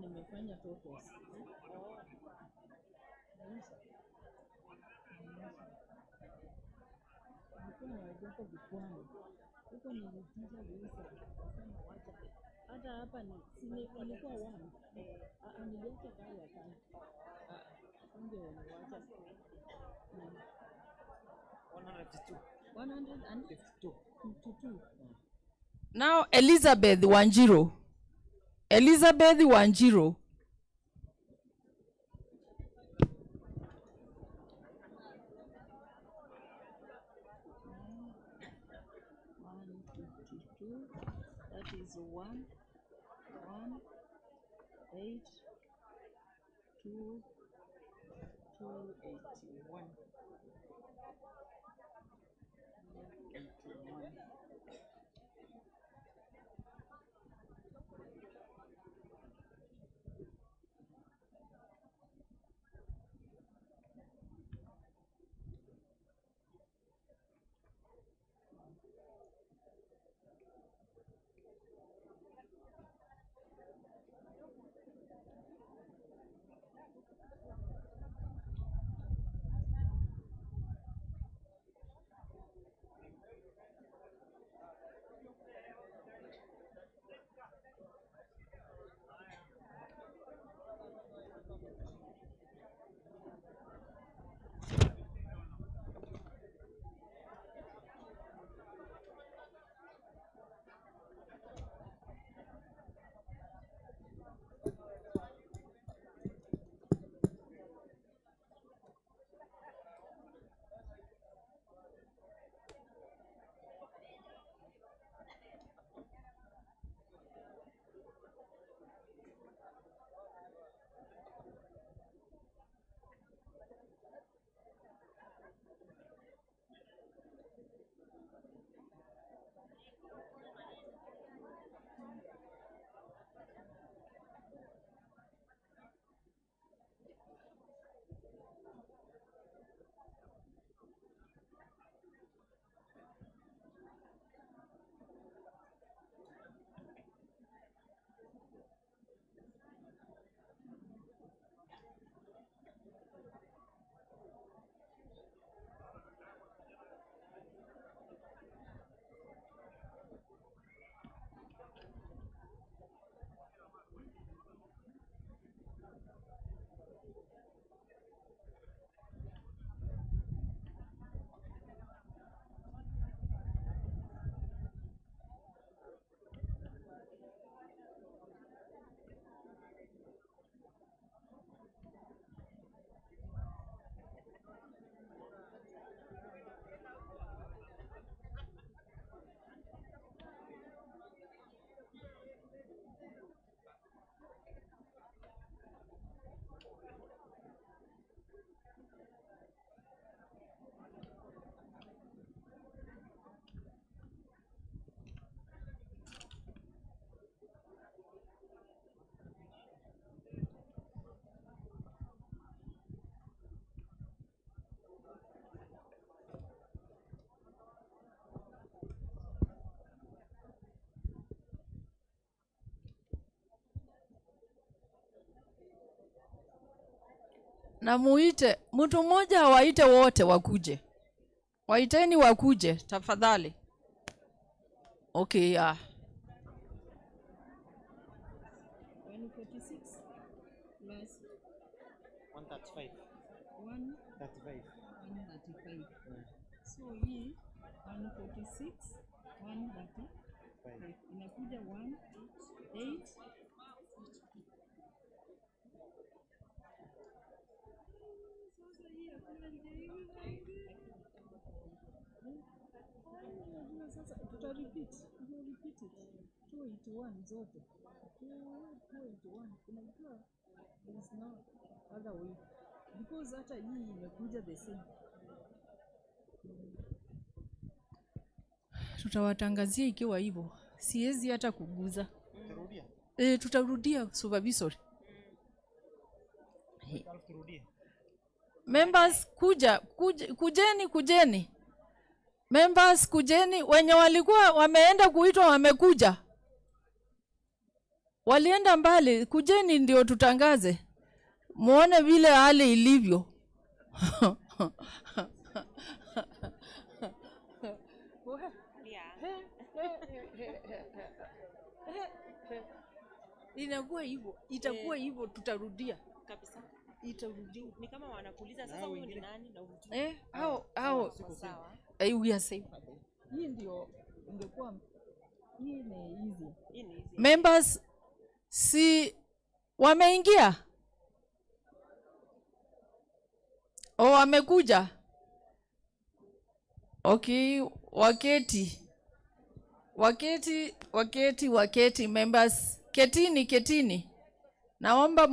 Nimefanya totals. Nilikuwa naogopa vikwamo. Huko nilitisha kabisa. Nasema wacha. Hata hapa ilikuwa one. Niliacha gari hapana. Ndio niwacha. 152. Now Elizabeth Wanjiro. Elizabeth Wanjiro. That is 1, 8, 2, 281. 81. na muite mtu mmoja, waite wote wakuje. Waiteni wakuje tafadhali. Okay, yeah. 146 plus 135. 135. 135. So hii 146 135 inakuja 18. Sasa tuta repeat it 281 zote 281. Unajua there is no other way because hata hii imekuja the same. Tutawatangazia ikiwa hivyo, siwezi hata kuguza. Tutarudia supervisory. Members kujeni. Members kujeni, wenye walikuwa wameenda kuitwa wamekuja. Walienda mbali, kujeni ndio tutangaze. Muone vile hali ilivyo. Inakuwa hivyo, itakuwa hivyo, tutarudia kabisa. Itarudia. Ni kama wanakuuliza sasa huyu ni nani na huyu. Hao sawa. We are safe. Hii ndio ingekuwa, hii ni easy. Members si wameingia? Wamekuja? Okay, waketi members. Ketini. Naomba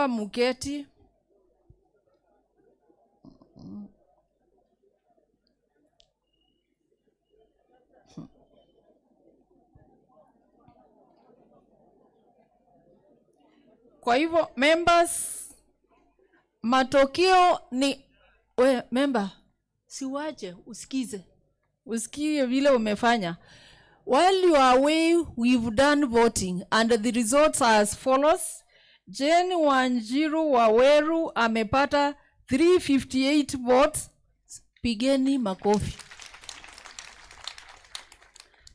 muketi. Kwa hivyo members, matokeo ni member, siwache usikie vile umefanya. While you are away, we've done voting and the results are as follows. Jane Wanjiru Waweru amepata 358 votes. Pigeni makofi.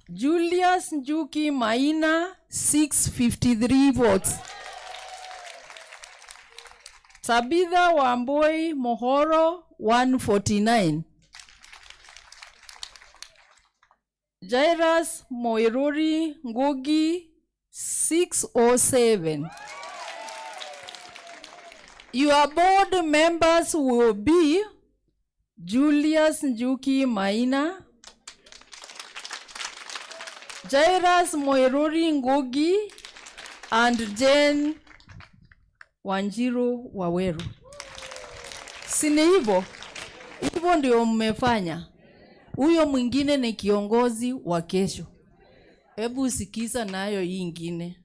Julius Njuki Maina 653 votes. Tabitha Wamboi Mohoro 149. Jairus Moiruri Ngugi 607. Your board members will be Julius Njuki Maina, Jairus Moiruri Ngugi, and Jane Wanjiru Waweru. Sini hivyo ndio mmefanya. Huyo mwingine ni kiongozi wa kesho. Hebu sikiza nayo hii ingine.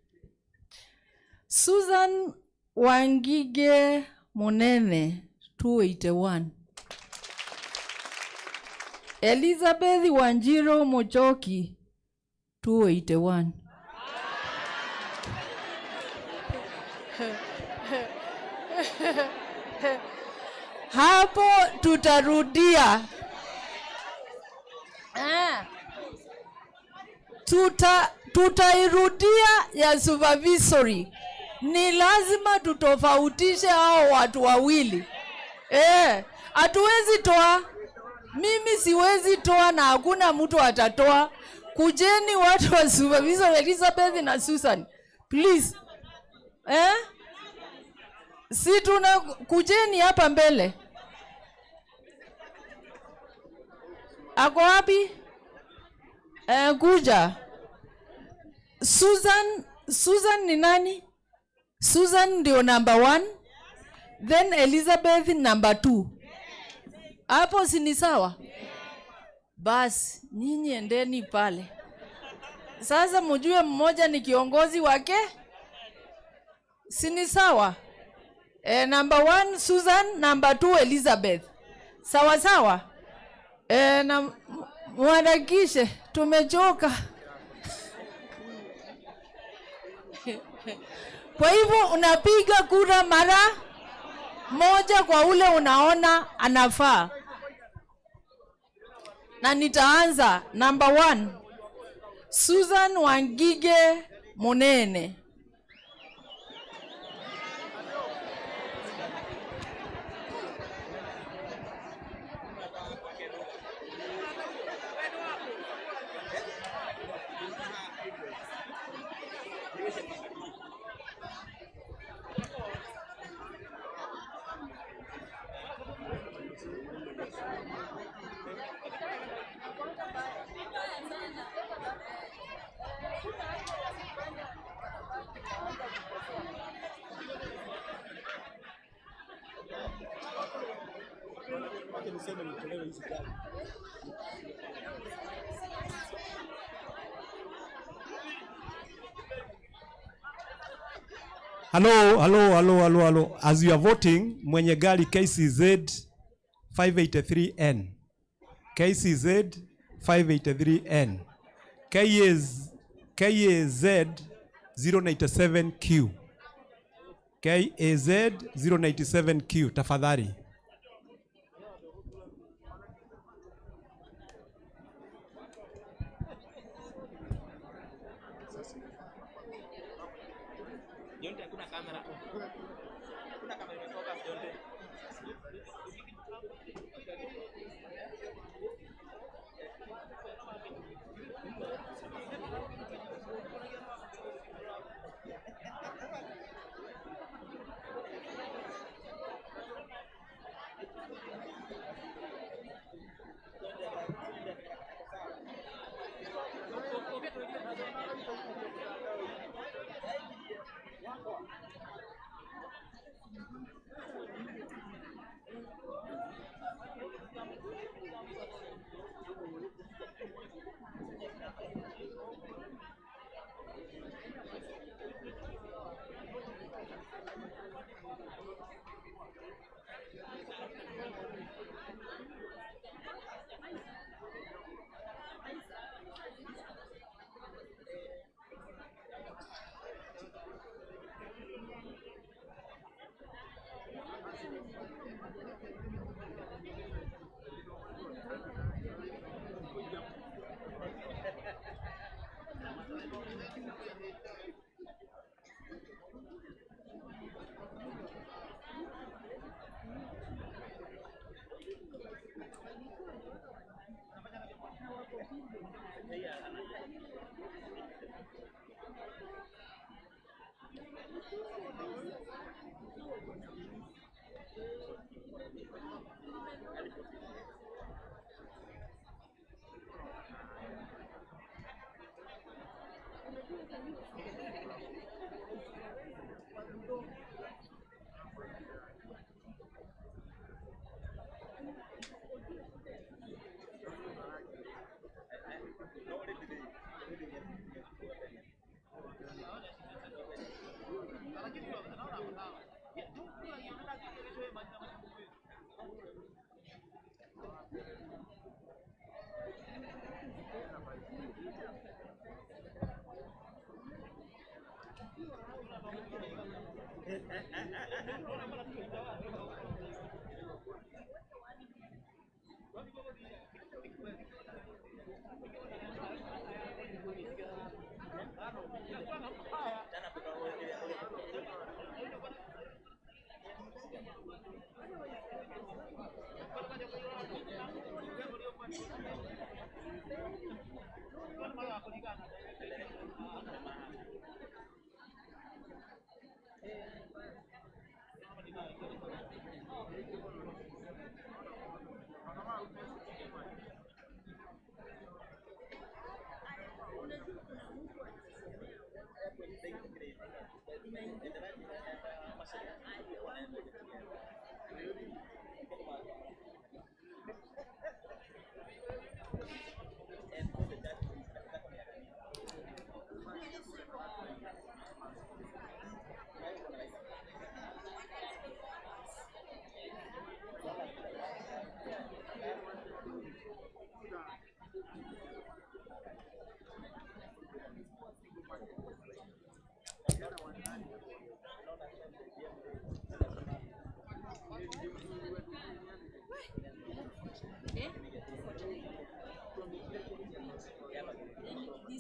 Susan Wangige Munene 281. Elizabeth Wanjiru Mochoki 281. Hapo tutarudia. Tutairudia ya supervisory. Ni lazima tutofautishe hao watu wawili. Hatuwezi toa. Mimi siwezi toa na hakuna mtu atatoa. Kujeni watu wa supervisory, Elizabeth na Susan. Please. Si tuna kujeni hapa mbele. Ako wapi? Kuja. Susan ni nani? Susan ndio number 1. Then Elizabeth number 2. Hapo si ni sawa? Basi, nyinyi endeni pale. Sasa mjue mmoja ni kiongozi wake? Si ni sawa? Number 1 Susan, number 2 Elizabeth. Sawa sawa? Na mwarakishe, tumechoka. Kwa hivyo unapiga kura mara moja kwa ule unaona anafaa. Na nitaanza number 1, Susan Wangige Munene. Hello. As you are voting, mwenye gari KCZ 583N. KCZ 583N. KAZ 097Q. KAZ 097Q. Tafadhali.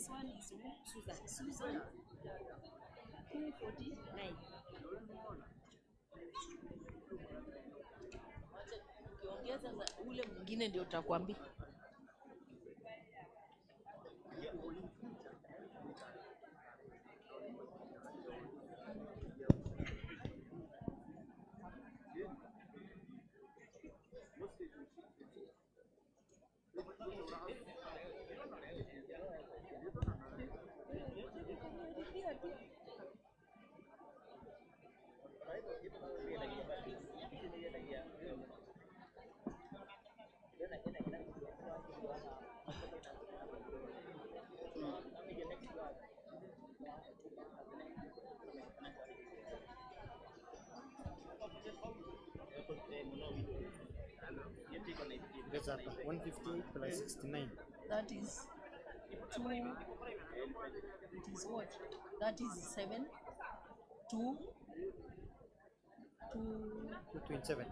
This one is Susan. 249. Ukiongeza ule mwingine ndio utakwambia. That's 158 plus 69. That is 2. It is what? That is 7. 2. 227.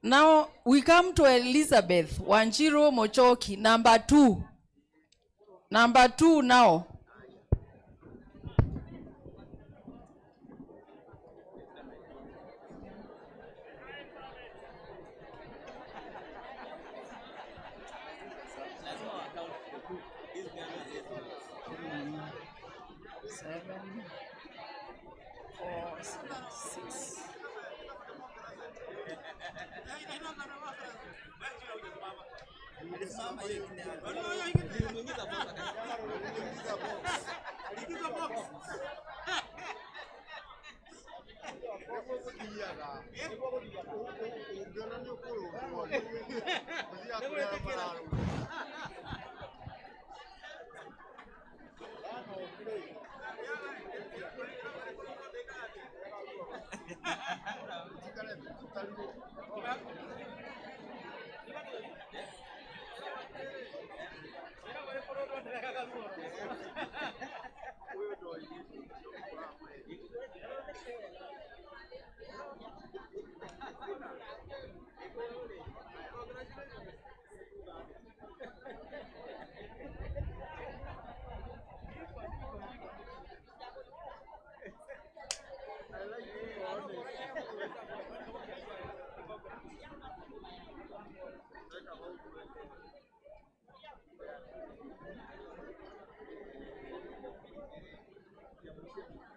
Now we come to Elizabeth Wanjiro Mochoki, number 2. Number 2 now.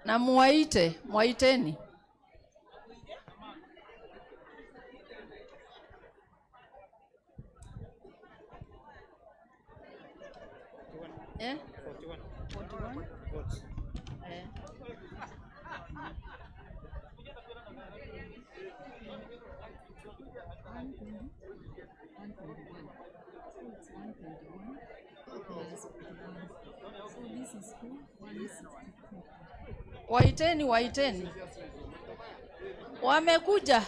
Na mwaiteni. Eh? 41. Votes. Eh. Waiteni. Wamekuja.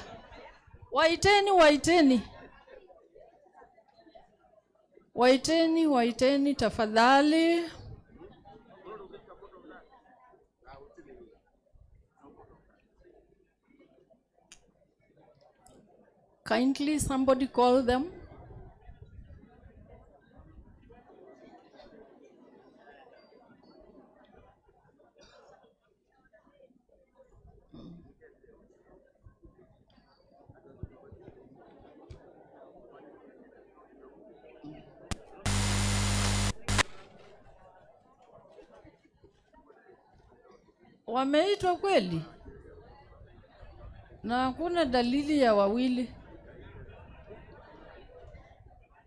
Waiteni tafadhali. Kindly somebody call them. Wameitwa kweli? Na hakuna dalili ya wawili.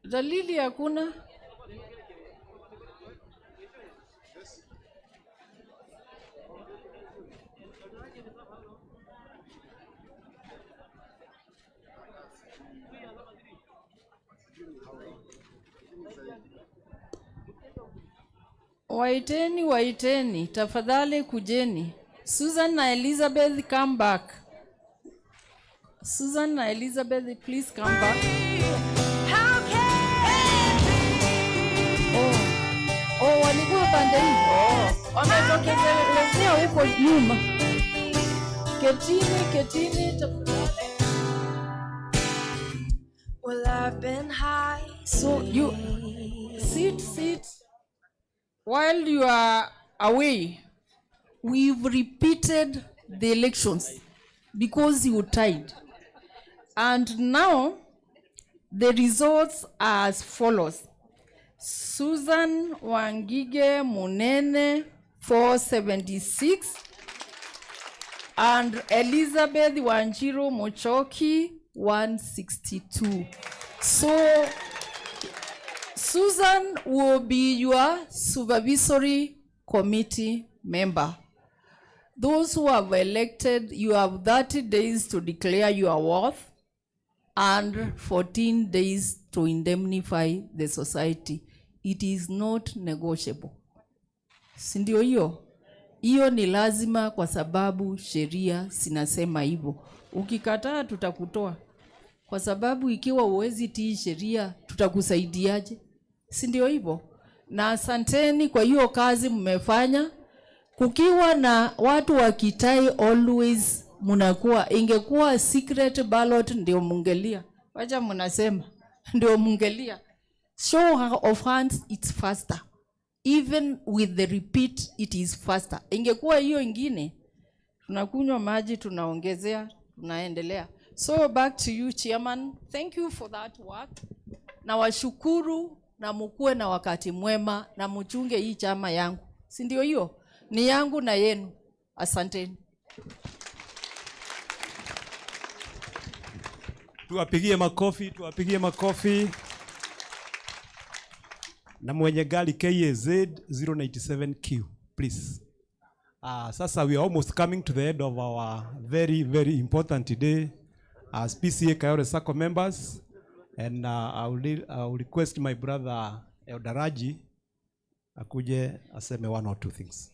Dalili hakuna. Waiteni tafadhali kujeni. Susan na Elizabeth, come back. Susan na Elizabeth, please come back. Oh, walikuwa pande hii. Wametokelezea huko nyuma. Ketini tafadhali. Well, I've been high So you sit. While you are away, we've repeated the elections because you tied. And now the results are as follows. Susan Wangige Munene 476 and Elizabeth Wanjiro Mochoki 162. So Susan will be your supervisory committee member. Those who have elected, you have 30 days to declare your worth and 14 days to indemnify the society. It is not negotiable. Si ndio hiyo? Hiyo ni lazima kwa sababu sheria sinasema hivyo. Ukikataa tutakutoa. Kwa sababu ikiwa uwezi tii sheria tutakusaidiaje? Si ndio hivyo? Na asanteni kwa hiyo kazi mmefanya. Kukiwa na watu wa kitai always munakuwa, ingekuwa secret ballot ndio mungelia. Wacha munasema ndio mungelia. Show of hands, it's faster. Even with the repeat, it is faster. Ingekuwa hiyo ingine, tunakunywa maji, tunaongezea, tunaendelea. So back to you, Chairman. Thank you for that work. Na washukuru na mukue na wakati mwema na mchunge hii chama yangu. Si ndio hiyo? Ni yangu na yenu. Asanteni. Tuwapigie makofi. Na mwenye gari KAZ 097Q, please. Sasa we are almost coming to the end of our very, very important day as Pceakayole Sacco members. And I will request my brother Eldaraji akuje aseme one or two things.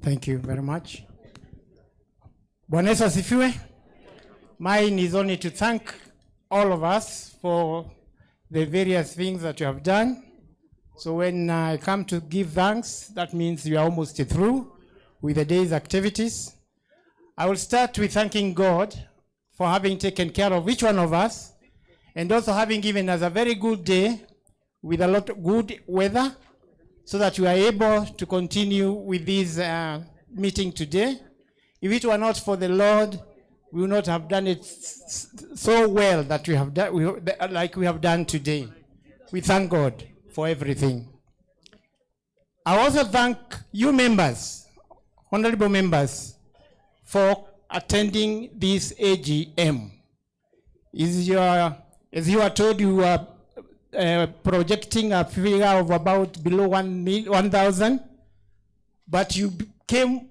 Thank you very much. Bwana Yesu asifiwe. Mine is only to thank all of us for the various things that you have done. So when I come to give thanks, that means you are almost through with the day's activities. I will start with thanking God for having taken care of each one of us and also having given us a very good day with a lot of good weather so that we are able to continue with this meeting today. If it were not for the Lord, we would not have done it so well that we have done, like we have done today. We thank God for everything. I also thank you members, honorable members, for attending this AGM. As you are told, you are projecting a figure of about below 1,000, but you came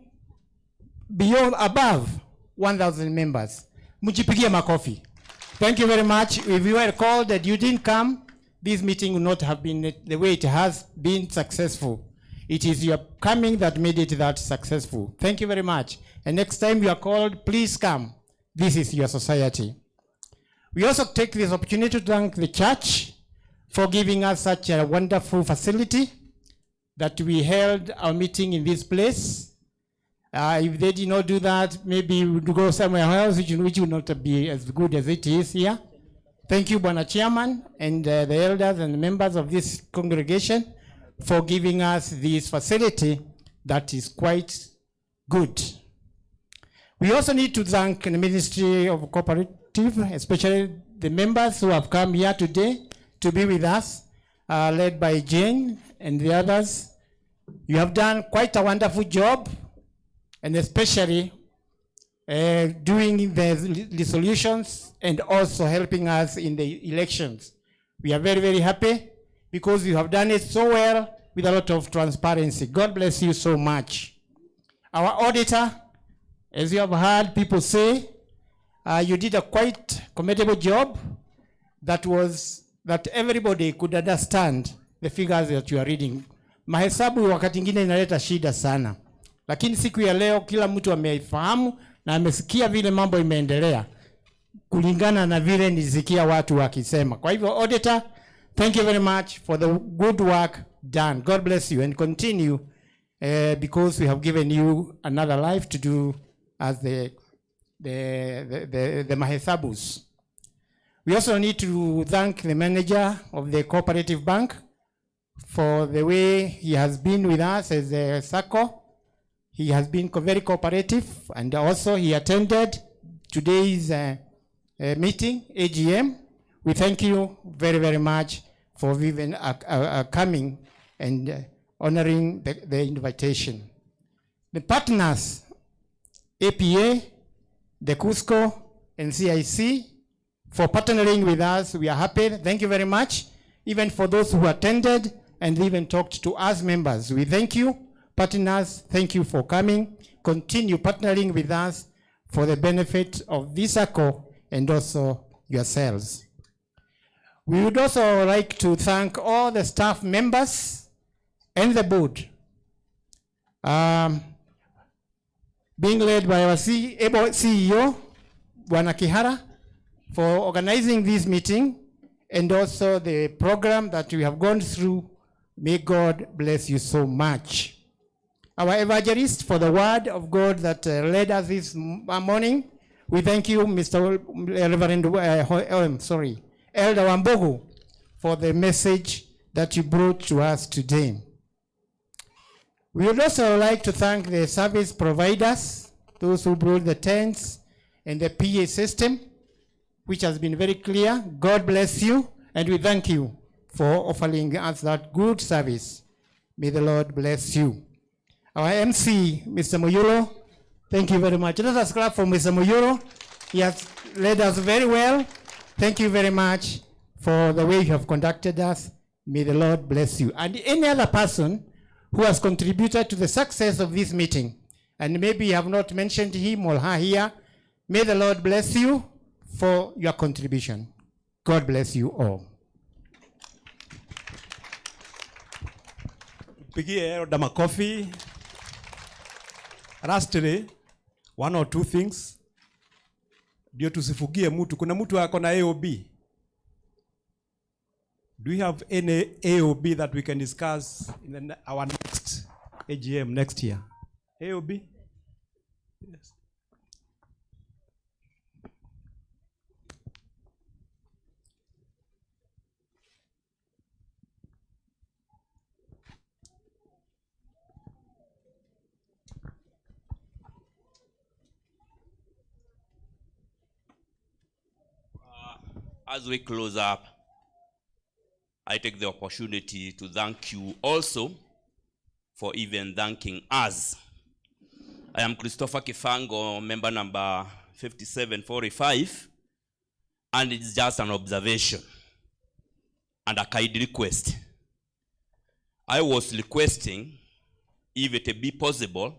beyond, above 1,000 members. Mujipigie makofi. Thank you very much. If you were called and you didn't come, this meeting would not have been the way it has been successful. It is your coming that made it that successful. Thank you very much. And next time you are called, please come. This is your society. We also take this opportunity to thank the church for giving us such a wonderful facility that we held our meeting in this place. If they did not do that, maybe we would go somewhere else, which would not be as good as it is here. Thank you, Bwana Chairman, and the elders and the members of this congregation for giving us this facility that is quite good. We also need to thank the Ministry of Cooperative, especially the members who have come here today to be with us, led by Jane and the others. You have done quite a wonderful job, and especially doing the resolutions and also helping us in the elections. We are very, very happy because you have done it so well with a lot of transparency. God bless you so much. Our auditor, as you have heard people say, you did a quite commendable job that everybody could understand the figures that you are reading. Mahesabu wakati ingine inaleta shida sana. Lakini siku ya leo kila mtu amefahamu na amesikia vile mambo imeendelea kulingana na vile nisikia watu wakisema. Kwa hivyo auditor, thank you very much for the good work done. God bless you and continue because we have given you another life to do as the the mahesabus. We also need to thank the manager of the cooperative bank for the way he has been with us as a Sacco. He has been very cooperative, and also he attended today's meeting, AGM. We thank you very, very much for even coming and honoring the invitation. The partners, APA, the Cusco, and CIC, for partnering with us, we are happy. Thank you very much. Even for those who attended and even talked to us members, we thank you. Partners, thank you for coming. Continue partnering with us for the benefit of this Sacco and also yourselves. We would also like to thank all the staff members and the board, being led by our CEO, Bwana Kihara, for organizing this meeting and also the program that we have gone through. May God bless you so much. Our evangelist for the word of God that led us this morning, we thank you, Mr. Reverend, Elder Wambogu, for the message that you brought to us today. We would also like to thank the service providers, those who brought the tents and the PA system, which has been very clear. God bless you, and we thank you for offering us that good service. May the Lord bless you. Our MC, Mr. Moyolo, thank you very much. Let us clap for Mr. Moyolo. He has led us very well. Thank you very much for the way you have conducted us. May the Lord bless you. And any other person who has contributed to the success of this meeting, and maybe you have not mentioned him or her here, may the Lord bless you for your contribution. God bless you all. Pigie Elder makofi. Lastly, one or two things. Ndio tusifugie mtu. Kuna mtu ako na AOB? Do we have any AOB that we can discuss in our next AGM next year? AOB? Yes. As we close up, I take the opportunity to thank you also for even thanking us. I am Christopher Kifango, member number 5745, and it's just an observation and a kind request. I was requesting, if it be possible,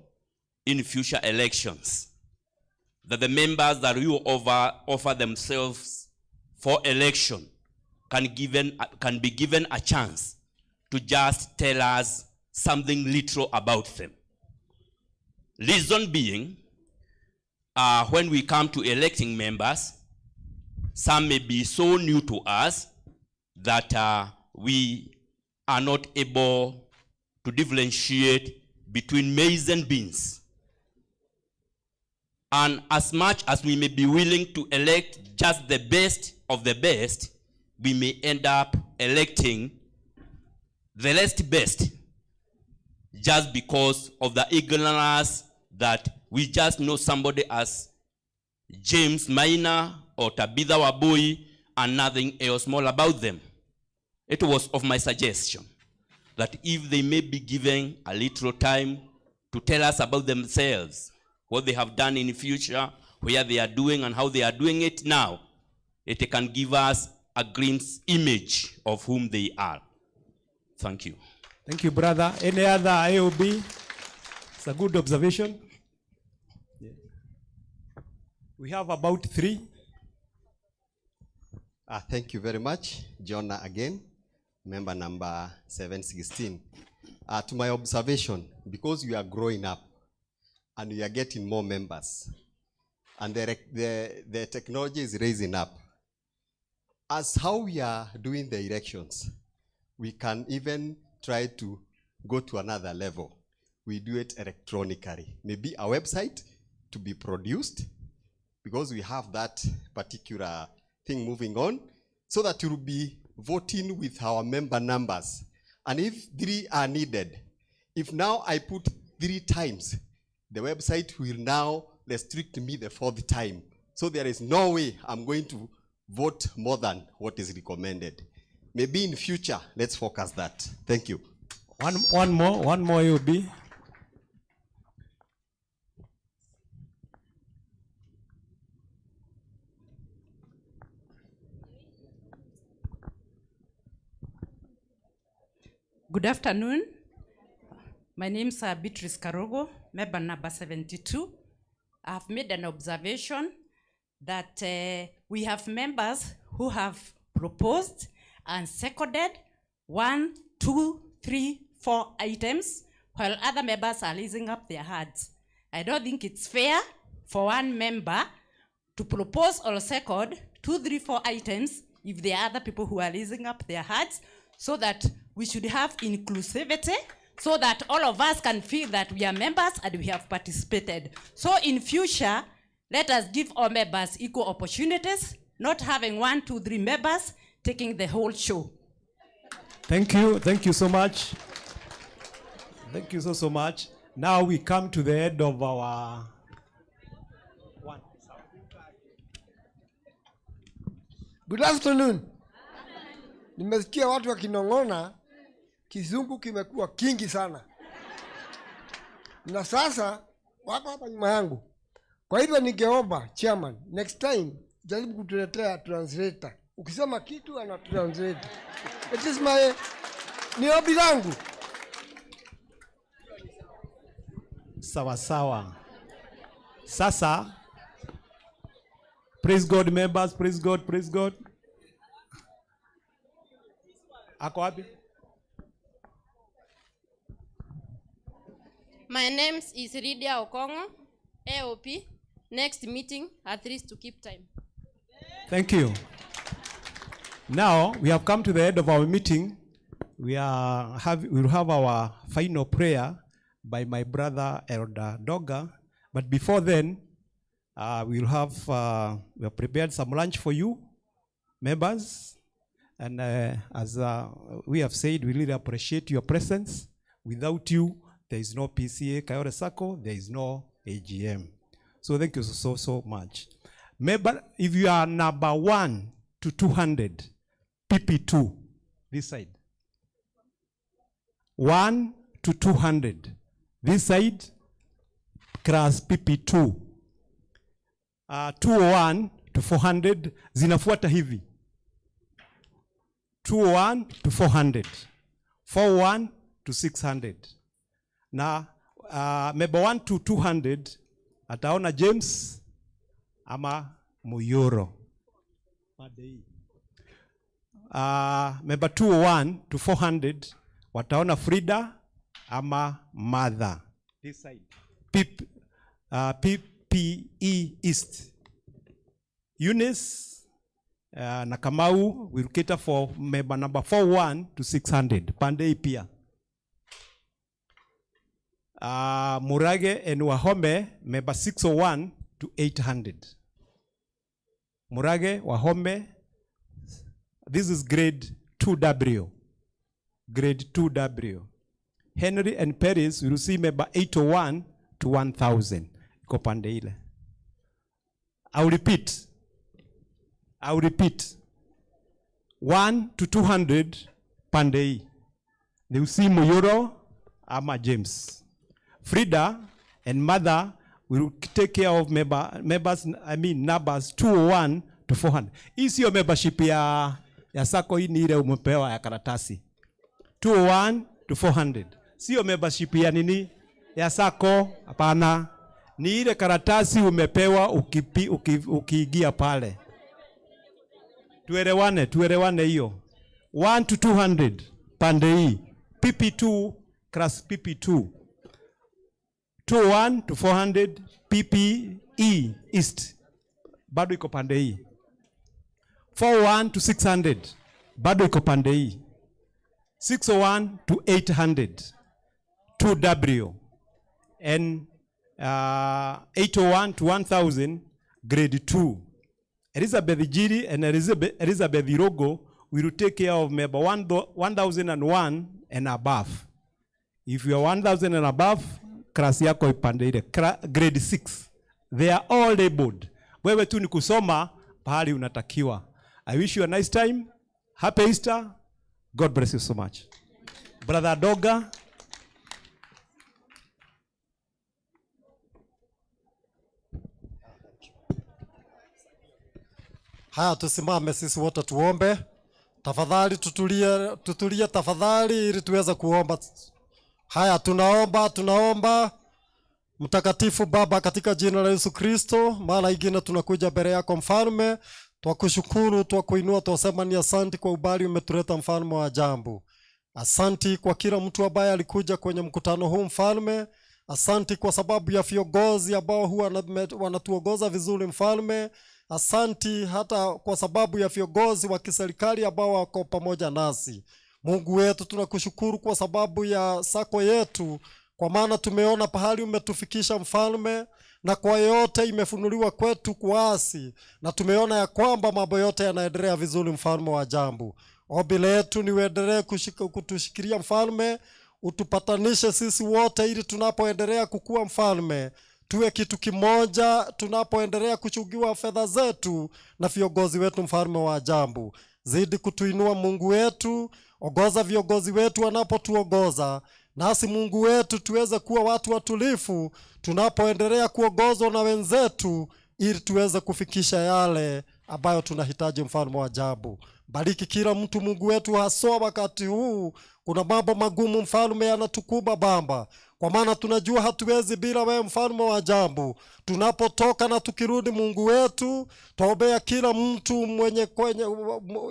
in future elections, that the members that will offer themselves for election can be given a chance to just tell us something little about them. Reason being, when we come to electing members, some may be so new to us that we are not able to differentiate between maize and beans. And as much as we may be willing to elect just the best of the best, we may end up electing the least best just because of the ignorance that we just know somebody as James Maina or Tabitha Wabui and nothing else more about them. It was of my suggestion that if they may be given a little time to tell us about themselves, what they have done in the future, where they are doing and how they are doing it now, it can give us a glimpse image of whom they are. Thank you. Thank you, brother. Any other AOB? It's a good observation. Yeah. We have about 3. Thank you very much. Jonah again, member number 716. To my observation, because we are growing up and we are getting more members and the technology is raising up, as how we are doing the elections, we can even try to go to another level. We do it electronically. Maybe a website to be produced because we have that particular thing moving on, so that you'll be voting with our member numbers. And if 3 are needed, if now I put 3 times, the website will now restrict me the 4th time. So there is no way I'm going to vote more than what is recommended. Maybe in future, let's focus that. Thank you. One more will be. Good afternoon. My name is Beatrice Karogo, member number 72. I've made an observation that we have members who have proposed and seconded 1, 2, 3, 4 items, while other members are raising up their hands. I don't think it's fair for one member to propose or second 2, 3, 4 items if there are other people who are raising up their hands, so that we should have inclusivity, so that all of us can feel that we are members and we have participated. So in future, let us give all members equal opportunities, not having 1, 2, 3 members taking the whole show. Thank you so much. Thank you so much. Now we come to the end of our one. Good afternoon. Nimesikia watu wakinong'ona, kizungu kimekuwa kingi sana. Na sasa wako hapa nyuma yangu. Kwa hivyo ningeomba chairman, next time jaribu kutuletea translator. Ukisema kitu ana translate. It is my ni ombi langu. Sawa. Sasa, praise God members, praise God. Ako wapi? My name is Lydia Okongo, AOP. Next meeting, at least to keep time. Thank you. Now we have come to the end of our meeting. We will have our final prayer by my brother Elder Doga. But before then, we have prepared some lunch for you, members. And as we have said, we really appreciate your presence. Without you, there is no Pceakayole Sacco, there is no AGM. So thank you so much. Member, if you are number 1 to 200, PP2, this side. 1 to 200, this side, class PP2. 201 to 400, zinafuata hivi. 201 to 400, 41 to 600. Na member 1 to 200 ataona James ama Muyoro. Member 201 to 400 wataona Frida ama Mother. This side. PPE East. Eunice na Kamau will cater for member number 41 to 600. Pandei pia. Murage and Wahome, member 601 to 800. Murage, Wahome, this is grade 2W. Grade 2W. Henry and Paris will see member 801 to 1000. Iko pande ile. I'll repeat. 1 to 200 Pandei. They will see Muyoro ama James. Frida and Mother will take care of numbers 201 to 400. Hii sio membership ya Sacco, hii ni ile umepewa ya karatasi. 201 to 400. Sio membership ya nini? Ya Sacco, hapana. Ni ile karatasi umepewa ukiingia pale. Tuelewane hiyo. 1 to 200 pande hii. PP2 class PP2. 201 to 400 PPE East. Bado iko pande hii. 401 to 600 bado iko pande hii. 601 to 800 2W. And 801 to 1000 grade 2. Elizabeth Jiri and Elizabeth Irogo will take care of member 1001 and above. If you are 1000 and above, class yako ipande ile grade 6. They are all labeled. Wewe tu ni kusoma pahali unatakiwa. I wish you a nice time. Happy Easter. God bless you so much. Brother Doga. Haya, tusimame sisi wote tuombe. Tafadhali tutulie tafadhali ili tuweze kuomba. Haya, tunaomba. Mtakatifu Baba, katika jina la Yesu Kristo, mara ingine tunakuja mbele yako mfalme, twakushukuru, twakuinua, twasema ni asante kwa ubali umetuleta mfalme wa ajabu. Asanti kwa kila mtu ambaye alikuja kwenye mkutano huu mfalme. Asanti kwa sababu ya viongozi ambao huwa wanatuongoza vizuri mfalme. Asanti hata kwa sababu ya viongozi wa kiserikali ambao wako pamoja nasi. Mungu wetu, tunakushukuru kwa sababu ya sako yetu, kwa maana tumeona pahali umetufikisha mfalme, na kwa yote imefunuliwa kwetu kuasi, na tumeona ya kwamba mambo yote yanaendelea vizuri mfalme wa ajabu. Ombi letu ni uendelee kutushikilia mfalme, utupatanishe sisi wote ili tunapoendelea kukua mfalme, tuwe kitu kimoja tunapoendelea kuchungiwa fedha zetu na viongozi wetu mfalme wa ajabu. Zidi kutuinua Mungu wetu, ongoza viongozi wetu wanapotuongoza, nasi Mungu wetu tuweze kuwa watu watulifu tunapoendelea kuongozwa na wenzetu, ili tuweze kufikisha yale ambayo tunahitaji mfalme wa ajabu. Bariki kila mtu Mungu wetu, haswa wakati huu kuna mambo magumu mfalme yanatukumba Baba, kwa maana tunajua hatuwezi bila wewe mfalme wa ajabu. Tunapotoka na tukirudi Mungu wetu, tuombea kila mtu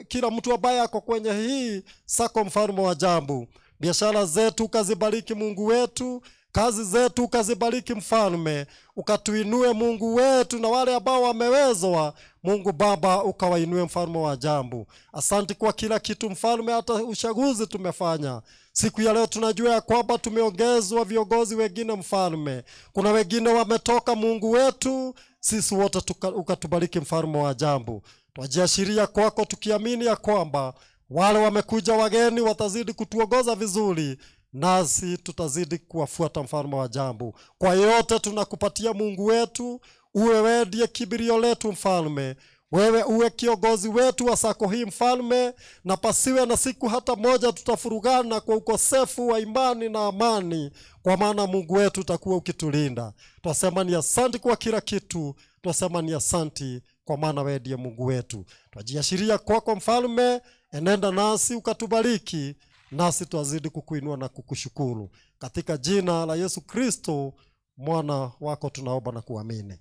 kila mtu ambaye ako kwenye hii sako mfalme wa ajabu. Biashara zetu ukazibariki Mungu wetu, kazi zetu ukazibariki mfalme, ukatuinue Mungu wetu, na wale ambao wamewezwa Mungu Baba ukawainue mfalme wa ajabu. Asante kwa kila kitu mfalme, hata uchaguzi tumefanya. Siku ya leo tunajua ya kwamba tumeongezwa viongozi wengine mfalme. Kuna wengine wametoka Mungu wetu, sisi wote ukatubariki mfalme wa ajabu. Twajiashiria kwako tukiamini ya kwamba wale wamekuja wageni watazidi kutuongoza vizuri, nasi tutazidi kuwafuata mfalme wa ajabu. Kwa yote tunakupatia Mungu wetu, wewe ndiye kibirio letu mfalme. Wewe uwe kiongozi wetu wa sako hii mfalme, na pasiwe na siku hata moja tutafurugana kwa ukosefu wa imani na amani, kwa maana Mungu wetu utakuwa ukitulinda. Twasema ni asante kwa kila kitu, twasema ni asante kwa maana wewe ndiye Mungu wetu. Twajiashiria kwako mfalme, enenda nasi ukatubariki, nasi twazidi kukuinua na kukushukuru. Katika jina la Yesu Kristo mwana wako tunaomba na kuamini.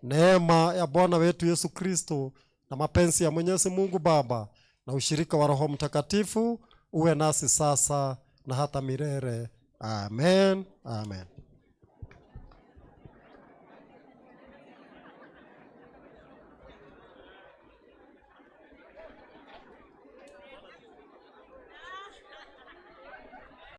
Neema ya Bwana wetu Yesu Kristo na mapenzi ya Mwenyezi Mungu Baba na ushirika wa Roho Mtakatifu uwe nasi sasa na hata milele. Amen. Amen.